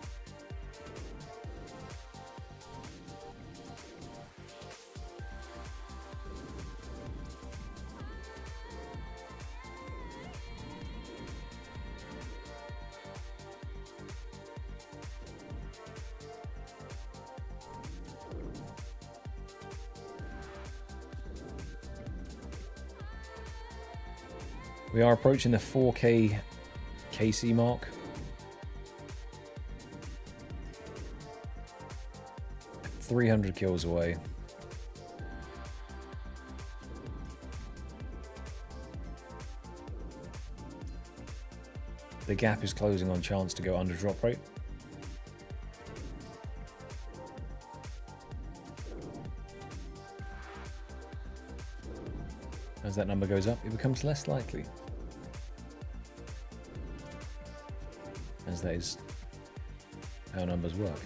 We are approaching the 4K KC mark. .300 kills away. The gap is closing on chance to go under drop rate. As that number goes up, it becomes less likely. As that is how numbers work.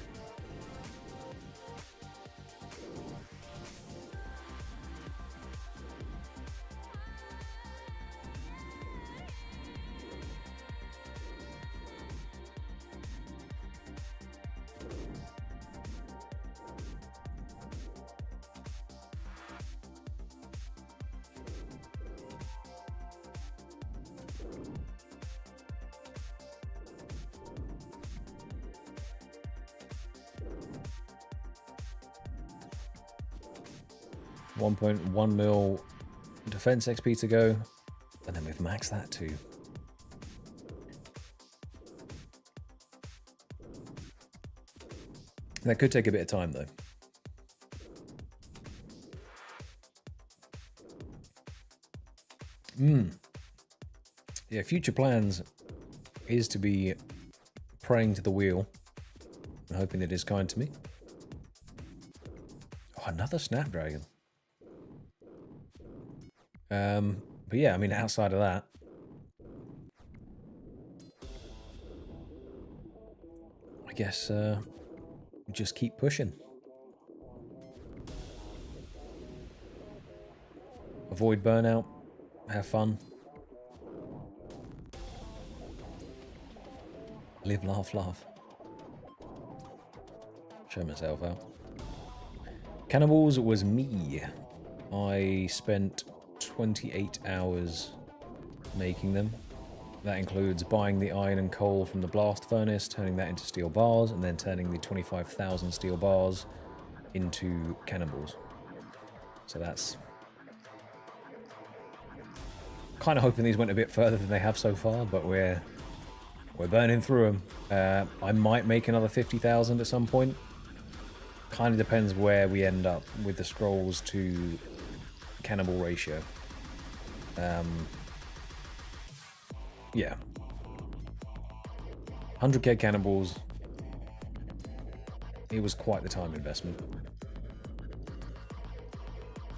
1.1 mil defense XP to go. And then we've maxed that too. That could take a bit of time though. Yeah, future plans is to be praying to the wheel and hoping that it's kind to me. Oh, another snapdragon. But yeah, I mean, outside of that, I guess just keep pushing. Avoid burnout. Have fun. Live, laugh, laugh. Show myself out. Cannibals was me. I spent 28 hours making them. That includes buying the iron and coal from the blast furnace, turning that into steel bars, and then turning the 25,000 steel bars into cannibals. So that's... kind of hoping these went a bit further than they have so far, but we're burning through them. I might make another 50,000 at some point. Kind of depends where we end up with the scrolls to cannibal ratio. Yeah. 100k cannibals. It was quite the time investment.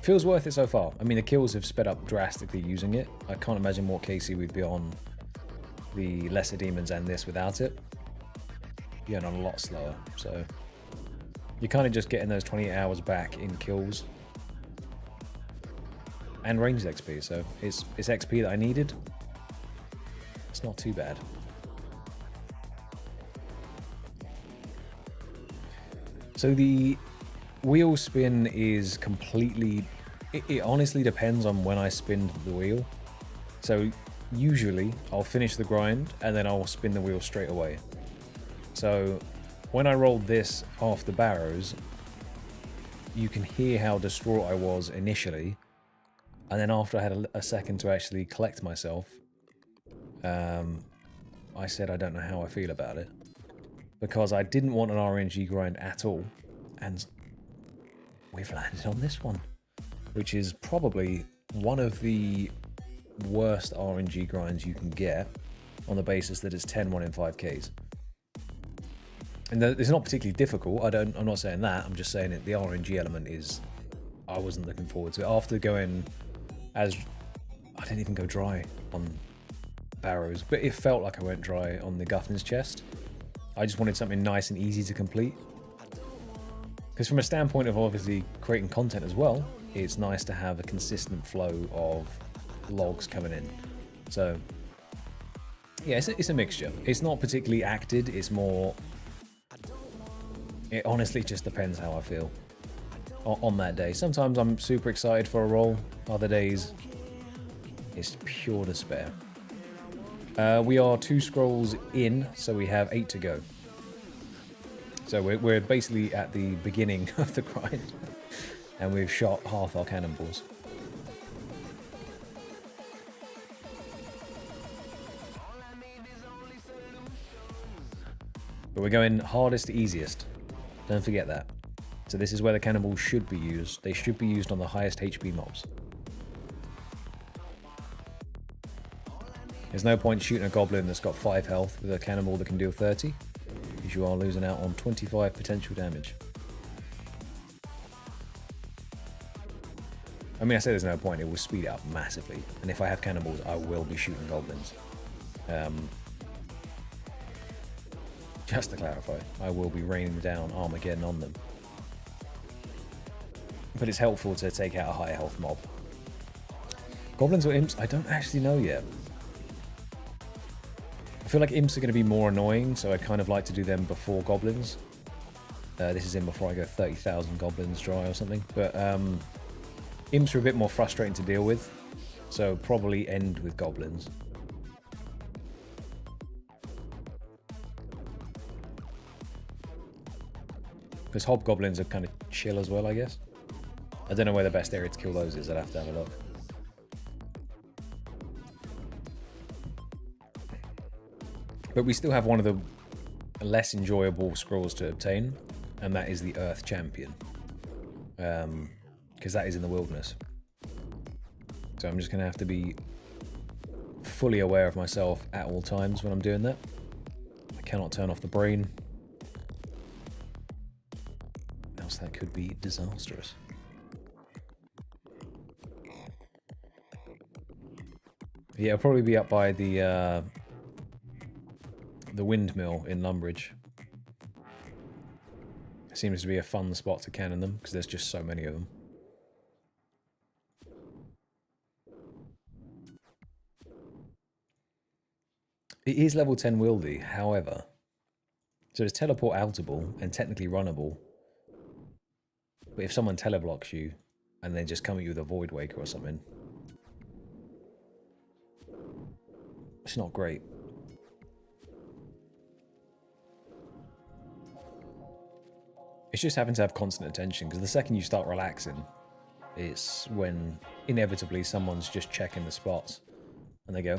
Feels worth it so far. I mean, the kills have sped up drastically using it. I can't imagine what KC we'd be on the lesser demons and this without it. You're on a lot slower, so you're kind of just getting those 28 hours back in kills and ranged XP. So it's XP that I needed. It's not too bad. So the wheel spin is completely... It honestly depends on when I spin the wheel. So usually I'll finish the grind and then I'll spin the wheel straight away. So when I rolled this off the barrows, you can hear how distraught I was initially. And then after I had a second to actually collect myself, I said I don't know how I feel about it. Because I didn't want an RNG grind at all. And we've landed on this one, which is probably one of the worst RNG grinds you can get on the basis that it's 10 1 in 5Ks. And it's not particularly difficult. I'm not saying that. I'm just saying that the RNG element is... I wasn't looking forward to it. After going as... I didn't even go dry on barrows, but it felt like I went dry on the Guffin's chest. I just wanted something nice and easy to complete. Because from a standpoint of obviously creating content as well, it's nice to have a consistent flow of logs coming in. So, yeah, it's a mixture. It's not particularly acted, it's more... It honestly just depends how I feel on that day. Sometimes I'm super excited for a roll, other days it's pure despair. We are 2 scrolls in, so we have 8 to go. So we're basically at the beginning of the grind, and we've shot half our cannonballs. But we're going hardest to easiest. Don't forget that. So this is where the cannonballs should be used. They should be used on the highest HP mobs. There's no point shooting a goblin that's got 5 health with a cannonball that can deal 30, because you are losing out on 25 potential damage. I mean, I say there's no point, it will speed it up massively. And if I have cannonballs, I will be shooting goblins. Just to clarify, I will be raining down Armageddon on them. But it's helpful to take out a higher health mob. Goblins or imps? I don't actually know yet. I feel like imps are going to be more annoying, so I'd kind of like to do them before goblins. This is in before I go 30,000 goblins dry or something. But imps are a bit more frustrating to deal with, so probably end with goblins. Because hobgoblins are kind of chill as well, I guess. I don't know where the best area to kill those is. I'd have to have a look. But we still have one of the less enjoyable scrolls to obtain, and that is the Earth Champion. Because that is in the wilderness. So I'm just going to have to be fully aware of myself at all times when I'm doing that. I cannot turn off the brain. Else that could be disastrous. Yeah, it'll probably be up by the windmill in Lumbridge. It seems to be a fun spot to cannon them, because there's just so many of them. It is level 10 wieldy, however. So it's teleport outable and technically runnable. But if someone teleblocks you and they just come at you with a Void Waker or something, it's not great. It's just having to have constant attention, because the second you start relaxing, it's when inevitably someone's just checking the spots and they go,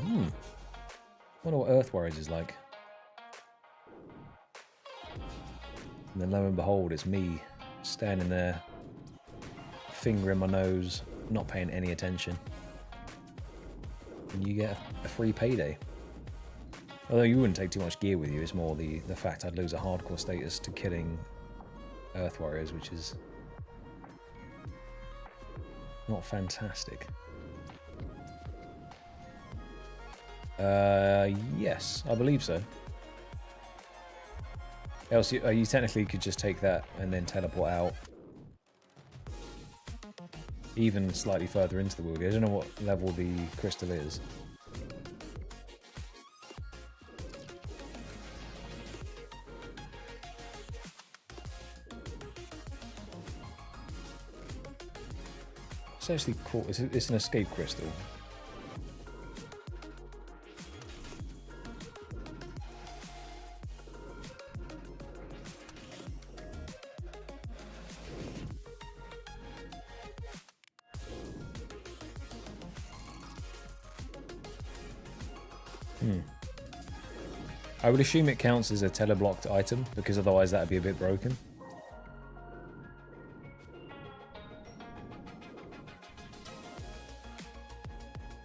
wonder what Earth Warriors is like. And then lo and behold, it's me standing there, finger in my nose, not paying any attention. And you get a free payday. Although you wouldn't take too much gear with you, it's more the fact I'd lose a hardcore status to killing Earth Warriors, which is not fantastic. Yes, I believe so. Else you technically could just take that and then teleport out even slightly further into the world. I don't know what level the crystal is. It's actually cool. It's an escape crystal. I would assume it counts as a teleblocked item, because otherwise that would be a bit broken.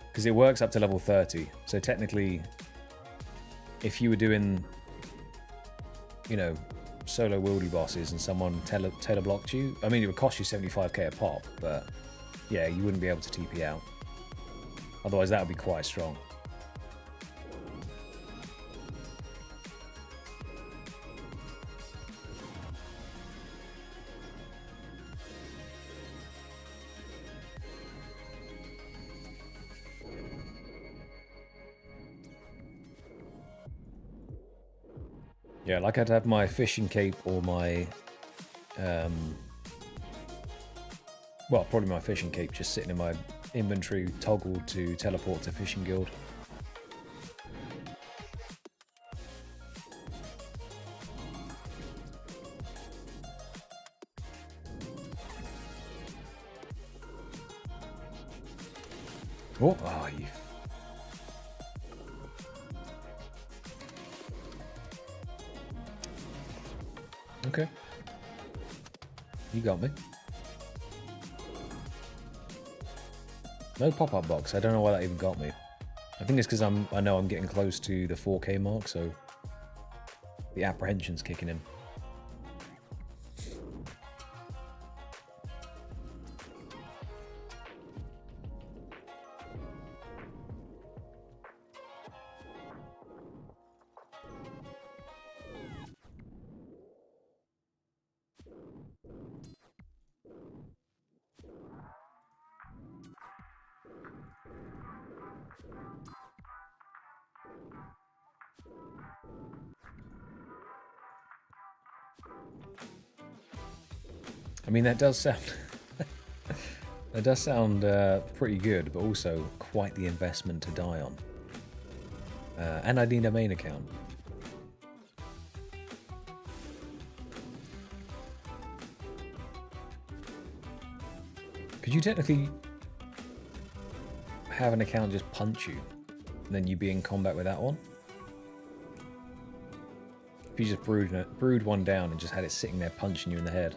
Because it works up to level 30, so technically, if you were doing, you know, solo wieldy bosses and someone teleblocked you, I mean, it would cost you 75k a pop, but yeah, you wouldn't be able to TP out. Otherwise, that would be quite strong. Yeah, like I'd have my fishing cape or my, well, probably my fishing cape just sitting in my inventory, toggled to teleport to Fishing Guild. Oh, you... Okay. You got me. No pop-up box. I don't know why that even got me. I think it's because I know I'm getting close to the 4K mark, so the apprehension's kicking in. I mean, that does sound that does sound pretty good, but also quite the investment to die on. And I need a main account. Could you technically have an account just punch you, and then you be in combat with that one? If you just brewed one down and just had it sitting there punching you in the head.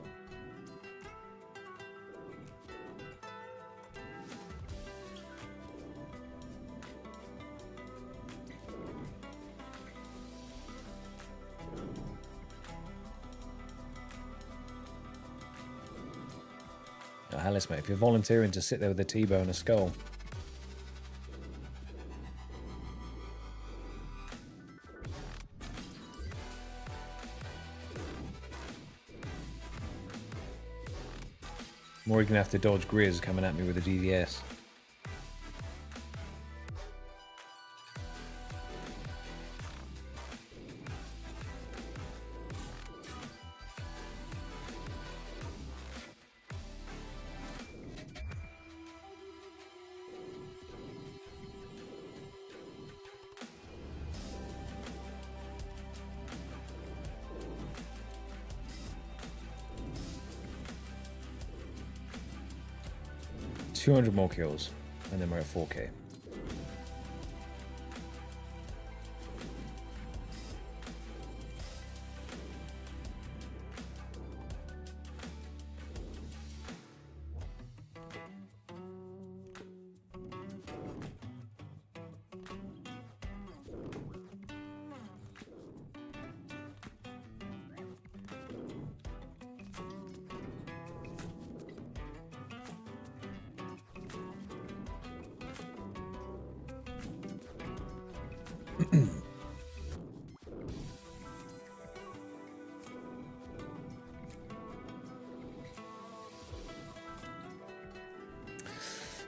Alice, mate, if you're volunteering to sit there with a T-bone and a skull. Or you're gonna have to dodge Grizz coming at me with a DDS. $200 more kills, and then we're at 4K.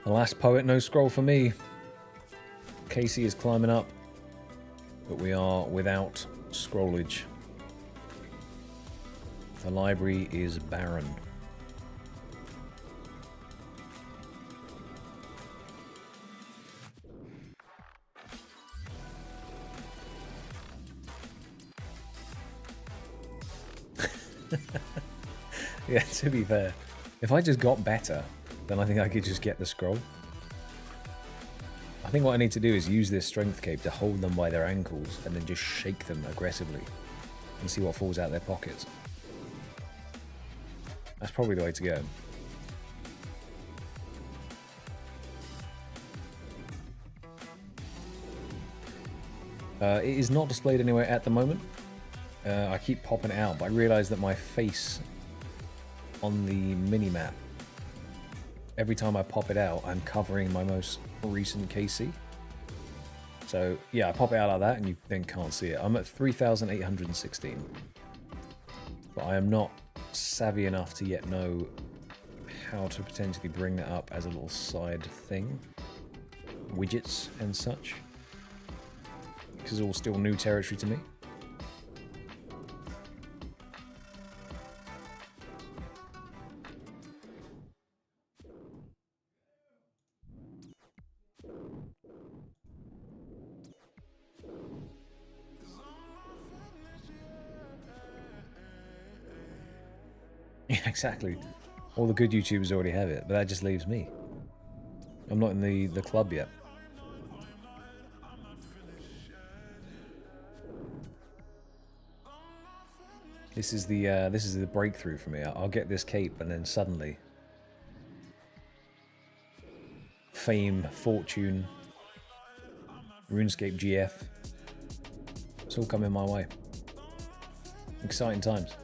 The last poet, no scroll for me. Casey is climbing up, but we are without scrollage. The library is barren. Yeah, to be fair, if I just got better, then I think I could just get the scroll. I think what I need to do is use this strength cape to hold them by their ankles and then just shake them aggressively and see what falls out their pockets. That's probably the way to go. It is not displayed anywhere at the moment. I keep popping it out, but I realise that my face on the mini-map, every time I pop it out, I'm covering my most recent KC. So yeah, I pop it out like that and you then can't see it. I'm at 3,816. But I am not savvy enough to yet know how to potentially bring that up as a little side thing. Widgets and such. This is all still new territory to me. Yeah, exactly. All the good YouTubers already have it, but that just leaves me. I'm not in the club yet. This is the breakthrough for me. I'll get this cape, and then suddenly, fame, fortune, RuneScape GF, it's all coming my way. Exciting times.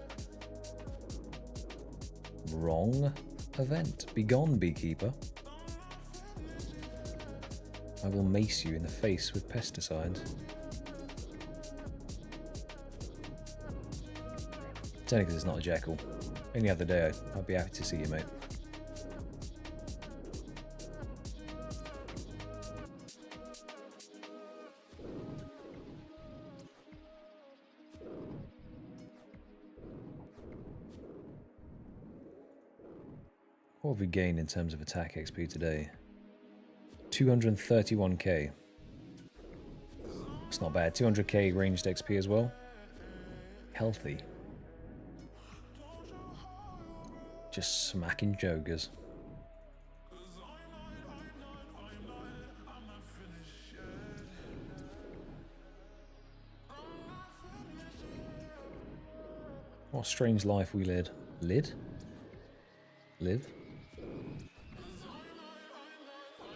Wrong event. Begone, beekeeper. I will mace you in the face with pesticides. It's only because it's not a jackal. Any other day, I'd be happy to see you, mate. What have we gained in terms of attack XP today? 231k. It's not bad. 200k ranged XP as well. Healthy. Just smacking joggers. What a strange life we led. Live?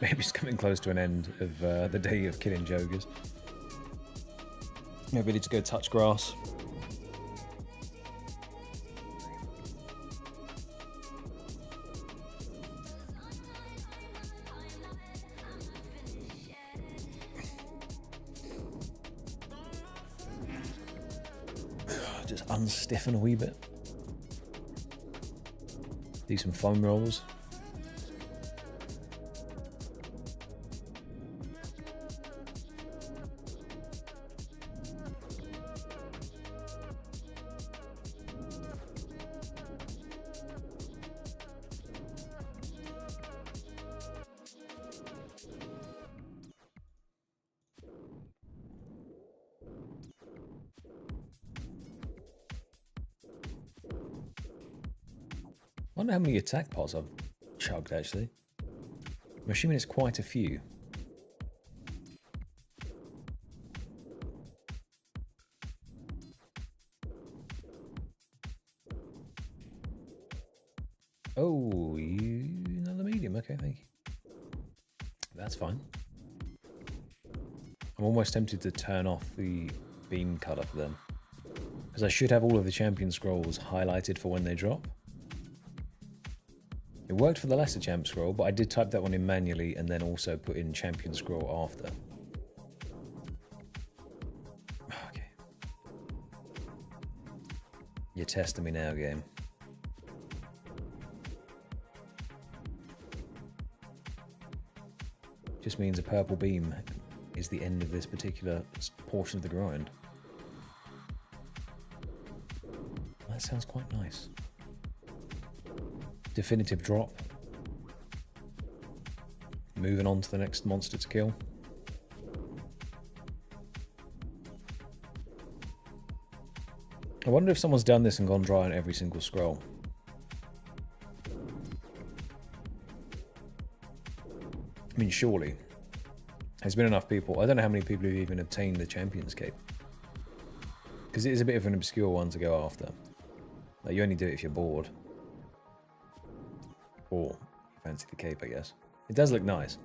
Maybe it's coming close to an end of the day of killing joggers. Maybe I need to go touch grass. Just unstiffen a wee bit. Do some foam rolls. I wonder how many attack pots I've chugged, actually. I'm assuming it's quite a few. Oh, another medium. Okay, thank you. That's fine. I'm almost tempted to turn off the beam cutter for them, because I should have all of the champion scrolls highlighted for when they drop. It worked for the lesser champ scroll, but I did type that one in manually and then also put in champion scroll after. Okay. You're testing me now, game. Just means a purple beam is the end of this particular portion of the grind. That sounds quite nice. Definitive drop. Moving on to the next monster to kill. I wonder if someone's done this and gone dry on every single scroll. I mean, surely. There's been enough people. I don't know how many people have even obtained the Champion's Cape. Because it is a bit of an obscure one to go after. Like, you only do it if you're bored. Or you fancy the cape, I guess. It does look nice.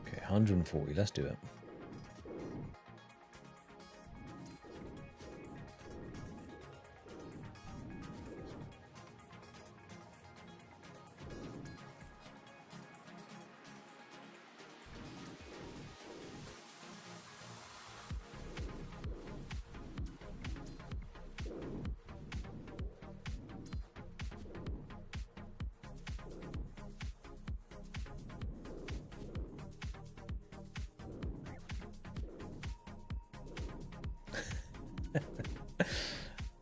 Okay, 140, let's do it.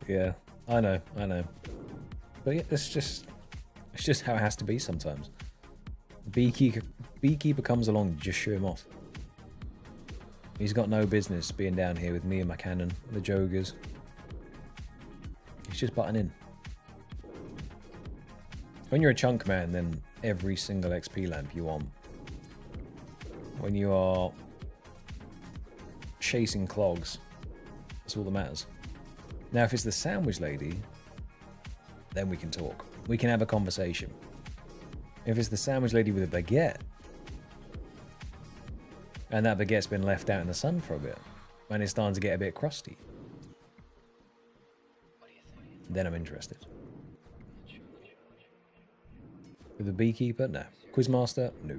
Yeah, I know. But yeah, it's just how it has to be sometimes. Beekeeper comes along, just shoo him off. He's got no business being down here with me and my cannon, the joggers. He's just butting in. When you're a chunk man, then every single XP lamp you want. When you are chasing clogs, that's all that matters. Now, if it's the sandwich lady, then we can talk. We can have a conversation. If it's the sandwich lady with a baguette, and that baguette's been left out in the sun for a bit, and it's starting to get a bit crusty, then I'm interested. With the beekeeper? No. Quizmaster? No.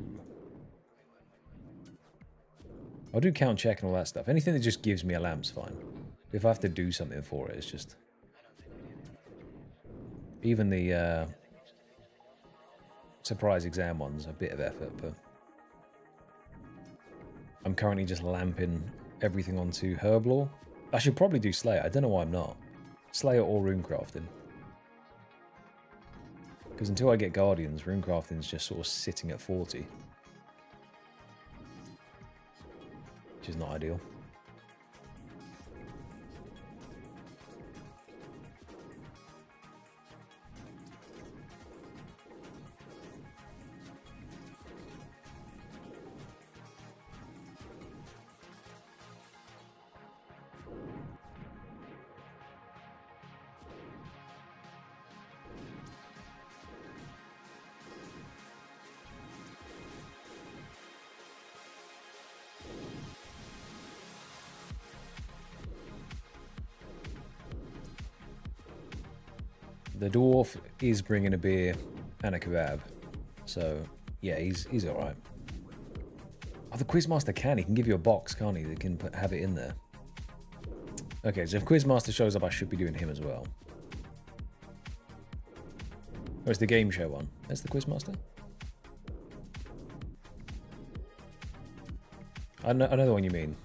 I'll do count check and all that stuff. Anything that just gives me a lamp's fine. If I have to do something for it, it's just... Even the surprise exam one's a bit of effort, but... I'm currently just lamping everything onto Herblore. I should probably do Slayer. I don't know why I'm not. Slayer or runecrafting. Because until I get Guardians, runecrafting's just sort of sitting at 40. Which is not ideal. The dwarf is bringing a beer and a kebab. So, yeah, he's alright. Oh, the Quizmaster can. He can give you a box, can't he? They can have it in there. Okay, so if Quizmaster shows up, I should be doing him as well. Where's the game show one? There's the Quizmaster. I know the one you mean.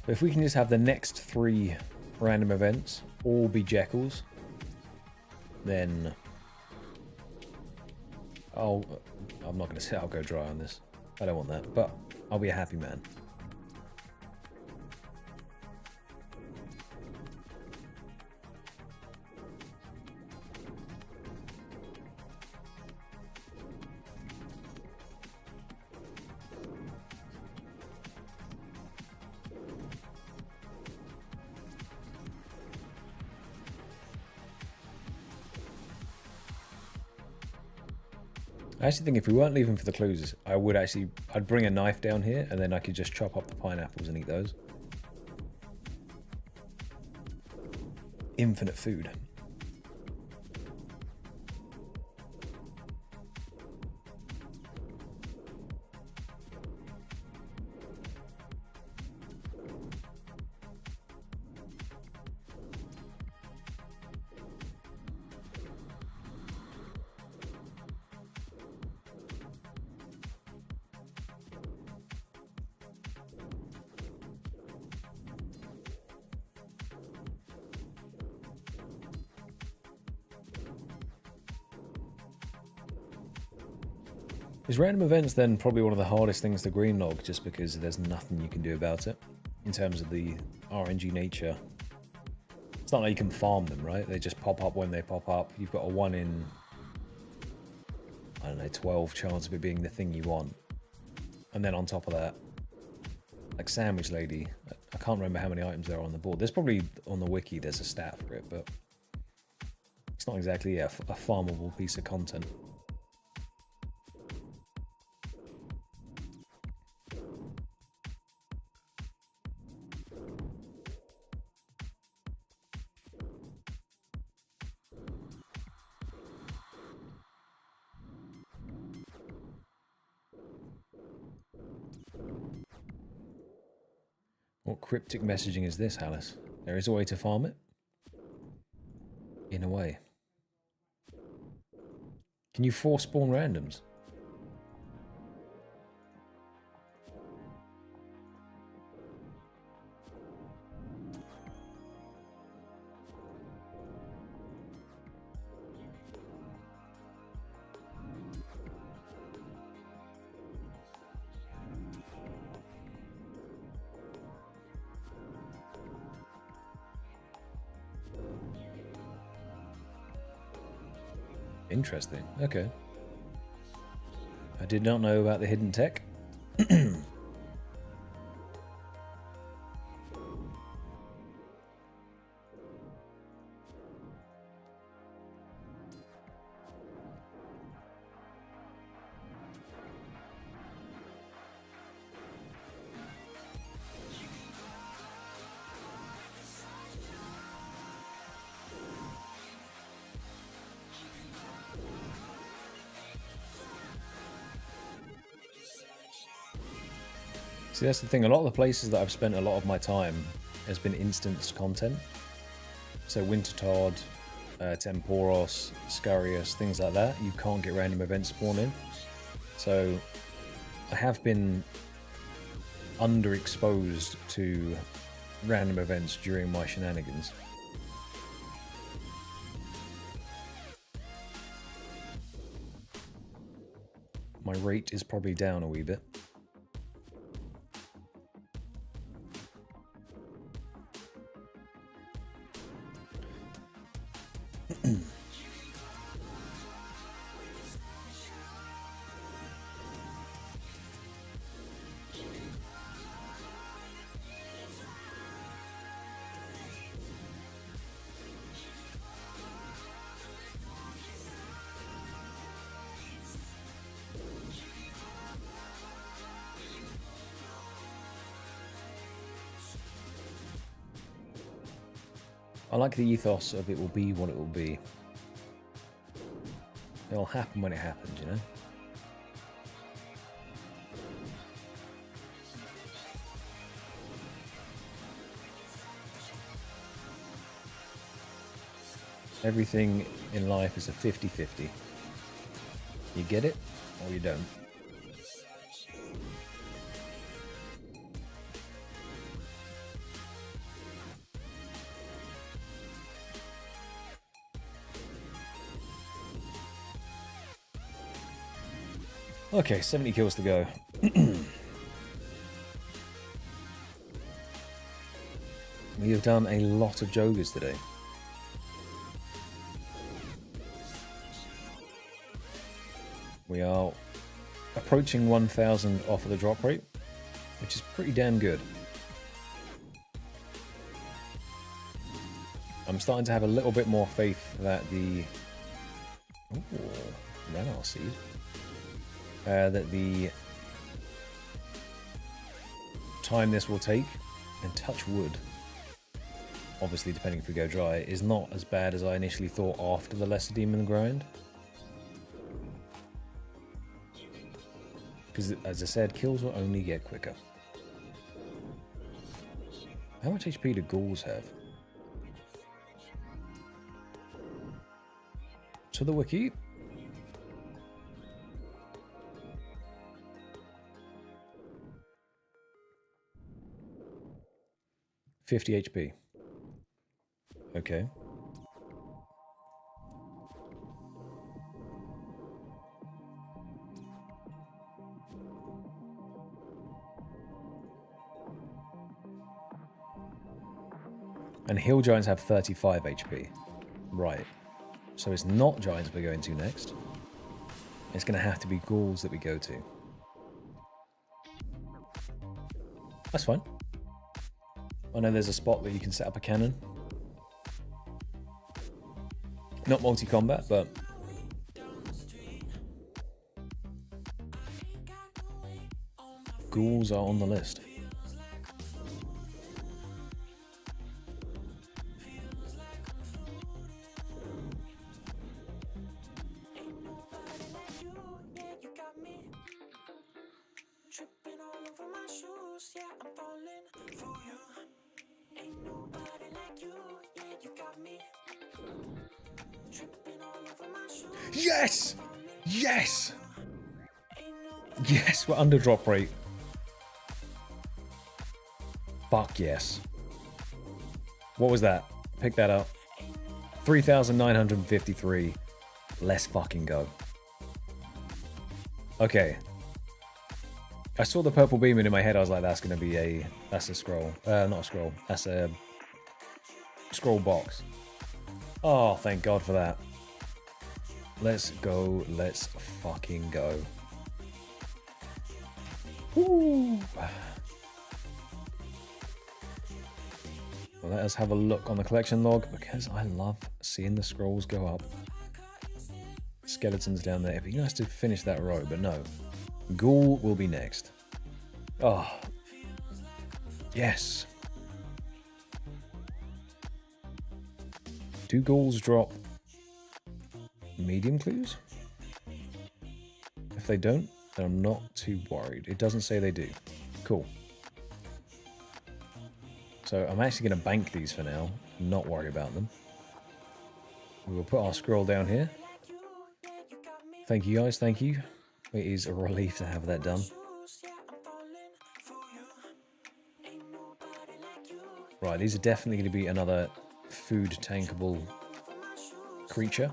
But if we can just have the next 3 random events all be Jekylls, then I'm not going to say I'll go dry on this. I don't want that, but I'll be a happy man. I actually think if we weren't leaving for the clues, I'd bring a knife down here and then I could just chop up the pineapples and eat those. Infinite food. Is random events then probably one of the hardest things to green log just because there's nothing you can do about it in terms of the RNG nature? It's not like you can farm them, right? They just pop up when they pop up. You've got a 1 in, I don't know, 12 chance of it being the thing you want. And then on top of that, like Sandwich Lady, I can't remember how many items there are on the board. There's probably, on the wiki, there's a stat for it, but it's not exactly a farmable piece of content. What cryptic messaging is this, Alice? There is a way to farm it? In a way. Can you force spawn randoms? Interesting. Okay. I did not know about the hidden tech. See, that's the thing. A lot of the places that I've spent a lot of my time has been instance content. So Wintertodd, Temporos, Scarius, things like that. You can't get random events spawn in. So I have been underexposed to random events during my shenanigans. My rate is probably down a wee bit. I like the ethos of it will be what it will be. It'll happen when it happens, you know? Everything in life is a 50-50. You get it, or you don't. Okay, 70 kills to go. We have done a lot of joggers today. We are approaching 1,000 off of the drop rate, which is pretty damn good. I'm starting to have a little bit more faith that the... Ooh, radar seed. That the time this will take, and touch wood, obviously depending if we go dry, is not as bad as I initially thought after the lesser demon grind. Because, as I said, kills will only get quicker. How much HP do ghouls have? To the wiki. $50 HP. Okay. And hill giants have 35 HP. Right. So it's not giants we're going to next. It's going to have to be ghouls that we go to. That's fine. I know there's a spot that you can set up a cannon. Not multi-combat, but... ghouls are on the list. Yes! Yes! Yes, we're under drop rate. Fuck yes. What was that? Pick that up. 3,953. Let's fucking go. Okay. I saw the purple beaming in my head. I was like, that's going to be a... that's a scroll. Not a scroll. That's a scroll box. Oh, thank God for that. Let's go. Let's fucking go. Woo. Well, let us have a look on the collection log because I love seeing the scrolls go up. Skeletons down there. It'd be nice to finish that row, but no. Ghoul will be next. Oh. Yes. Do ghouls drop medium clues? If they don't, then I'm not too worried. It doesn't say they do. Cool. So I'm actually going to bank these for now, and not worry about them. We will put our scroll down here. Thank you guys, thank you. It is a relief to have that done. Right, these are definitely going to be another food tankable creature.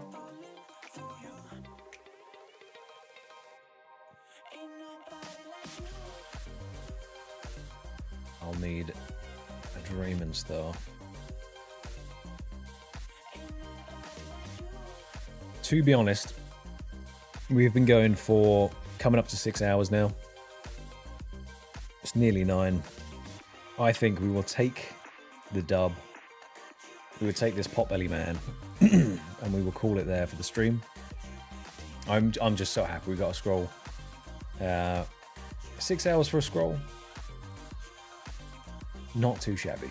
I'll need a Adhering staff. To be honest, we've been going for coming up to 6 hours now. It's nearly 9. I think we will take the dub. We will take this Potbelly Man and we will call it there for the stream. I'm just so happy we got a scroll. 6 hours for a scroll. Not too shabby.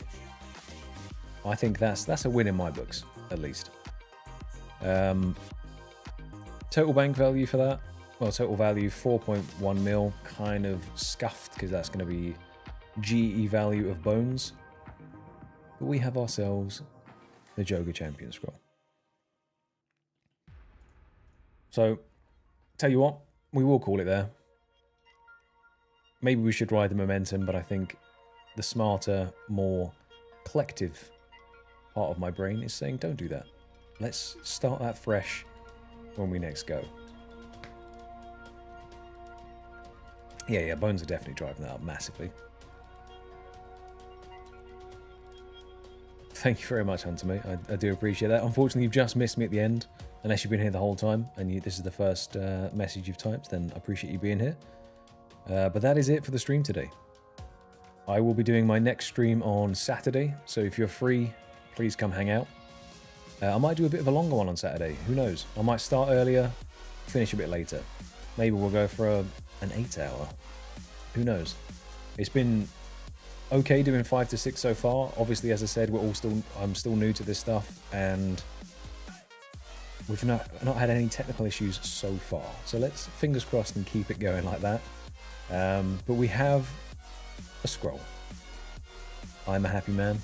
I think that's a win in my books, at least. Total bank value for that, well, total value 4.1 mil, kind of scuffed because that's going to be GE value of bones. But we have ourselves the Jogger Champion Scroll. So, tell you what, we will call it there. Maybe we should ride the momentum, but I think the smarter, more collective part of my brain is saying don't do that. Let's start that fresh when we next go. Yeah, bones are definitely driving that up massively. Thank you very much, Hunter Mate. I do appreciate that. Unfortunately, you've just missed me at the end. Unless you've been here the whole time and this is the first message you've typed, then I appreciate you being here. But that is it for the stream today. I will be doing my next stream on Saturday, so if you're free, please come hang out. I might do a bit of a longer one on Saturday. Who knows? I might start earlier, finish a bit later. Maybe we'll go for an 8-hour. Who knows? It's been okay doing 5 to 6 so far. Obviously, as I said, I'm still new to this stuff, and we've not had any technical issues so far. So let's fingers crossed and keep it going like that. But we have a scroll. I'm a happy man.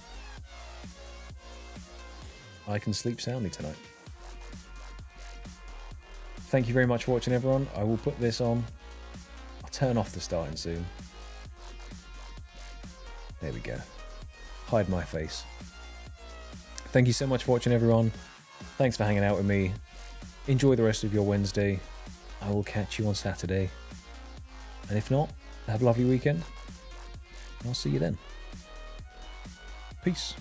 I can sleep soundly tonight. Thank you very much for watching, everyone. I will put this on. I'll turn off the starting soon. There we go. Hide my face. Thank you so much for watching, everyone. Thanks for hanging out with me. Enjoy the rest of your Wednesday. I will catch you on Saturday. And if not, have a lovely weekend. I'll see you then. Peace.